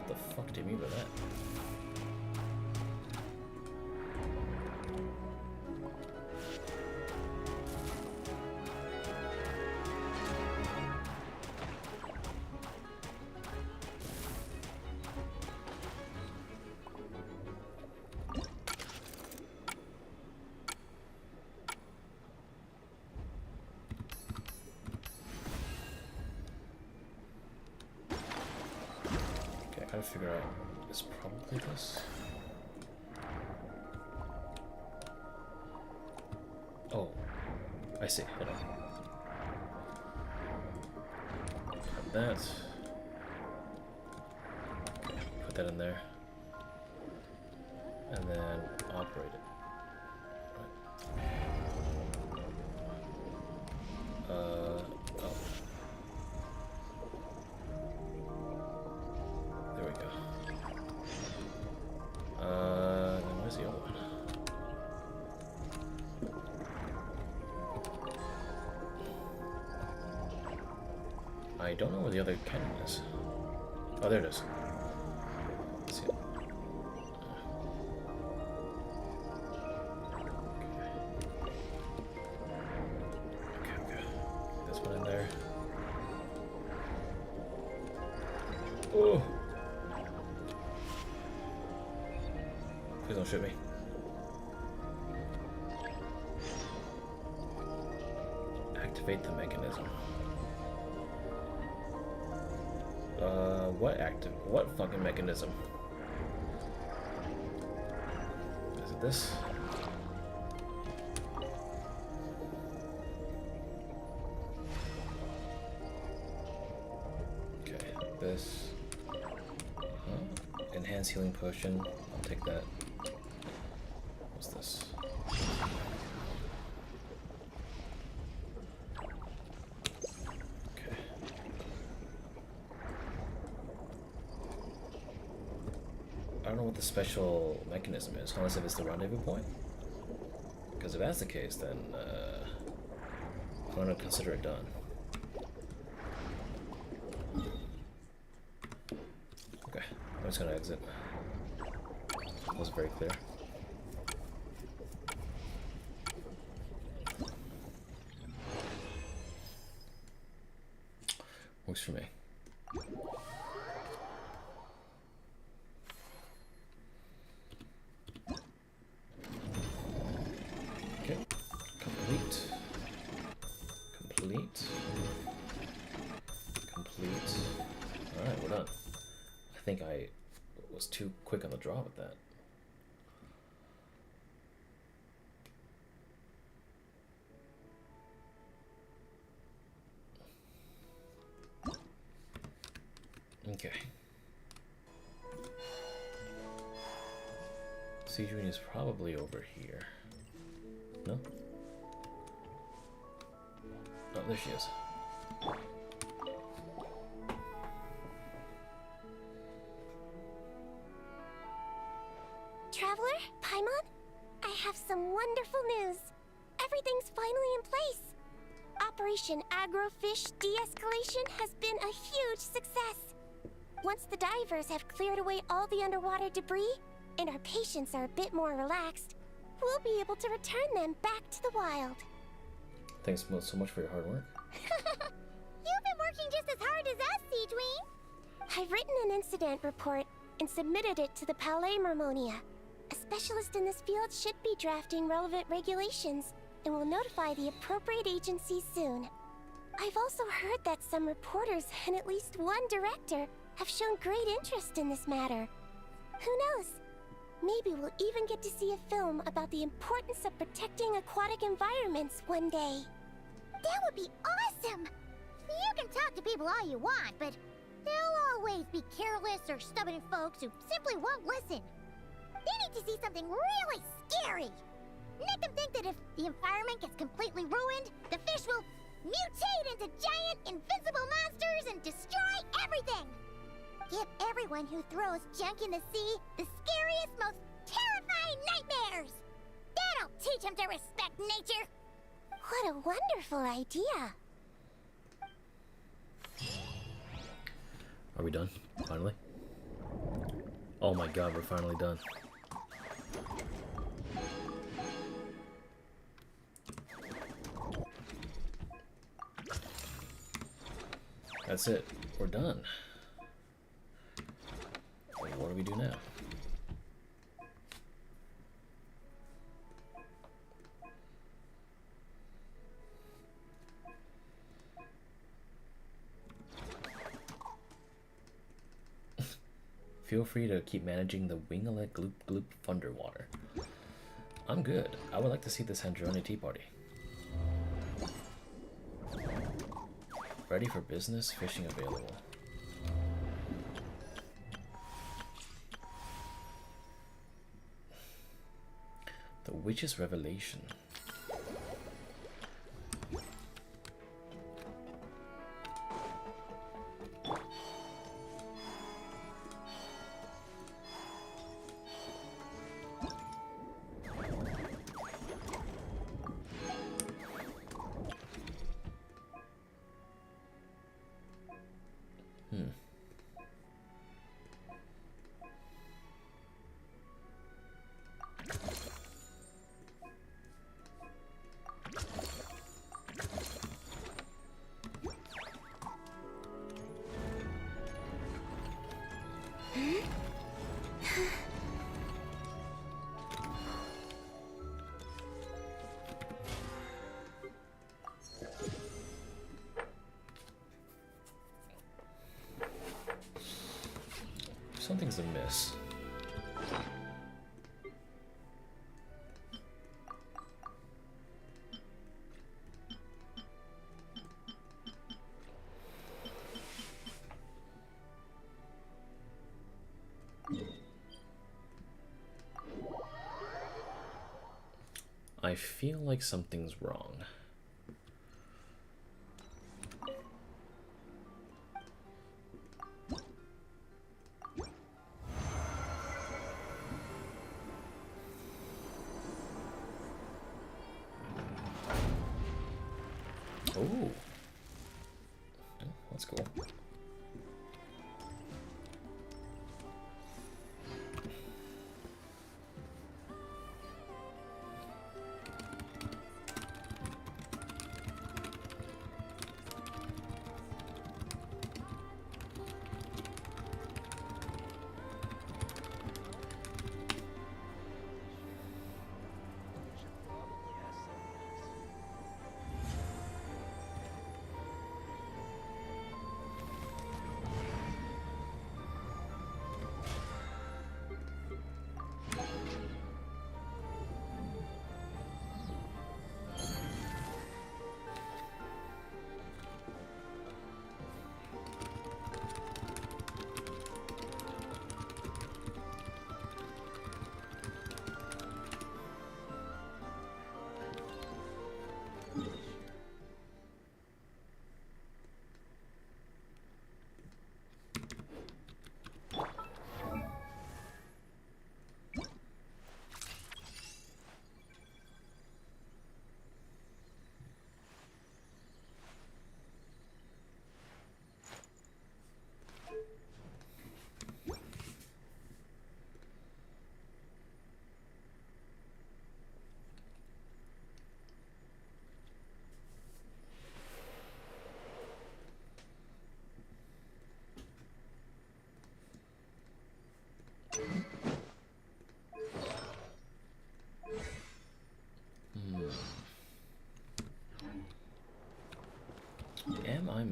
What the fuck do you mean by that? Figure out it's probably this. Oh, I see. Hold on. Grab that. Okay, put that in there, and then operate it. Right. Oh. There we go. Then where's the other one? I don't know where the other cannon is. Oh, there it is. Let's see it. Okay. This one in there. Oh! Please don't shoot me. Activate the mechanism. What fucking mechanism? Is it this? Okay, this. Enhanced healing potion. I'll take that. What's this? I don't know what the special mechanism is, unless if it's the rendezvous point. Because if that's the case, then I'm gonna consider it done. Okay, I'm just gonna exit. Wasn't very clear. Works for me. Okay, complete. Alright, we're done. I think I was too quick on the draw with that. Okay. Sigewinne is probably over here. No? Oh, there she is. Traveler, Paimon, I have some wonderful news. Everything's finally in place. Operation Agrofish De-Escalation has been a huge success. Once the divers have cleared away all the underwater debris, and our patients are a bit more relaxed, we'll be able to return them back to the wild. Thanks so much for your hard work. You've been working just as hard as us, Sigewinne. I've written an incident report and submitted it to the Palais Mermonia. A specialist in this field should be drafting relevant regulations and will notify the appropriate agencies soon. I've also heard that some reporters and at least one director have shown great interest in this matter. Who knows? Maybe we'll even get to see a film about the importance of protecting aquatic environments one day. That would be awesome! You can talk to people all you want, but there'll always be careless or stubborn folks who simply won't listen. They need to see something really scary. Make them think that if the environment gets completely ruined, the fish will mutate into giant, invincible monsters and destroy everything! Give everyone who throws junk in the sea the scariest, most terrifying nightmares! That'll teach them to respect nature! What a wonderful idea! Are we done? Finally? Oh my god, we're finally done. That's it. We're done. What do we do now? Feel free to keep managing the Winglet Gloop Gloop Thunderwater. I'm good. I would like to see the Sandrone Tea Party. Ready for business, fishing available. The Witch's Revelation. Something's amiss. I feel like something's wrong.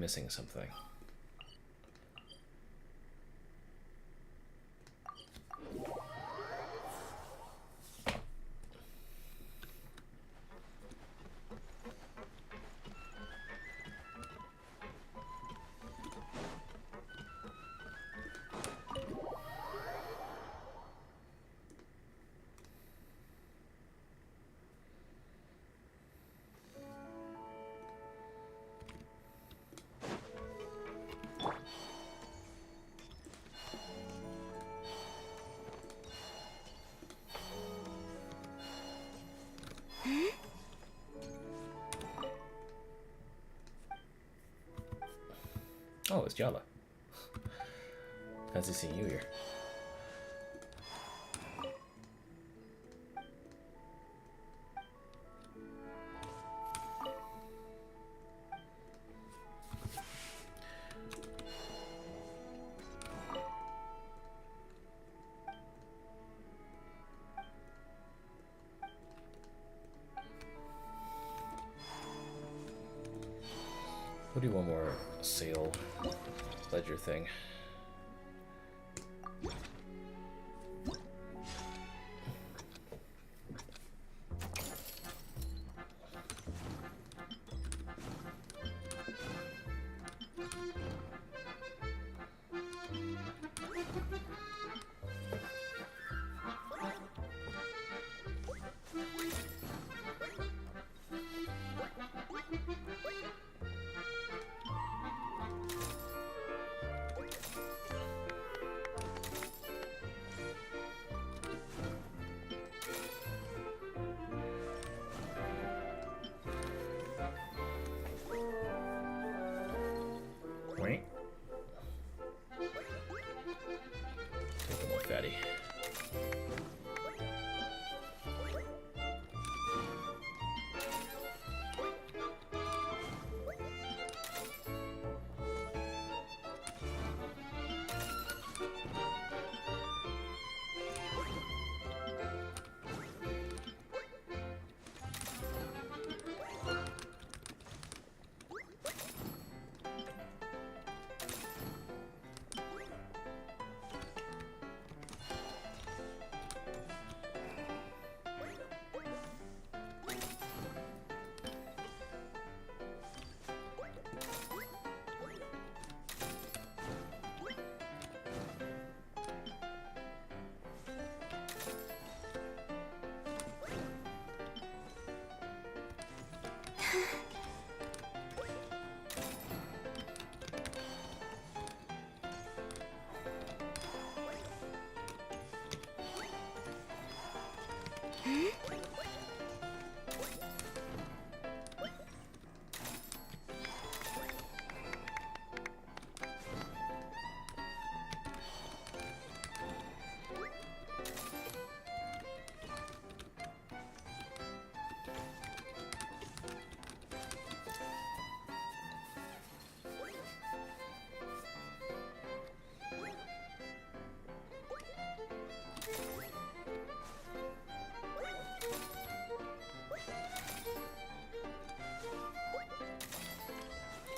missing something. Oh, it's Jala. Fancy seeing you here. We'll do one more sale ledger thing. Wait. Take more fatty.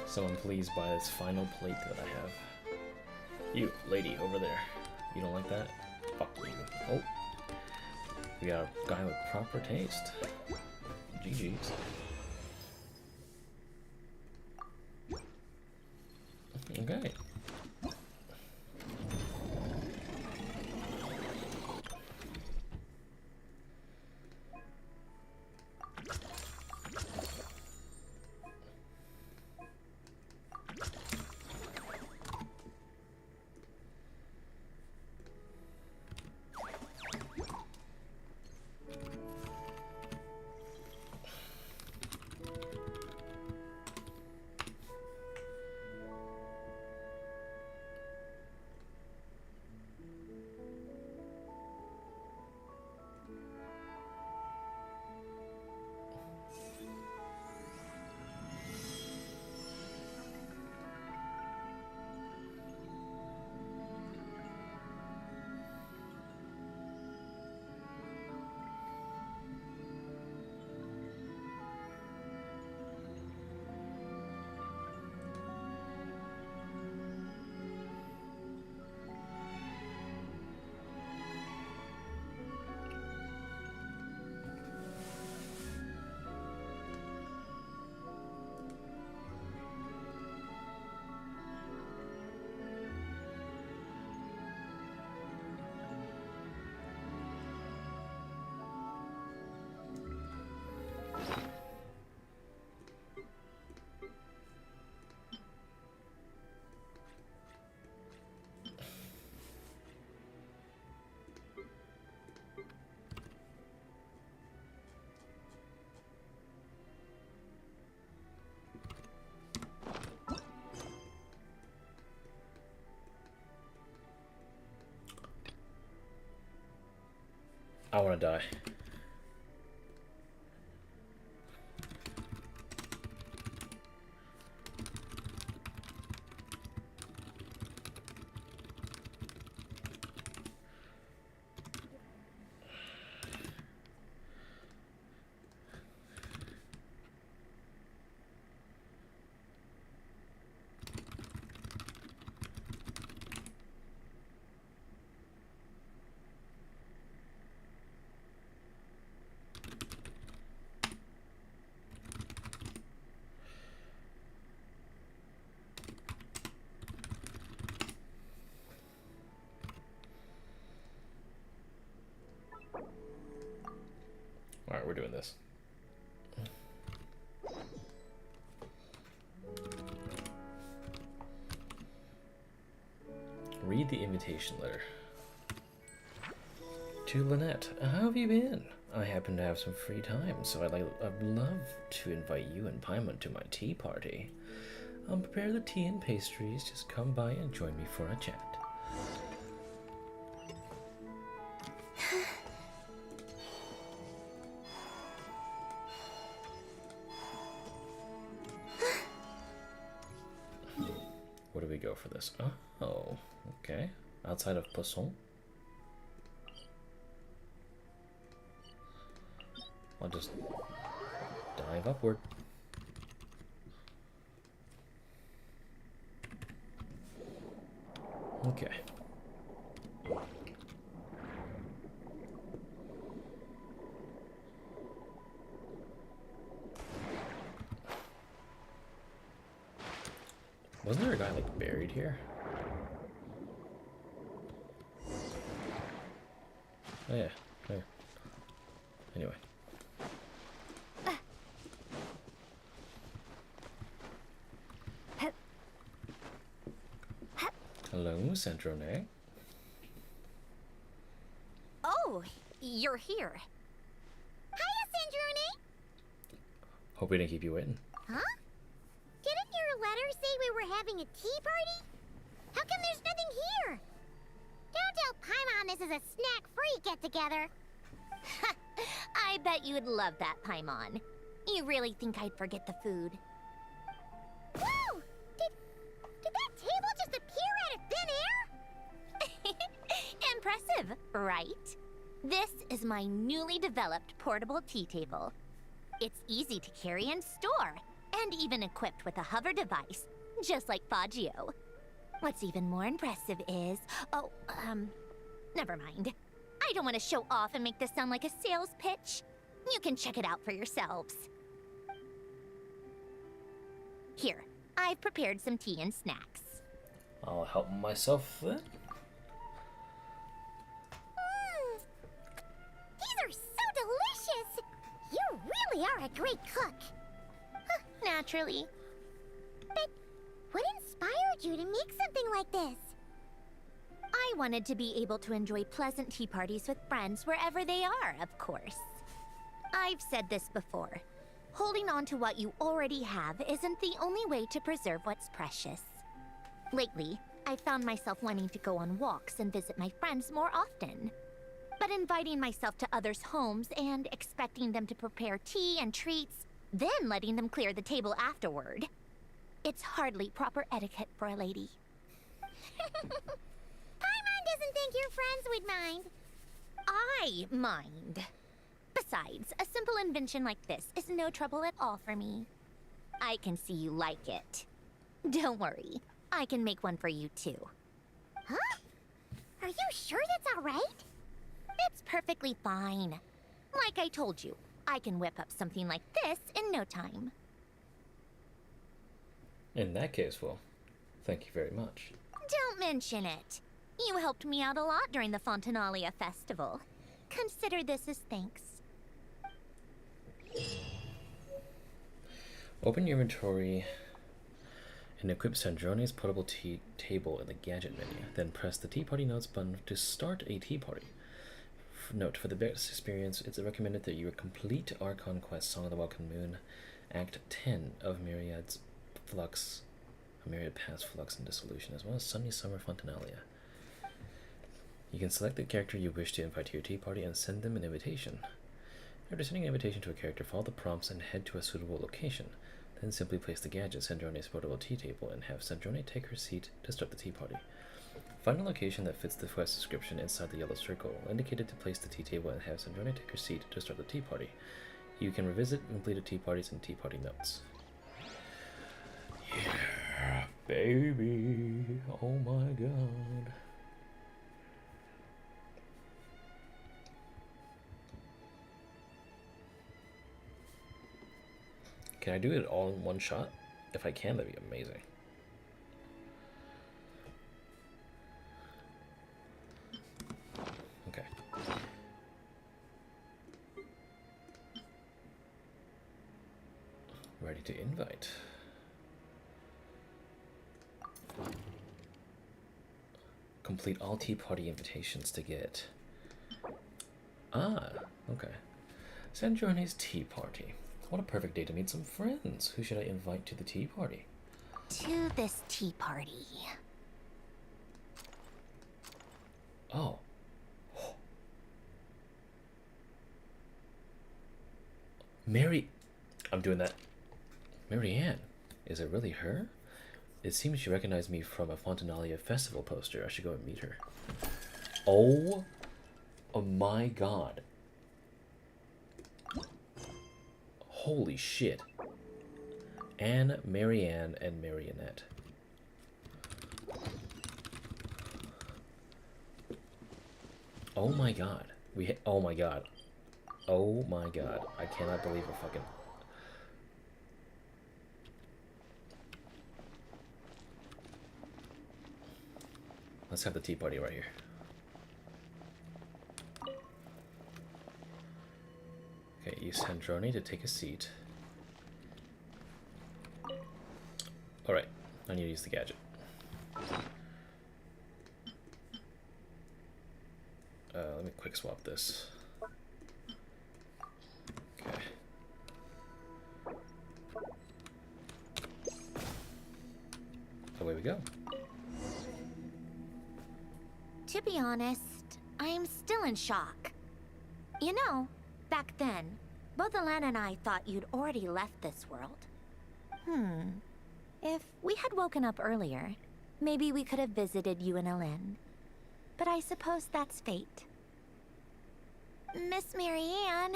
Someone please buy this final plate that I have. You, lady, over there. You don't like that? Fuck you. Oh. We got a guy with proper taste. GG's. Okay. I want to die. Alright, we're doing this. Read the invitation letter. To Lynette, how have you been? I happen to have some free time, so I'd love to invite you and Paimon to my tea party. I'll prepare the tea and pastries. Just come by and join me for a chat. Where do we go for this? Oh, okay. Outside of Poisson. I'll just dive upward. Okay. Wasn't there a guy like buried here? Oh yeah, there. Anyway. Hello, Sandrone. Oh, you're here. Hiya, Sandrone! Hope we didn't keep you waiting. Huh? Didn't your letter say we were having a tea party? How come there's nothing here? Don't tell Paimon this is a snack-free get-together. I bet you'd love that, Paimon. You really think I'd forget the food? Whoa! Did that table just appear out of thin air? Impressive, right? This is my newly developed portable tea table. It's easy to carry and store, and even equipped with a hover device, just like Faggio. What's even more impressive is... never mind. I don't want to show off and make this sound like a sales pitch. You can check it out for yourselves. Here, I've prepared some tea and snacks. I'll help myself then. These are so delicious! You really are a great cook. Naturally. But what inspired you to make something like this? I wanted to be able to enjoy pleasant tea parties with friends wherever they are, of course. I've said this before. Holding on to what you already have isn't the only way to preserve what's precious. Lately, I've found myself wanting to go on walks and visit my friends more often. But inviting myself to others' homes and expecting them to prepare tea and treats, then letting them clear the table afterward. It's hardly proper etiquette for a lady. Paimon doesn't think your friends would mind. I mind. Besides, a simple invention like this is no trouble at all for me. I can see you like it. Don't worry, I can make one for you too. Huh? Are you sure that's all right? It's perfectly fine. Like I told you, I can whip up something like this in no time. In that case, well, thank you very much. Don't mention it. You helped me out a lot during the Fontinalia festival. Consider this as thanks. Open your inventory and equip Sandrone's portable tea table in the gadget menu. Then press the Tea Party Notes button to start a tea party. Note, for the best experience, it's recommended that you complete Archon Quest Song of the Welcome Moon, Act 10 of Myriad Pass Flux and Dissolution, as well as Sunny Summer Fontinalia. You can select the character you wish to invite to your tea party and send them an invitation. After sending an invitation to a character, follow the prompts and head to a suitable location. Then simply place the gadget Sandrone's portable tea table and have Sandrone take her seat to start the tea party. Find a location that fits the quest description inside the yellow circle indicated to place the tea table and have Sandrone take her seat to start the tea party. You can revisit completed tea parties and tea party notes. Yeah, baby. Oh my god. Can I do it all in one shot? If I can, that'd be amazing. Okay. Ready to invite. Complete all tea party invitations to get. Ah, okay. Sandrone's tea party. What a perfect day to meet some friends. Who should I invite to the tea party? To this tea party. Oh. Mary. I'm doing that. Marianne. Is it really her? It seems she recognized me from a Fontinalia festival poster. I should go and meet her. Oh my god. Holy shit. Anne, Marianne, and Marionette. Oh my god. Oh my god. Oh my god. I cannot believe a fucking... Let's have the tea party right here. Okay, use Sandrone to take a seat. Alright, I need to use the gadget. Let me quick swap this. Okay. Away we go. To be honest, I'm still in shock. You know, back then, both Alana and I thought you'd already left this world. If we had woken up earlier, maybe we could have visited you and Ellen. But I suppose that's fate. Miss Marianne.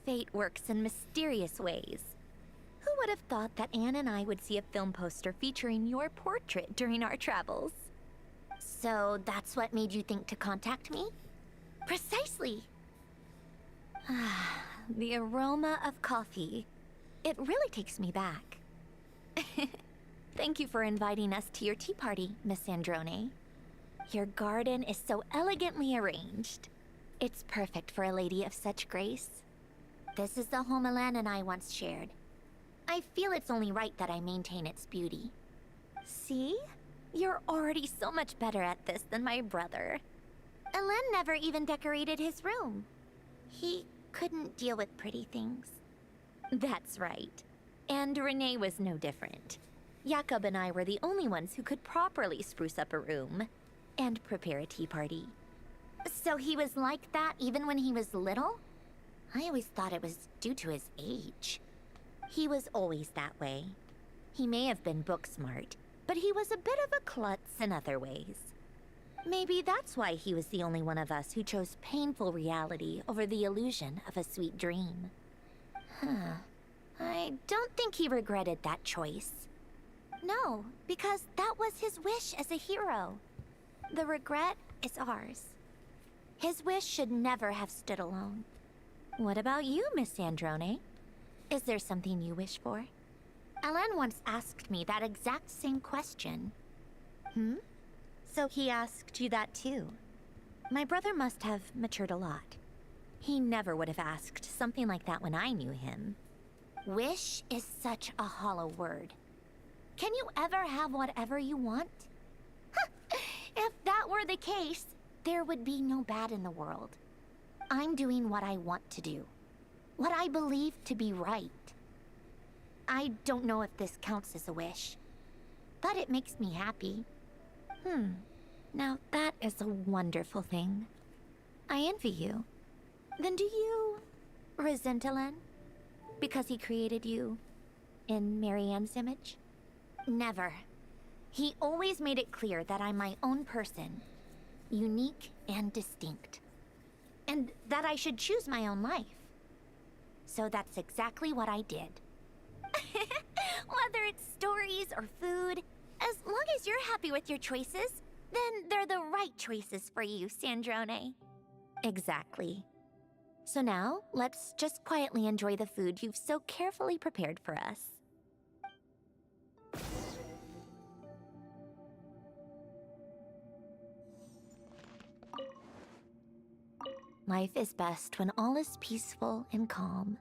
Fate works in mysterious ways. Who would have thought that Anne and I would see a film poster featuring your portrait during our travels? So that's what made you think to contact me? Precisely. The aroma of coffee. It really takes me back. Thank you for inviting us to your tea party, Miss Sandrone. Your garden is so elegantly arranged. It's perfect for a lady of such grace. This is the home Alan and I once shared. I feel it's only right that I maintain its beauty. See? You're already so much better at this than my brother. Alan never even decorated his room. He couldn't deal with pretty things. That's right. And Renee was no different. Jakob and I were the only ones who could properly spruce up a room and prepare a tea party. So he was like that even when he was little? I always thought it was due to his age. He was always that way. He may have been book smart, but he was a bit of a klutz in other ways. Maybe that's why he was the only one of us who chose painful reality over the illusion of a sweet dream. I don't think he regretted that choice. No, because that was his wish as a hero. The regret is ours. His wish should never have stood alone. What about you, Miss Sandrone? Is there something you wish for? Alan once asked me that exact same question. So he asked you that too. My brother must have matured a lot. He never would have asked something like that when I knew him. Wish is such a hollow word. Can you ever have whatever you want? If that were the case, there would be no bad in the world. I'm doing what I want to do. What I believe to be right. I don't know if this counts as a wish, but it makes me happy. Now that is a wonderful thing. I envy you. Then do you resent Elen? Because he created you in Marianne's image? Never. He always made it clear that I'm my own person, unique and distinct. And that I should choose my own life. So that's exactly what I did. Whether it's stories or food, as long as you're happy with your choices, then they're the right choices for you, Sandrone. Exactly. So now, let's just quietly enjoy the food you've so carefully prepared for us. Life is best when all is peaceful and calm.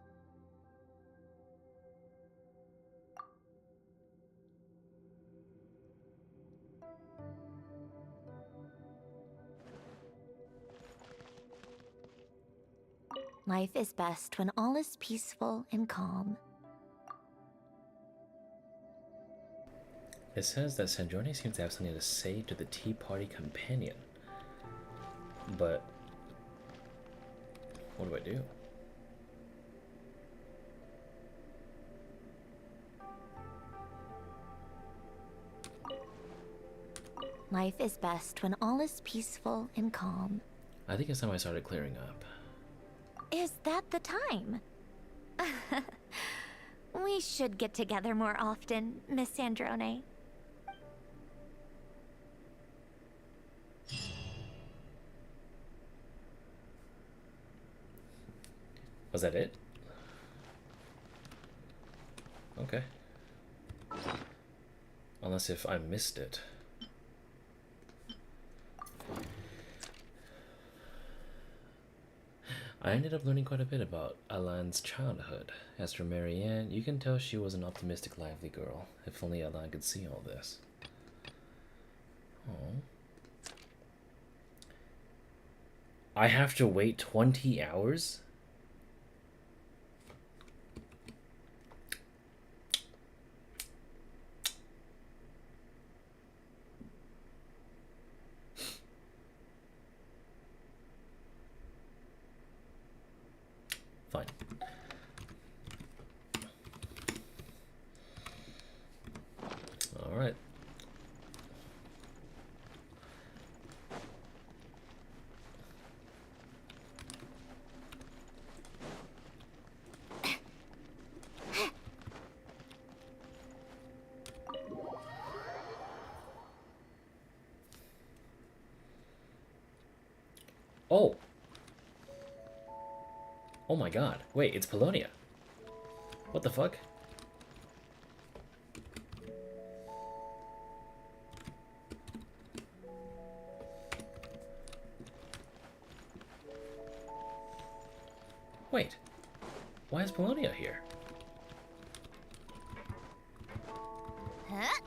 Life is best when all is peaceful and calm. It says that Sandrone seems to have something to say to the Tea Party companion. But what do I do? Life is best when all is peaceful and calm. I think it's time I started clearing up. Is that the time? We should get together more often, Miss Sandrone. Was that it? Okay. Unless if I missed it. I ended up learning quite a bit about Alan's childhood. As for Marianne, you can tell she was an optimistic, lively girl. If only Alan could see all this. Oh. I have to wait 20 hours? Fine. All right. Oh. Oh my god. Wait, it's Polonia. What the fuck? Wait. Why is Polonia here? Huh?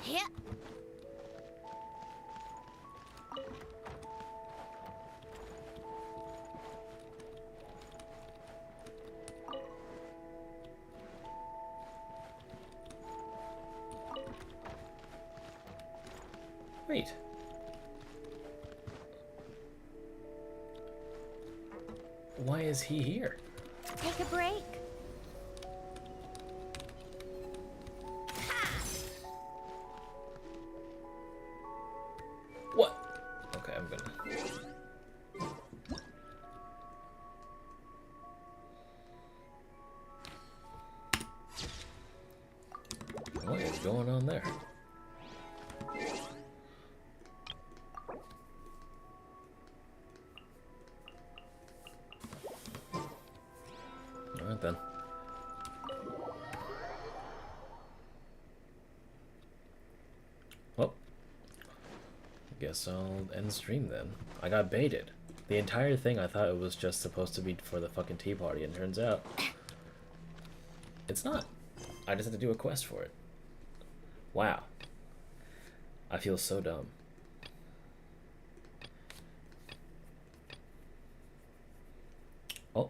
Yeah. Wait. Why is he here? Take a break. What? Okay, I'm gonna... What is going on there? Alright then. Well, guess I'll end stream then. I got baited. The entire thing I thought it was just supposed to be for the fucking tea party, and turns out it's not. I just had to do a quest for it. Wow. I feel so dumb. Oh.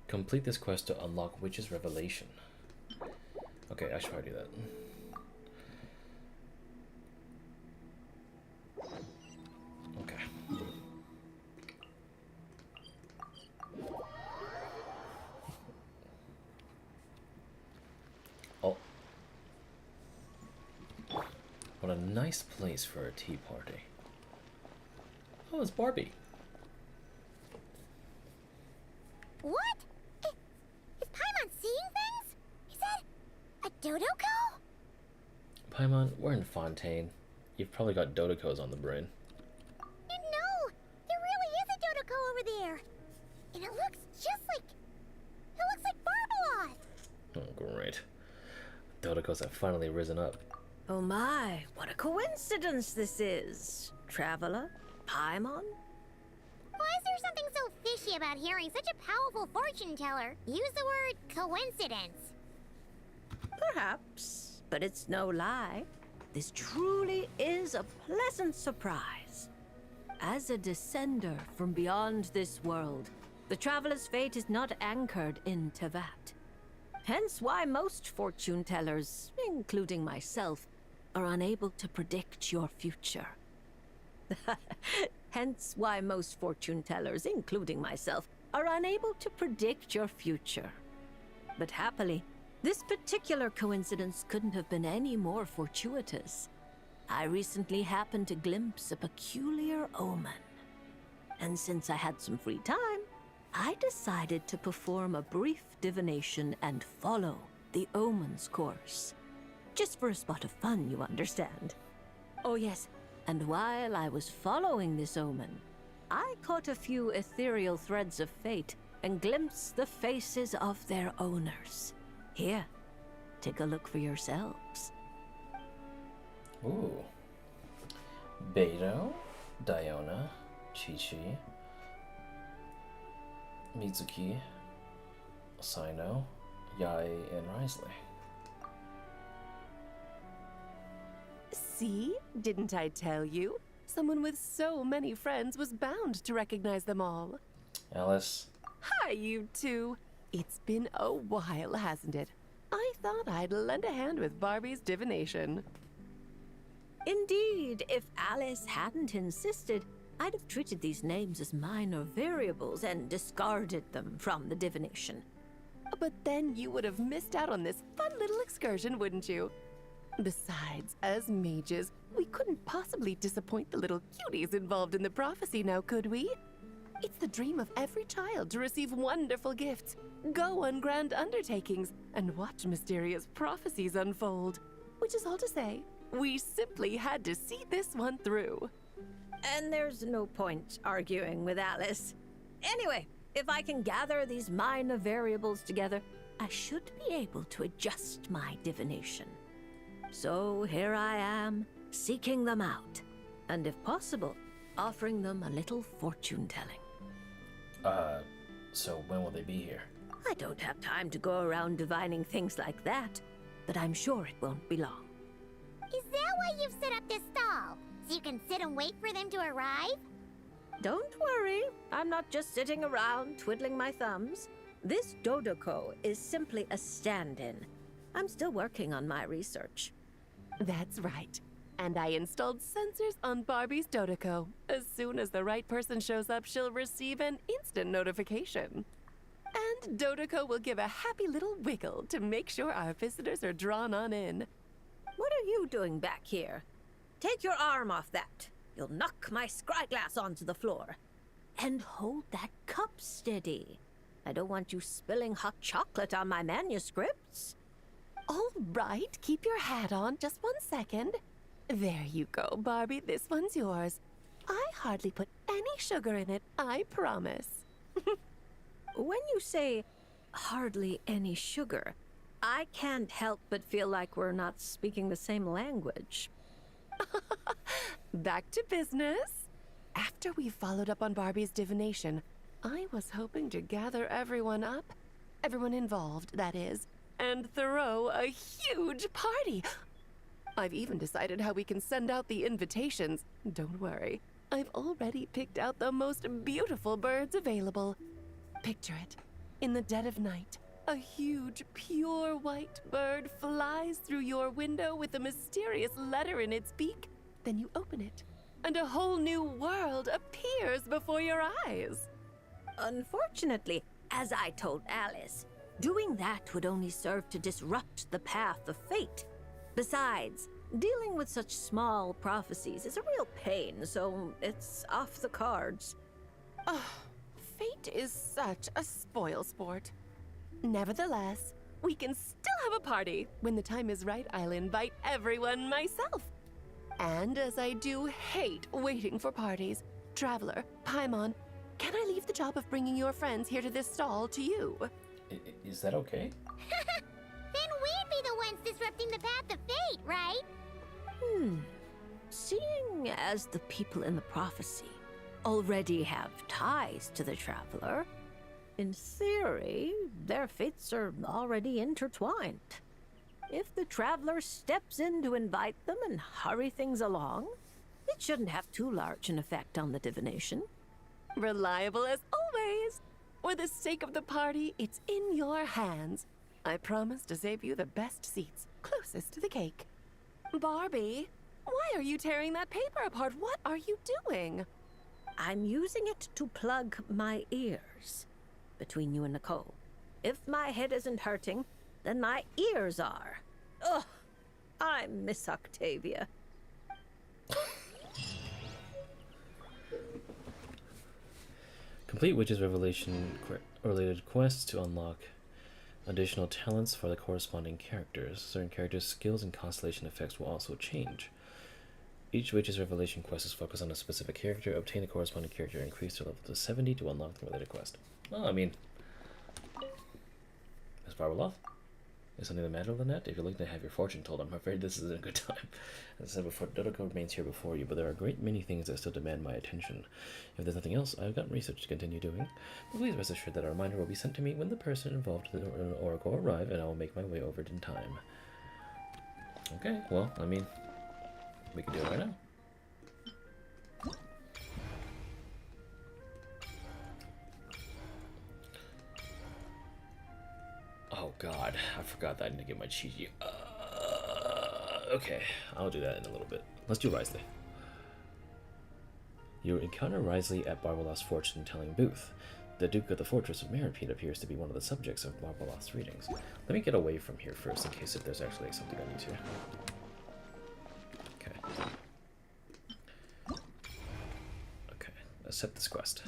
Complete this quest to unlock Witch's Revelation. Okay, I should probably do that. What a nice place for a tea party. Oh, it's Barbie. What? Is Paimon seeing things? Is that a Dodoko? Paimon, we're in Fontaine. You've probably got Dodocos on the brain. No, there really is a Dodoko over there. And it looks just like... It looks like Barbalot. Oh, great. Dodocos have finally risen up. Oh my, what a coincidence this is. Traveler? Paimon? Why is there something so fishy about hearing such a powerful fortune teller use the word coincidence? Perhaps, but it's no lie. This truly is a pleasant surprise. As a descender from beyond this world, the traveler's fate is not anchored in Tevat. Hence why most fortune tellers, including myself, are unable to predict your future. Hence why most fortune tellers, including myself, are unable to predict your future. But happily, this particular coincidence couldn't have been any more fortuitous. I recently happened to glimpse a peculiar omen. And since I had some free time, I decided to perform a brief divination and follow the omen's course. Just for a spot of fun, you understand. Oh yes, and while I was following this omen, I caught a few ethereal threads of fate and glimpsed the faces of their owners. Here, take a look for yourselves. Ooh. Beto, Diona, Chi-Chi, Mitsuki, Sino, Yai, and Risley. See? Didn't I tell you? Someone with so many friends was bound to recognize them all. Alice. Hi, you two. It's been a while, hasn't it? I thought I'd lend a hand with Barbie's divination. Indeed, if Alice hadn't insisted, I'd have treated these names as minor variables and discarded them from the divination. But then you would have missed out on this fun little excursion, wouldn't you? Besides, as mages, we couldn't possibly disappoint the little cuties involved in the prophecy now, could we? It's the dream of every child to receive wonderful gifts, go on grand undertakings, and watch mysterious prophecies unfold. Which is all to say, we simply had to see this one through. And there's no point arguing with Alice. Anyway, if I can gather these minor variables together, I should be able to adjust my divination. So here I am, seeking them out, and if possible, offering them a little fortune-telling. So when will they be here? I don't have time to go around divining things like that, but I'm sure it won't be long. Is that why you've set up this stall? So you can sit and wait for them to arrive? Don't worry, I'm not just sitting around twiddling my thumbs. This Dodoko is simply a stand-in. I'm still working on my research. That's right. And I installed sensors on Barbie's Dodoko. As soon as the right person shows up, she'll receive an instant notification. And Dodoko will give a happy little wiggle to make sure our visitors are drawn on in. What are you doing back here? Take your arm off that. You'll knock my scryglass onto the floor. And hold that cup steady. I don't want you spilling hot chocolate on my manuscripts. All right, keep your hat on. Just 1 second. There you go, Barbie. This one's yours. I hardly put any sugar in it, I promise. When you say hardly any sugar, I can't help but feel like we're not speaking the same language. Back to business. After we followed up on Barbie's divination, I was hoping to gather everyone up, everyone involved, that is, and throw a huge party. I've even decided how we can send out the invitations. Don't worry, I've already picked out the most beautiful birds available. Picture it. In the dead of night, a huge, pure white bird flies through your window with a mysterious letter in its beak. Then you open it, and a whole new world appears before your eyes. Unfortunately, as I told Alice, doing that would only serve to disrupt the path of fate. Besides, Dealing with such small prophecies is a real pain, so it's off the cards. Oh, fate is such a spoil sport. Nevertheless, we can still have a party. When the time is right, I'll invite everyone myself. And as I do hate waiting for parties, Traveler, Paimon, can I leave the job of bringing your friends here to this stall to you? Is that okay? Then we'd be the ones disrupting the path of fate, right? Seeing as the people in the prophecy already have ties to the Traveler, in theory, their fates are already intertwined. If the Traveler steps in to invite them and hurry things along, it shouldn't have too large an effect on the divination. Reliable as always. For the sake of the party, it's in your hands. I promise to save you the best seats, closest to the cake. Barbie, why are you tearing that paper apart? What are you doing? I'm using it to plug my ears. Between you and Nicole. If my head isn't hurting, then my ears are. Ugh, I miss Octavia. Complete Witch's Revelation related quests to unlock additional talents for the corresponding characters. Certain characters' skills and constellation effects will also change. Each Witch's Revelation quest is focused on a specific character. Obtain the corresponding character, increase their level to 70 to unlock the related quest. Well, I mean, Miss Barbeloff is something the matter of the net. If you're looking to have your fortune told, I'm afraid this isn't a good time. As I said before, Dodoko remains here before you, but there are a great many things that still demand my attention. If there's nothing else, I've got research to continue doing. But please rest assured that a reminder will be sent to me when the person involved in the oracle arrive, and I will make my way over it in time. Okay, well, I mean, we can do it right now. Oh god, I forgot that I need to get my Chi. Okay, I'll do that in a little bit. Let's do Risley. You encounter Risley at Barbeloff's fortune-telling booth. The Duke of the Fortress of Meropide appears to be one of the subjects of Barbeloff's readings. Let me get away from here first in case if there's actually something I need to. Okay. Okay, accept this quest.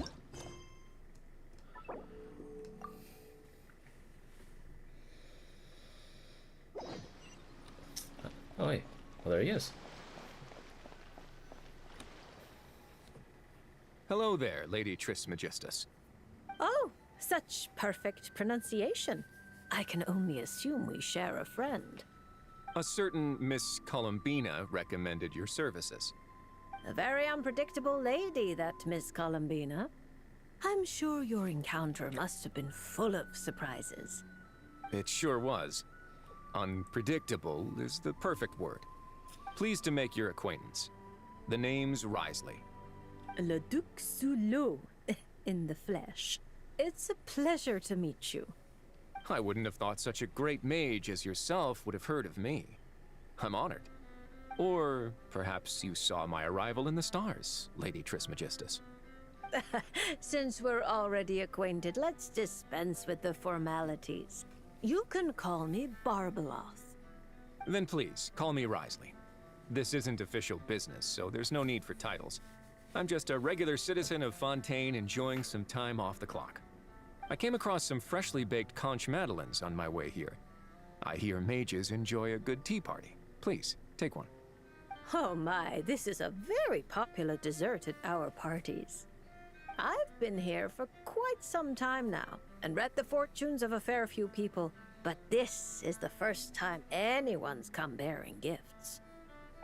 Oh, wait. Well, there he is. Hello there, Lady Trismegistus. Oh, such perfect pronunciation. I can only assume we share a friend. A certain Miss Columbina recommended your services. A very unpredictable lady, that Miss Columbina. I'm sure your encounter must have been full of surprises. It sure was. Unpredictable is the perfect word. Pleased to make your acquaintance. The name's Risley. Le Duc Soulot, in the flesh. It's a pleasure to meet you. I wouldn't have thought such a great mage as yourself would have heard of me. I'm honored. Or perhaps you saw my arrival in the stars, Lady Trismegistus. Since we're already acquainted, let's dispense with the formalities. You can call me Barbeloff. Then please, call me Risley. This isn't official business, so there's no need for titles. I'm just a regular citizen of Fontaine enjoying some time off the clock. I came across some freshly baked conch madeleines on my way here. I hear mages enjoy a good tea party. Please, take one. Oh my, this is a very popular dessert at our parties. I've been here for quite some time now, and read the fortunes of a fair few people, but this is the first time anyone's come bearing gifts.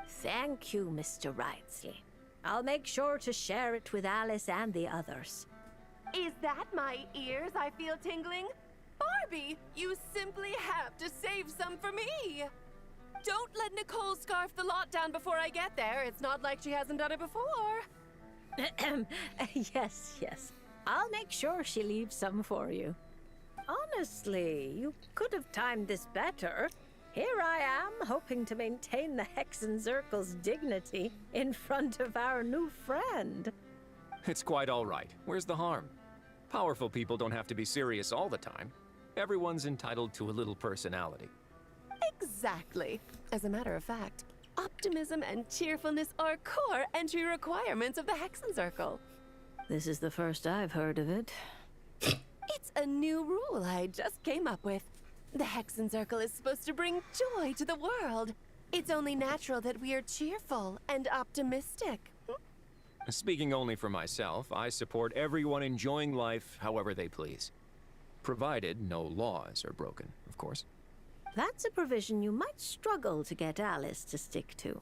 Thank you, Mr. Risley. I'll make sure to share it with Alice and the others. Is that my ears I feel tingling? Barbie, you simply have to save some for me! Don't let Nicole scarf the lot down before I get there. It's not like she hasn't done it before. Yes. I'll make sure she leaves some for you. Honestly, you could have timed this better. Here I am, hoping to maintain the Hexen Circle's dignity in front of our new friend. It's quite all right. Where's the harm? Powerful people don't have to be serious all the time. Everyone's entitled to a little personality. Exactly. As a matter of fact, Optimism and cheerfulness are core entry requirements of the Hexen Circle. This is the first I've heard of it. It's a new rule I just came up with. The Hexen Circle is supposed to bring joy to the world. It's only natural that we are cheerful and optimistic. Speaking only for myself, I support everyone enjoying life however they please. Provided no laws are broken, of course. That's a provision you might struggle to get Alice to stick to.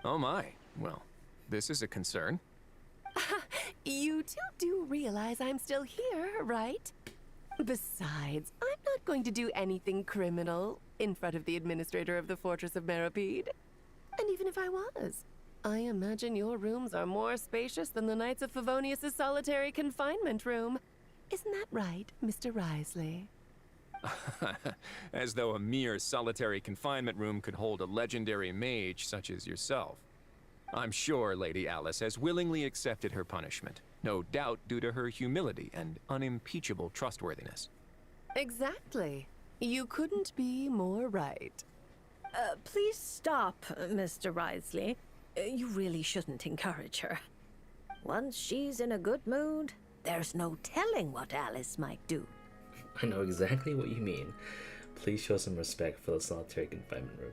Oh my. Well, this is a concern. You two do realize I'm still here, right? Besides, I'm not going to do anything criminal in front of the administrator of the Fortress of Meropide. And even if I was, I imagine your rooms are more spacious than the Knights of Favonius' solitary confinement room. Isn't that right, Mr. Risley? As though a mere solitary confinement room could hold a legendary mage such as yourself. I'm sure Lady Alice has willingly accepted her punishment, no doubt due to her humility and unimpeachable trustworthiness. Exactly. You couldn't be more right. Please stop, Mr. Risley. You really shouldn't encourage her. Once she's in a good mood, there's no telling what Alice might do. I know exactly what you mean. Please show some respect for the solitary confinement room.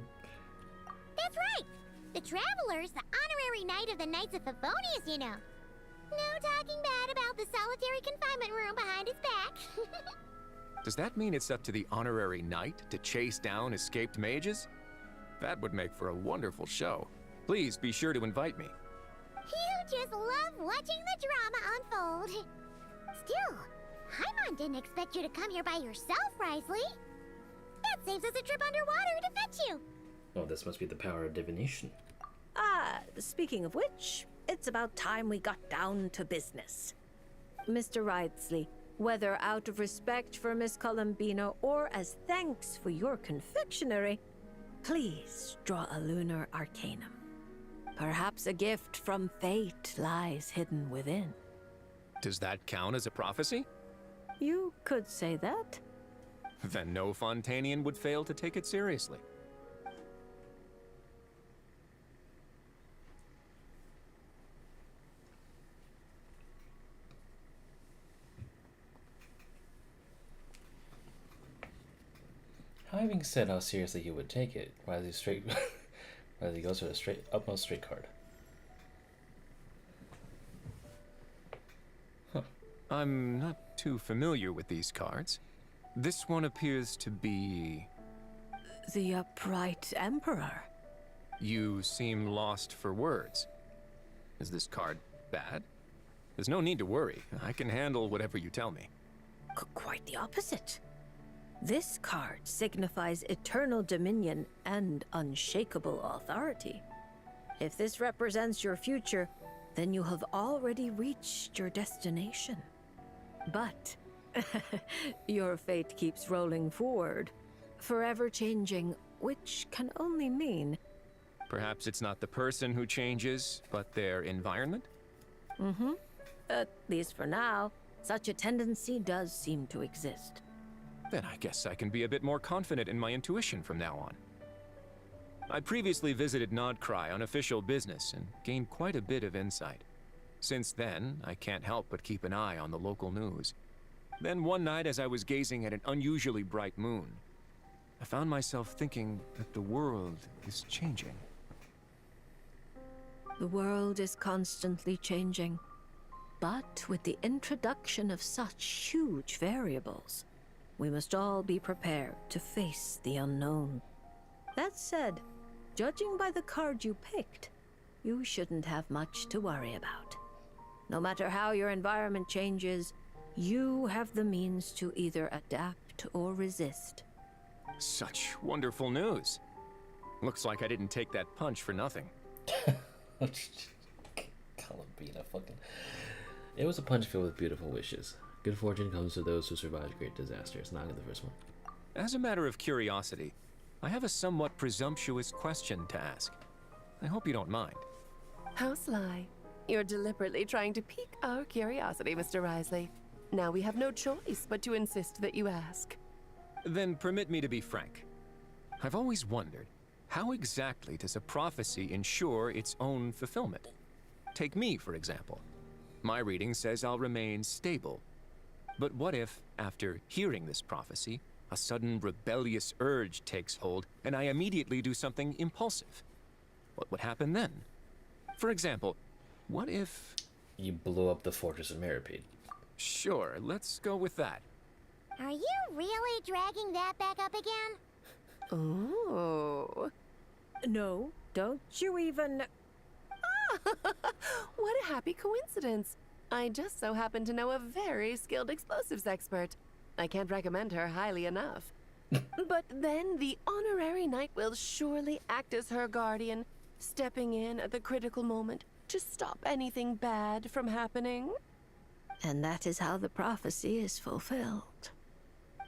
That's right! The Traveler's the honorary knight of the Knights of Favonius, you know. No talking bad about the solitary confinement room behind his back. Does that mean it's up to the honorary knight to chase down escaped mages? That would make for a wonderful show. Please be sure to invite me. You just love watching the drama unfold. Still, Paimon didn't expect you to come here by yourself, Risley. That saves us a trip underwater to fetch you. Oh, this must be the power of divination. Speaking of which, it's about time we got down to business. Mr. Risley, whether out of respect for Miss Columbina or as thanks for your confectionery, please draw a lunar arcanum. Perhaps a gift from fate lies hidden within. Does that count as a prophecy? You could say that. Then no Fontanian would fail to take it seriously. Having said how seriously he would take it, Riley goes for the upmost straight card. Huh. I'm not too familiar with these cards. This one appears to be... The Upright Emperor. You seem lost for words. Is this card bad? There's no need to worry. I can handle whatever you tell me. Quite the opposite. This card signifies eternal dominion and unshakable authority. If this represents your future, then you have already reached your destination. But your fate keeps rolling forward, forever changing, which can only mean... Perhaps it's not the person who changes, but their environment? Mm-hmm. At least for now, such a tendency does seem to exist. Then I guess I can be a bit more confident in my intuition from now on. I previously visited Nodcry on official business and gained quite a bit of insight. Since then, I can't help but keep an eye on the local news. Then one night as I was gazing at an unusually bright moon, I found myself thinking that the world is changing. The world is constantly changing, but with the introduction of such huge variables, we must all be prepared to face the unknown. That said, judging by the card you picked, you shouldn't have much to worry about. No matter how your environment changes, you have the means to either adapt or resist. Such wonderful news. Looks like I didn't take that punch for nothing. Columbina, fucking... It was a punch filled with beautiful wishes. Good fortune comes to those who survive great disasters. Not the first one. As a matter of curiosity, I have a somewhat presumptuous question to ask. I hope you don't mind. How sly. You're deliberately trying to pique our curiosity, Mr. Risley. Now we have no choice but to insist that you ask. Then permit me to be frank. I've always wondered, How exactly does a prophecy ensure its own fulfillment? Take me, for example. My reading says I'll remain stable. But what if, after hearing this prophecy, a sudden rebellious urge takes hold and I immediately do something impulsive? What would happen then? For example, what if... You blow up the Fortress of Mirapede. Sure, let's go with that. Are you really dragging that back up again? Oh. No, don't you even... What a happy coincidence. I just so happen to know a very skilled explosives expert. I can't recommend her highly enough. But then the honorary knight will surely act as her guardian, stepping in at the critical moment to stop anything bad from happening. And that is how the prophecy is fulfilled.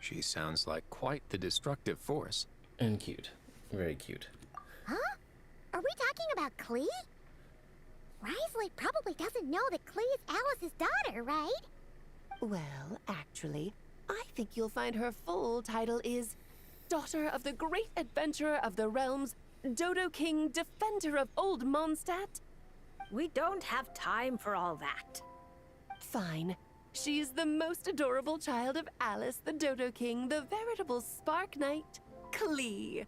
She sounds like quite the destructive force. And cute. Very cute. Huh? Are we talking about Klee? Risley probably doesn't know that Klee is Alice's daughter, right? Well, actually, I think you'll find her full title is Daughter of the Great Adventurer of the Realms, Dodo King, Defender of Old Mondstadt. We don't have time for all that. Fine. She's the most adorable child of Alice, the Dodo King, the veritable Spark Knight, Klee.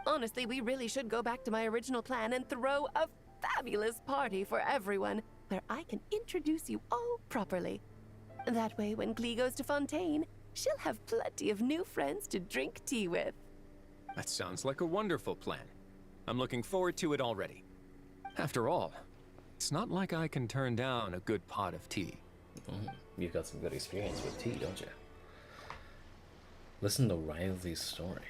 Honestly, we really should go back to my original plan and throw a fabulous party for everyone, where I can introduce you all properly. That way, when Klee goes to Fontaine, she'll have plenty of new friends to drink tea with. That sounds like a wonderful plan. I'm looking forward to it already. After all, it's not like I can turn down a good pot of tea. You've got some good experience with tea, don't you? Listen to Riley's story.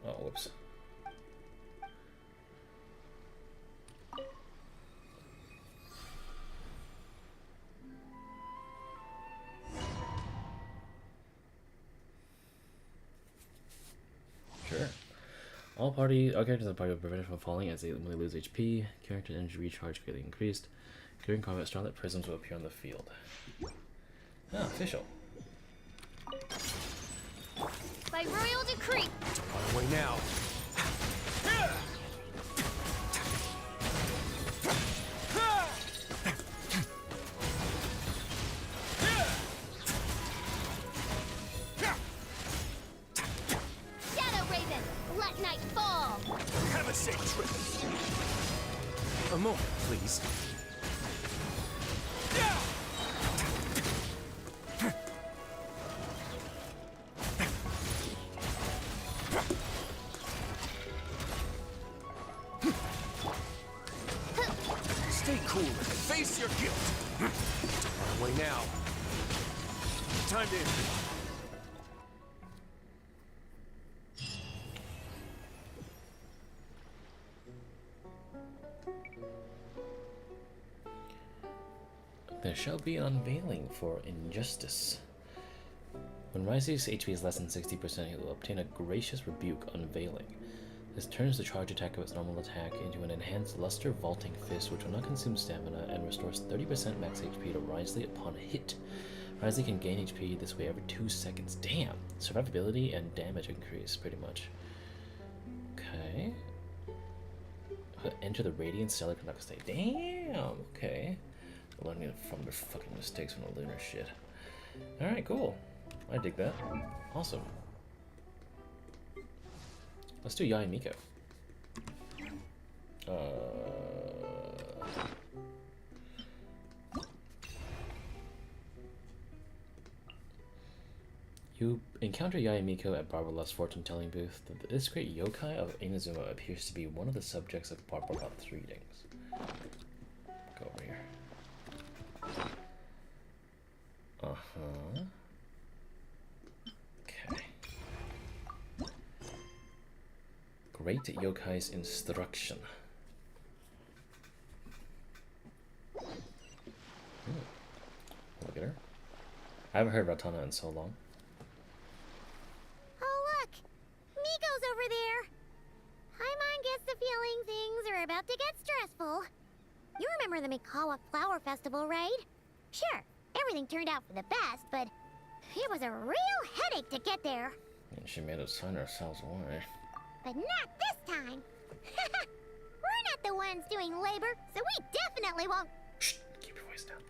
Oh, whoops. Sure. All characters in the party are prevented from falling as they lose HP. Character energy recharge greatly increased. During combat, starlit prisms will appear on the field. Ah, official. By royal decree. On our way now. Shadow Raven, let night fall. Have a safe trip. A moment, please. Stay cool and face your guilt. On our way now. Time to enter. There shall be an unveiling for injustice. When Risey's HP is less than 60%, he will obtain a gracious rebuke unveiling. This turns the charge attack of its normal attack into an enhanced luster vaulting fist, which will not consume stamina and restores 30% max HP to Risley upon a hit. Risley can gain HP this way every 2 seconds. Damn! Survivability and damage increase, pretty much. Okay. Enter the Radiant Stellar Conduct State. Damn! Okay. Learning from their fucking mistakes from the lunar shit. Alright, cool. I dig that. Awesome. Let's do Yai Miko. You encounter Yai Miko at Barbara Love's fortune-telling booth. This great yokai of Inazuma appears to be one of the subjects of Barbara Love's readings. Go over here. Uh-huh. Okay. Great Yokai's Instruction. Look at her. I haven't heard Ratana in so long. Oh, look! Miko's over there! Paimon gets the feeling things are about to get stressful. You remember the Mikawa Flower Festival, right? Sure, everything turned out for the best, but it was a real headache to get there. And she made us sign ourselves away. But not this time. We're not the ones doing labor, so we definitely won't. Shh, keep your voice down.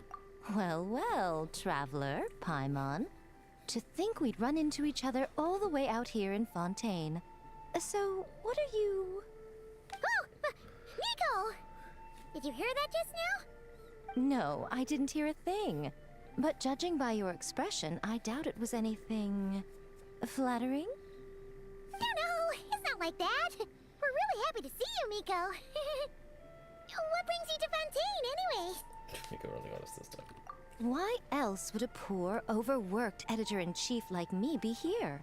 Well, well, traveler, Paimon. To think we'd run into each other all the way out here in Fontaine. So, what are you... Oh, Nico! Did you hear that just now? No, I didn't hear a thing. But judging by your expression, I doubt it was anything... flattering? No, it's not like that. We're really happy to see you, Miko. What brings you to Fontaine, anyway? Miko really got us this time. Why else would a poor, overworked editor-in-chief like me be here?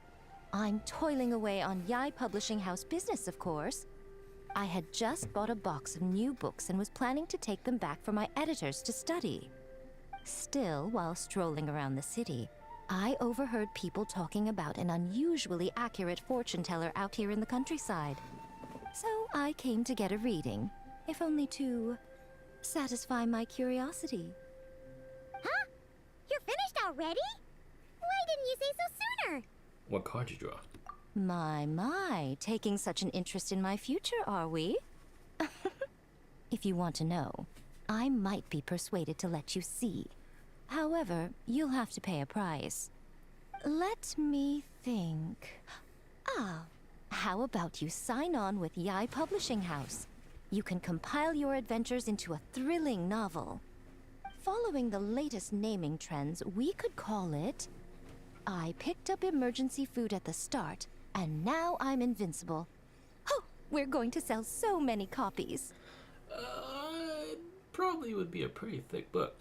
I'm toiling away on VIII Publishing House business, of course. I had just bought a box of new books and was planning to take them back for my editors to study. Still, while strolling around the city, I overheard people talking about an unusually accurate fortune teller out here in the countryside. So I came to get a reading, if only to satisfy my curiosity. Huh? You're finished already? Why didn't you say so sooner? What card you draw? My, taking such an interest in my future, are we? If you want to know, I might be persuaded to let you see. However, you'll have to pay a price. Let me think. How about you sign on with VIII Publishing House? You can compile your adventures into a thrilling novel. Following the latest naming trends, we could call it... I picked up emergency food at the start, and now I'm invincible. Oh, we're going to sell so many copies. It probably would be a pretty thick book.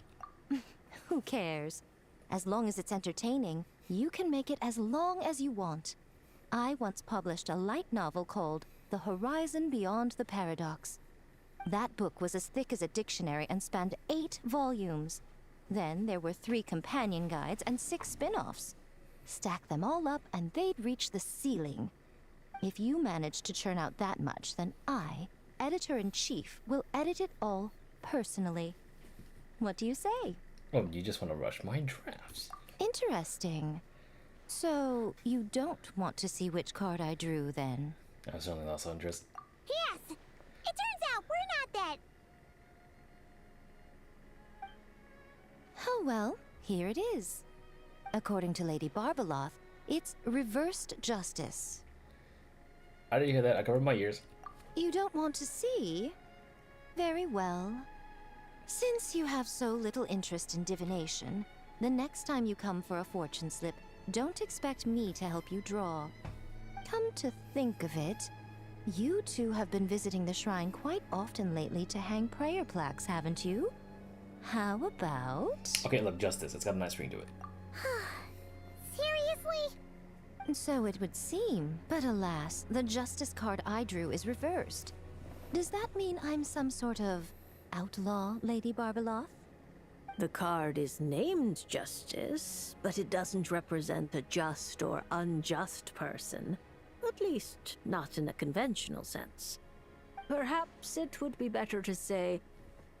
Who cares? As long as it's entertaining, you can make it as long as you want. I once published a light novel called The Horizon Beyond the Paradox. That book was as thick as a dictionary and spanned 8 volumes. Then there were 3 companion guides and 6 spin-offs. Stack them all up and they'd reach the ceiling. If you manage to churn out that much, then I, editor-in-chief, will edit it all personally. What do you say? Oh, you just want to rush my drafts. Interesting. So, you don't want to see which card I drew, then? I certainly lost interest. Yes! It turns out we're not that... Oh well, here it is. According to Lady Barbeloth, it's reversed justice. I didn't hear that. I covered my ears. You don't want to see? Very well. Since you have so little interest in divination, the next time you come for a fortune slip, don't expect me to help you draw. Come to think of it, you two have been visiting the shrine quite often lately to hang prayer plaques, haven't you? How about... Okay, look, justice. It's got a nice ring to it. Seriously? So it would seem, but alas, the justice card I drew is reversed. Does that mean I'm some sort of outlaw, Lady Barbeloth? The card is named Justice, but it doesn't represent a just or unjust person. At least, not in a conventional sense. Perhaps it would be better to say,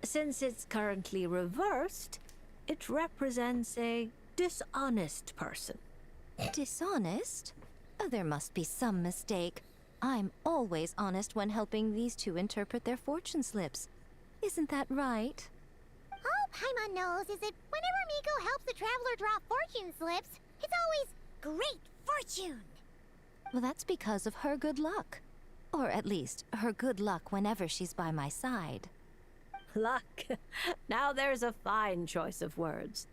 since it's currently reversed, it represents a dishonest person. Dishonest? Oh, there must be some mistake. I'm always honest when helping these two interpret their fortune slips. Isn't that right? All Paimon knows is that whenever Miko helps the traveler draw fortune slips, it's always great fortune. Well, that's because of her good luck. Or at least, her good luck whenever she's by my side. Luck. Now there's a fine choice of words.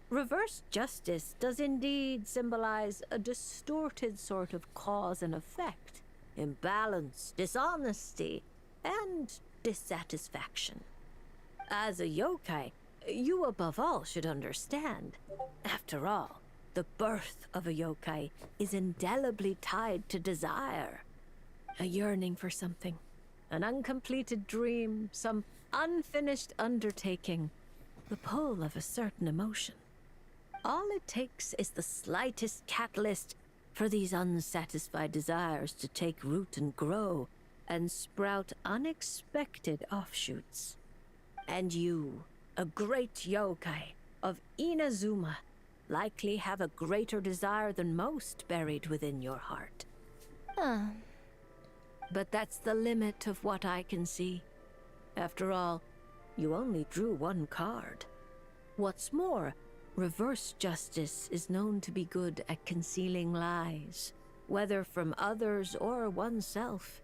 Reverse justice does indeed symbolize a distorted sort of cause and effect, imbalance, dishonesty, and dissatisfaction. As a yokai, you above all should understand. After all, the birth of a yokai is indelibly tied to desire. A yearning for something, an uncompleted dream, some unfinished undertaking, the pull of a certain emotion. All it takes is the slightest catalyst for these unsatisfied desires to take root and grow and sprout unexpected offshoots. And you, a great yokai of Inazuma, likely have a greater desire than most buried within your heart. But that's the limit of what I can see. After all, you only drew one card. What's more, reverse justice is known to be good at concealing lies, whether from others or oneself.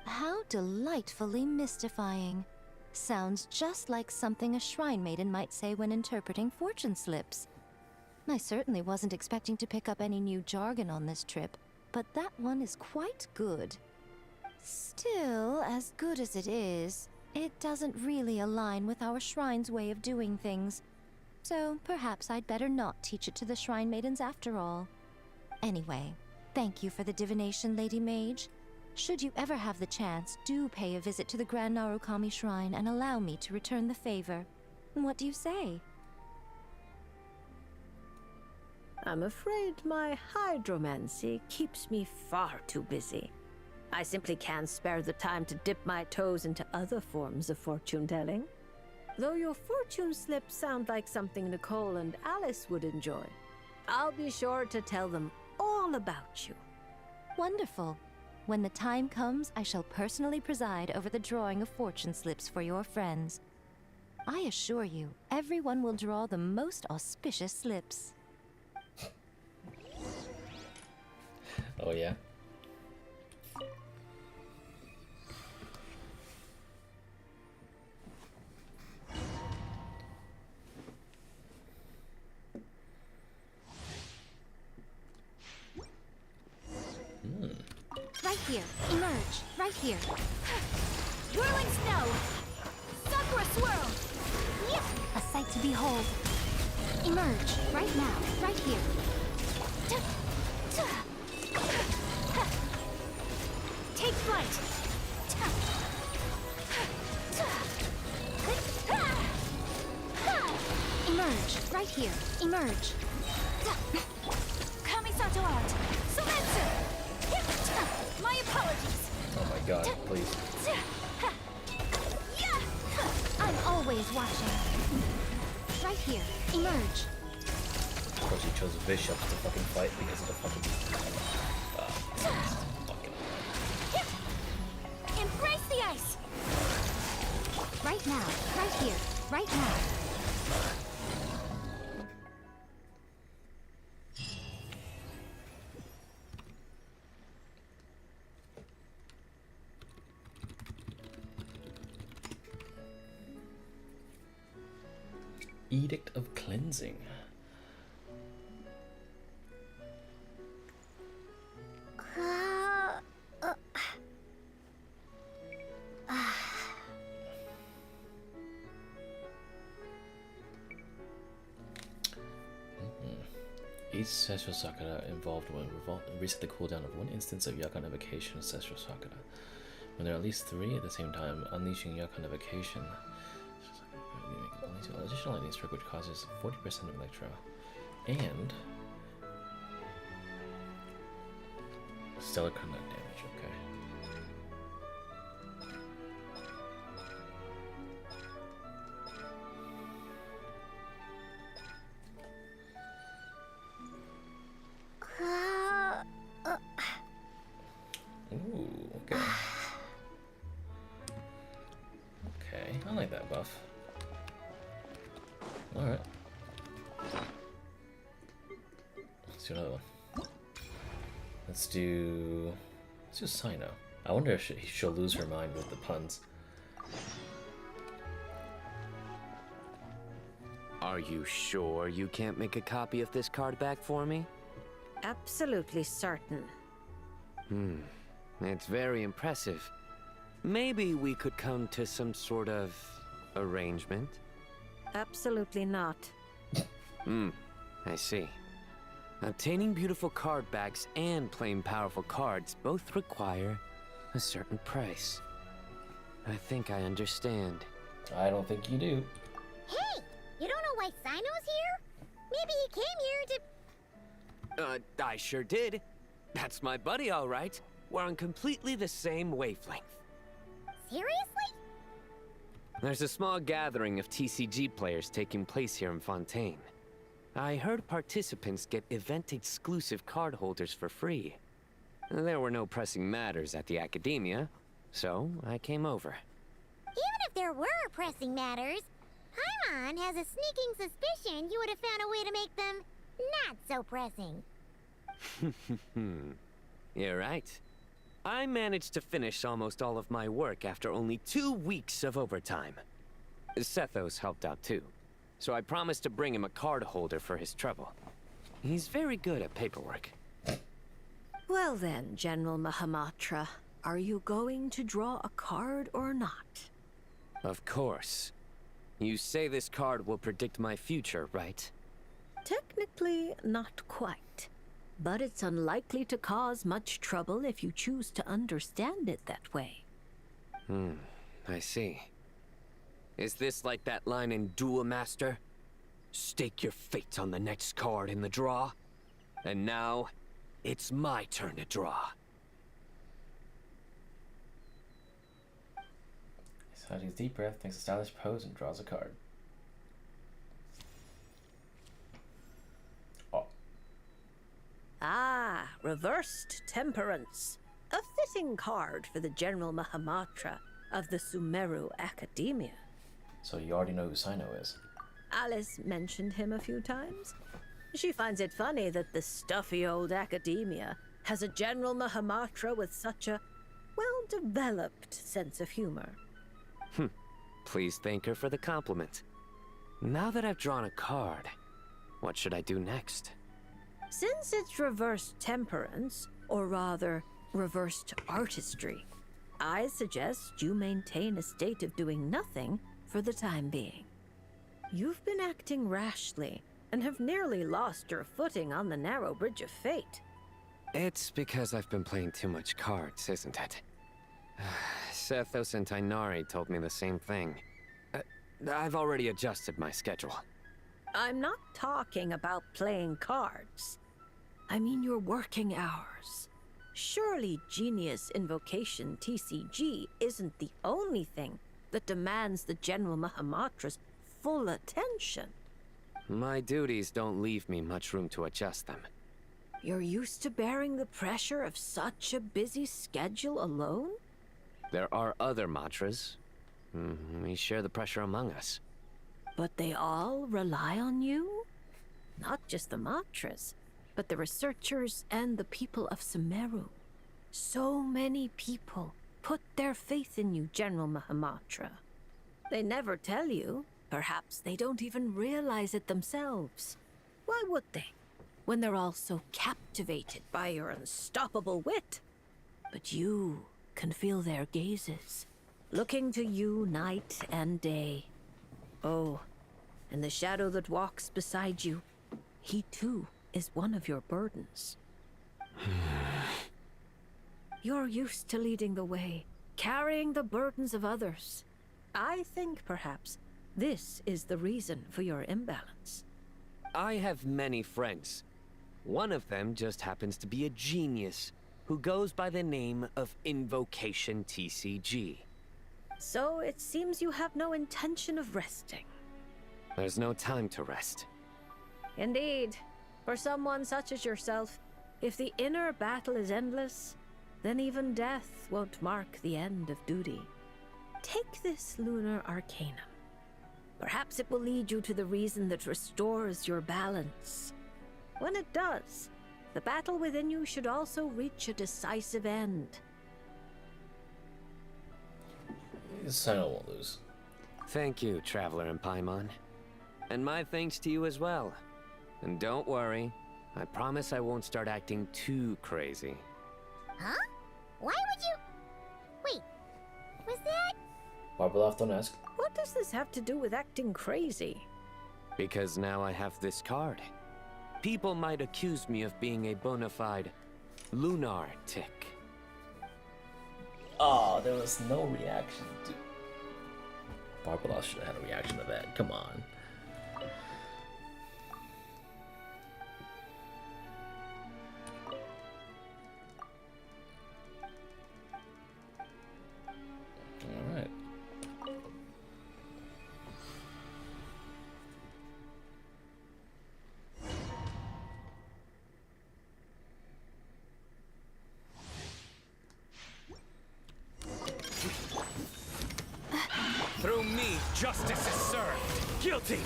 How delightfully mystifying. Sounds just like something a shrine maiden might say when interpreting fortune slips. I certainly wasn't expecting to pick up any new jargon on this trip, but that one is quite good. Still, as good as it is, it doesn't really align with our shrine's way of doing things. So perhaps I'd better not teach it to the shrine maidens after all. Anyway, thank you for the divination, Lady Mage. Should you ever have the chance, do pay a visit to the Grand Narukami Shrine and allow me to return the favor. What do you say? I'm afraid my hydromancy keeps me far too busy. I simply can't spare the time to dip my toes into other forms of fortune-telling. Though your fortune slips sound like something Nicole and Alice would enjoy, I'll be sure to tell them all about you. Wonderful. When the time comes, I shall personally preside over the drawing of fortune slips for your friends. I assure you, everyone will draw the most auspicious slips. Oh yeah? Right here. Emerge. Right here. Whirling snow. Sakura swirl. Yep. A sight to behold. Emerge. Right now. Right here. Take flight. Emerge. Right here. Emerge. Kamisato out. Sumetsu. My apologies. Oh my god, please. I'm always watching. Right here. Emerge. Of course he chose bishops to fucking fight because of the fucking... fucking... Embrace the ice. Right now. Right here. Right now. Edict of Cleansing. Each Ancestral Sakura involved will reset the cooldown of one instance of Yakan Evocation Ancestral Sakura. When there are at least 3 at the same time, unleashing Yakan Evocation. Additional lightning stroke, which causes 40% of electro, and stellar conduct damage. Okay. Ooh, okay. Okay, I like that buff. Alright. Let's do another one. Let's do Sino. I wonder if she'll lose her mind with the puns. Are you sure you can't make a copy of this card back for me? Absolutely certain. It's very impressive. Maybe we could come to some sort of arrangement? Absolutely not. I see. Obtaining beautiful card backs and playing powerful cards both require a certain price. I think I understand. I don't think you do. Hey! You don't know why Sino's here? Maybe he came here to... I sure did. That's my buddy, all right. We're on completely the same wavelength. Seriously? There's a small gathering of TCG players taking place here in Fontaine. I heard participants get event-exclusive card holders for free. There were no pressing matters at the Academia, so I came over. Even if there were pressing matters, Paimon has a sneaking suspicion you would have found a way to make them not so pressing. You're right. I managed to finish almost all of my work after only 2 weeks of overtime. Sethos helped out too, so I promised to bring him a card holder for his trouble. He's very good at paperwork. Well then, General Mahamatra, are you going to draw a card or not? Of course. You say this card will predict my future, right? Technically, not quite. But it's unlikely to cause much trouble if you choose to understand it that way. I see. Is this like that line in Duel Master? Stake your fate on the next card in the draw? And now, it's my turn to draw. So he takes a deep breath, takes a stylish pose, and draws a card. Oh. Ah, reversed temperance. A fitting card for the General Mahamatra of the Sumeru Academia. So you already know who Sino is. Alice mentioned him a few times. She finds it funny that the stuffy old Academia has a General Mahamatra with such a well-developed sense of humor. Please thank her for the compliment. Now that I've drawn a card, what should I do next? Since it's reversed temperance, or rather, reversed artistry, I suggest you maintain a state of doing nothing for the time being. You've been acting rashly, and have nearly lost your footing on the narrow bridge of fate. It's because I've been playing too much cards, isn't it? Sethos and Tainari told me the same thing. I've already adjusted my schedule. I'm not talking about playing cards. I mean your working hours. Surely Genius Invocation TCG isn't the only thing that demands the General Mahamatra's full attention. My duties don't leave me much room to adjust them. You're used to bearing the pressure of such a busy schedule alone? There are other matras. We share the pressure among us. But they all rely on you? Not just the matras, but the researchers and the people of Sumeru. So many people put their faith in you, General Mahamatra. They never tell you. Perhaps they don't even realize it themselves. Why would they, when they're all so captivated by your unstoppable wit? But you can feel their gazes, looking to you night and day. Oh, and the shadow that walks beside you, he too is one of your burdens. You're used to leading the way, carrying the burdens of others. I think, perhaps, this is the reason for your imbalance. I have many friends. One of them just happens to be a genius who goes by the name of Invocation TCG. So it seems you have no intention of resting. There's no time to rest. Indeed. For someone such as yourself, if the inner battle is endless, then even death won't mark the end of duty. Take this lunar arcanum. Perhaps it will lead you to the reason that restores your balance. When it does, the battle within you should also reach a decisive end. Sino won't lose. Thank you, Traveler and Paimon. And my thanks to you as well. And don't worry, I promise I won't start acting too crazy. Huh? Why would you... Wait, was that... Barbeloff, don't ask. What does this have to do with acting crazy? Because now I have this card. People might accuse me of being a bona fide lunar tick. Oh, there was no reaction to... Barbeloff should have had a reaction to that. Come on. Alright. Justice is served. Guilty.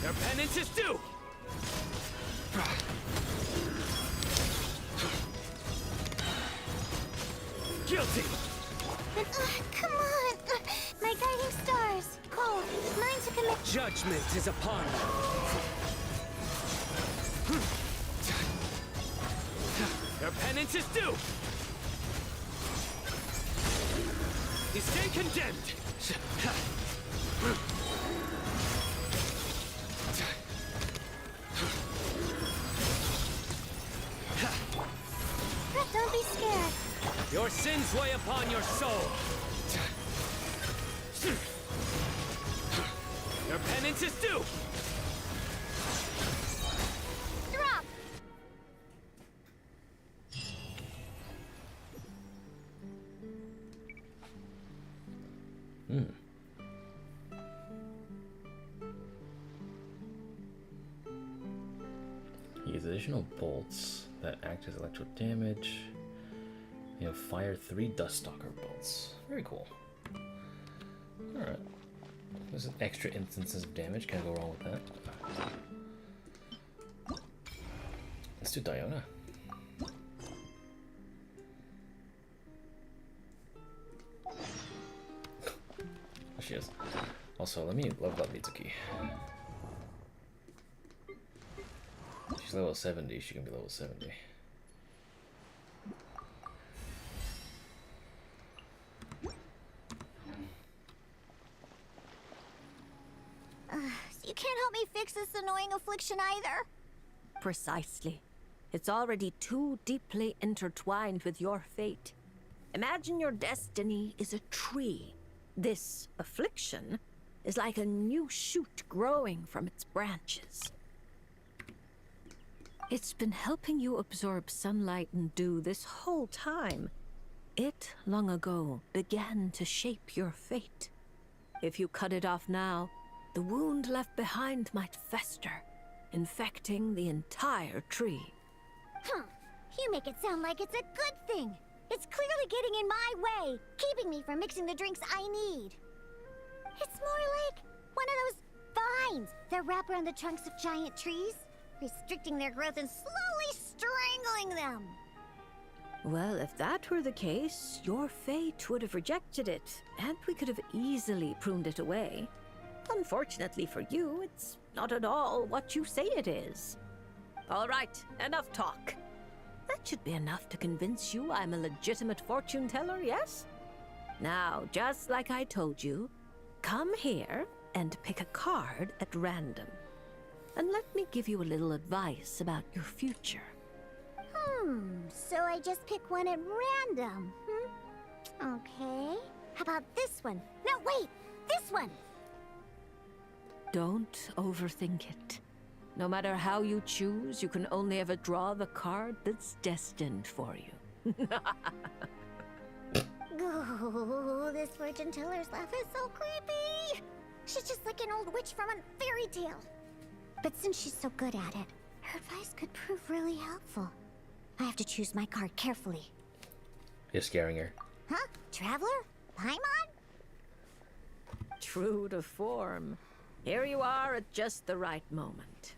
Their penance is due. Guilty. Come on! My guiding stars! Cold, mine to commit. Judgment is upon you. Their penance is due. You stay condemned. Don't be scared. Your sins weigh upon your soul. Your penance is due. Drop! Use additional bolts that act as electro damage. You know, fire 3 Duststalker bolts. Very cool. Alright. There's an extra instances of damage. Can't go wrong with that. Let's do Diona. There she is. Also, let me level up Mitsuki. She's level 70, she can be level 70. You can't help me fix this annoying affliction either. Precisely. It's already too deeply intertwined with your fate. Imagine your destiny is a tree. This affliction is like a new shoot growing from its branches. It's been helping you absorb sunlight and dew this whole time. It, long ago, began to shape your fate. If you cut it off now, the wound left behind might fester, infecting the entire tree. Huh. You make it sound like it's a good thing. It's clearly getting in my way, keeping me from mixing the drinks I need. It's more like one of those vines that wrap around the trunks of giant trees, restricting their growth and slowly strangling them. Well, if that were the case, your fate would have rejected it, and we could have easily pruned it away. Unfortunately for you, it's not at all what you say it is. All right, enough talk. That should be enough to convince you I'm a legitimate fortune teller, yes? Now, just like I told you, come here and pick a card at random. And let me give you a little advice about your future. So I just pick one at random, Okay. How about this one? No, wait! This one! Don't overthink it. No matter how you choose, you can only ever draw the card that's destined for you. Oh, this fortune teller's laugh is so creepy! She's just like an old witch from a fairy tale. But since she's so good at it, her advice could prove really helpful. I have to choose my card carefully. You're scaring her. Huh? Traveler? Paimon? True to form. Here you are at just the right moment.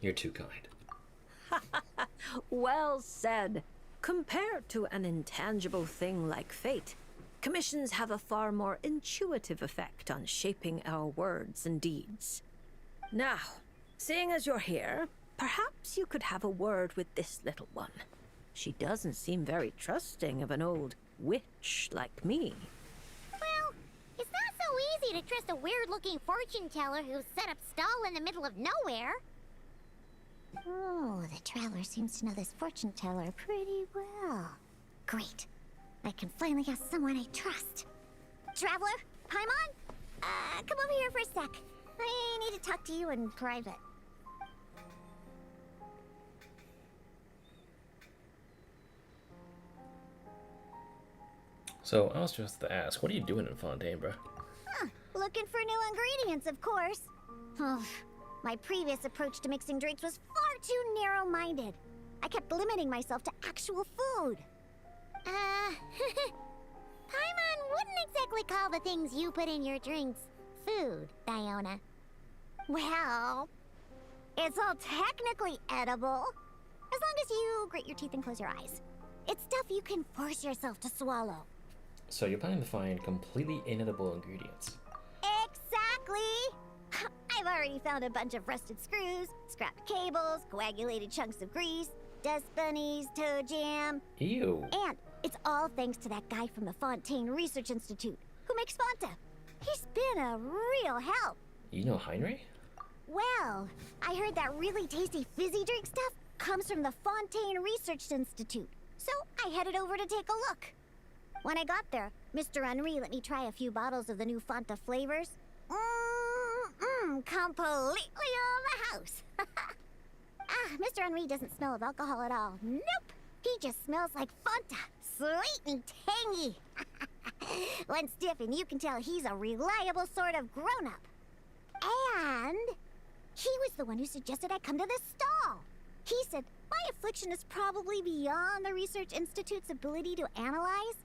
You're too kind. Well said. Compared to an intangible thing like fate, commissions have a far more intuitive effect on shaping our words and deeds. Now, seeing as you're here, perhaps you could have a word with this little one. She doesn't seem very trusting of an old witch like me. Well, it's not so easy to trust a weird-looking fortune teller who's set up stall in the middle of nowhere. Oh, the traveler seems to know this fortune teller pretty well. Great. I can finally have someone I trust. Traveler? Paimon? Come over here for a sec. I need to talk to you in private. So, I was just to ask, what are you doing in Fontaine, bruh? Looking for new ingredients, of course. Oh, My previous approach to mixing drinks was far too narrow-minded. I kept limiting myself to actual food. Paimon wouldn't exactly call the things you put in your drinks food, Diona. Well, it's all technically edible, as long as you grit your teeth and close your eyes. It's stuff you can force yourself to swallow. So you're planning to find completely inedible ingredients. Exactly! I've already found a bunch of rusted screws, scrapped cables, coagulated chunks of grease, dust bunnies, toe jam. Ew. And it's all thanks to that guy from the Fontaine Research Institute who makes Fanta. He's been a real help. You know Heinrich? Well, I heard that really tasty fizzy drink stuff comes from the Fontaine Research Institute. So I headed over to take a look. When I got there, Mr. Henri let me try a few bottles of the new Fanta flavors. Completely on the house. Mr. Henri doesn't smell of alcohol at all. Nope. He just smells like Fanta. Sweet and tangy. When stiff, and you can tell he's a reliable sort of grown-up. And he was the one who suggested I come to this stall. He said my affliction is probably beyond the Research Institute's ability to analyze.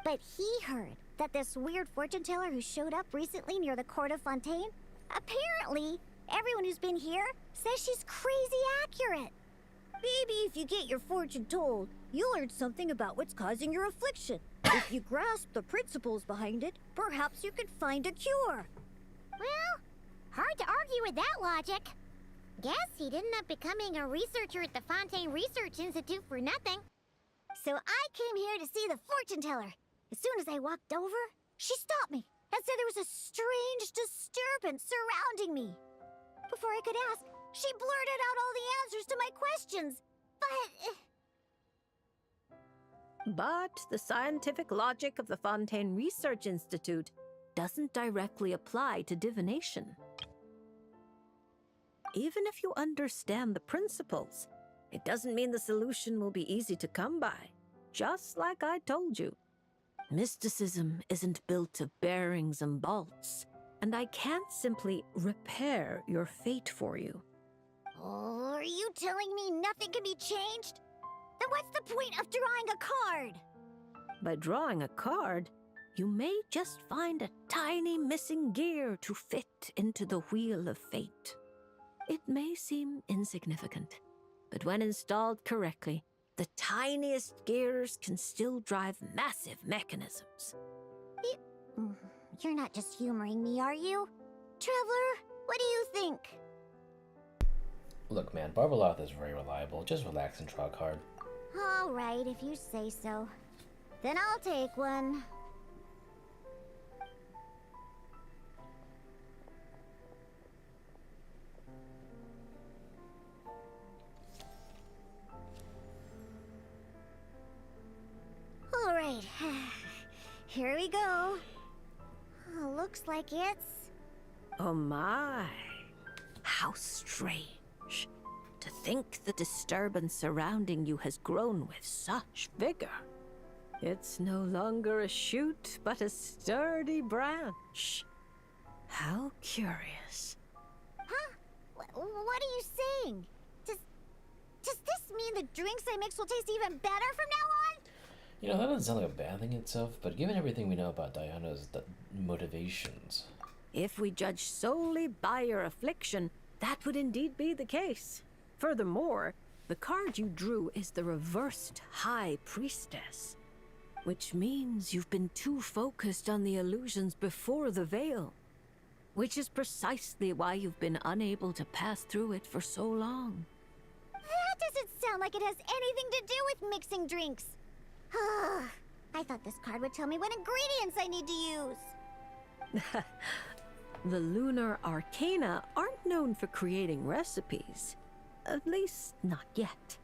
But he heard that this weird fortune teller who showed up recently near the court of Fontaine, apparently everyone who's been here says she's crazy accurate. Maybe if you get your fortune told, you'll learn something about what's causing your affliction. If you grasp the principles behind it, perhaps you can find a cure. Well, hard to argue with that logic. Guess he didn't end up becoming a researcher at the Fontaine Research Institute for nothing. So I came here to see the fortune teller. As soon as I walked over, she stopped me and said there was a strange disturbance surrounding me. Before I could ask, she blurted out all the answers to my questions. But the scientific logic of the Fontaine Research Institute doesn't directly apply to divination. Even if you understand the principles, it doesn't mean the solution will be easy to come by. Just like I told you. Mysticism isn't built of bearings and bolts, and I can't simply repair your fate for you. Oh, are you telling me nothing can be changed? Then what's the point of drawing a card? By drawing a card, you may just find a tiny missing gear to fit into the wheel of fate. It may seem insignificant, but when installed correctly, the tiniest gears can still drive massive mechanisms. You're not just humoring me, are you? Traveler, what do you think? Look, man, Barbaloth is very reliable. Just relax and draw a card. All right, if you say so. Then I'll take one. All right, here we go. Looks like it's... Oh my, how strange. To think the disturbance surrounding you has grown with such vigor. It's no longer a shoot, but a sturdy branch. How curious. Huh? What are you saying? Does this mean the drinks I mix will taste even better from now on? You know, that doesn't sound like a bad thing itself, but given everything we know about Diana's motivations... If we judge solely by your affliction, that would indeed be the case. Furthermore, the card you drew is the reversed High Priestess, which means you've been too focused on the illusions before the veil, which is precisely why you've been unable to pass through it for so long. That doesn't sound like it has anything to do with mixing drinks. I thought this card would tell me what ingredients I need to use. The lunar arcana aren't known for creating recipes. At least, not yet.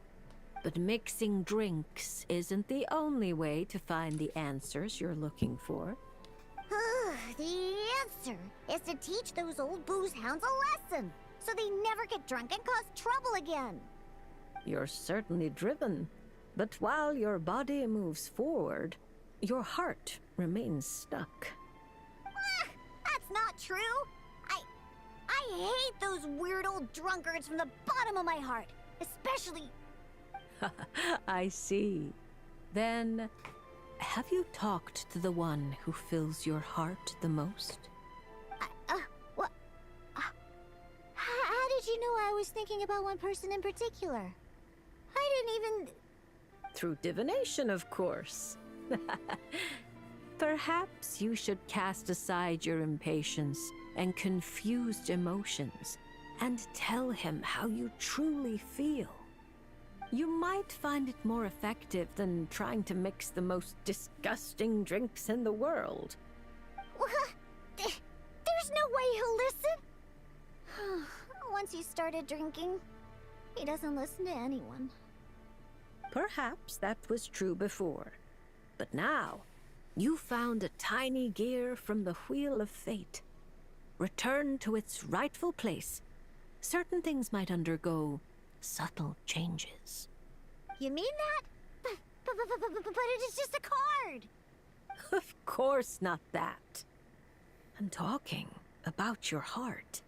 But mixing drinks isn't the only way to find the answers you're looking for. The answer is to teach those old booze hounds a lesson, so they never get drunk and cause trouble again. You're certainly driven, but while your body moves forward, your heart remains stuck. That's not true. I hate those weird old drunkards from the bottom of my heart. Especially... I see. Then, have you talked to the one who fills your heart the most? What? How did you know I was thinking about one person in particular? I didn't even... Through divination, of course. Perhaps you should cast aside your impatience and confused emotions and tell him how you truly feel. You might find it more effective than trying to mix the most disgusting drinks in the world. There's no way he'll listen. Once he started drinking, he doesn't listen to anyone. Perhaps that was true before. But now, you found a tiny gear from the Wheel of Fate. Return to its rightful place. Certain things might undergo subtle changes. You mean that? But it is just a card! Of course not that. I'm talking about your heart.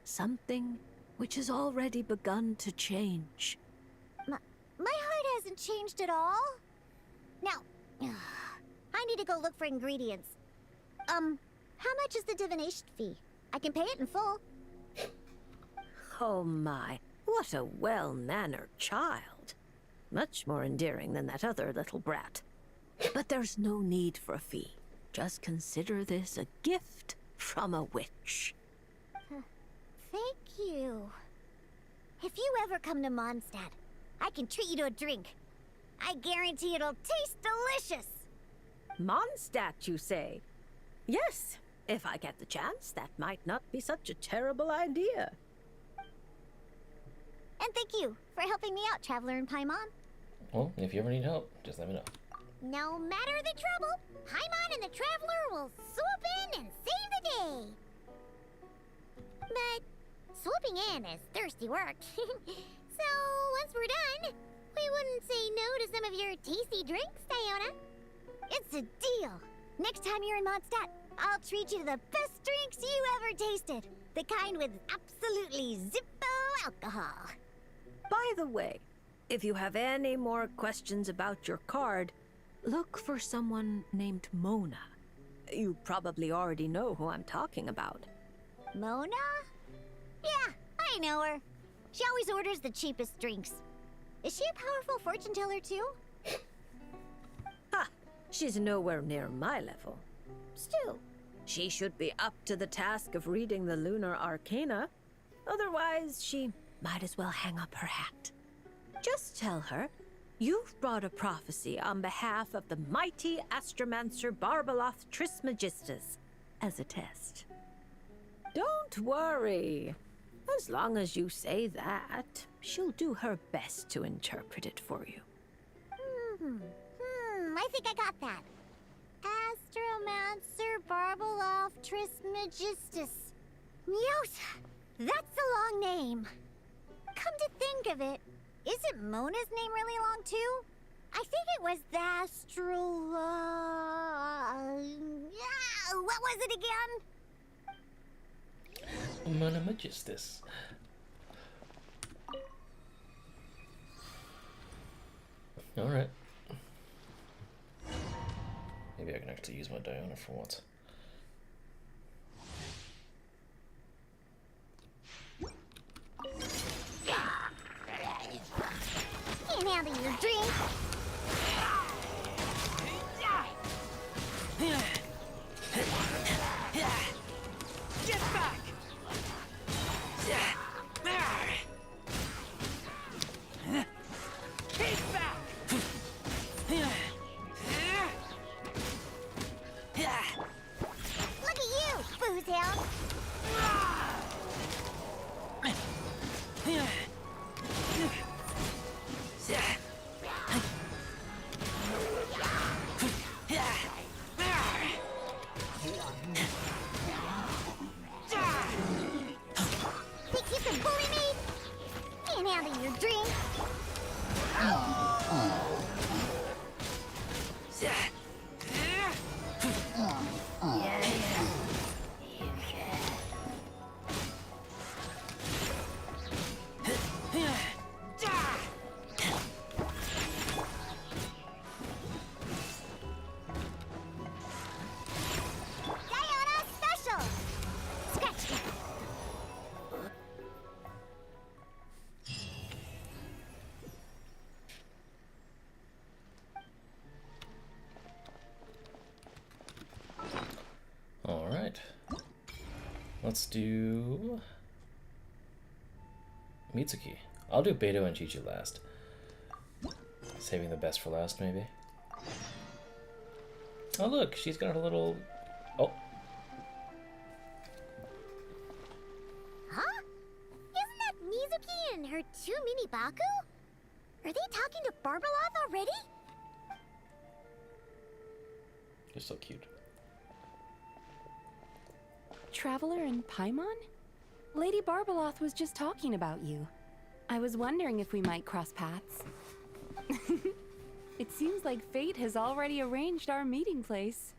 Something which has already begun to change. My heart hasn't changed at all. Now, I need to go look for ingredients. How much is the divination fee? I can pay it in full. Oh my, what a well-mannered child. Much more endearing than that other little brat. But there's no need for a fee. Just consider this a gift from a witch. Thank you. If you ever come to Mondstadt, I can treat you to a drink. I guarantee it'll taste delicious. Mondstadt, you say? Yes, if I get the chance, that might not be such a terrible idea. And thank you for helping me out, Traveler in Paimon. Well, if you ever need help, just let me know. No matter the trouble, Paimon and the Traveler will swoop in and save the day. But swooping in is thirsty work. So once we're done, we wouldn't say no to some of your tasty drinks, Diona. It's a deal. Next time you're in Mondstadt, I'll treat you to the best drinks you ever tasted. The kind with absolutely zippo alcohol. By the way, if you have any more questions about your card, look for someone named Mona. You probably already know who I'm talking about. Mona? Yeah, I know her. She always orders the cheapest drinks. Is she a powerful fortune teller too? Ha! She's nowhere near my level. Still, she should be up to the task of reading the lunar arcana. Otherwise, she might as well hang up her hat. Just tell her you've brought a prophecy on behalf of the mighty astromancer Barbaloth Trismegistus as a test. Don't worry. As long as you say that, she'll do her best to interpret it for you. I think I got that. Astromancer Barbaloth Trismegistus. Yota! That's a long name. Come to think of it, isn't Mona's name really long too? I think it was the what was it again? Mona Magistus. Alright. Maybe I can actually use my Diona for once. Can't handle your drink. Get back! Get back! Look at you, booze hound. Think you can bully me? Can't handle your drink. Let's do Mitsuki. I'll do Beto and Chi-Chi last. Saving the best for last, maybe. Oh look, she's got her little... Oh. Huh? Isn't that Mizuki and her two mini Baku? Are they talking to Barbeloth already? You're so cute. Traveler and Paimon? Lady Barbeloth was just talking about you. I was wondering if we might cross paths. It seems like fate has already arranged our meeting place.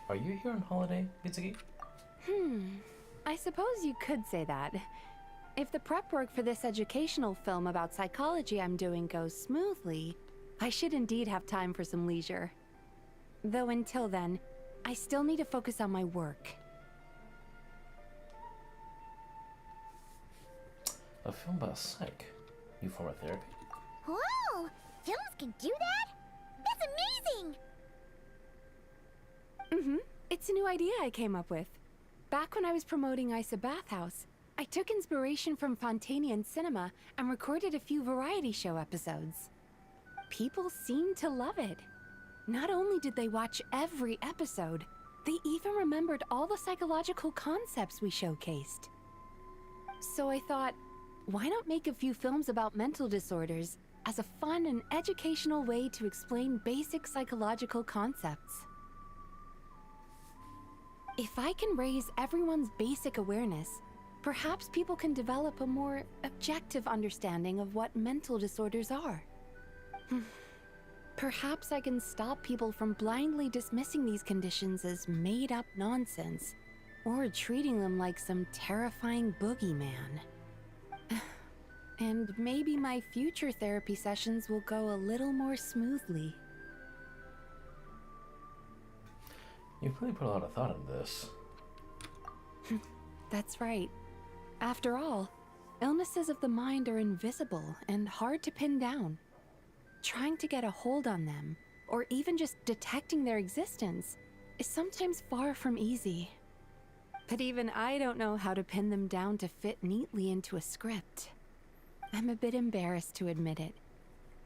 Are you here on holiday, Mitsuki? I suppose you could say that. If the prep work for this educational film about psychology I'm doing goes smoothly, I should indeed have time for some leisure. Though until then, I still need to focus on my work. A film about psych. New form of therapy. Whoa! Films can do that? That's amazing! It's a new idea I came up with. Back when I was promoting Isa Bathhouse, I took inspiration from Fontanian cinema and recorded a few variety show episodes. People seemed to love it. Not only did they watch every episode, they even remembered all the psychological concepts we showcased. So I thought, why not make a few films about mental disorders as a fun and educational way to explain basic psychological concepts? If I can raise everyone's basic awareness, perhaps people can develop a more objective understanding of what mental disorders are. Perhaps I can stop people from blindly dismissing these conditions as made-up nonsense, or treating them like some terrifying boogeyman. And maybe my future therapy sessions will go a little more smoothly. You've really put a lot of thought into this. That's right. After all, illnesses of the mind are invisible and hard to pin down. Trying to get a hold on them, or even just detecting their existence, is sometimes far from easy. But even I don't know how to pin them down to fit neatly into a script. I'm a bit embarrassed to admit it,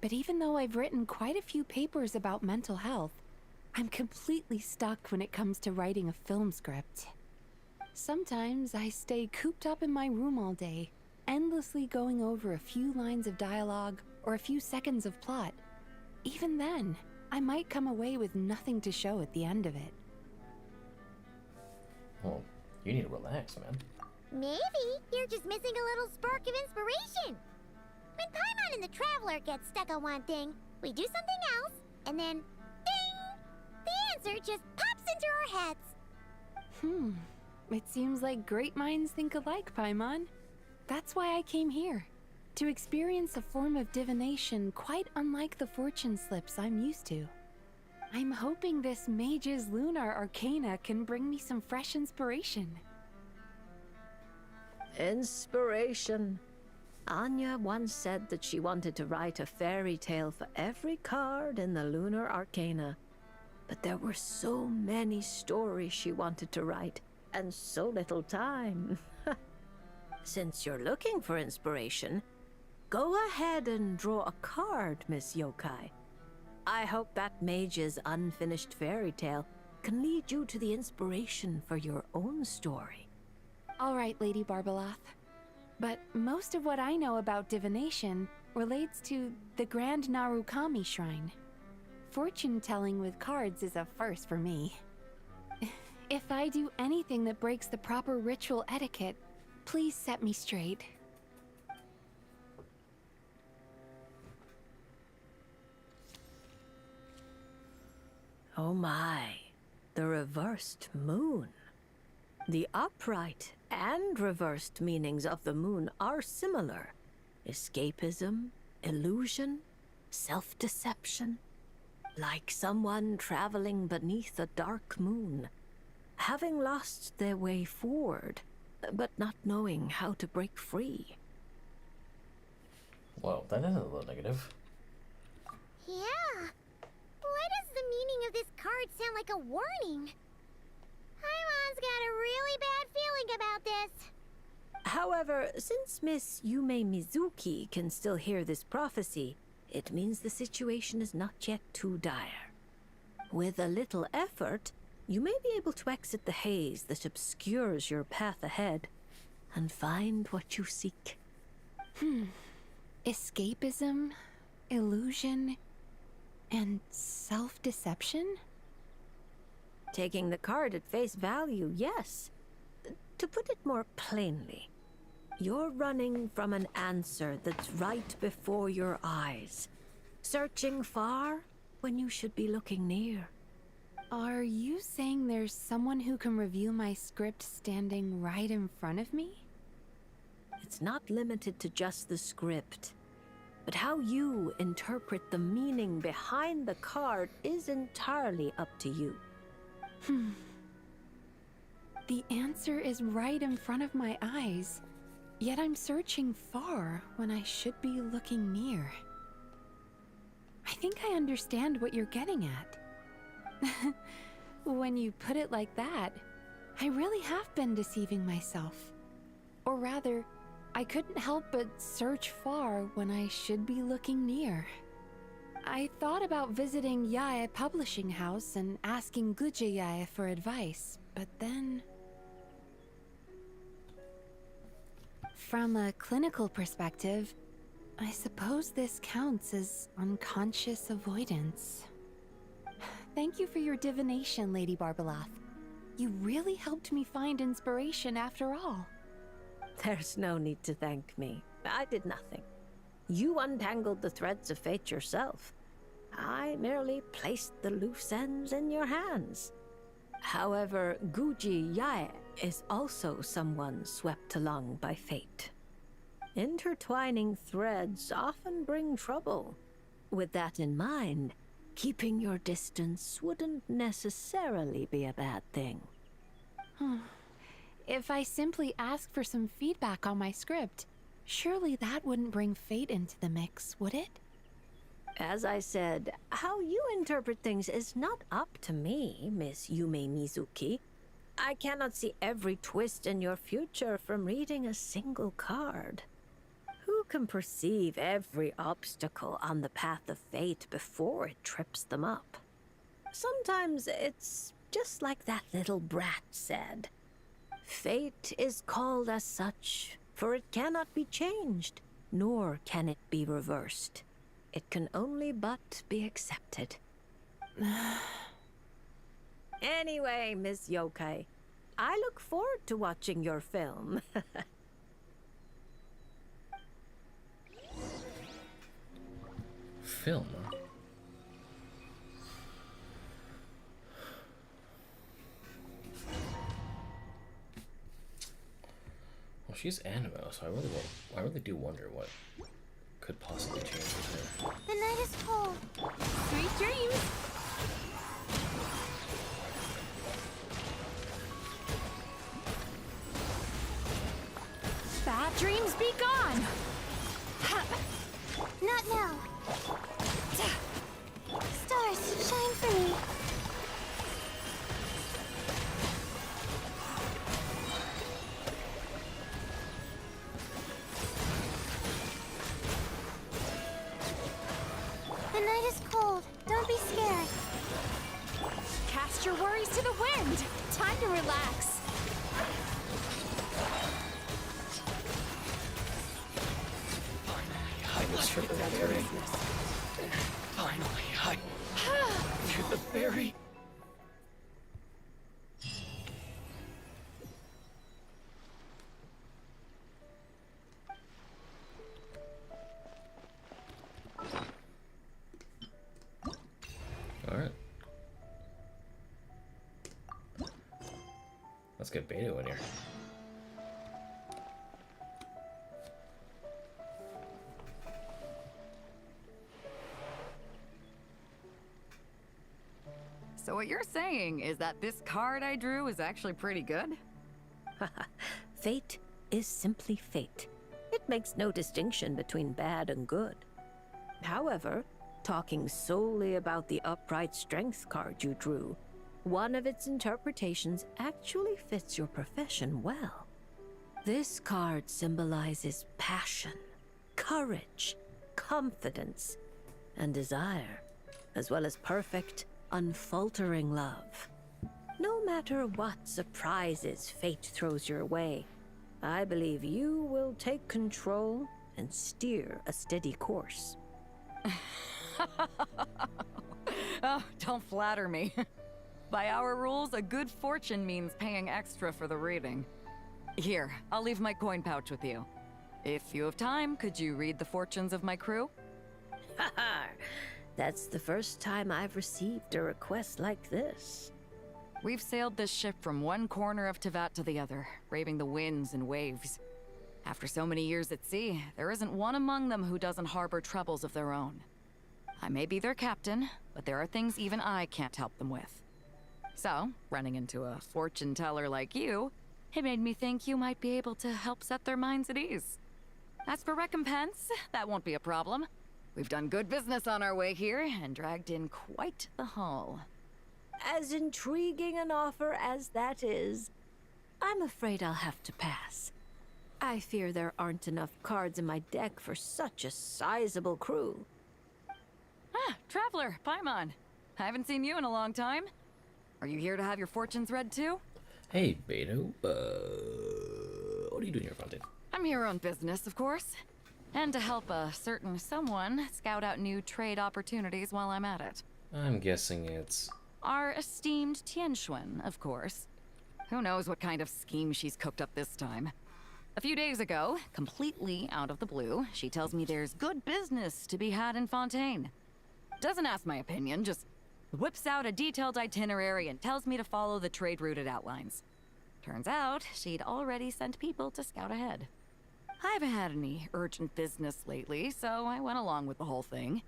but even though I've written quite a few papers about mental health, I'm completely stuck when it comes to writing a film script. Sometimes I stay cooped up in my room all day, endlessly going over a few lines of dialogue or a few seconds of plot. Even then, I might come away with nothing to show at the end of it. Well, you need to relax, man. Maybe you're just missing a little spark of inspiration. When Paimon and the Traveler get stuck on one thing, we do something else, and then, ding! The answer just pops into our heads. It seems like great minds think alike, Paimon. That's why I came here. To experience a form of divination quite unlike the fortune slips I'm used to. I'm hoping this mage's lunar arcana can bring me some fresh inspiration. Inspiration. Anya once said that she wanted to write a fairy tale for every card in the lunar arcana. But there were so many stories she wanted to write, and so little time. Since you're looking for inspiration, go ahead and draw a card, Miss Yokai. I hope that mage's unfinished fairy tale can lead you to the inspiration for your own story. All right, Lady Barbeloth. But most of what I know about divination relates to the Grand Narukami Shrine. Fortune-telling with cards is a first for me. If I do anything that breaks the proper ritual etiquette, please set me straight. Oh my, the reversed moon. The upright and reversed meanings of the moon are similar. Escapism, illusion, self-deception. Like someone traveling beneath a dark moon, having lost their way forward, but not knowing how to break free. Well, that is a little negative. Yeah. Why does the meaning of this card sound like a warning? However, since Miss Yume Mizuki can still hear this prophecy, it means the situation is not yet too dire. With a little effort, you may be able to exit the haze that obscures your path ahead and find what you seek. Escapism, illusion, and self-deception? Taking the card at face value, yes. To put it more plainly, you're running from an answer that's right before your eyes, searching far when you should be looking near. Are you saying there's someone who can review my script standing right in front of me? It's not limited to just the script, but how you interpret the meaning behind the card is entirely up to you. The answer is right in front of my eyes, yet I'm searching far when I should be looking near. I think I understand what you're getting at. When you put it like that, I really have been deceiving myself. Or rather, I couldn't help but search far when I should be looking near. I thought about visiting Yae Publishing House and asking Guje Yae for advice, but then... From a clinical perspective, I suppose this counts as unconscious avoidance. Thank you for your divination, Lady Barbalath. You really helped me find inspiration after all. There's no need to thank me. I did nothing. You untangled the threads of fate yourself. I merely placed the loose ends in your hands. However, Guji Yae is also someone swept along by fate. Intertwining threads often bring trouble. With that in mind, keeping your distance wouldn't necessarily be a bad thing. If I simply asked for some feedback on my script, surely that wouldn't bring fate into the mix, would it? As I said, how you interpret things is not up to me, Miss Yume Mizuki. I cannot see every twist in your future from reading a single card. Who can perceive every obstacle on the path of fate before it trips them up? Sometimes it's just like that little brat said. Fate is called as such, for it cannot be changed, nor can it be reversed. It can only but be accepted. Anyway, Miss Yokai, I look forward to watching your film. Film? Well, she's anime, so I really do wonder what could possibly change with her. The night is cold. Sweet dreams! Bad dreams be gone! Not now. Stars, shine for me. The night is cold. Don't be scared. Cast your worries to the wind! Time to relax. Finally, to the berry. Alright. Let's get Beta in here. So what you're saying is that this card I drew is actually pretty good? Fate is simply fate. It makes no distinction between bad and good. However, talking solely about the upright strength card you drew, one of its interpretations actually fits your profession well. This card symbolizes passion, courage, confidence, and desire, as well as perfect, unfaltering love. No matter what surprises fate throws your way, I believe you will take control and steer a steady course. Oh, don't flatter me. By our rules, a good fortune means paying extra for the reading. Here, I'll leave my coin pouch with you. If you have time, could you read the fortunes of my crew? Haha, that's the first time I've received a request like this. We've sailed this ship from one corner of Tevat to the other, braving the winds and waves. After so many years at sea, there isn't one among them who doesn't harbor troubles of their own. I may be their captain, but there are things even I can't help them with. So, running into a fortune teller like you, it made me think you might be able to help set their minds at ease. As for recompense, that won't be a problem. We've done good business on our way here and dragged in quite the haul. As intriguing an offer as that is, I'm afraid I'll have to pass. I fear there aren't enough cards in my deck for such a sizable crew. Ah, Traveler, Paimon. I haven't seen you in a long time. Are you here to have your fortunes read too? Hey, Beto. What are you doing here, Fontaine? I'm here on business, of course. And to help a certain someone scout out new trade opportunities while I'm at it. I'm guessing it's... Our esteemed Tianxuan, of course. Who knows what kind of scheme she's cooked up this time. A few days ago, completely out of the blue, she tells me there's good business to be had in Fontaine. Doesn't ask my opinion, just whips out a detailed itinerary and tells me to follow the trade route it outlines. Turns out, she'd already sent people to scout ahead. I haven't had any urgent business lately, so I went along with the whole thing.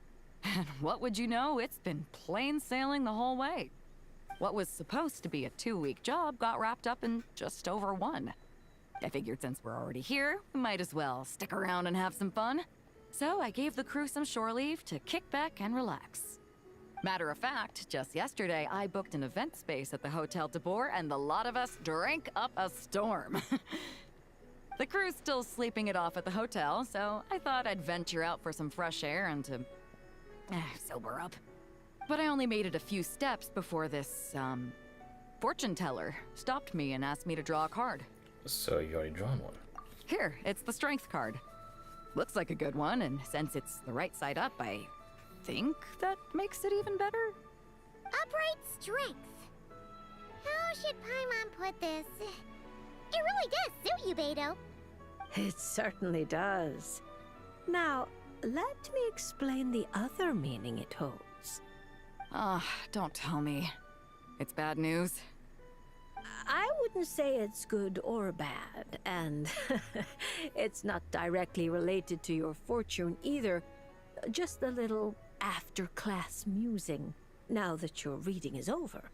And what would you know, it's been plain sailing the whole way. What was supposed to be a 2-week job got wrapped up in just over 1. I figured since we're already here, we might as well stick around and have some fun. So I gave the crew some shore leave to kick back and relax. Matter of fact, just yesterday I booked an event space at the Hotel de Boer and the lot of us drank up a storm. The crew's still sleeping it off at the hotel, so I thought I'd venture out for some fresh air and to sober up. But I only made it a few steps before this, fortune teller stopped me and asked me to draw a card. So you already drawn one? Here, it's the strength card. Looks like a good one, and since it's the right side up, I think that makes it even better. Upright strength. How should Paimon put this? It really does suit you, Beto. It certainly does. Now, let me explain the other meaning it holds. Ah, don't tell me. It's bad news. I wouldn't say it's good or bad, and it's not directly related to your fortune either. Just a little after-class musing, now that your reading is over.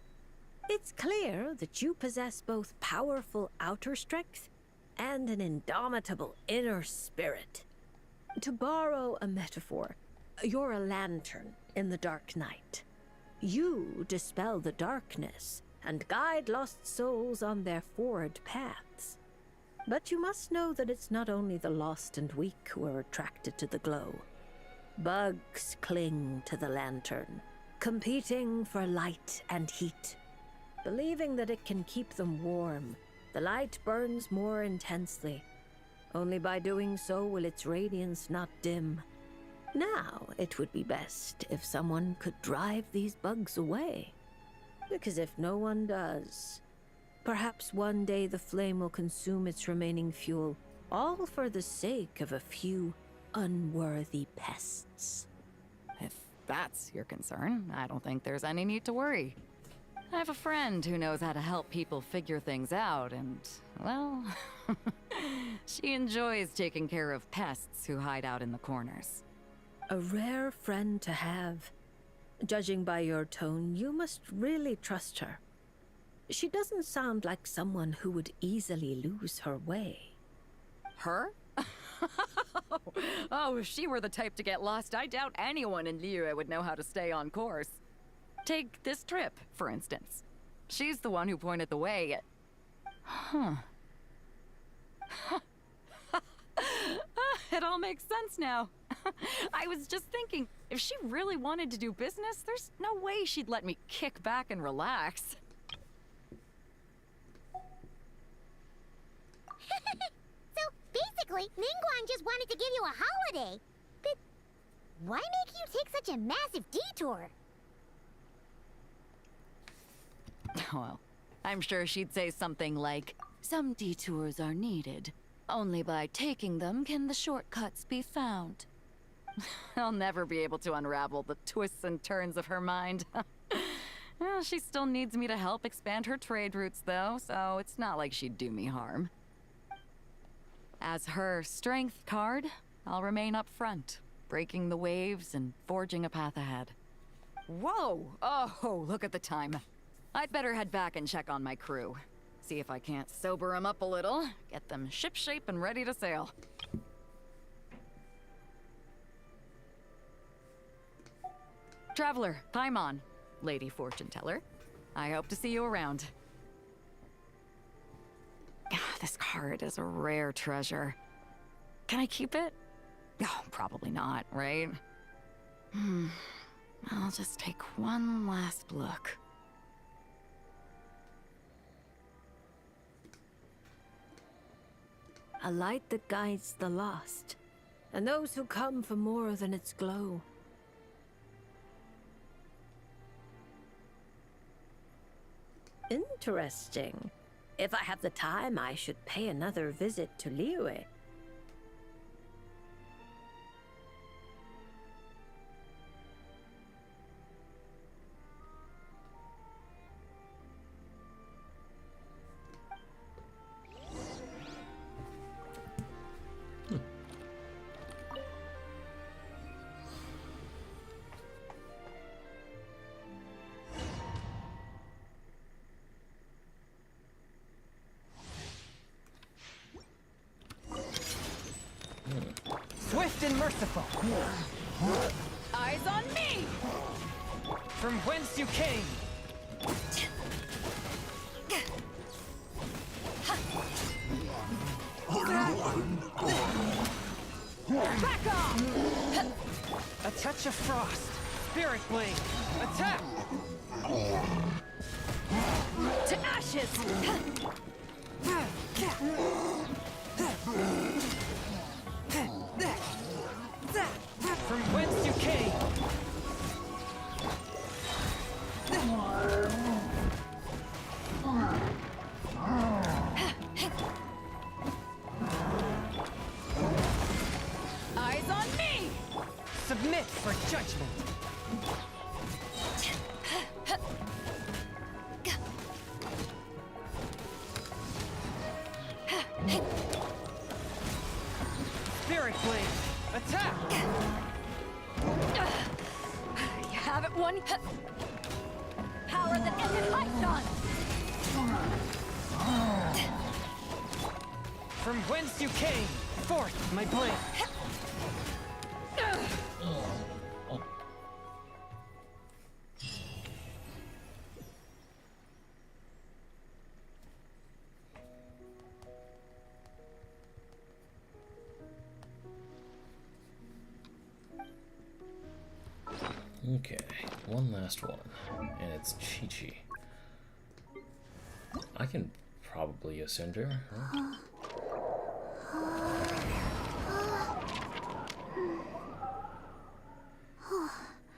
It's clear that you possess both powerful outer strength and an indomitable inner spirit. To borrow a metaphor, you're a lantern in the dark night. You dispel the darkness and guide lost souls on their forward paths. But you must know that it's not only the lost and weak who are attracted to the glow. Bugs cling to the lantern, competing for light and heat. Believing that it can keep them warm, the light burns more intensely. Only by doing so will its radiance not dim. Now, it would be best if someone could drive these bugs away. Because if no one does, perhaps one day the flame will consume its remaining fuel, all for the sake of a few unworthy pests. If that's your concern, I don't think there's any need to worry. I have a friend who knows how to help people figure things out, and, well, she enjoys taking care of pests who hide out in the corners. A rare friend to have. Judging by your tone, you must really trust her. She doesn't sound like someone who would easily lose her way. Her? Oh, if she were the type to get lost, I doubt anyone in Liyue would know how to stay on course. Take this trip, for instance. She's the one who pointed the way. Huh. It all makes sense now. I was just thinking, if she really wanted to do business, there's no way she'd let me kick back and relax. So basically, Ningguang just wanted to give you a holiday. But why make you take such a massive detour? Well, I'm sure she'd say something like, "Some detours are needed. Only by taking them can the shortcuts be found." I'll never be able to unravel the twists and turns of her mind. Well, she still needs me to help expand her trade routes, though, so it's not like she'd do me harm. As her strength card, I'll remain up front, breaking the waves and forging a path ahead. Whoa! Oh, look at the time. I'd better head back and check on my crew. See if I can't sober them up a little, get them shipshape and ready to sail. Traveler, time on, Lady Fortune Teller. I hope to see you around. This card is a rare treasure. Can I keep it? Oh, probably not, right? I'll just take one last look. A light that guides the lost, and those who come for more than its glow. Interesting. If I have the time, I should pay another visit to Liyue. Swift and merciful. Eyes on me! From whence you came. Back off! A touch of frost. Spirit blade. Attack! To ashes! From whence you came. Eyes on me! Submit for judgment. Spirit blade. Attack! You have it, one. Power that ended Hypnon! From whence you came. Forth, my blade. Okay, one last one, and it's Chi-Chi. I can probably ascend her, huh?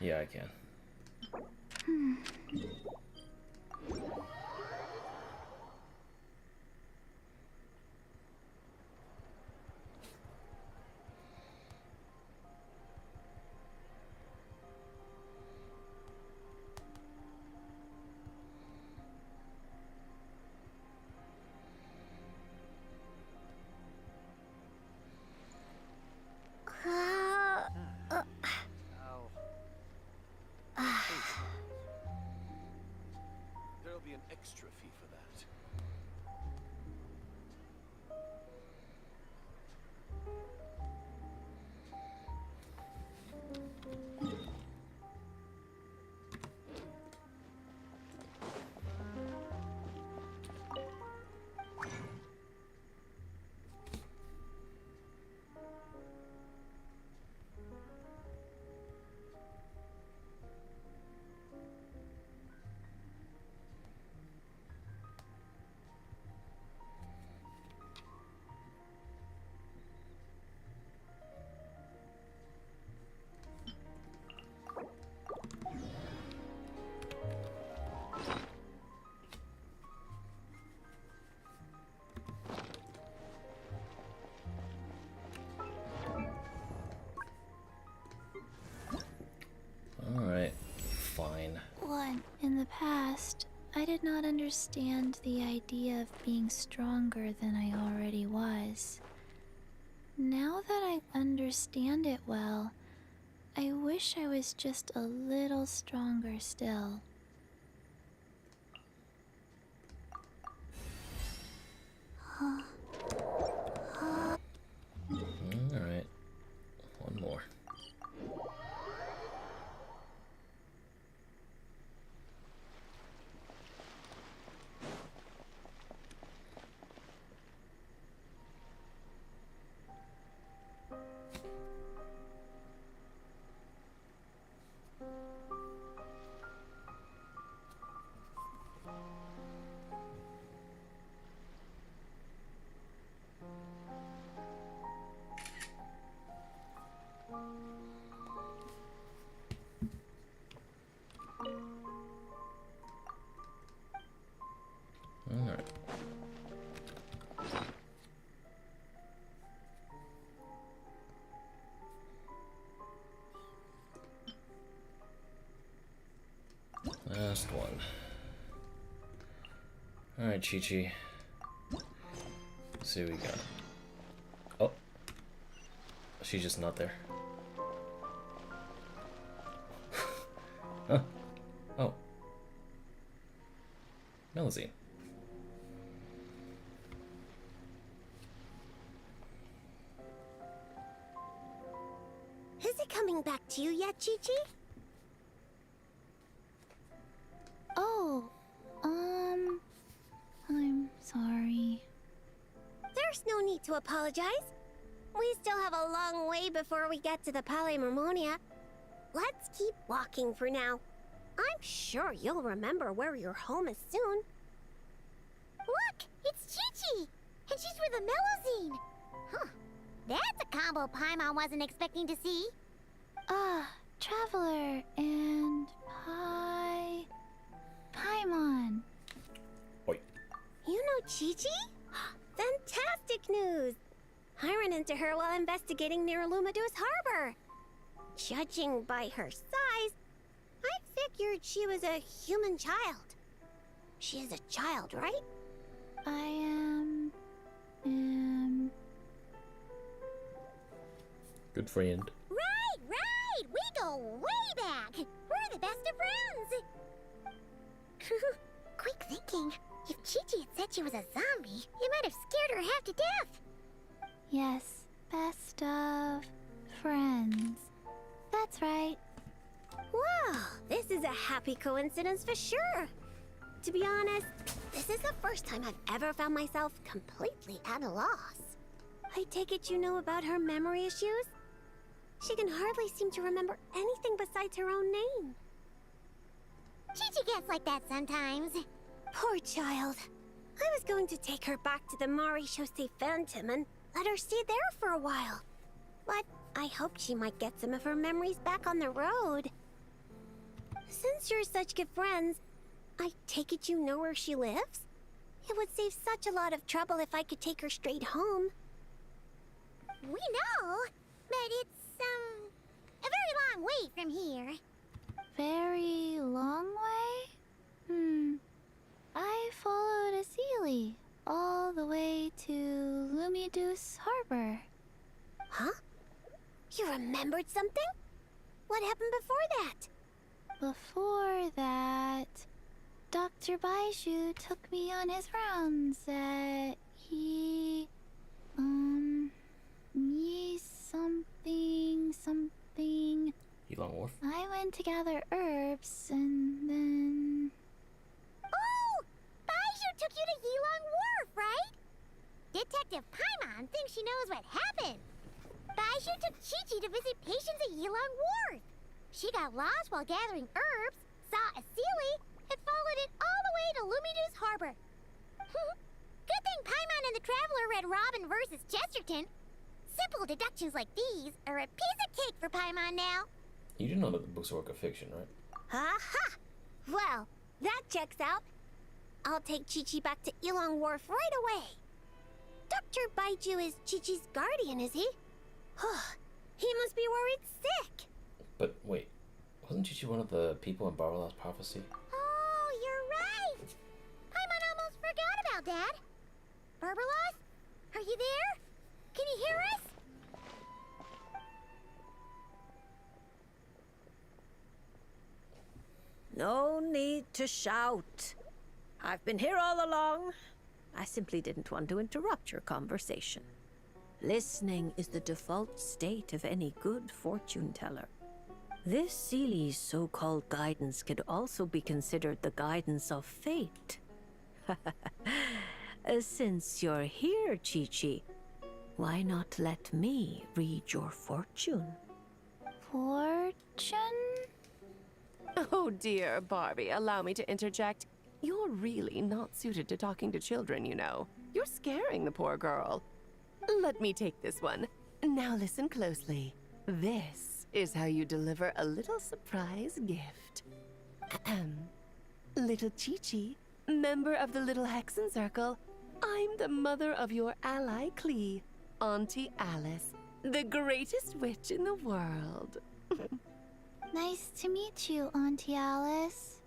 Yeah, I can. did not understand the idea of being stronger than I already was. Now that I understand it well, I wish I was just a little stronger still. Alright. One more. Alright. Last one. Alright, Chi-Chi. Let's see what we got. Oh. She's just not there. Huh. Oh. Melusine. Is it coming back to you yet, Chi-Chi? Oh, I'm sorry. There's no need to apologize. We still have a long way before we get to the Palais Mermonia. Let's keep walking for now. I'm sure you'll remember where your home is soon. Look! It's Chi-Chi! And she's with the Melusine! Huh. That's a combo Paimon wasn't expecting to see. Traveler and Paimon. You know Chi-Chi? Fantastic news! I ran into her while investigating near Lumidu's harbor. Judging by her size, I figured she was a human child. She is a child, right? I am... Good friend. Right! We go way back! We're the best of friends! Quick thinking. If Chi-Chi had said she was a zombie, you might have scared her half to death. Yes, best of friends. That's right. Wow, this is a happy coincidence for sure. To be honest, this is the first time I've ever found myself completely at a loss. I take it you know about her memory issues? She can hardly seem to remember anything besides her own name. Chi-Chi gets like that sometimes. Poor child. I was going to take her back to the Maréchaussée Phantom and let her stay there for a while. But I hoped she might get some of her memories back on the road. Since you're such good friends, I take it you know where she lives? It would save such a lot of trouble if I could take her straight home. We know, but it's, a very long way from here. Very long way? I followed a Sealy all the way to Lumidu's harbor. Huh? You remembered something? What happened before that? Before that, Dr. Baiju took me on his rounds at something. Elon Wharf? I went to gather herbs and then... Oh! Baiju took you to Yilong Wharf, right? Detective Paimon thinks she knows what happened. Baiju took Chi-Chi to visit patients at Yilong Wharf. She got lost while gathering herbs, saw a Sealy, and followed it all the way to Lumidu's harbor. Good thing Paimon and the Traveler read Robin versus Chesterton. Simple deductions like these are a piece of cake for Paimon now. You do know that the book's a work of fiction, right? Aha! Well, that checks out. I'll take Chi-Chi back to Yilong Wharf right away. Dr. Baiju is Chi-Chi's guardian, is he? He must be worried sick. But wait, wasn't Chi-Chi one of the people in Barbal's prophecy? Oh, you're right! Dad? Barbalos? Are you there? Can you hear us? No need to shout. I've been here all along. I simply didn't want to interrupt your conversation. Listening is the default state of any good fortune teller. This Seeley's so-called guidance could also be considered the guidance of fate. Since you're here, Chi-Chi, why not let me read your fortune? Fortune? Oh dear, Barbie, allow me to interject. You're really not suited to talking to children, you know. You're scaring the poor girl. Let me take this one. Now listen closely. This is how you deliver a little surprise gift. Ahem. Little Chi-Chi, member of the Little Hexen Circle, I'm the mother of your ally Klee, Auntie Alice, the greatest witch in the world. Nice to meet you, Auntie Alice.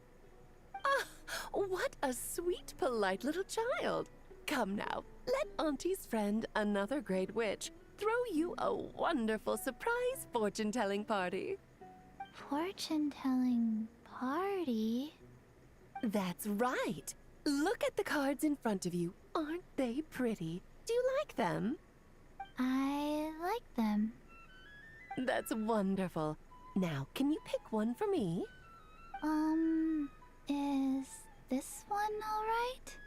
Ah, what a sweet, polite little child. Come now, let Auntie's friend, another great witch, throw you a wonderful surprise fortune-telling party. Fortune-telling party? That's right. Look at the cards in front of you. Aren't they pretty? Do you like them? I like them. That's wonderful. Now, can you pick one for me? Is this one all right?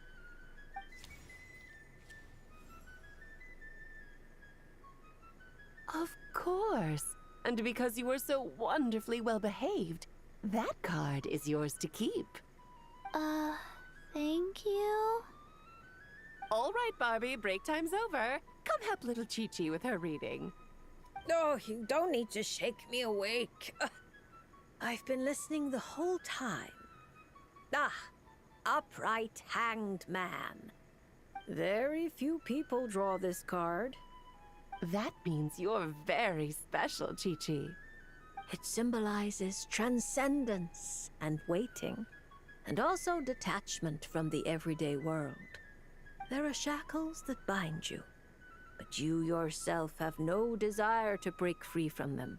Of course. And because you were so wonderfully well behaved, that card is yours to keep. Thank you. All right, Barbie, break time's over. Come help little Chi-Chi with her reading. No, you don't need to shake me awake. I've been listening the whole time. Upright hanged man. Very few people draw this card. That means you're very special, Chi-Chi. It symbolizes transcendence and waiting, and also detachment from the everyday world. There are shackles that bind you, but you yourself have no desire to break free from them.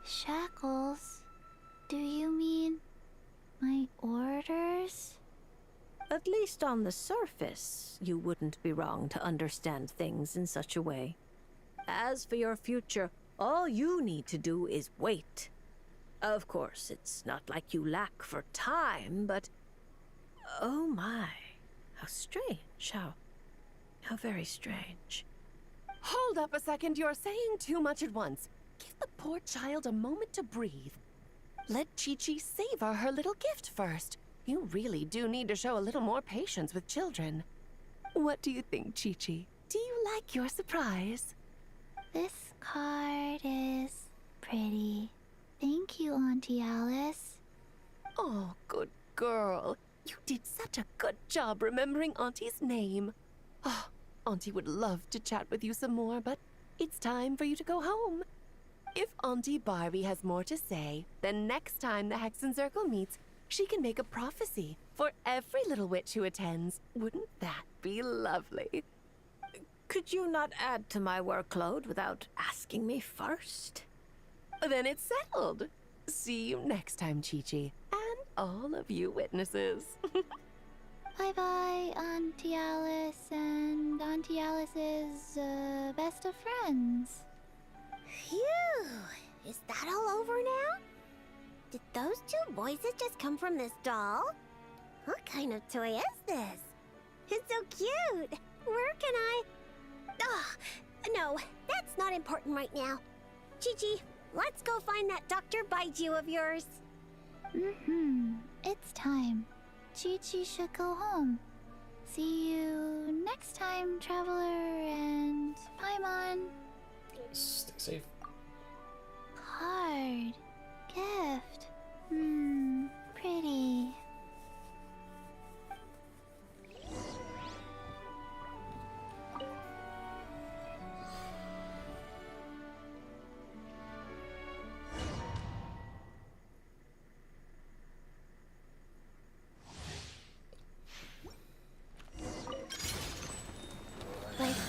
Shackles? Do you mean my orders? At least on the surface, you wouldn't be wrong to understand things in such a way. As for your future, all you need to do is wait. Of course, it's not like you lack for time, but... Oh my, how strange, how very strange. Hold up a second, you're saying too much at once. Give the poor child a moment to breathe. Let Chi-Chi savor her little gift first. You really do need to show a little more patience with children. What do you think, Chi-Chi? Do you like your surprise? This card is pretty. Thank you, Auntie Alice. Oh, good girl. You did such a good job remembering Auntie's name. Oh, Auntie would love to chat with you some more, but it's time for you to go home. If Auntie Barbie has more to say, then next time the Hexen Circle meets, she can make a prophecy for every little witch who attends. Wouldn't that be lovely? Could you not add to my workload without asking me first? Then it's settled. See you next time, Chi-Chi, and all of you witnesses. Bye-bye, Auntie Alice and Auntie Alice's best of friends. Phew! Is that all over now? Did those two voices just come from this doll? What kind of toy is this? It's so cute! Where can I... no, that's not important right now. Chi-Chi, let's go find that Dr. Baiju of yours. It's time. Chi-Chi should go home. See you next time, Traveler and Paimon. Stay safe. Card. Gift. Pretty.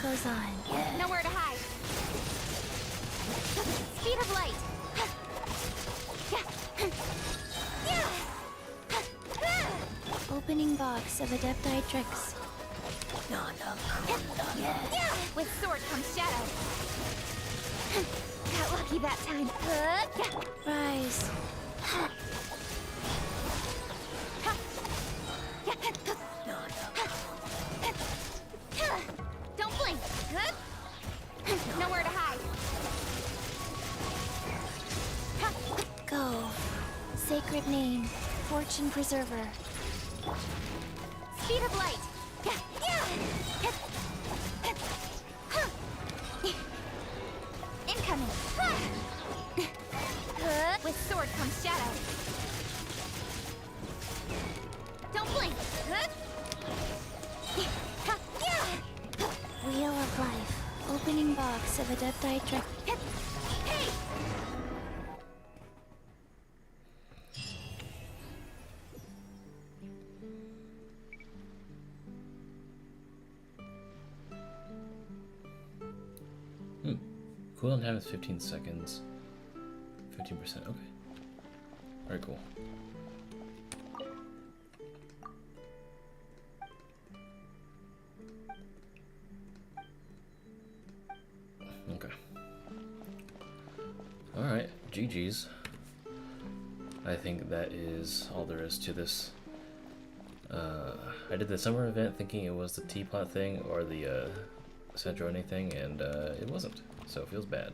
goes on. Nowhere to hide. Speed of light. Opening box of Adepti tricks. With sword comes shadow. Got lucky that time. Rise. Don't blink. Nowhere to hide. Go. Sacred name. Fortune preserver. Speed of light. Incoming. With sword comes shadow. Don't blink. Wheel of life. Opening box of Adepti trick. Hey! Cooldown time is 15 seconds. 15%, okay. Very cool. Okay. Alright, GG's. I think that is all there is to this. I did the summer event thinking it was the teapot thing or the Sandrone thing, and it wasn't, so it feels bad.